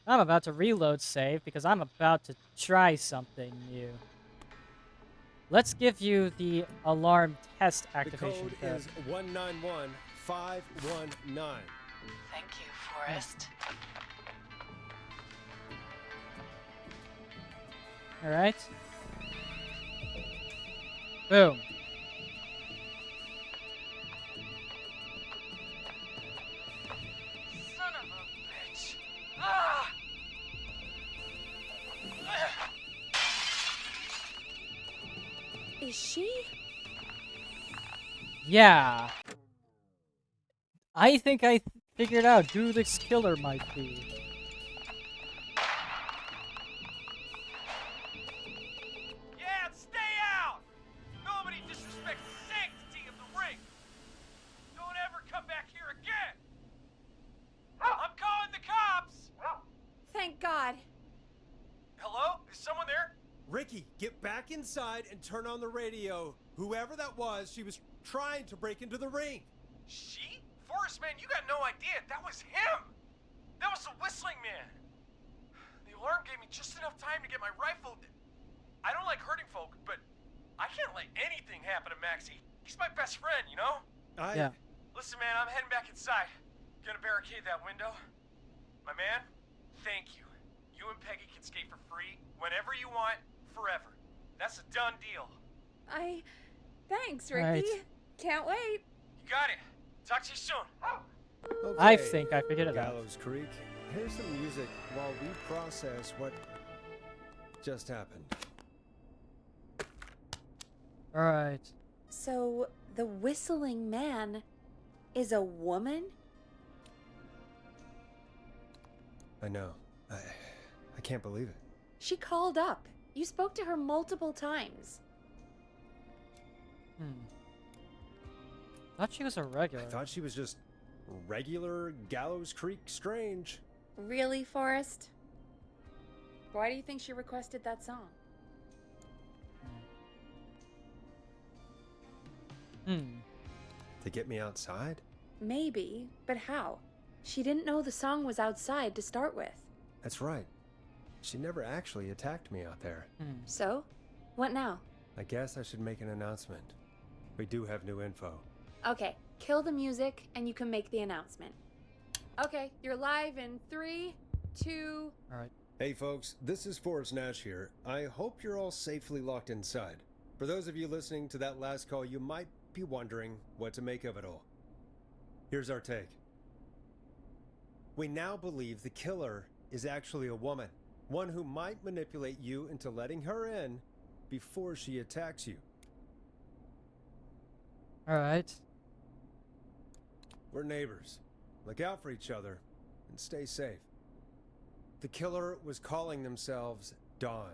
I'm about to reload save because I'm about to try something new. Let's give you the alarm test activation The code is 191519. Thank you, Forrest. Alright. Boom. Son of a bitch. Ah! Is she? Yeah. I think I figured out who this killer might be. Yeah, stay out! Nobody disrespects the sanctity of the ring! Don't ever come back here again! I'm calling the cops! Thank God. Hello? Is someone there? Ricky, get back inside and turn on the radio. Whoever that was, she was trying to break into the ring. She? Forrest, man, you got no idea. That was him! That was the whistling man! The alarm gave me just enough time to get my rifle. I don't like hurting folk, but I can't let anything happen to Maxie. He's my best friend, you know? Yeah. Listen, man, I'm heading back inside. Gonna barricade that window. My man, thank you. You and Peggy can skate for free whenever you want, forever. That's a done deal. Thanks, Right. Ricky. Can't wait. You got it. Talk to you soon. I Okay, think I figured it out. Gallows Creek, here's some music while we process what just happened. Alright. So, the whistling man is a woman? I know. I can't believe it. She called up. You spoke to her multiple times. Thought she was a regular. I thought she was just regular Gallows Creek Strange. Really, Forrest? Why do you think she requested that song? To get me outside? Maybe, but how? She didn't know the song was outside to start with. That's right. She never actually attacked me out there. So? What now? I guess I should make an announcement. We do have new info. Okay, kill the music and you can make the announcement. Okay, you're live in 3, 2... Alright. Hey folks, this is Forrest Nash here. I hope you're all safely locked inside. For those of you listening to that last call, you might be wondering what to make of it all. Here's our take. We now believe the killer is actually a woman. One who might manipulate you into letting her in before she attacks you. Alright. We're neighbors. Look out for each other and stay safe. The killer was calling themselves Dawn.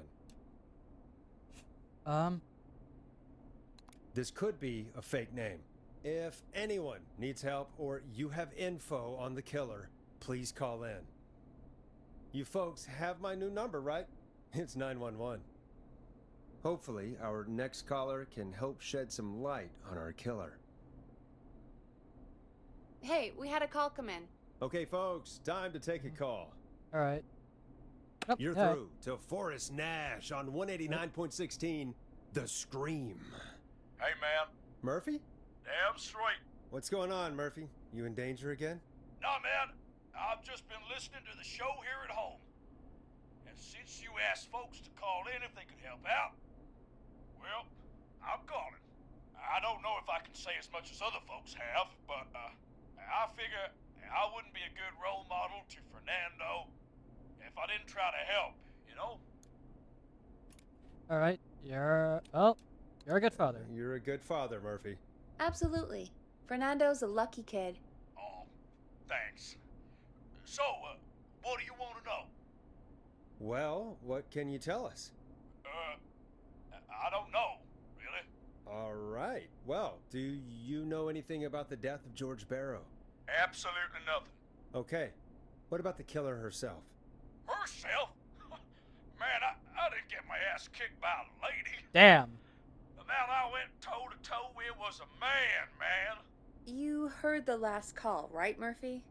This could be a fake name. If anyone needs help or you have info on the killer, please call in. You folks have my new number, right? It's 911. Hopefully, our next caller can help shed some light on our killer. Hey, we had a call come in. Okay, folks, time to take a call. Alright. You're through to Forrest Nash on 189.16, The Scream. Hey, man. Murphy? Damn straight. What's going on, Murphy? You in danger again? Nah, man. I've just been listening to the show here at home. And since you asked folks to call in if they could help out, well, I'm calling. I don't know if I can say as much as other folks have, but I figure I wouldn't be a good role model to Fernando if I didn't try to help, you know? Alright. You're a good father. You're a good father, Murphy. Absolutely. Fernando's a lucky kid. Oh, thanks. So, what do you want to know? Well, what can you tell us? I don't know, really. All right. Well, do you know anything about the death of George Barrow? Absolutely nothing. Okay. What about the killer herself? Herself? Man, I didn't get my ass kicked by a lady. Damn. The man I went toe-to-toe with was a man. You heard the last call, right, Murphy?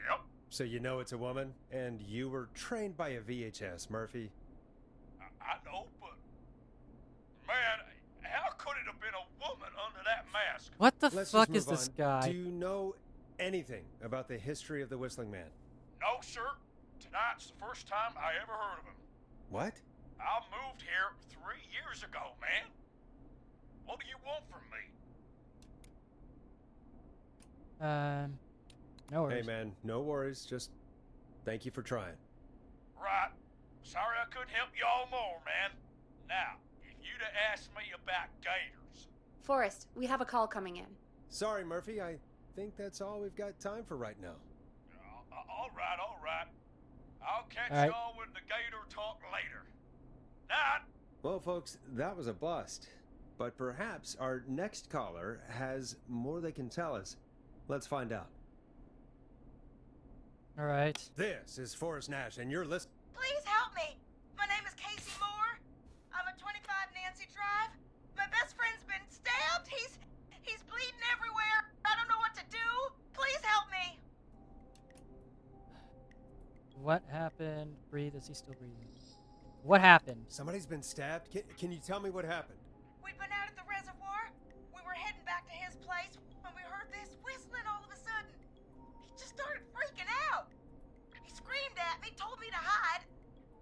Yep. So you know it's a woman, and you were trained by a VHS, Murphy. I know, but... Man, how could it have been a woman under that mask? What the Let's fuck just is move this on. guy? Do you know anything about the history of the Whistling Man? No, sir. Tonight's the first time I ever heard of him. What? I moved here 3 years ago, man. What do you want from me? No worries. Hey, man, no worries. Just thank you for trying. Right. Sorry I couldn't help you all more, man. Now, if you'd have asked me about gators... Forrest, we have a call coming in. Sorry, Murphy. I think that's all we've got time for right now. All right. I'll catch All right. y'all with the gator talk later. Night. Well, folks, that was a bust. But perhaps our next caller has more they can tell us. Let's find out. Alright. This is Forrest Nash, and you're listening. Please help me. My name is Casey Moore. I'm at 25 Nancy Drive. My best friend's been stabbed. He's bleeding everywhere. I don't know what to do. Please help me. What happened? Breathe. Is he still breathing? What happened? Somebody's been stabbed? Can you tell me what happened? We'd been out at the reservoir. We were heading back to his place when we heard this whistling all of a sudden. He just started freaking out. He screamed at me, told me to hide.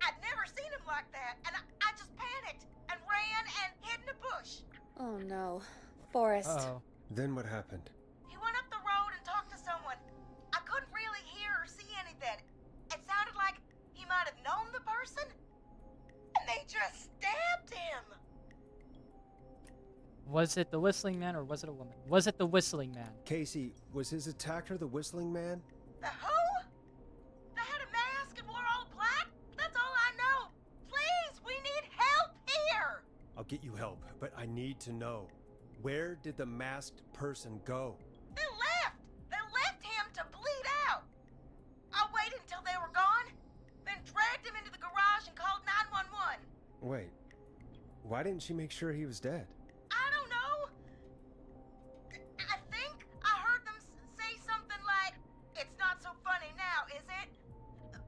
I'd never seen him like that, and I just panicked and ran no. Forrest. Uh-oh. Then what happened? He went up the road and talked to someone. I couldn't really hear or see anything. It sounded like he might have known the person, and they just stabbed him. Was it the Whistling Man or was it a woman? Was it the Whistling Man? Casey, was his attacker the Whistling Man? The who? They had a mask and wore all black? That's all I know. Please, we need help here. I'll get you help, but I need to know. Where did the masked person go? They left. They left him to bleed out. I waited until they were gone, then dragged him into the garage and called 911. Wait, why didn't she make sure he was dead? I don't know. I think I heard them say something like, "It's not so funny now, is it?"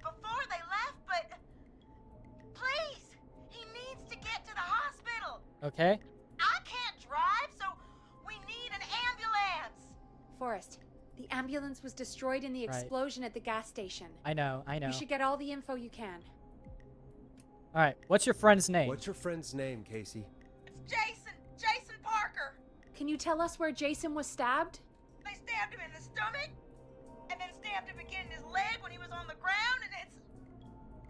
before they left, but please, he needs to get to the hospital. Okay. I can't drive, so we need an ambulance. Forrest, the ambulance was destroyed in the Right. explosion at the gas station. I know. You should get all the info you can. All right. What's your friend's name? What's your friend's name, Casey? It's Jason Parker. Can you tell us where Jason was stabbed? They stabbed him in the stomach, and then stabbed him again in his leg when he was on the ground, and it's...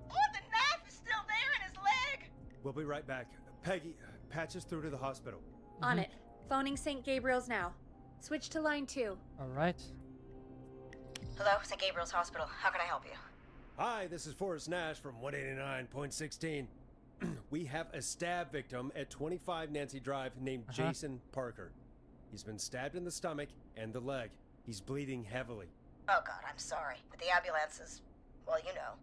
Oh, the knife is still there in his leg. We'll be right back. Peggy, patch us through to the hospital. On it. Phoning St. Gabriel's now. Switch to line 2. All right. Hello, St. Gabriel's Hospital. How can I help you? Hi, this is Forrest Nash from 189.16. We have a stab victim at 25 Nancy Drive named Jason Parker. He's been stabbed in the stomach and the leg. He's bleeding heavily. Oh, God, I'm sorry. But the ambulance is... well, you know.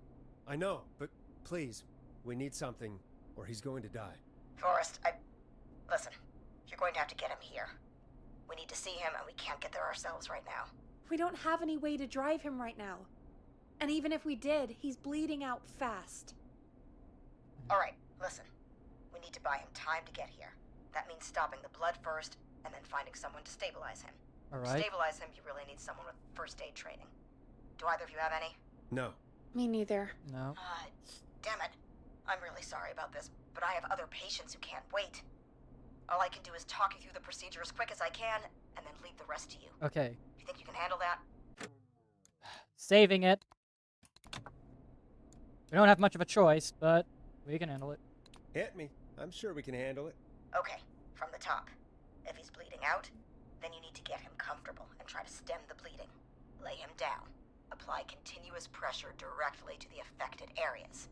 I know, but please, we need something or he's going to die. Forrest, listen, you're going to have to get him here. We need to see him, and we can't get there ourselves right now. We don't have any way to drive him right now. And even if we did, he's bleeding out fast. All right, listen. We need to buy him time to get here. That means stopping the blood first, and then finding someone to stabilize him. All To right. stabilize him, you really need someone with first aid training. Do either of you have any? No. Me neither. No. Damn it. I'm really sorry about this, but I have other patients who can't wait. All I can do is talk you through the procedure as quick as I can, and then leave the rest to you. Okay. You think you can handle that? Saving it. We don't have much of a choice, but we can handle it. Hit me. I'm sure we can handle it. Okay, from the top. If he's bleeding out, then you need to get him comfortable and try to stem the bleeding. Lay him down. Apply continuous pressure directly to the affected areas.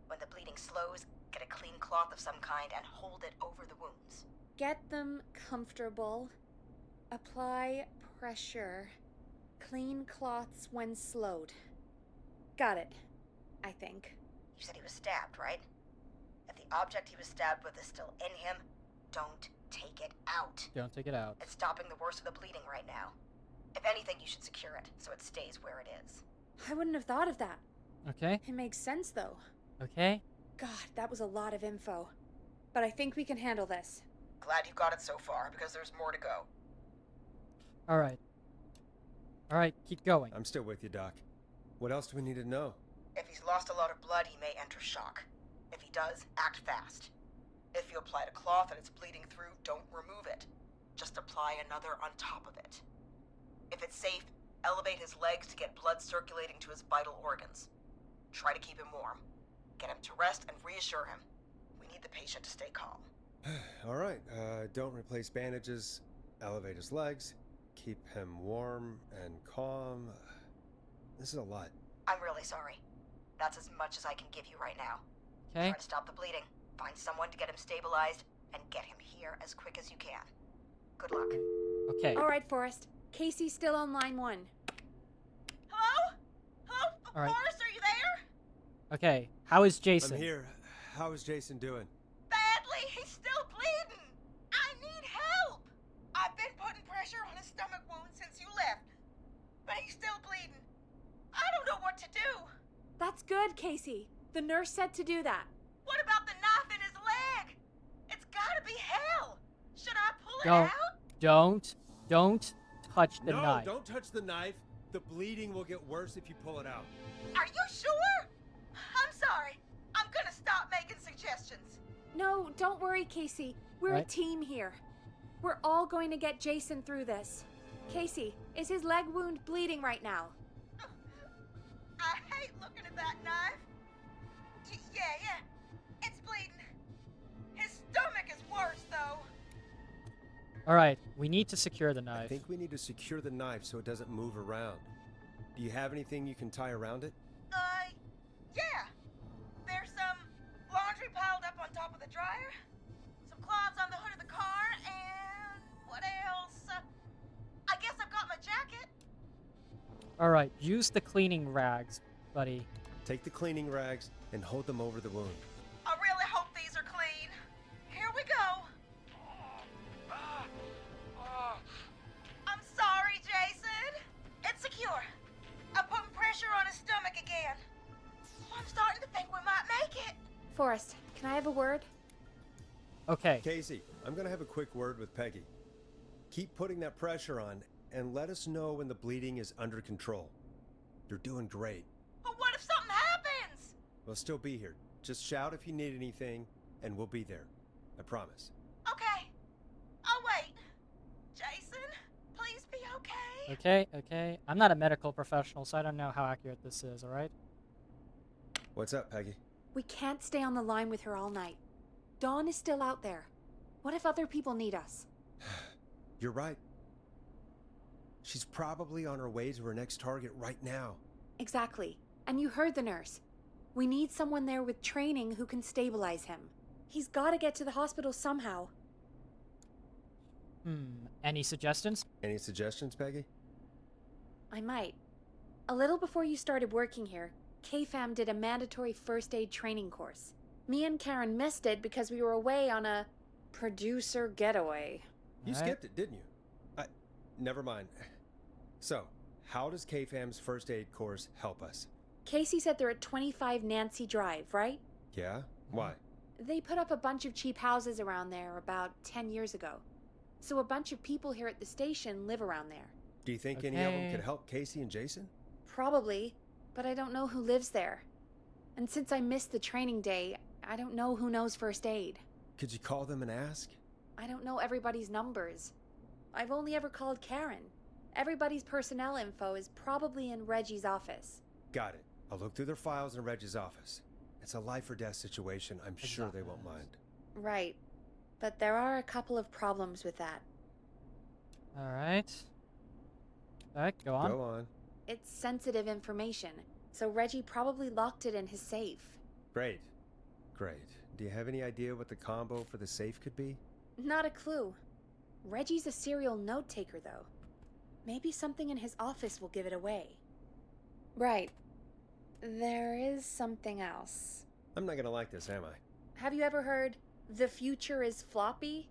When the bleeding slows, get a clean cloth of some kind and hold it over the wounds. Get them comfortable. Apply pressure. Clean cloths when slowed. Got it, I think. You said he was stabbed, right? If the object he was stabbed with is still in him, don't take it out. Don't take it out. It's stopping the worst of the bleeding right now. If anything, you should secure it so it stays where it is. I wouldn't have thought of that. Okay. It makes sense, though. Okay. God, that was a lot of info. But I think we can handle this. Glad you got it so far, because there's more to go. All right. All right, keep going. I'm still with you, Doc. What else do we need to know? If he's lost a lot of blood, he may enter shock. If he does, act fast. If you applied a cloth and it's bleeding through, don't remove it. Just apply another on top of it. If it's safe, elevate his legs to get blood circulating to his vital organs. Try to keep him warm. Get him to rest and reassure him. We need the patient to stay calm. All right, don't replace bandages. Elevate his legs. Keep him warm and calm. This is a lot. I'm really sorry. That's as much as I can give you right now. Okay. Try to stop the bleeding. Find someone to get him stabilized, and get him here as quick as you can. Good luck. Okay. All right, Forrest. Casey's still on line 1. Hello? Hello? All right. Forrest, are you there? Okay. How is Jason? I'm here. How is Jason doing? Badly. He's still bleeding. I need help. I've been putting pressure on his stomach wound since you left, but he's still bleeding. I don't know what to do. That's good, Casey. The nurse said to do that. What about the knife in his leg? It's gotta be hell. Should I pull it Don't. out? Don't touch the no, knife. don't touch the knife. The bleeding will get worse if you pull it out. Are you sure? I'm sorry. I'm gonna stop making suggestions. No, don't worry, Casey. We're a Right. team here. We're all going to get Jason through this. Casey, is his leg wound bleeding right now? I hate looking at that knife. Yeah. It's bleeding. His stomach is worse, though. Alright, we need to secure the knife. I think we need to secure the knife so it doesn't move around. Do you have anything you can tie around it? Yeah. There's some laundry piled up on top of the dryer, some cloths on the hood of the car, and what else? I guess I've got my jacket. Alright, use the cleaning rags, buddy. Take the cleaning rags and hold them over the wound. I really hope these are clean. Here we go. I'm sorry, Jason. It's secure. I'm putting pressure on his stomach again. I'm starting to think we might make it. Forrest, can I have a word? Okay. Casey, I'm gonna have a quick word with Peggy. Keep putting that pressure on and let us know when the bleeding is under control. You're doing great. But what if something happens? We'll still be here. Just shout if you need anything, and we'll be there. I promise. Okay. I'll wait. Jason, please be okay. Okay. I'm not a medical professional, so I don't know how accurate this is, alright? What's up, Peggy? We can't stay on the line with her all night. Dawn is still out there. What if other people need us? You're right. She's probably on her way to her next target right now. Exactly. And you heard the nurse. We need someone there with training who can stabilize him. He's got to get to the hospital somehow. Any suggestions? Any suggestions, Peggy? I might. A little before you started working here, KFAM did a mandatory first aid training course. Me and Karen missed it because we were away on a producer getaway. You skipped it, didn't you? Never mind. So, how does KFAM's first aid course help us? Casey said they're at 25 Nancy Drive, right? Yeah? Why? They put up a bunch of cheap houses around there about 10 years ago. So a bunch of people here at the station live around there. Do you think any of them could help Casey and Jason? Probably, but I don't know who lives there. And since I missed the training day, I don't know who knows first aid. Could you call them and ask? I don't know everybody's numbers. I've only ever called Karen. Everybody's personnel info is probably in Reggie's office. Got it. I'll look through their files in Reggie's office. It's a life or death situation. I'm sure they won't mind. Right. But there are a couple of problems with that. Alright. Alright, go on. Go on. It's sensitive information, so Reggie probably locked it in his safe. Great. Do you have any idea what the combo for the safe could be? Not a clue. Reggie's a serial note taker, though. Maybe something in his office will give it away. Right. There is something else. I'm not gonna like this, am I? Have you ever heard, the future is floppy?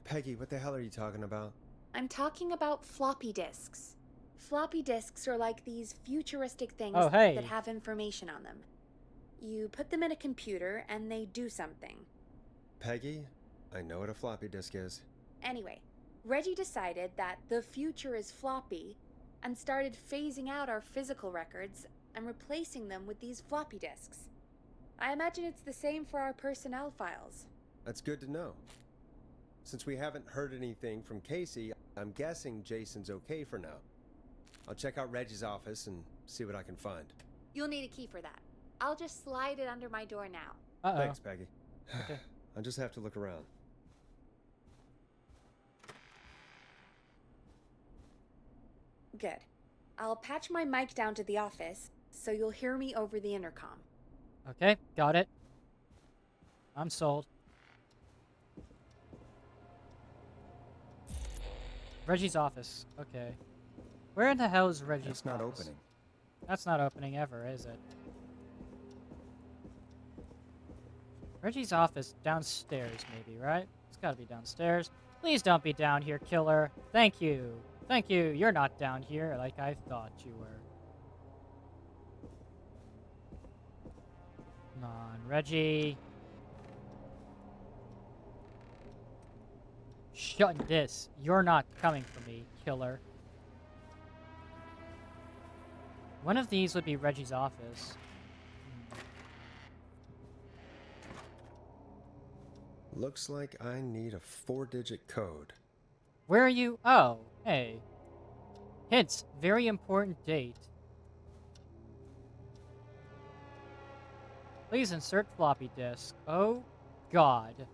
Peggy, what the hell are you talking about? I'm talking about floppy disks. Floppy disks are like these futuristic things that have information on them. You put them in a computer and they do something. Peggy, I know what a floppy disk is. Anyway, Reggie decided that the future is floppy and started phasing out our physical records and replacing them with these floppy disks. I imagine it's the same for our personnel files. That's good to know. Since we haven't heard anything from Casey, I'm guessing Jason's okay for now. I'll check out Reggie's office and see what I can find. You'll need a key for that. I'll just slide it under my door now. Thanks, Peggy. Okay. I'll just have to look around. Good. I'll patch my mic down to the office, so you'll hear me over the intercom. Okay, got it. I'm sold. Reggie's office. Okay. Where in the hell is Reggie's office? That's not opening. That's not opening ever, is it? Reggie's office downstairs, maybe, right? It's gotta be downstairs. Please don't be down here, killer. Thank you. Thank you. You're not down here like I thought you were. Come on, Reggie. Shut this. You're not coming for me, killer. One of these would be Reggie's office. Looks like I need a 4-digit code. Where are you? Oh, hey. Hints. Very important date. Please insert floppy disk. Oh, God.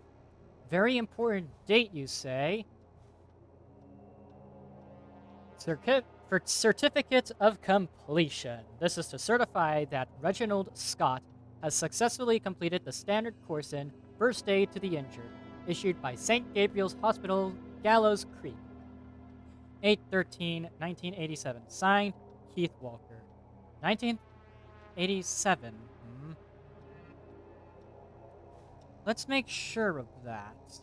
Very important date, you say? Certificate of completion. This is to certify that Reginald Scott has successfully completed the standard course in First Aid to the Injured, issued by St. Gabriel's Hospital, Gallows Creek. 8/13/1987. Signed, Keith Walker. 1987. Let's make sure of that.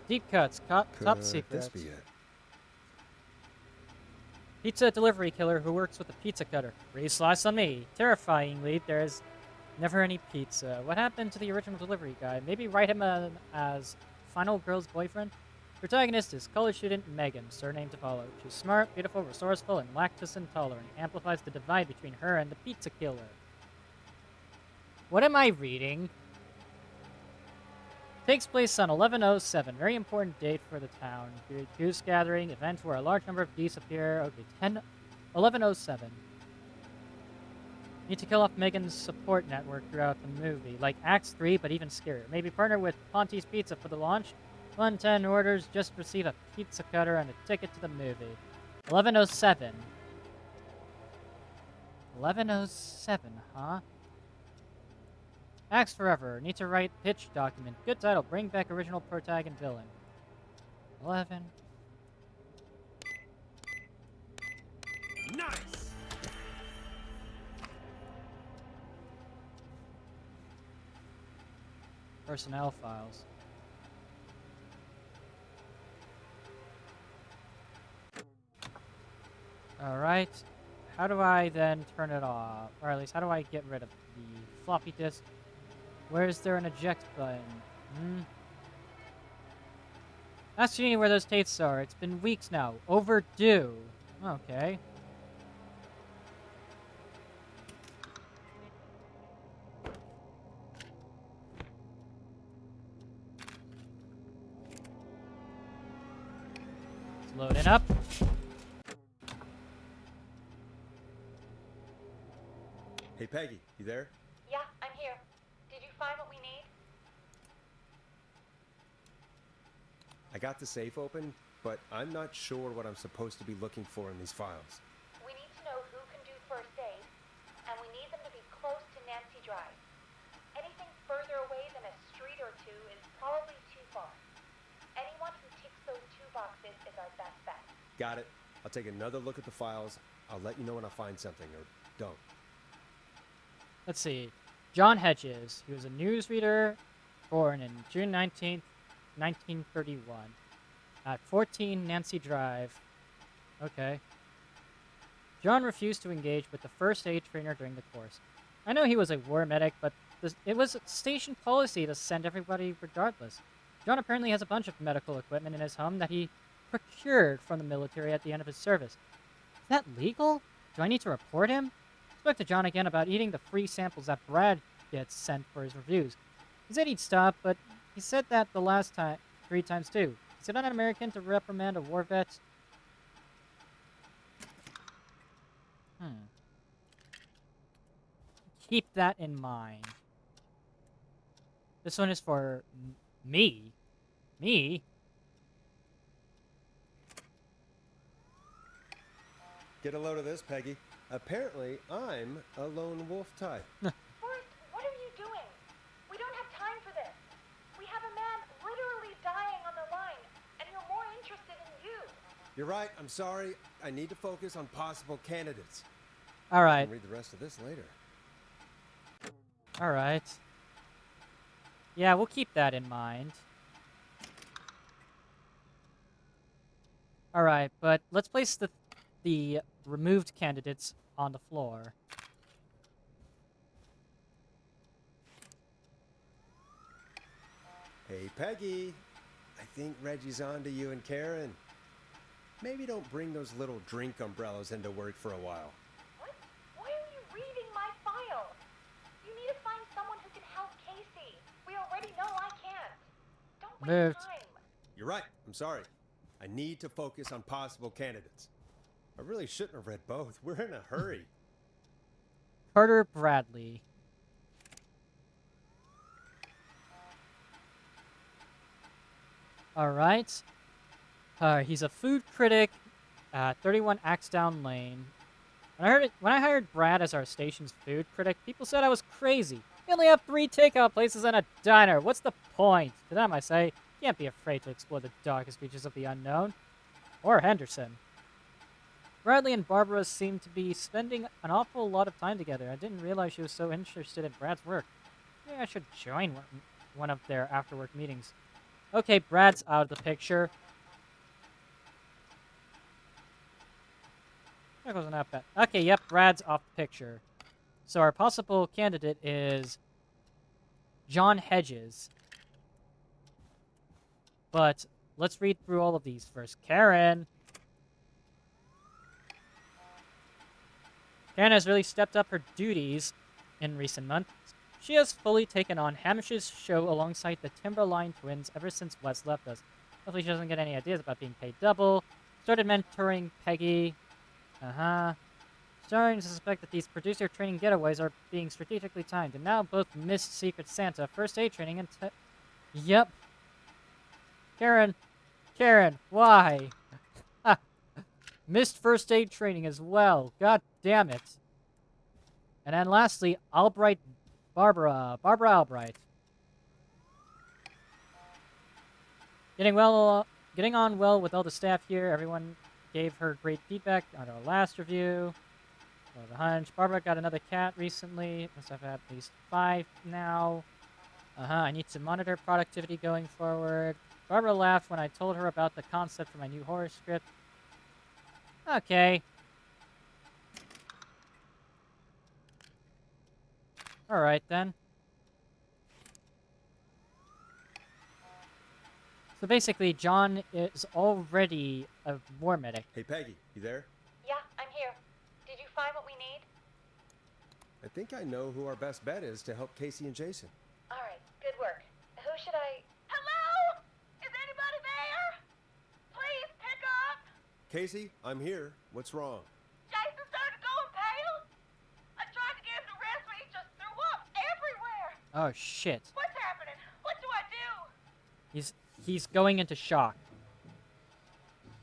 Deep cuts, top secret. This be it? Pizza delivery killer who works with a pizza cutter. Re-slice on me. Terrifyingly, there's never any pizza. What happened to the original delivery guy? Maybe write him as final girl's boyfriend? Protagonist is college student Megan, surname to follow. She's smart, beautiful, resourceful, and lactose intolerant. Amplifies the divide between her and the pizza killer. What am I reading? Takes place on 11/07. Very important date for the town. Goose gathering, event where a large number of geese appear. Okay, 11/07. Need to kill off Megan's support network throughout the movie. Like Acts 3, but even scarier. Maybe partner with Ponte's Pizza for the launch. 110 orders, just receive a pizza cutter and a ticket to the movie. 11/07. 11/07, huh? Axe Forever. Need to write pitch document. Good title. Bring back original protagonist villain. 11. Nice! Personnel files. Alright. How do I then turn it off? Or at least, how do I get rid of the floppy disk? Where is there an eject button? Ask Jeannie where those tapes are. It's been weeks now. Overdue. Okay. It's loading up. Hey, Peggy, you there? Yeah, I'm here. Did you find what we need? I got the safe open, but I'm not sure what I'm supposed to be looking for in these files. We need to know who can do first aid, and we need them to be close to Nancy Drive. Anything further away than a street or two is probably too far. Anyone who ticks those two boxes is our best bet. Got it. I'll take another look at the files. I'll let you know when I find something, or don't. Let's see. John Hedges. He was a newsreader born in June 19th, 1931. At 14 Nancy Drive. Okay. John refused to engage with the first aid trainer during the course. I know he was a war medic, but it was station policy to send everybody regardless. John apparently has a bunch of medical equipment in his home that he procured from the military at the end of his service. Is that legal? Do I need to report him? Spoke to John again about eating the free samples that Brad gets sent for his reviews. He said he'd stop, but he said that the last time 3 times too. Is it un-American to reprimand a war vet? Keep that in mind. This one is for me. Me? Get a load of this, Peggy. Apparently, I'm a lone wolf type. Forrest, what are you doing? We don't have time for this. We have a man literally dying on the line, and you're more interested in you. You're right. I'm sorry. I need to focus on possible candidates. All right. I can read the rest of this later. All right. Yeah, we'll keep that in mind. All right, but let's place the removed candidates on the floor. Hey, Peggy. I think Reggie's on to you and Karen. maybe don't bring those little drink umbrellas into work for a while. What? Why are you reading my file? You need to find someone who can help Casey. We already know I can't. Don't waste Moved. time. You're right. I'm sorry. I need to focus on possible candidates. I really shouldn't have read both. We're in a hurry. Carter Bradley. Alright. He's a food critic at 31 Axdown Lane. When I hired Brad as our station's food critic, people said I was crazy. We only have 3 takeout places and a diner. What's the point? To them I say, you can't be afraid to explore the darkest reaches of the unknown. Or Henderson. Bradley and Barbara seem to be spending an awful lot of time together. I didn't realize she was so interested in Brad's work. Maybe I should join one of their after-work meetings. Okay, Brad's out of the picture. That wasn't that bad. Okay, yep, Brad's off the picture. So our possible candidate is John Hedges. But let's read through all of these first. Karen. Karen has really stepped up her duties in recent months. She has fully taken on Hamish's show alongside the Timberline twins ever since Wes left us. Hopefully she doesn't get any ideas about being paid double. Started mentoring Peggy. Starting to suspect that these producer training getaways are being strategically timed. And now both missed Secret Santa, first aid training, and Yep. Karen, why? Missed first aid training as well. God damn it. And then lastly, Barbara Albright. Getting on well with all the staff here. Everyone gave her great feedback on our last review. Well, the hunch. Barbara got another cat recently. Must have had at least 5 now. I need to monitor productivity going forward. Barbara laughed when I told her about the concept for my new horror script. Okay. Alright then. So basically, John is already a war medic. Hey, Peggy, you there? Yeah, I'm here. Did you find what we need? I think I know who our best bet is to help Casey and Jason. All right, good work. Who should I... Hello? Is anybody there? Please pick up. Casey, I'm here. What's wrong? Jason started going pale. I tried to get him to rest, but he just threw up everywhere. Oh shit. What's happening? What do I do? He's going into shock.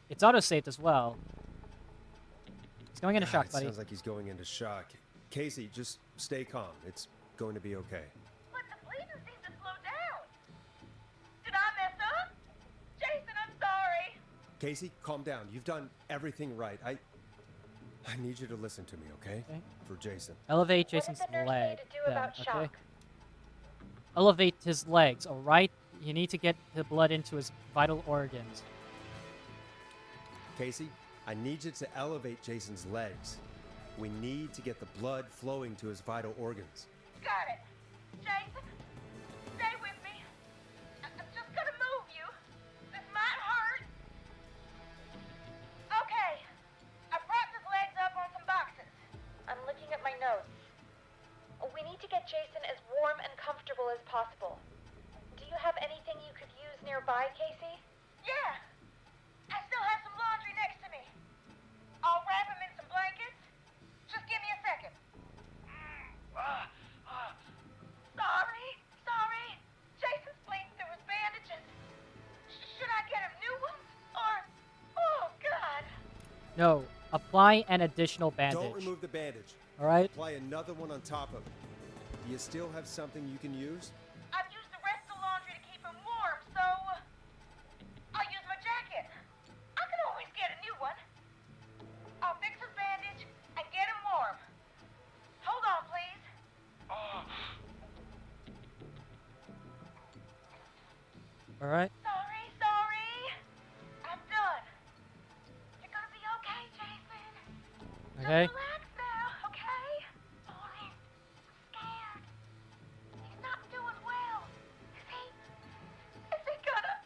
It's autosaved as well. He's going into shock, buddy. Sounds like he's going into shock. Casey, just stay calm. It's going to be okay. But the bleeding seemed to slow down. Did I mess up? Jason, I'm sorry. Casey, calm down. You've done everything right. I need you to listen to me, okay? For Jason. Elevate Jason's What did the nurse leg. say to do Then, about okay? shock? Elevate his legs, alright? You need to get the blood into his vital organs. Casey, I need you to elevate Jason's legs. We need to get the blood flowing to his vital organs. Got it. Jason, stay with me. I'm just gonna move you. This might hurt. Okay. I propped his legs up on some boxes. I'm looking at my notes. We need to get Jason as warm and comfortable as possible. Do you have anything you could use nearby, Casey? Yeah. I still have some laundry next to me. I'll wrap him in some blankets. Just give me a second. Sorry. Jason's bleeding through his bandages. Should I get him new ones? Or... Oh, God. No, apply an additional bandage. Don't remove the bandage. Alright? Apply another one on top of it. Do you still have something you can use? I've used the rest of the laundry to keep him warm, so... I'll use my jacket. I can always get a new one. I'll fix his bandage and get him warm. Hold on, please. Alright? Sorry. I'm done. You're gonna be okay, Jason. Okay. Just relax now, okay? Sorry. I'm scared. He's not doing well. Is he gonna...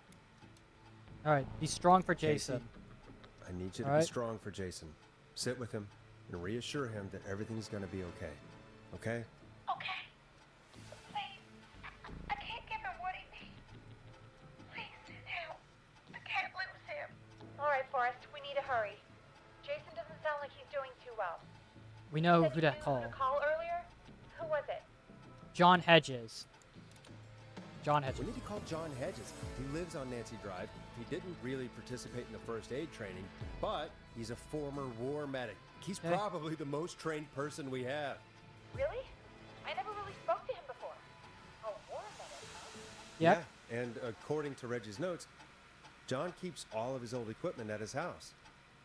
Alright, be strong for Jason. Casey, I need you to be Alright. strong for Jason. Sit with him and reassure him that everything's gonna be okay. Okay? Okay. Please. I can't give him what he needs. Please, help. I can't lose him. All right, Forrest, we need to hurry. Jason doesn't sound like he's doing too well. We know Said who you to knew call. to call earlier? Who was it? John Hedges. John Hedges. We need to call John Hedges. He lives on Nancy Drive. He didn't really participate in the first aid training, but he's a former war medic. He's Okay. probably the most trained person we have. Really? I never really spoke to him before. A war medic, huh? Yep. Yeah, and according to Reggie's notes, John keeps all of his old equipment at his house.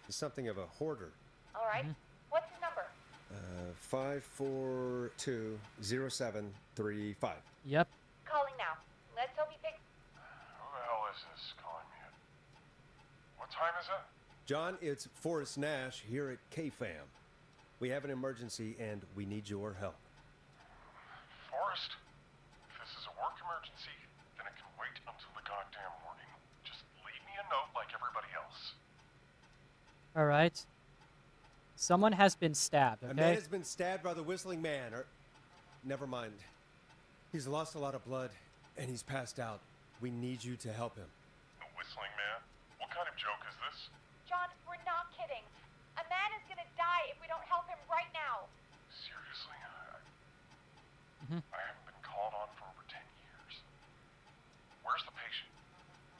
He's something of a hoarder. All right. What's his number? 5420735. Yep. Calling now. Let's hope he picks. Who the hell is this calling me at? What time is it? John, it's Forrest Nash here at KFAM. We have an emergency and we need your help. Forrest? If this is a work emergency, then it can wait until the goddamn morning. Just leave me a note like everybody else. All right. Someone has been stabbed, A man okay? has been stabbed by the Whistling Man, or... Never mind. He's lost a lot of blood, and he's passed out. We need you to help him. The Whistling Man? What kind of joke is this? John, we're not kidding. A man is gonna die if we don't help him right now. Seriously? Mhm. I haven't been called on for over 10 years. Where's the patient?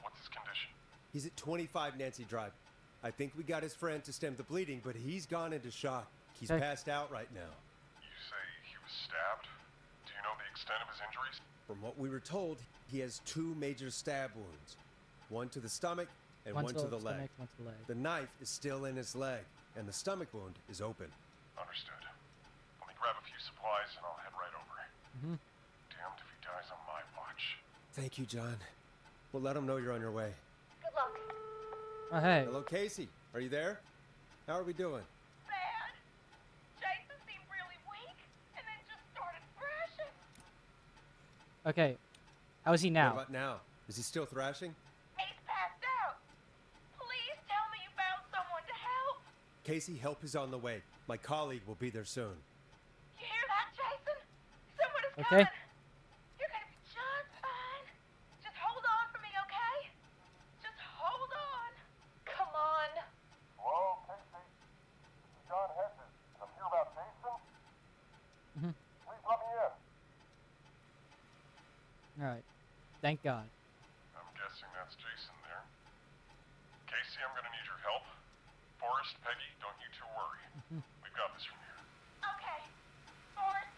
What's his condition? He's at 25 Nancy Drive. I think we got his friend to stem the bleeding, but he's gone into shock. He's Okay. passed out right now. You say he was stabbed? Do you know the extent of his injuries? From what we were told, he has 2 major stab wounds. One to the stomach and one, to the leg. stomach, one to the leg. The knife is still in his leg, and the stomach wound is open. Understood. Let me grab a few supplies and I'll head right over. Mhm. Damned if he dies on my watch. Thank you, John. We'll let him know you're on your way. Good luck. Oh, hey. Hello, Casey. Are you there? How are we doing? Bad. Jason seemed really weak and then just started thrashing. Okay. How is he What now? about now? Is he still thrashing? He's passed out. Please tell me you found someone to help. Casey, help is on the way. My colleague will be there soon. You hear that, Jason? Someone is Okay. coming. You're gonna be just fine. Just hold on for me, okay? Just hold on. Come on. Hello, Casey. This is John Hedges. I'm here about Jason. Mhm. Please let me in. All right. Thank God. I'm guessing that's Jason there. Casey, I'm gonna need your help. Forrest, Peggy, don't you two worry. We've got this from here. Okay. Forrest,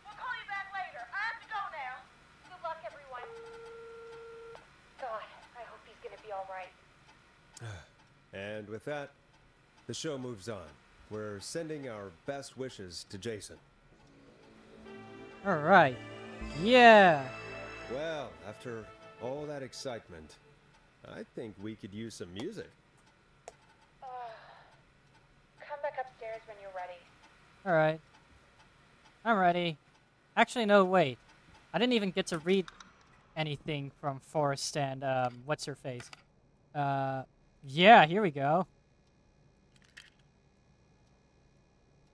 we'll call you back later. I have to go now. Good luck, everyone. God, I hope he's gonna be all right. And with that, the show moves on. We're sending our best wishes to Jason. All right. Yeah. Well, after all that excitement, I think we could use some music. Come back upstairs when you're ready. All right. I'm ready. Actually, no, wait. I didn't even get to read anything from Forrest and, what's her face? Yeah, here we go.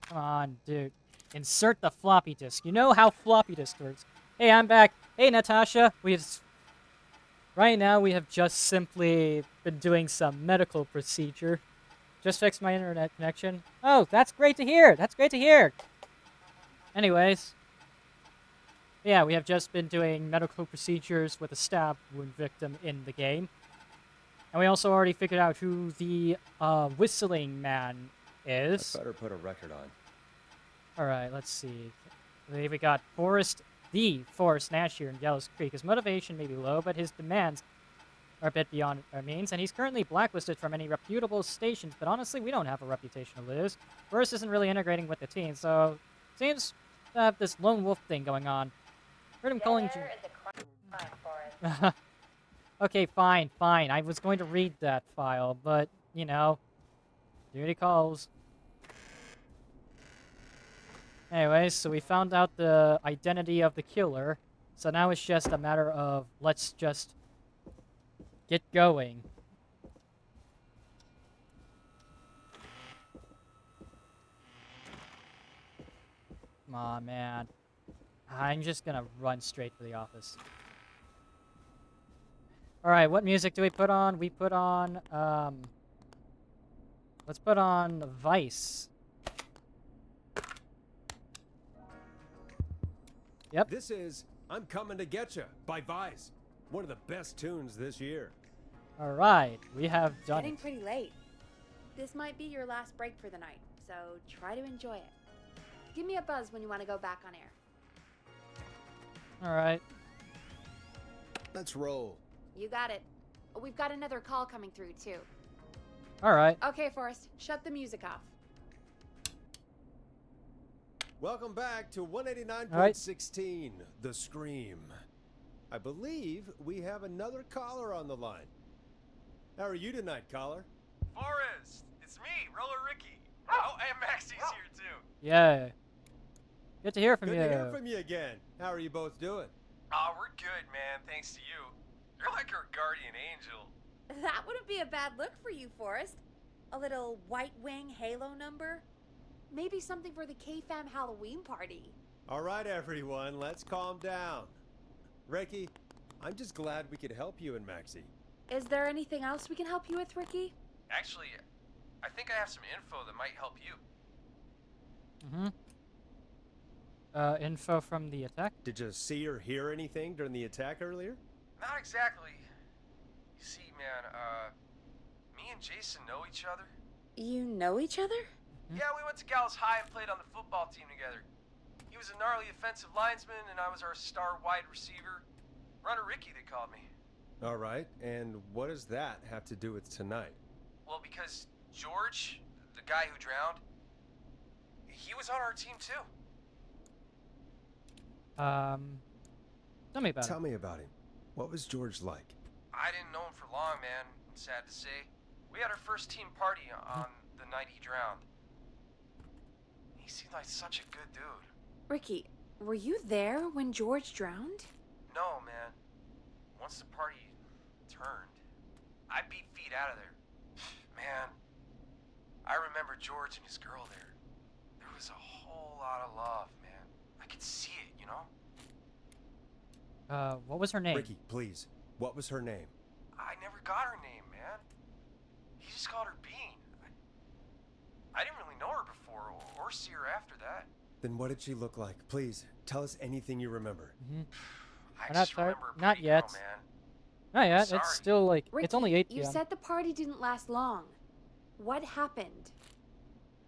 Come on, dude. Insert the floppy disk. You know how floppy disk works. Hey, I'm back. Hey, Natasha. Right now, we have just simply been doing some medical procedure. Just fixed my internet connection. Oh, that's great to hear. That's great to hear. Anyways. Yeah, we have just been doing medical procedures with a stab wound victim in the game. And we also already figured out who the Whistling Man is. I better put a record on. Alright, let's see. We got Forrest Nash here in Gallows Creek. His motivation may be low, but his demands are a bit beyond our means, and he's currently blacklisted from any reputable stations, but honestly, we don't have a reputation to lose. Forrest isn't really integrating with the team, so seems to have this lone wolf thing going on. Heard him calling... There is a crime, Forrest. Okay, fine. I was going to read that file, but, you know, duty calls. Anyways, so we found out the identity of the killer, so now it's just a matter of let's just get going. Come on, man. I'm just gonna run straight to the office. Alright, what music do we put on? We put on, let's put on Vice. Yep. This is I'm Coming to Getcha by Vice. One of the best tunes this year. Alright, we have done Getting it. pretty late. This might be your last break for the night, so try to enjoy it. Give me a buzz when you want to go back on air. Alright. Let's roll. You got it. We've got another call coming through, too. Alright. Okay, Forrest, shut the music off. Welcome back to 189.16, The Scream. I believe we have another caller on the line. How are you tonight, caller? Forrest, it's me, Roller Ricky. Oh, and Maxie's here too. Yeah. Good to hear from Good you. to hear from you again. How are you both doing? Oh, we're good, man. Thanks to you. You're like our guardian angel. That wouldn't be a bad look for you, Forrest. A little White Wing Halo number? Maybe something for the K-Fam Halloween party. All right, everyone, let's calm down. Ricky, I'm just glad we could help you and Maxie. Is there anything else we can help you with, Ricky? Actually, I think I have some info that might help you. Info from the attack? Did you see or hear anything during the attack earlier? Not exactly. You see, man, me and Jason know each other. You know each other? Yeah, we went to Gallows High and played on the football team together. He was a gnarly offensive linesman, and I was our star wide receiver. Runner Ricky, they called me. All right, and what does that have to do with tonight? Well, because George, the guy who drowned, he was on our team too. Tell me about it. Tell me about him. What was George like? I didn't know him for long, man. Sad to say. We had our first team party on the night he drowned. He seemed like such a good dude. Ricky, were you there when George drowned? No, man. Once the party turned, I beat feet out of there. Man, I remember George and his girl there. There was a whole lot of love, man. I could see it, you know? What was her name? Ricky, please. What was her name? I never got her name, man. He just called her Bean. I didn't really know her before or see her after that. Then what did she look like? Please, tell us anything you remember. I Not just remember a not pretty yet. girl, man. Not yet. Sorry. It's still like Ricky, it's only 8 you p.m. said the party didn't last long. What happened?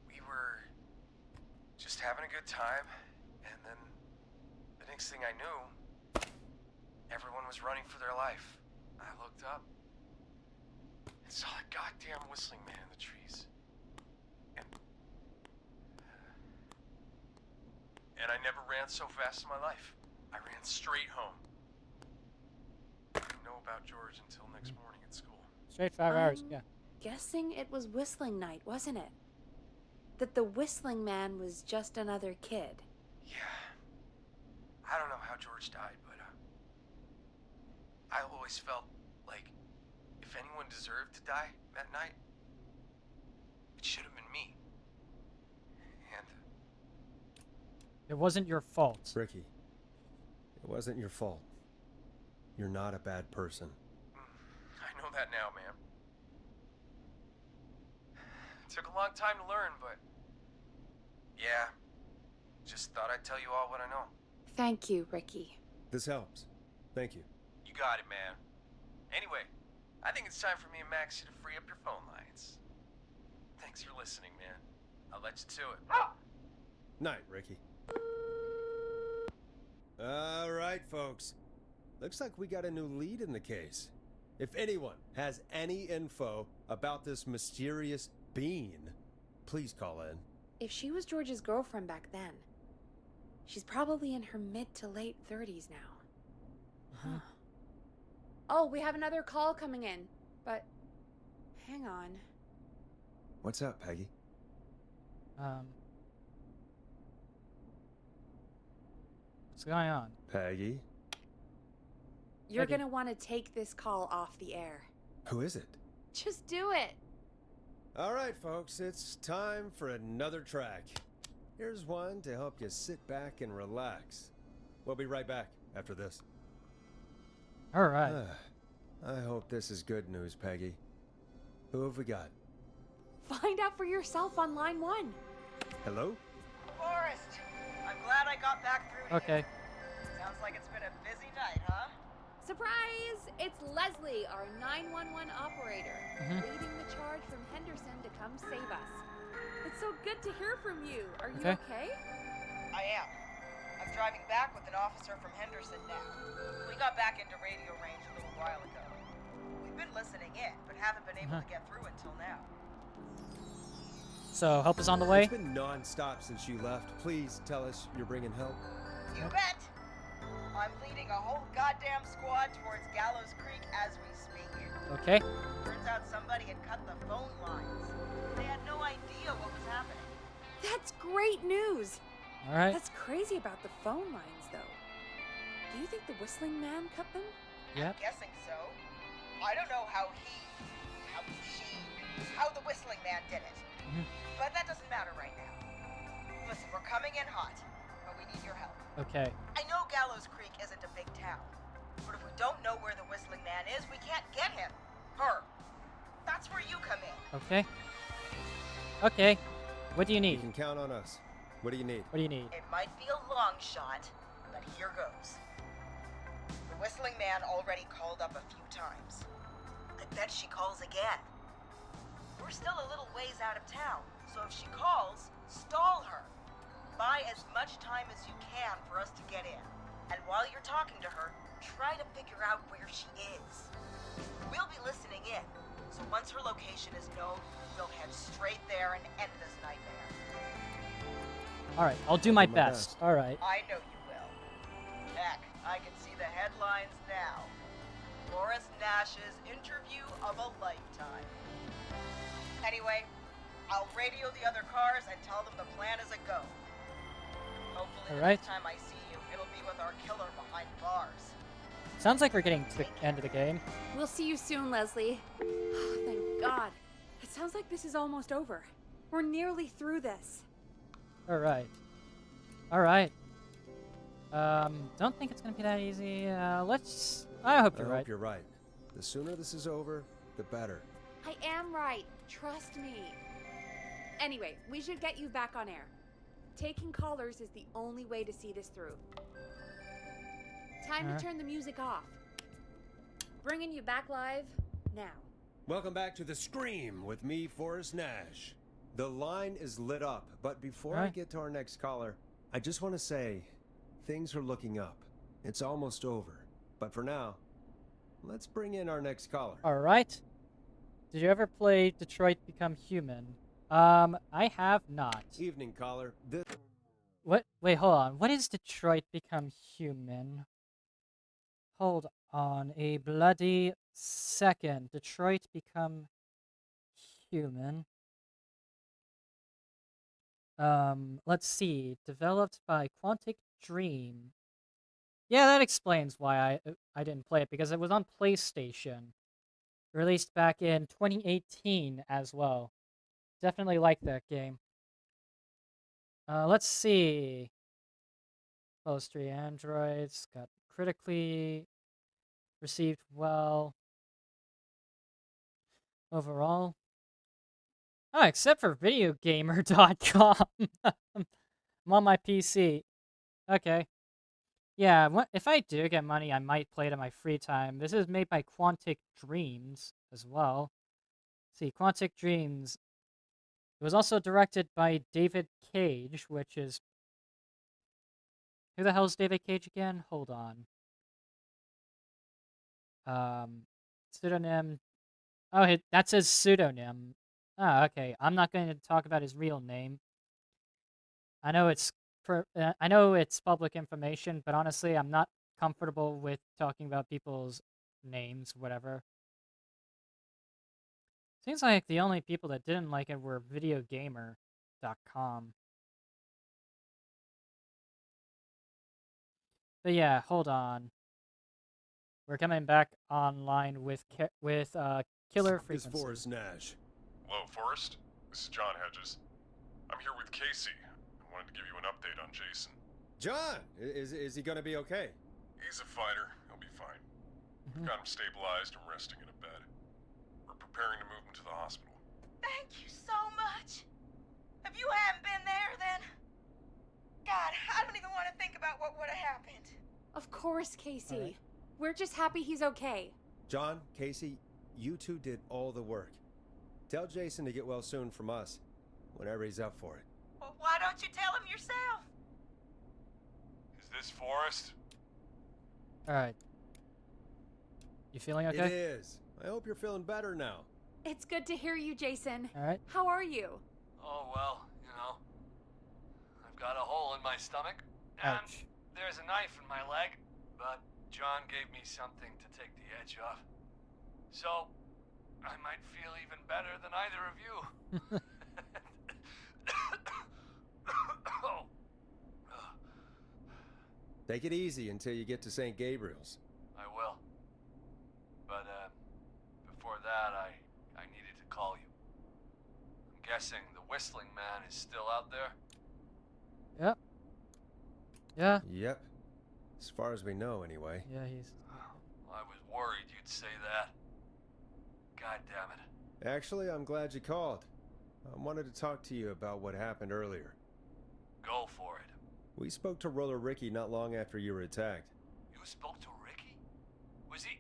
We were just having a good time, and then the next thing I knew, everyone was running for their life. I looked up and saw that goddamn whistling man in the trees. And I never ran so fast in my life. I ran straight home. I didn't know about George until next morning at school. Straight 5 hours. Yeah. Guessing it was whistling night, wasn't it? That the whistling man was just another kid. Yeah. I don't know how George died, but I always felt like if anyone deserved to die that night, it should have been me. And It wasn't your fault. Ricky, it wasn't your fault. You're not a bad person. I know that now, man. It took a long time to learn, but yeah, just thought I'd tell you all what I know. Thank you, Ricky. This helps. Thank you. You got it, man. Anyway, I think it's time for me and Maxie to free up your phone lines. Thanks for listening, man. I'll let you to it. Night, Ricky. All right, folks. Looks like we got a new lead in the case. If anyone has any info about this mysterious being, please call in. If she was George's girlfriend back then, she's probably in her mid to late 30s now. Huh. Oh, we have another call coming in, but hang on. What's up, Peggy? What's going on? Peggy? You're Peggy. gonna want to take this call off the air. Who is it? Just do it. All right, folks, it's time for another track. Here's one to help you sit back and relax. We'll be right back after this. All right. I hope this is good news, Peggy. Who have we got? Find out for yourself on line 1. Hello? Forrest, I'm glad I got back through to Okay. you. Sounds like it's been a busy night, huh? Surprise! It's Leslie, our 911 operator, Mhm. leading the charge from Henderson to come save us. It's so good to hear from you. Are you Okay. okay? I am. I'm driving back with an officer from Henderson now. We got back into radio range a little while ago. We've been listening in, but haven't been able to get through until now. So help is on the way. It's been non-stop since you left. Please tell us you're bringing help. You bet! I'm leading a whole goddamn squad towards Gallows Creek as we speak. Okay. Turns out somebody had cut the phone lines. They had no idea what was happening. That's great news. All right. That's crazy about the phone lines, though. Do you think the Whistling Man cut them? Yep. I'm guessing so. I don't know how the Whistling Man did it. Mhm. But that doesn't matter right now. Listen, we're coming in hot, but we need your help. Okay. I know Gallows Creek isn't a big town, but if we don't know where the Whistling Man is, we can't get him. Her. That's where you come in. Okay. Okay. What do you You need? can count on us. What do you need? What do you need? It might be a long shot, but here goes. The Whistling Man already called up a few times. I bet she calls again. We're still a little ways out of town, so if she calls, stall her. Buy as much time as you can for us to get in. And while you're talking to her, try to figure out where she is. We'll be listening in, so once her location is known, we'll head straight there and end this nightmare. All right. I'll do my Do my best. best. All right. I know you will. Heck, I can see the headlines now. Forrest Nash's interview of a lifetime. Anyway, I'll radio the other cars and tell them the plan is a go. Hopefully the Alright. next time I see you, it'll be with our killer behind bars. Sounds like we're getting to the end of the game. We'll see you soon, Leslie. Oh, thank God. It sounds like this is almost over. We're nearly through this. All right. All right. Don't think it's gonna be that easy. Let's. I hope I you're hope right. you're right. The sooner this is over, the better. I am right. Trust me. Anyway, we should get you back on air. Taking callers is the only way to see this through. Time Alright. to turn the music off. Bringing you back live now. Welcome back to The Scream with me, Forrest Nash. The line is lit up, but before I Alright. get to our next caller, I just want to say things are looking up. It's almost over. But for now, let's bring in our next caller. All right. Did you ever play Detroit Become Human? I have not. Evening, caller. This What? Wait, hold on. What is Detroit Become Human? Hold on a bloody second. Detroit Become Human. Let's see. Developed by Quantic Dream. Yeah, that explains why I didn't play it, because it was on PlayStation. Released back in 2018 as well. Definitely like that game. Let's see. Close 3 Androids. Got critically received well. Overall. Oh, except for videogamer.com. I'm on my PC. Okay. Yeah, if I do get money, I might play it in my free time. This is made by Quantic Dreams as well. Let's see, Quantic Dreams. It was also directed by David Cage, which is... Who the hell is David Cage again? Hold on. Pseudonym... Oh, that's his pseudonym. Oh, okay. I'm not going to talk about his real name. I know it's public information, but honestly, I'm not comfortable with talking about people's names, whatever. Seems like the only people that didn't like it were videogamer.com. But yeah, hold on. We're coming back online with Killer is Frequency. Forrest Nash. Hello, Forrest. This is John Hedges. I'm here with Casey. Wanted to give you an update on Jason. John, is he gonna be okay? He's a fighter. He'll be fine. We've got him stabilized and resting in a bed. We're preparing to move him to the hospital. Thank you so much. If you hadn't been there, then... God, I don't even want to think about what would have happened. Of course, Casey. All right. We're just happy he's okay. John, Casey, you two did all the work. Tell Jason to get well soon from us, whenever he's up for it. Well, why don't you tell him yourself? Is this Forrest? Alright. You feeling okay? It is. I hope you're feeling better now. It's good to hear you, Jason. Alright. How are you? Oh, well, you know. I've got a hole in my stomach, and Ouch. there's a knife in my leg, but John gave me something to take the edge off. So, I might feel even better than either of you. Oh. Take it easy until you get to St. Gabriel's. I will. But, before that, I needed to call you. I'm guessing the Whistling Man is still out there? Yep. Yeah. Yep. As far as we know, anyway. Yeah, he's... I was worried you'd say that. God damn it. Actually, I'm glad you called. I wanted to talk to you about what happened earlier. Go for it. We spoke to Roller Ricky not long after you were attacked. You spoke to Ricky? Was he...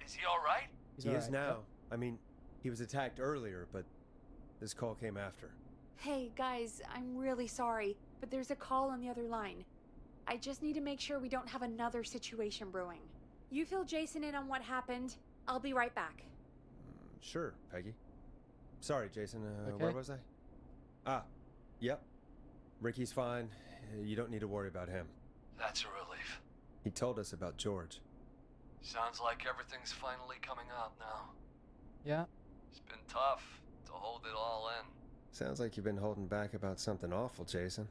Is he alright? He is now. I mean, he was attacked earlier, but this call came after. Hey, guys, I'm really sorry, but there's a call on the other line. I just need to make sure we don't have another situation brewing. You fill Jason in on what happened. I'll be right back. Sure, Peggy. Sorry, Jason. Okay. Where was I? Ah, yep. Ricky's fine. You don't need to worry about him. That's a relief. He told us about George. Sounds like everything's finally coming out now. Yeah. It's been tough to hold it all in. Sounds like you've been holding back about something awful, Jason.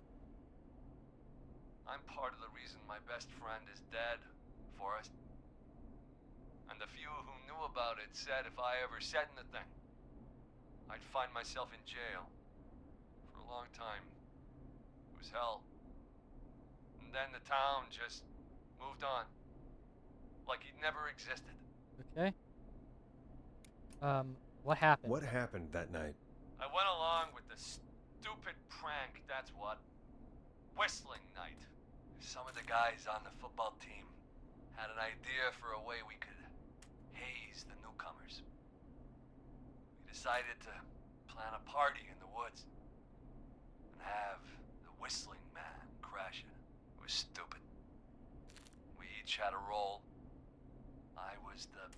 I'm part of the reason my best friend is dead, Forrest. And the few who knew about it said if I ever said anything, I'd find myself in jail. For a long time. It was hell. And then the town just moved on. Like he'd never existed. Okay. What happened? What happened that night? I went along with the stupid prank, that's what. Whistling night. Some of the guys on the football team had an idea for a way we could haze the newcomers. We decided to plan a party in the woods and have the Whistling Man crash it. It was stupid. We each had a role. I was the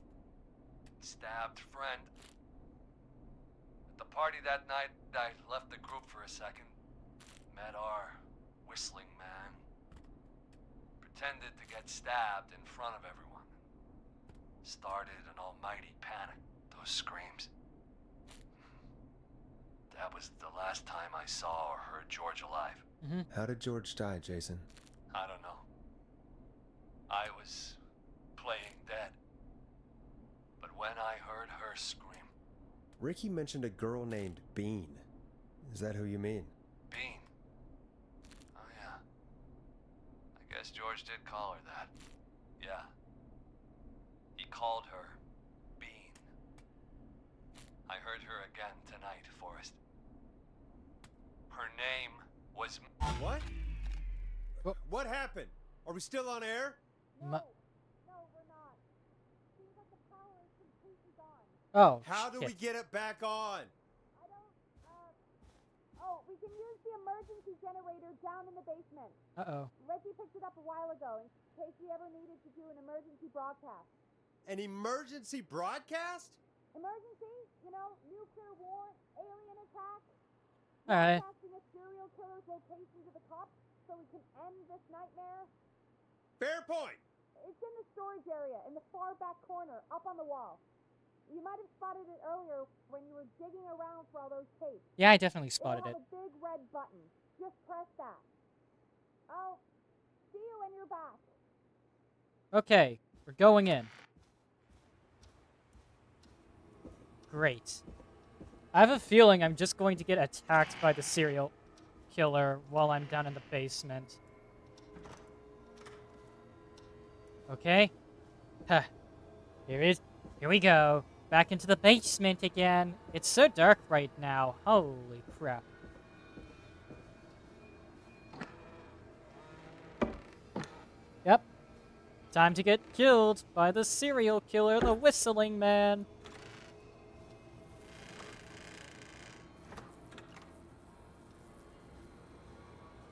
stabbed friend. At the party that night, I left the group for a second. Met our Whistling Man. Pretended to get stabbed in front of everyone. Started an almighty panic. Those screams. That was the last time I saw or heard George alive. How did George die, Jason? I don't know. I was playing dead. But when I heard her scream... Ricky mentioned a girl named Bean. Is that who you mean? Bean? Oh yeah. I guess George did call her that. Yeah. He called her Bean. I heard her again tonight, Forrest. Her name was... What? What happened? Are we still on air? Oh, How do we shit. get it back on? Oh, we can use the emergency generator down in the basement. Uh-oh. Ricky picked it up a while ago in case we ever needed to do an emergency broadcast. An emergency broadcast? Emergency? You know, nuclear war, alien attack. Alright. Broadcasting a serial killer's location to the cops so we can end this nightmare. Fair point. It's in the storage area in the far back corner, up on the wall. You might have spotted it earlier when you were digging around for all those tapes. Yeah, I definitely spotted It'll it. have a big red button. Just press that. I'll see you when you're back. Okay, we're going in. Great. I have a feeling I'm just going to get attacked by the serial killer while I'm down in the basement. Okay. Huh. Here we go. Back into the basement again. It's so dark right now. Holy crap. Yep. Time to get killed by the serial killer, the Whistling Man.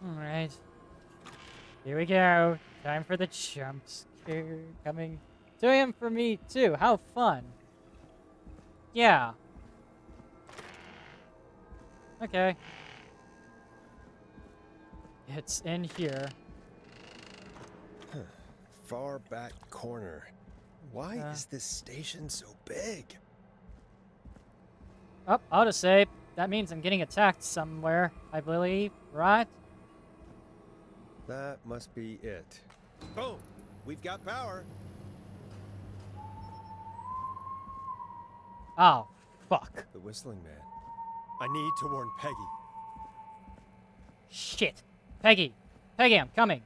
Alright. Here we go. Time for the jump scare. Coming to him for me, too. How fun. Yeah. Okay. It's in here. Far back corner. Why is this station so big? Oh, autosave. That means I'm getting attacked somewhere, I believe, right? That must be it. Boom! We've got power. Oh, fuck. The Whistling Man. I need to warn Peggy. Shit. Peggy. Peggy, I'm coming.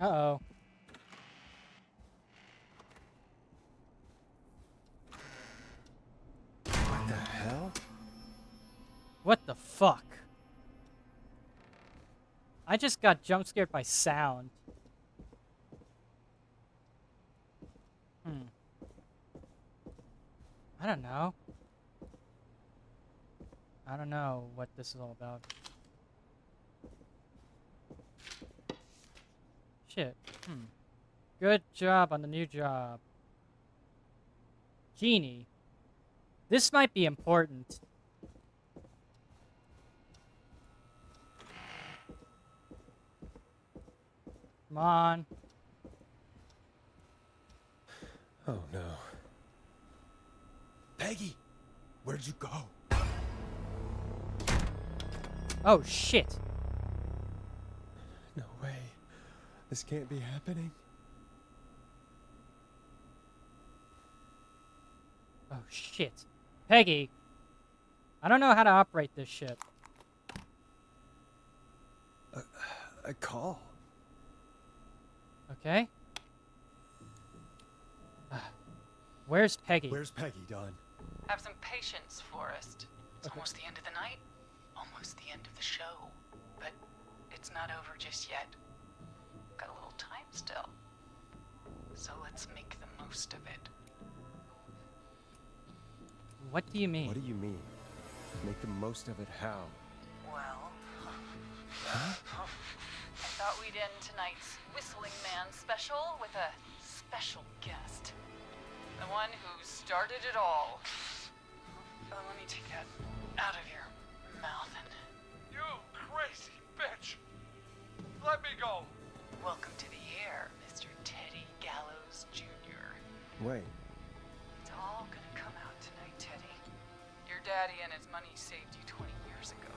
Uh-oh. What the hell? What the fuck? I just got jump scared by sound. I don't know. I don't know what this is all about. Shit. Good job on the new job. Genie. This might be important. Come on. Oh no. Peggy! Where'd you go? Oh shit. No way. This can't be happening. Oh shit. Peggy. I don't know how to operate this shit. A call. Okay. Where's Peggy? Where's Peggy, Don? Have some patience, Forrest. It's almost the end of the night. Almost the end of the show. But it's not over just yet. Got a little time still. So let's make the most of it. What do you mean? What do you mean? Make the most of it how? Well, Huh? I thought we'd end tonight's Whistling Man special with a special guest. The one who started it all. Let me take that out of your mouth and... You crazy bitch! Let me go! Welcome to the air, Mr. Teddy Gallows Jr. Wait. It's all gonna come out tonight, Teddy. Your daddy and his money saved you 20 years ago.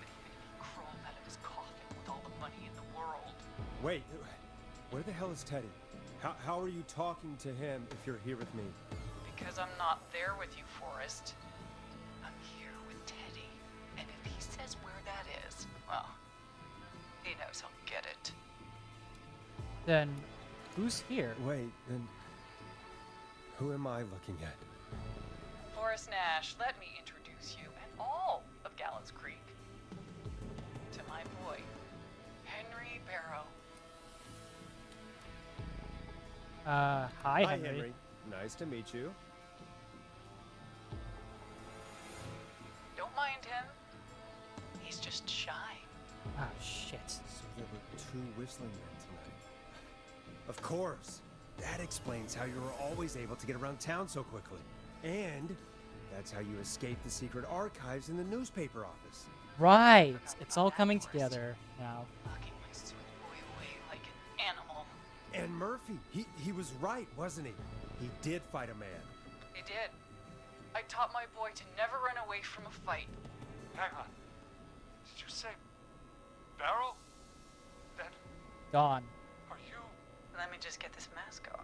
But even if he crawled out of his coffin with all the money in the world... Wait. Where the hell is Teddy? How are you talking to him if you're here with me? Because I'm not there with you, Forrest. I'm here with Teddy. And if he says where that is, well, he knows he'll get it. Then, who's here? Wait, then who am I looking at? Forrest Nash, let me introduce you and all of Gallows Creek to my boy, Henry Barrow. Hi, Henry. Nice to meet you. Don't mind him. He's just shy. Oh, shit. So there were two Whistling Men tonight. Of course. That explains how you were always able to get around town so quickly. And that's how you escaped the secret archives in the newspaper office. Right. It's all coming together now. Locking my sweet boy away like an animal. And Murphy, he was right, wasn't he? He did fight a man. He did. I taught my boy to never run away from a fight. Hang on. Did you say Barrow? Then Dawn. Are you? Let me just get this mask off.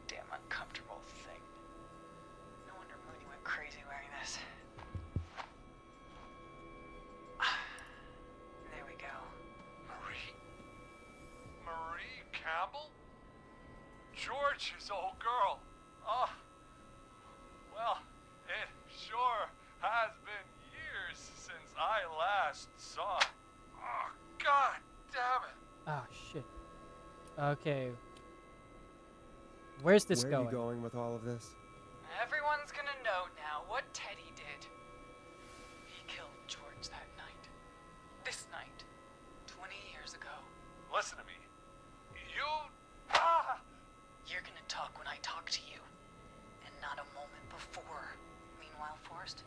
Damn uncomfortable thing. No wonder Mooney went crazy wearing this. There we go. Marie Campbell? George's old girl. Oh. Well, it sure has been years since I last saw it. Oh, God damn it. Ah, shit. Okay. Where's this Where going? are you going with all of this? Everyone's gonna know now what Teddy did. He killed George that night. This night. 20 years ago. Listen to me. You... Ah! You're gonna talk when I talk to you. And not a moment before. Meanwhile, Forrest,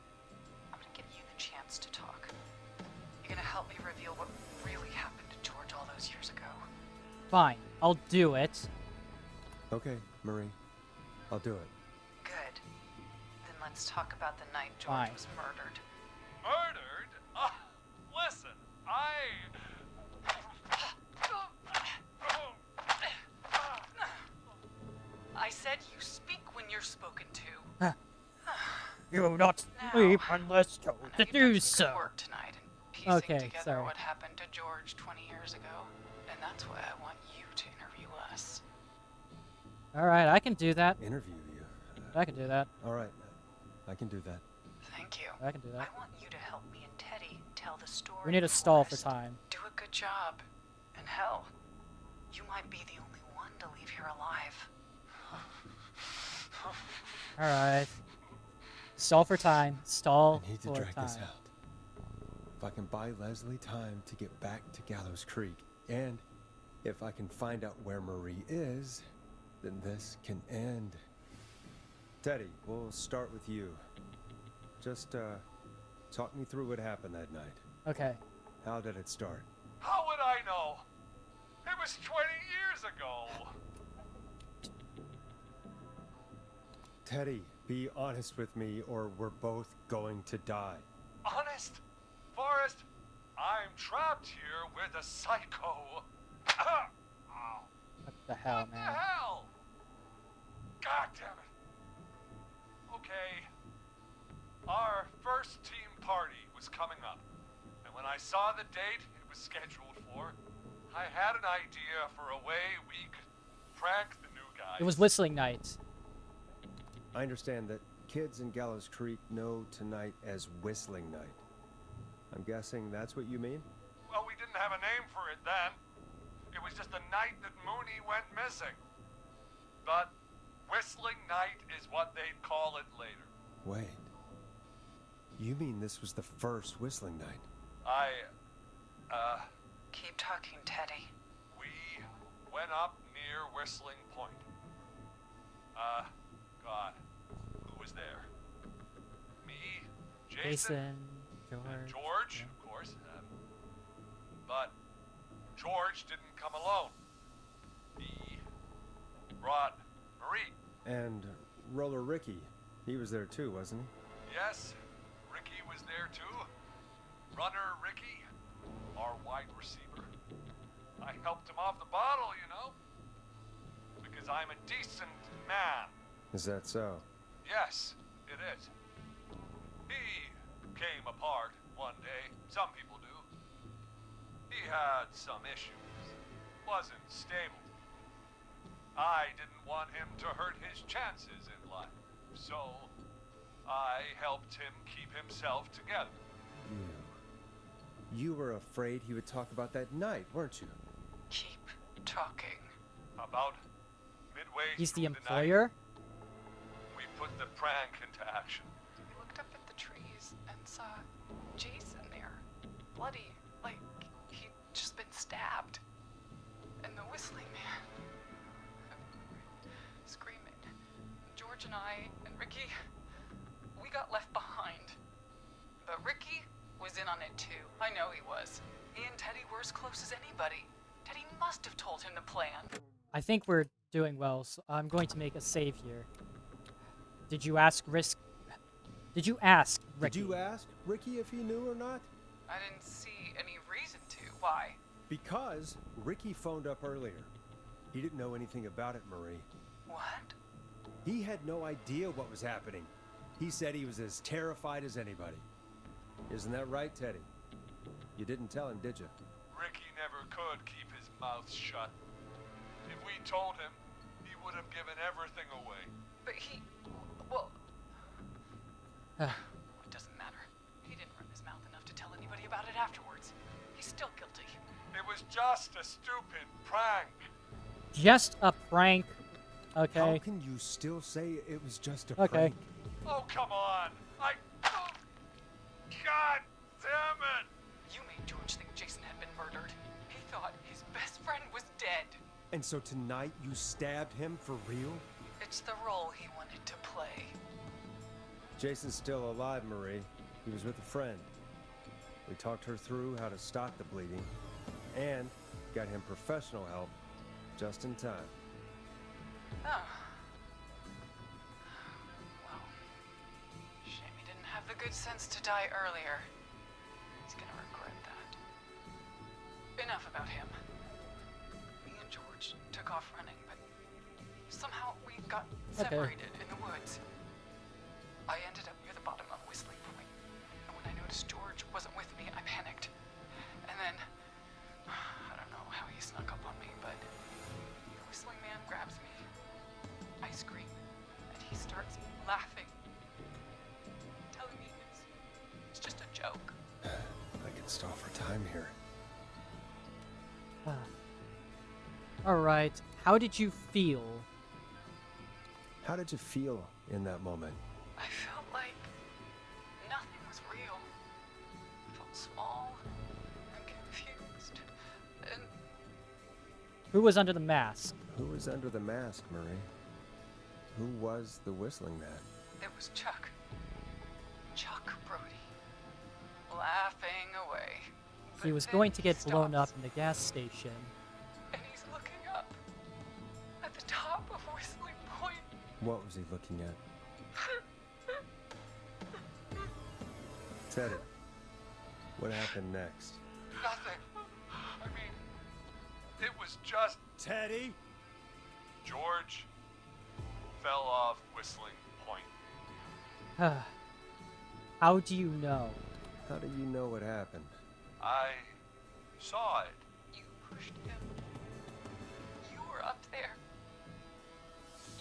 I'm gonna give you the chance to talk. You're gonna help me reveal what really happened to George all those years ago. Fine, I'll do it. Okay, Marie. I'll do it. Good. Then let's talk about the night George Fine. was murdered. Murdered? Listen, I said you speak when you're spoken to. You not sleep unless told to do so. Work tonight and piecing Okay, together sorry. what happened to George 20 years ago. And that's why I want you to interview us. Alright, I can do that. Interview you. I can do that. All right. I can do that. Thank you. I can do that. I want you to help me and Teddy tell the story. We need a stall for time. Do a good job. And hell, you might be the only one to leave here alive. Alright. Stall for time. Stall I need to for drag time. this out. If I can buy Leslie time to get back to Gallows Creek, and if I can find out where Marie is, then this can end. Teddy, we'll start with you. Just, talk me through what happened that night. Okay. How did it start? how would I know? It was 20 years ago. Teddy, be honest with me or we're both going to die. Honest? Forrest, I'm trapped here with a psycho. Ow. What the hell, What the man? hell? God damn it. Okay. Our first team party was coming up. And when I saw the date it was scheduled for, I had an idea for a way we could prank the new guys. It was Whistling Night. I understand that kids in Gallows Creek know tonight as Whistling Night. I'm guessing that's what you mean? Well, we didn't have a name for it then. It was just the night that Mooney went missing. But Whistling Night is what they'd call it later. Wait. You mean this was the first Whistling Night? Keep talking, Teddy. We went up near Whistling Point. God, who was there? Me, Jason, George. and George, of course. But George didn't come alone. He brought Marie. And Roller Ricky. He was there too, wasn't he? Yes, Ricky was there too. Runner Ricky, our wide receiver. I helped him off the bottle, you know. Because I'm a decent man. Is that so? Yes, it is. He came apart one day. Some people do. He had some issues. Wasn't stable. I didn't want him to hurt his chances in life. So, I helped him keep himself together. You were afraid he would talk about that night, weren't you? Keep talking. About midway He's the through employer? night, we put the prank into action. We looked up at the trees and saw Jason there. Bloody, like he'd just been stabbed. And the whistling man. Screaming. George and I and Ricky, we got left behind. But Ricky was in on it too. I know he was. He and Teddy were as close as anybody. Teddy must have told him the plan. I think we're doing well, so I'm going to make a save here. Did you ask Ricky? Did you ask Ricky if he knew or not? I didn't see any reason to. Why? Because Ricky phoned up earlier. He didn't know anything about it, Marie. What? He had no idea what was happening. He said he was as terrified as anybody. Isn't that right, Teddy? You didn't tell him, did you? Ricky never could keep his mouth shut. If we told him, he would have given everything away. But he... well... it doesn't matter. He didn't run his mouth enough to tell anybody about it afterwards. He's still guilty. It was just a stupid prank. Just a prank. Okay. How can you still say it was just a Okay. prank? Oh, come on. Oh, God damn it. You made George think Jason had been murdered. He thought his best friend was dead. And so tonight you stabbed him for real? It's the role he wanted to play. Jason's still alive, Marie. He was with a friend. We talked her through how to stop the bleeding and got him professional help just in time. Oh. Well, shame he didn't have the good sense to die earlier. He's gonna regret that. Enough about him. Me and George took off running, but somehow we got separated in the woods. I ended up near the bottom of Whistling Point, and when I noticed George wasn't with me, I panicked. And then, I don't know how he snuck up on me, but the Whistling Man grabs me. I scream, and he starts laughing, telling me it's just a joke. I can stall for time here. Alright, how did you feel? How did you feel in that moment? I felt like nothing was real. I felt small and confused, and Who was under the mask? Who was under the mask, Marie? Who was the Whistling Man? it was Chuck. Chuck Brody. Laughing away. He But was then going to he get blown up stops, in the gas station. and he's looking up at the top of Whistling Point. What was he looking at? Teddy, what happened next? Nothing. I mean, it was just... Teddy? George fell off Whistling Point. How do you know? How do you know what happened? I saw it. You pushed him. You were up there.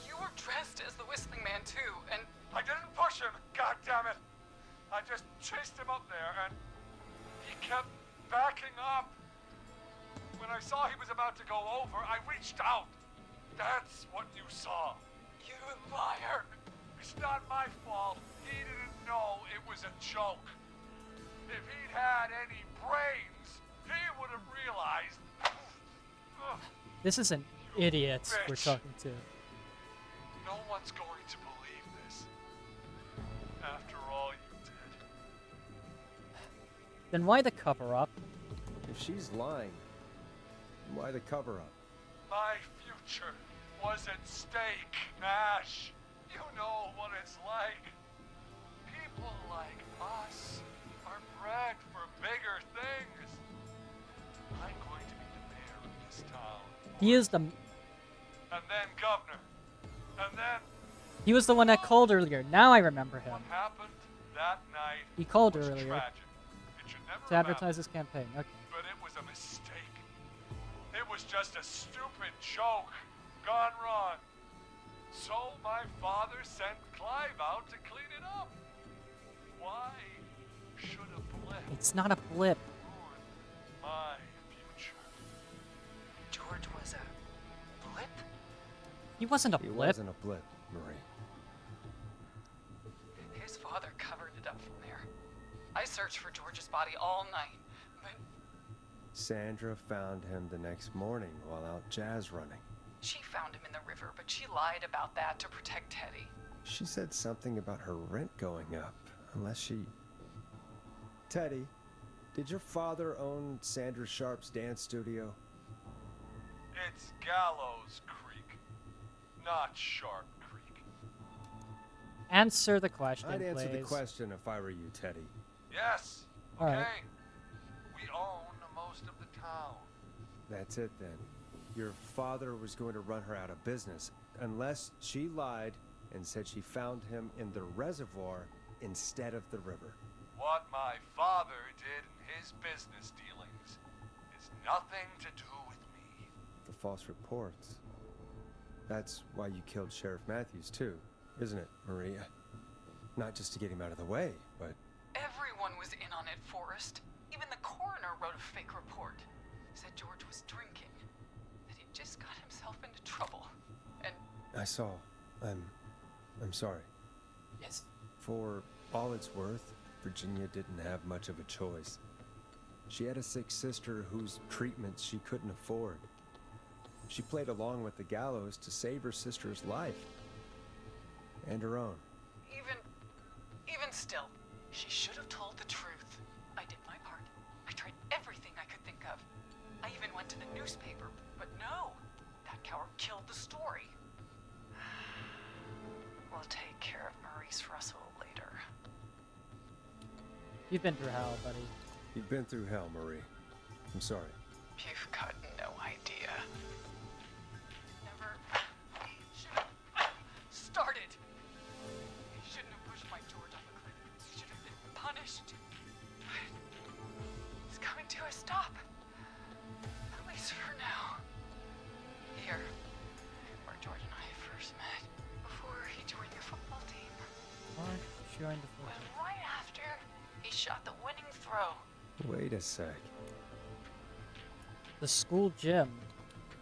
You were dressed as the Whistling Man too, and I didn't push him, God damn it! I just chased him up there, and he kept backing up. When I saw he was about to go over, I reached out. That's what you saw. you liar. It's not my fault. He didn't know it was a joke. If he'd had any brains, he would have realized. This is an idiot we're Bitch. talking to. No one's going to believe this. After all you did. Then why the cover-up? If she's lying, why the cover-up? My future was at stake, Nash. You know what it's like. People like us are bred for bigger things. I'm going to be the mayor of this town. He is the... And then governor. And then He was the one that called earlier. Now I remember him. what happened that night He called was earlier tragic. It should never to have advertise happened, his campaign. Okay. but it was a mistake. It was just a stupid joke gone wrong. So my father sent Clive out to clean it up. Why should a blip It's not a blip. ruin my future? George was a blip? He wasn't a He blip. wasn't a blip, Marie. His father covered it up from there. I searched for George's body all night, but Sandra found him the next morning while out jazz running. she found him in the river, but she lied about that to protect Teddy. She said something about her rent going up, unless she... Teddy, did your father own Sandra Sharp's dance studio? It's Gallows Creek, not Sharp Creek. Answer the question, I'd answer the please. question if I were you, Teddy. Yes. All Okay. right. We own most of the town. That's it then. Your father was going to run her out of business, unless she lied and said she found him in the reservoir instead of the river. What my father did in his business dealings is nothing to do with me. The false reports. That's why you killed Sheriff Matthews too, isn't it, Maria? Not just to get him out of the way, but... Everyone was in on it, Forrest. Even the coroner wrote a fake report. Said George was drinking. That he just got himself into trouble. And... I saw. I'm sorry. Yes. For all it's worth, Virginia didn't have much of a choice. She had a sick sister whose treatments she couldn't afford. She played along with the gallows to save her sister's life. And her own. Even still, she should have told the truth. I did my part. I tried everything I could think of. I even went to the newspaper, but no. That coward killed the story. We'll take care of Maurice Russell later. You've been through hell, buddy. You've been through hell, Marie. I'm sorry. You've got no idea. Never should have started. You shouldn't have pushed my George off the cliff. You should have been punished. It's coming to a stop. At least for now. Here, where George and I first met, before he joined your football team. Or joined the But force. right after he shot the winning throw. Wait a sec. The school gym.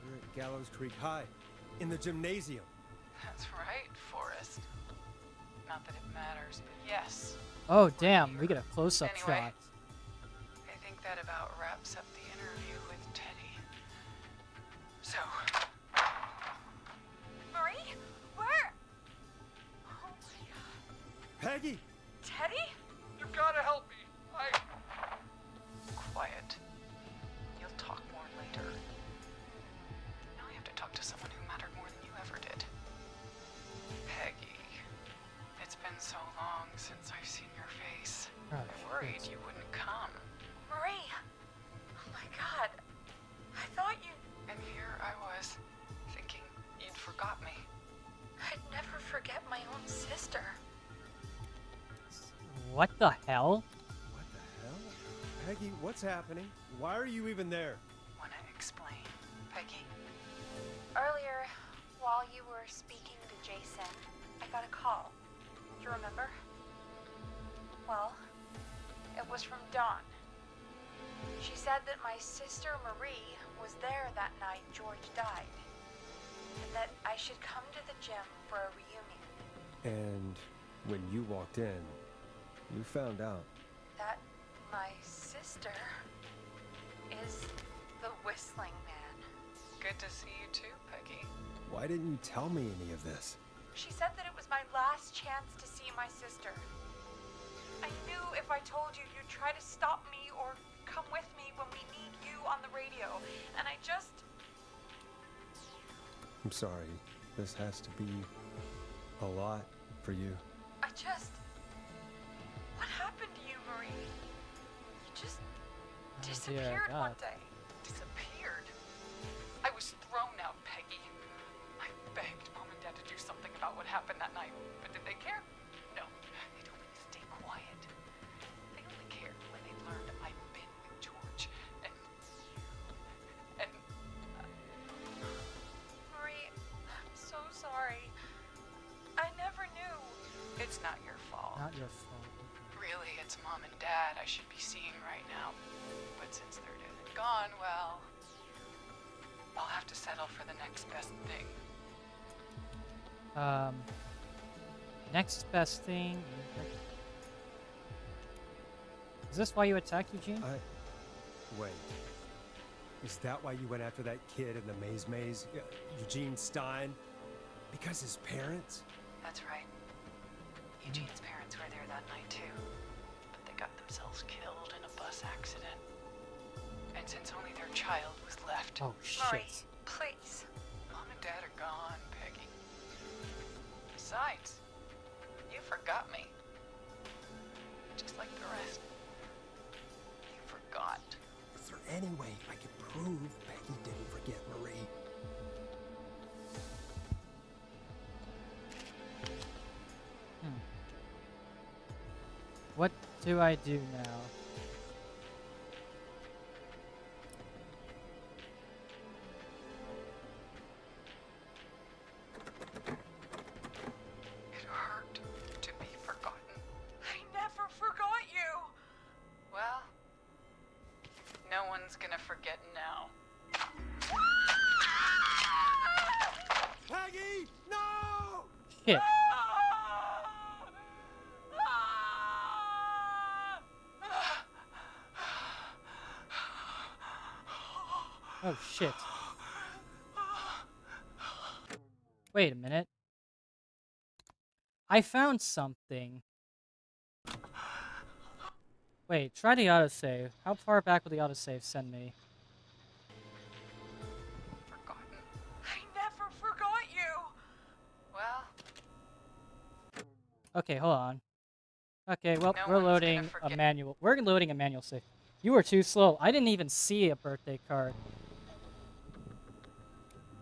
We're at Gallows Creek High, in the gymnasium. That's right, Forrest. Not that it matters, but yes. Oh, damn. We get a close-up Anyway. shot. I think that about wraps up the interview with Teddy. So, Marie? Where? Oh my god. Peggy! Teddy? You've got to help me. quiet. You'll talk more later. Now I have to talk to someone who mattered more than you ever did. Peggy. It's been so long since I've seen your face. Oh, I worried you wouldn't come. Marie! Oh my god. I thought you... And here I was, thinking you'd forgot me. I'd never forget my own sister. What the hell? What the hell? Peggy, what's happening? Why are you even there? Wanna explain, Peggy? Earlier, while you were speaking to Jason, I got a call. You remember? Well, it was from Dawn. She said that my sister Marie was there that night George died, and that I should come to the gym for a reunion. And when you walked in, you found out. That my sister is the Whistling Man. Good to see you too, Peggy. Why didn't you tell me any of this? She said that it was my last chance to see my sister. I knew if I told you, you'd try to stop me or come with me when we need you on the radio, and I just... I'm sorry. This has to be a lot for you. What happened to you, Marie? You just Oh, dear disappeared one God. day. Disappeared? I was thrown out, Peggy. I begged Mom and Dad to do something about what happened that night, but did they care? No. They told me to stay quiet. They only cared when they learned I'd been with George. And Marie, I'm so sorry. I never knew. it's not your fault. Not your fault. Really, it's Mom and Dad I should be seeing right now. But since they're dead and gone, well, I'll have to settle for the next best thing. Next best thing. Is this why you attacked Eugene? Wait. Is that why you went after that kid in the maze? Eugene Stein? Because his parents? That's right. Eugene's parents were there that night too, but they got themselves killed in a bus accident. And since only their child was left... Oh, shit. Marie, please. Mom and Dad are gone, Peggy. Besides, you forgot me. Just like the rest. You forgot. Is there any way I could prove Peggy do I do now? It hurt to be forgotten. I never forgot you! Well, no one's gonna forget now. Peggy! No! Shit. Oh shit. Wait a minute. I found something. Wait, try the autosave. How far back will the autosave send me? I never forgot you! Well, Okay, hold on. Okay, well, No we're one's gonna loading a forget- manual. We're loading a manual save. You were too slow. I didn't even see a birthday card.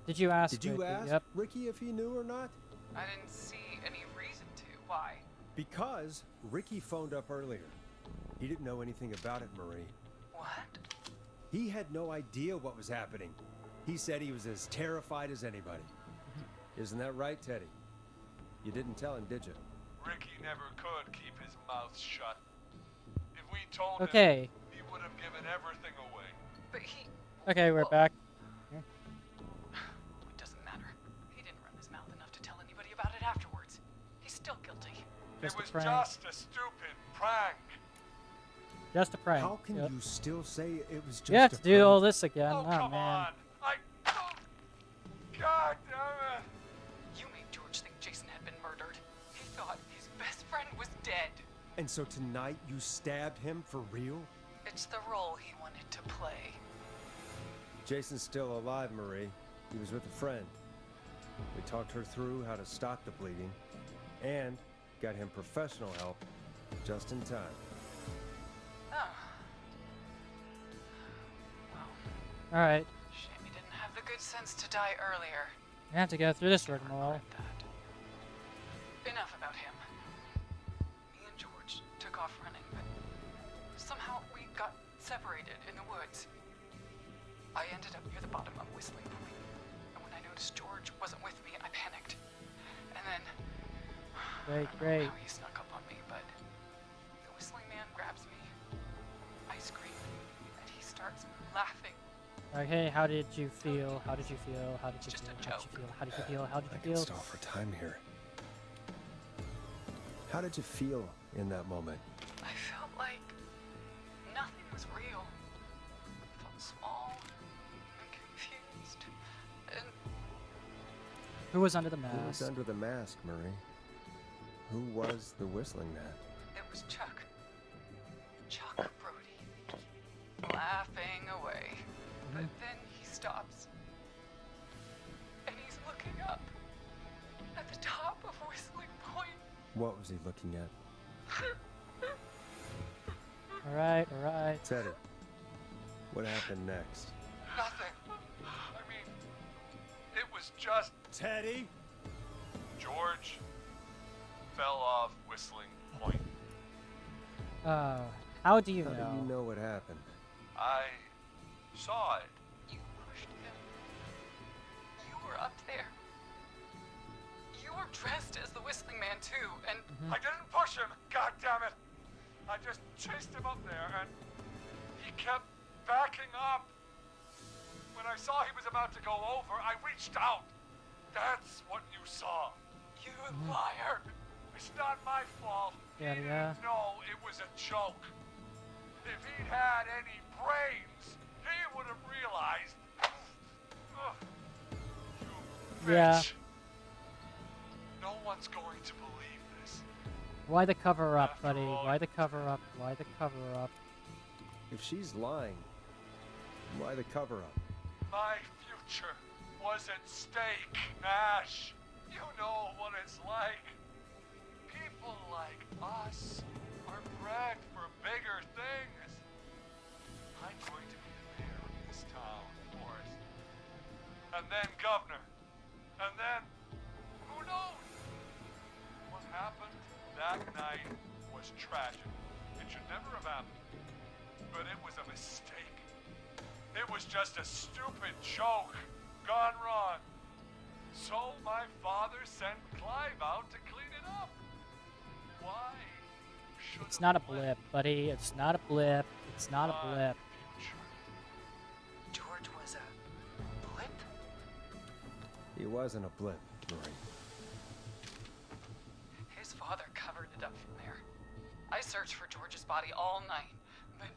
Did you ask? Did you Ricky? ask Yep. Ricky if he knew or not? I didn't see any reason to. Why? Because Ricky phoned up earlier. He didn't know anything about it, Marie. What? He had no idea what was happening. He said he was as terrified as anybody. Isn't that right, Teddy? You didn't tell him, did you? Ricky never could keep his mouth shut. If we told Okay. him, he would have given everything away. But he... Okay, we're back. It doesn't matter. He didn't run his mouth enough to tell anybody about it afterwards. He's still guilty. Just it a was prank. just a stupid prank. Just a prank. How can Yep. you still say it was just You have a to do prank? all this again. Oh, Oh, come man. on. God damn it. You made George think Jason had been murdered. He thought his best friend was dead. And so tonight you stabbed him for real? It's the role he wanted to play. Jason's still alive, Marie. He was with a friend. We talked her through how to stop the bleeding and got him professional help just in time. Oh. Well, Alright. shame he didn't have the good sense to die earlier. You have to go through this rigmarole. Enough about him. Me and George took off running, but somehow we got separated in the woods. I ended up near the bottom of Whistling Point, and when I noticed George wasn't with me, I panicked. And then... Great, I don't know great. how he snuck up on me, but the Whistling Man grabs me. I scream, and he starts laughing. Okay, how did you feel? How did you feel? How did you Just feel? a How did you feel? How did you feel? How did I you can feel? stall for time here. How did you feel in that moment? I felt like nothing was real. I felt small and confused. And Who was under the Who was mask? under the mask, Marie? Who was the Whistling Man? it was Chuck. Chuck Brody. Laughing away. But then he stops. And he's looking up. At the top of Whistling Point. What was he looking at? Alright, alright. Teddy, what happened next? Nothing. I mean, it was just... Teddy? George fell off Whistling Point. How do you How know? do you know what happened? I saw it. You pushed him. You were up there. You were dressed as the Whistling Man too, and I didn't push him. God damn it! I just chased him up there, and he kept backing up. When I saw he was about to go over, I reached out. That's what you saw. You liar! It's not my fault. Yeah, yeah. No, it was a joke. If he'd had any brains, he would have realized. Ugh. You Yeah. bitch. No one's going to believe this. Why the cover up, buddy? Why the cover up? Why the cover up? If she's lying, why the cover up? My future was at stake, Ash. You know what it's like. People like us are bred for bigger things. I'm going to be the mayor of this town, Forrest. And then governor. And then, who knows? What happened that night was tragic. It should never have happened. But it was a mistake. It was just a stupid joke gone wrong. So my father sent Clive out to clean it up. Why? It's not a blip, buddy. It's not a blip. It's not a blip. George was a blip? He wasn't a blip, Marie. His father covered it up from there. I searched for George's body all night, but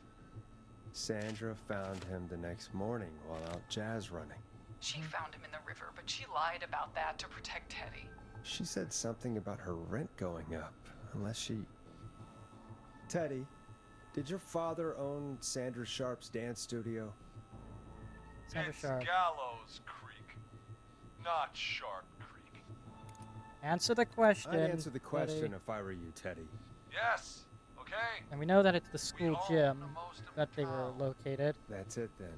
Sandra found him the next morning while out jazz running. she found him in the river, but she lied about that to protect Teddy. She said something about her rent going up, unless she... Teddy, did your father own Sandra Sharp's dance studio? Sandra It's Sharp. Gallows Creek, not Sharp Creek. Answer the question. I'd answer the question buddy. if I were you, Teddy. Yes, okay? And we know that it's the school gym that they were located. That's it then.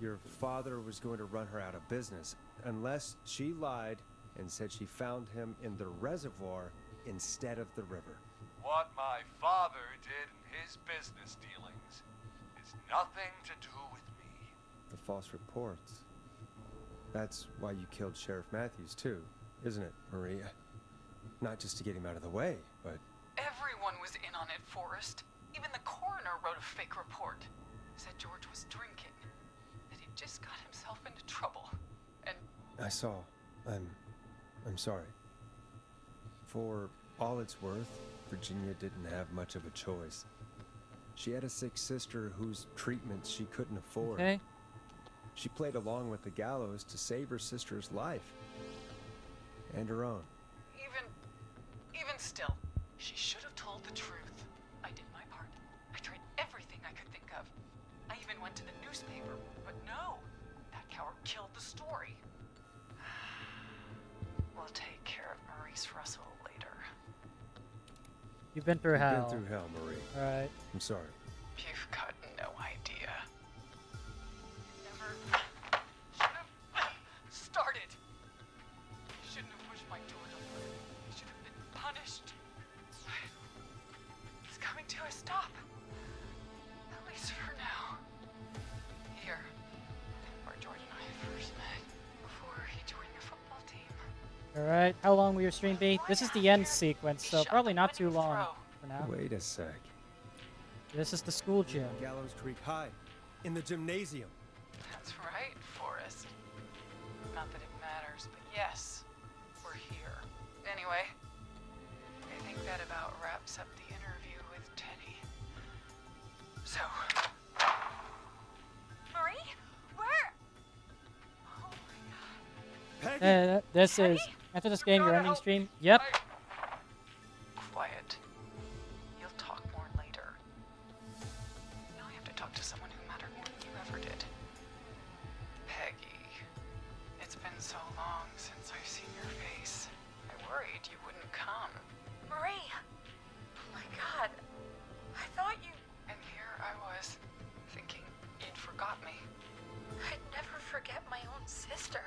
Your father was going to run her out of business, unless she lied and said she found him in the reservoir instead of the river. What my father did in his business dealings is nothing to do with me. The false reports. That's why you killed Sheriff Matthews too, isn't it, Maria? Not just to get him out of the way, but... Everyone was in on it, Forrest. Even the coroner wrote a fake report. Said George was drinking. That he just got himself into trouble. And I saw. I'm sorry. For all it's worth, Virginia didn't have much of a choice. She had a sick sister whose treatments she couldn't afford. Okay. She played along with the gallows to save her sister's life. And her own. even still, she should have told the truth. I did my part. I tried everything I could think of. I even went to the newspaper, but no. That coward killed the story. We'll take care of Maurice Russell later. You've been through hell. Been through hell, Marie. Alright. I'm sorry. You've got no idea. Never started. I shouldn't have pushed my George over. I should have been punished. It's coming to a stop. At least for now. Here, where George and I first met, before he joined the football team. Alright. How long will your stream be? This is the end sequence, so probably not too long for now. Wait a sec. This is the school gym. Gallows Creek High. In the gymnasium. That's right, Forrest. Not that it matters, but yes, we're here. Anyway, I think that about wraps up the interview with Teddy. So, Marie? Where? oh my god. Peggy! This is... After this game, your ending stream? Yep. Quiet. You'll talk more later. Now I have to talk to someone who mattered more than you ever did. Peggy. It's been so long since I've seen your face. I worried you wouldn't come. Marie! Oh my god. I thought you... And here I was, thinking you'd forgot me. I'd never forget my own sister.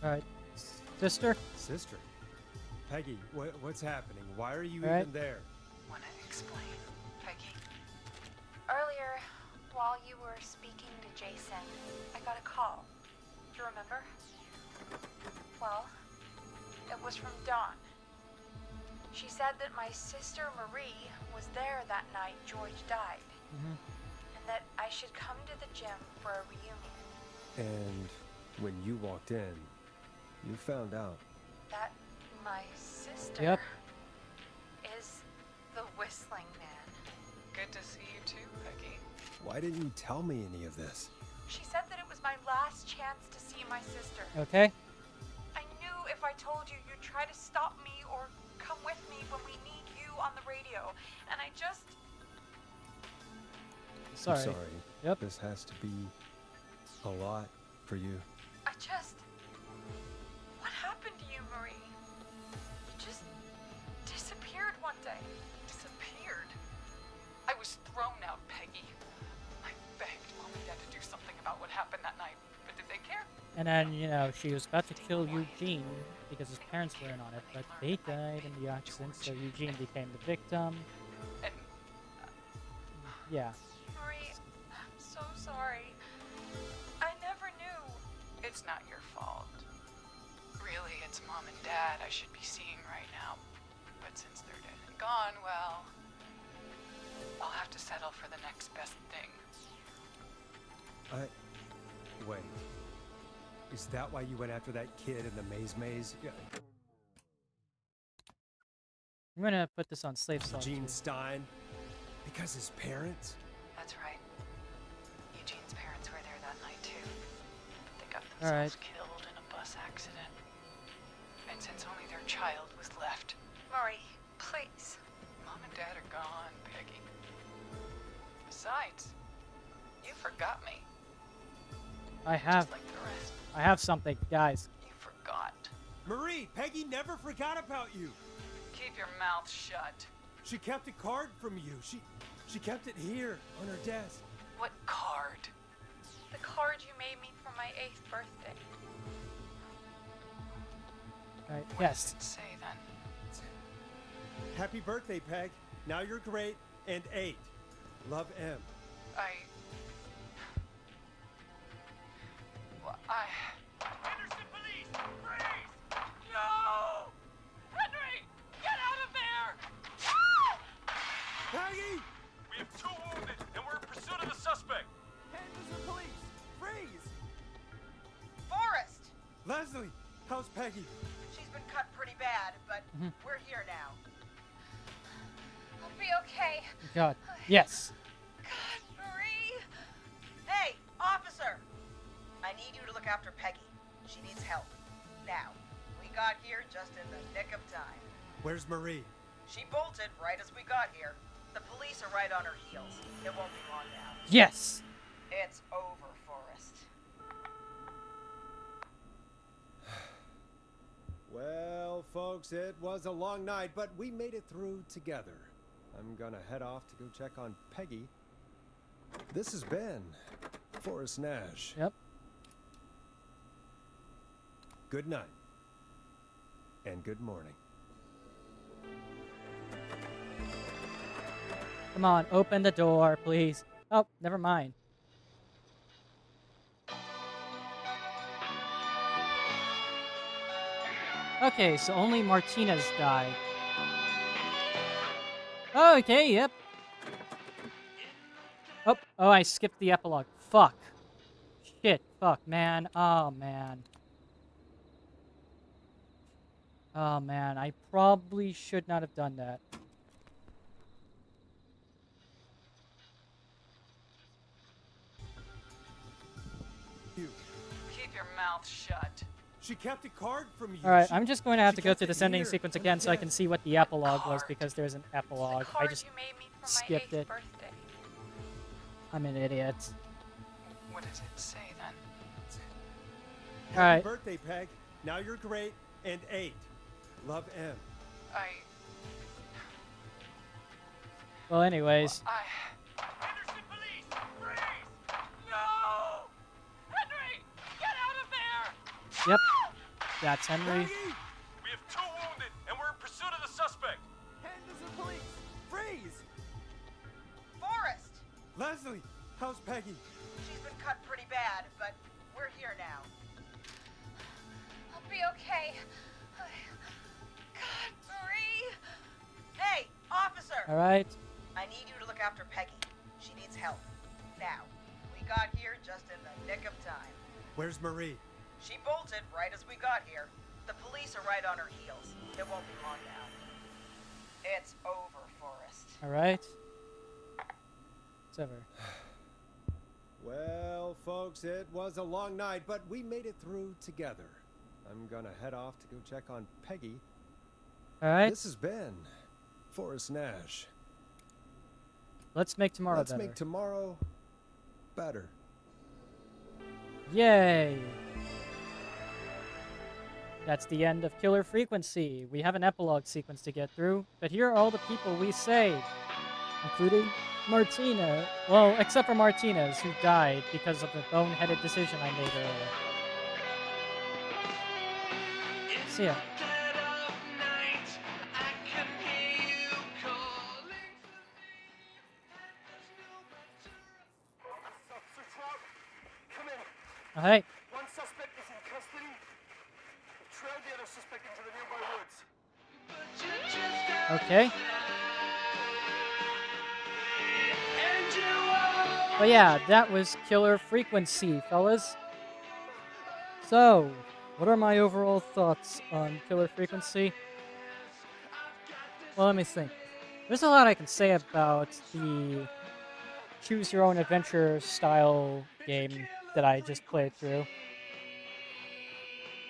Alright. Sister? Sister? Peggy, what's happening? Why are you All right. even there? Wanna explain, Peggy? Earlier, while you were speaking to Jason, I got a call. Do you remember? Well, it was from Dawn. She said that my sister Marie was there that night George died, and that I should come to the gym for a reunion. And when you walked in, you found out. That my sister Yep. is the Whistling Man. Good to see you too, Peggy. Why didn't you tell me any of this? She said that it was my last chance to see my sister. Okay. I knew if I told you, you'd try to stop me or come with me when we need you on the radio. And I just... Sorry. I'm sorry. Yep. This has to be a lot for you. I just... What happened to you, Marie? You just disappeared one day. Disappeared? I was thrown out, Peggy. I begged Mom and Dad to do something about what happened that night, but did they care? And then, you know, she was about to kill Eugene because his parents were in on it, but they died in the accident, so Eugene became the victim. And Yeah. Marie, I'm so sorry. I never knew. it's not your fault. Really, it's Mom and Dad I should be seeing right now. But since they're dead and gone, well, I'll have to settle for the next best thing. Wait. Is that why you went after that kid in the maze? Yeah. I'm gonna put this on slave slot. Gene Stein? Because his parents? That's right. Eugene's parents were there that night too. They got All right. themselves killed in a bus accident. And since only their child was left, Marie, please. Mom and Dad are gone, Peggy. Besides, you forgot me. I have. Just like the rest. I have something, guys. You forgot. Marie, Peggy never forgot about you. Keep your mouth shut. She kept a card from you. She kept it here on her desk. What card? The card you made me for my 8th birthday. All right. What Yes. does it say then? Happy birthday, Peg. Now you're great and 8. Love, M. Henderson police! Freeze! No! Henry! Get out of there! Peggy! We have 2 wounded, and we're in pursuit of the suspect. Henderson police! Freeze! Forrest! Leslie, how's Peggy? She's been cut pretty bad, but we're here now. I'll be okay. God. Yes. God, Marie! Hey, officer! I need you to look after Peggy. She needs help. Now, we got here just in the nick of time. Where's Marie? She bolted right as we got here. The police are right on her heels. It won't be long now. Yes. It's over, Forrest. Well, folks, it was a long night, but we made it through together. I'm gonna head off to go check on Peggy. This has been Forrest Nash. Yep. Good night. And good morning. Come on, open the door, please. Oh, never mind. Okay, so only Martinez died. Oh, okay, yep. Oh, I skipped the epilogue. Fuck. Shit, fuck, man. Oh, man. Oh, man, I probably should not have done that. Keep your mouth shut. She kept a card from you. Alright, I'm just going to have to go kept through it this ending here sequence on again the so I can desk. see what the epilogue was, because there's an epilogue. I Card just you made me for my skipped 8th it. birthday. I'm an idiot. What does it say then? Happy Alright. birthday, Peg. Now you're great and 8. Love, M. Well, anyways. Henderson police! Freeze! No! Henry! Get out of there! Yep. That's Henry. We have 2 wounded, and we're in pursuit of the suspect. Henderson police! Freeze! Forrest! Leslie, how's Peggy? She's been cut pretty bad, but we're here now. I'll be okay. God, Marie! Hey, officer! Alright. I need you to look after Peggy. She needs help. Now, we got here just in the nick of time. Where's Marie? She bolted right as we got here. The police are right on her heels. It won't be long now. It's over, Forrest. Alright. It's over. Well, folks, it was a long night, but we made it through together. I'm gonna head off to go check on Peggy. Alright. This has been Forrest Nash. Let's make tomorrow Let's better. make tomorrow better. Yay! That's the end of Killer Frequency. We have an epilogue sequence to get through, but here are all the people we saved, including Martina. Well, except for Martinez, who died because of the boneheaded decision I made earlier. See ya. Oh, hey. One suspect is in custody. Trail the other suspect into the nearby woods. Okay. But yeah, that was Killer Frequency, fellas. So, what are my overall thoughts on Killer Frequency? Well, let me think. There's a lot I can say about the choose your own adventure style game that I just played through.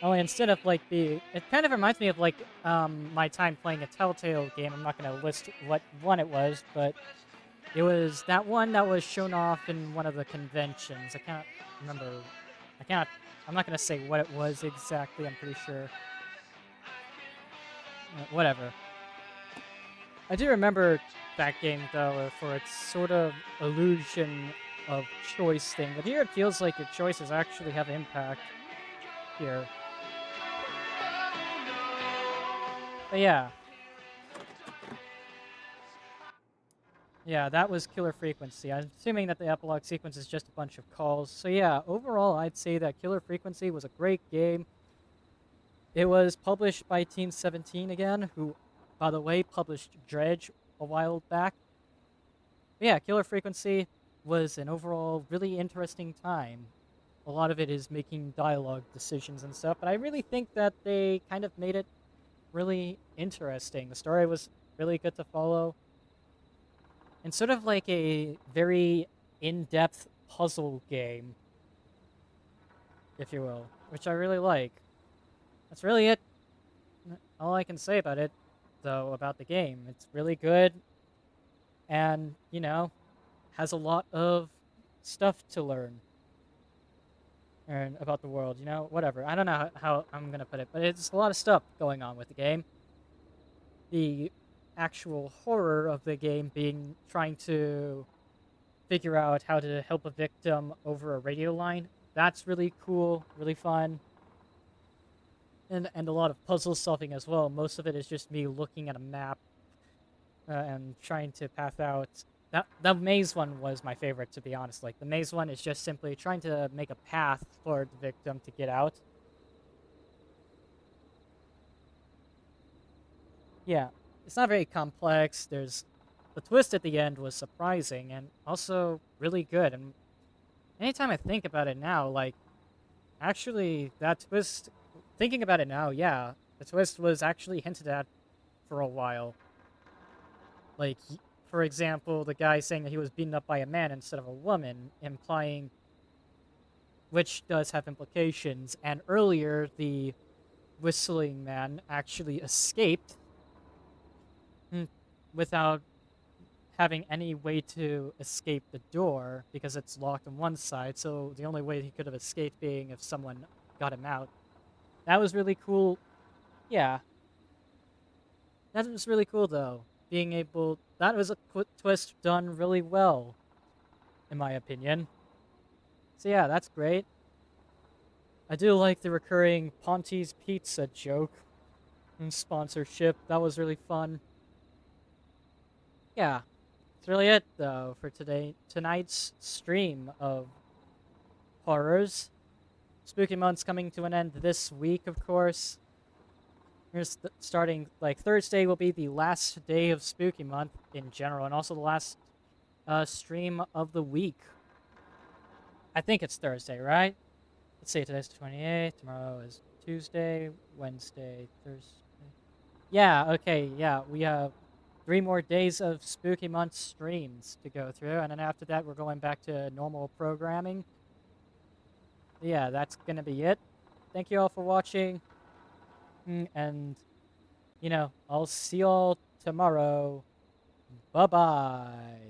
Only instead of like it kind of reminds me of like my time playing a Telltale game. I'm not going to list what one it was, but it was that one that was shown off in one of the conventions. I can't remember. I'm not going to say what it was exactly. I'm pretty sure. Whatever. I do remember that game, though, for its sort of illusion of choice thing. But here it feels like your choices actually have impact here. But yeah. Yeah, that was Killer Frequency. I'm assuming that the epilogue sequence is just a bunch of calls. So yeah, overall, I'd say that Killer Frequency was a great game. It was published by Team 17 again, who, by the way, published Dredge a while back. But yeah, Killer Frequency was an overall really interesting time. A lot of it is making dialogue decisions and stuff, but I really think that they kind of made it really interesting. The story was really good to follow. And sort of like a very in-depth puzzle game, if you will, which I really like. That's really it. All I can say about it, though, about the game. It's really good, and, you know, has a lot of stuff to learn and about the world, you know, whatever. I don't know how I'm going to put it, but it's a lot of stuff going on with the game. The actual horror of the game being trying to figure out how to help a victim over a radio line. That's really cool, really fun. And a lot of puzzle solving as well. Most of it is just me looking at a map and trying to path out. The maze one was my favorite, to be honest. Like, the maze one is just simply trying to make a path for the victim to get out. Yeah, it's not very complex. The twist at the end was surprising and also really good. And anytime I think about it now, like, actually, that twist, thinking about it now, yeah, the twist was actually hinted at for a while. Like, for example, the guy saying that he was beaten up by a man instead of a woman, implying, which does have implications. And earlier, the whistling man actually escaped without having any way to escape the door because it's locked on one side, so the only way he could have escaped being if someone got him out. That was really cool. Yeah. That was really cool, though. That was a twist done really well, in my opinion. So yeah, that's great. I do like the recurring Ponti's Pizza joke and sponsorship. That was really fun. Yeah, that's really it, though, for tonight's stream of horrors. Spooky Month's coming to an end this week, of course. We're starting, like, Thursday will be the last day of Spooky Month in general, and also the last stream of the week. I think it's Thursday, right? Let's see, today's the 28th, tomorrow is Tuesday, Wednesday, Thursday. Yeah, okay, yeah, we have 3 more days of Spooky Month streams to go through, and then after that we're going back to normal programming. Yeah, that's gonna be it. Thank you all for watching, and, you know, I'll see y'all tomorrow. Bye-bye.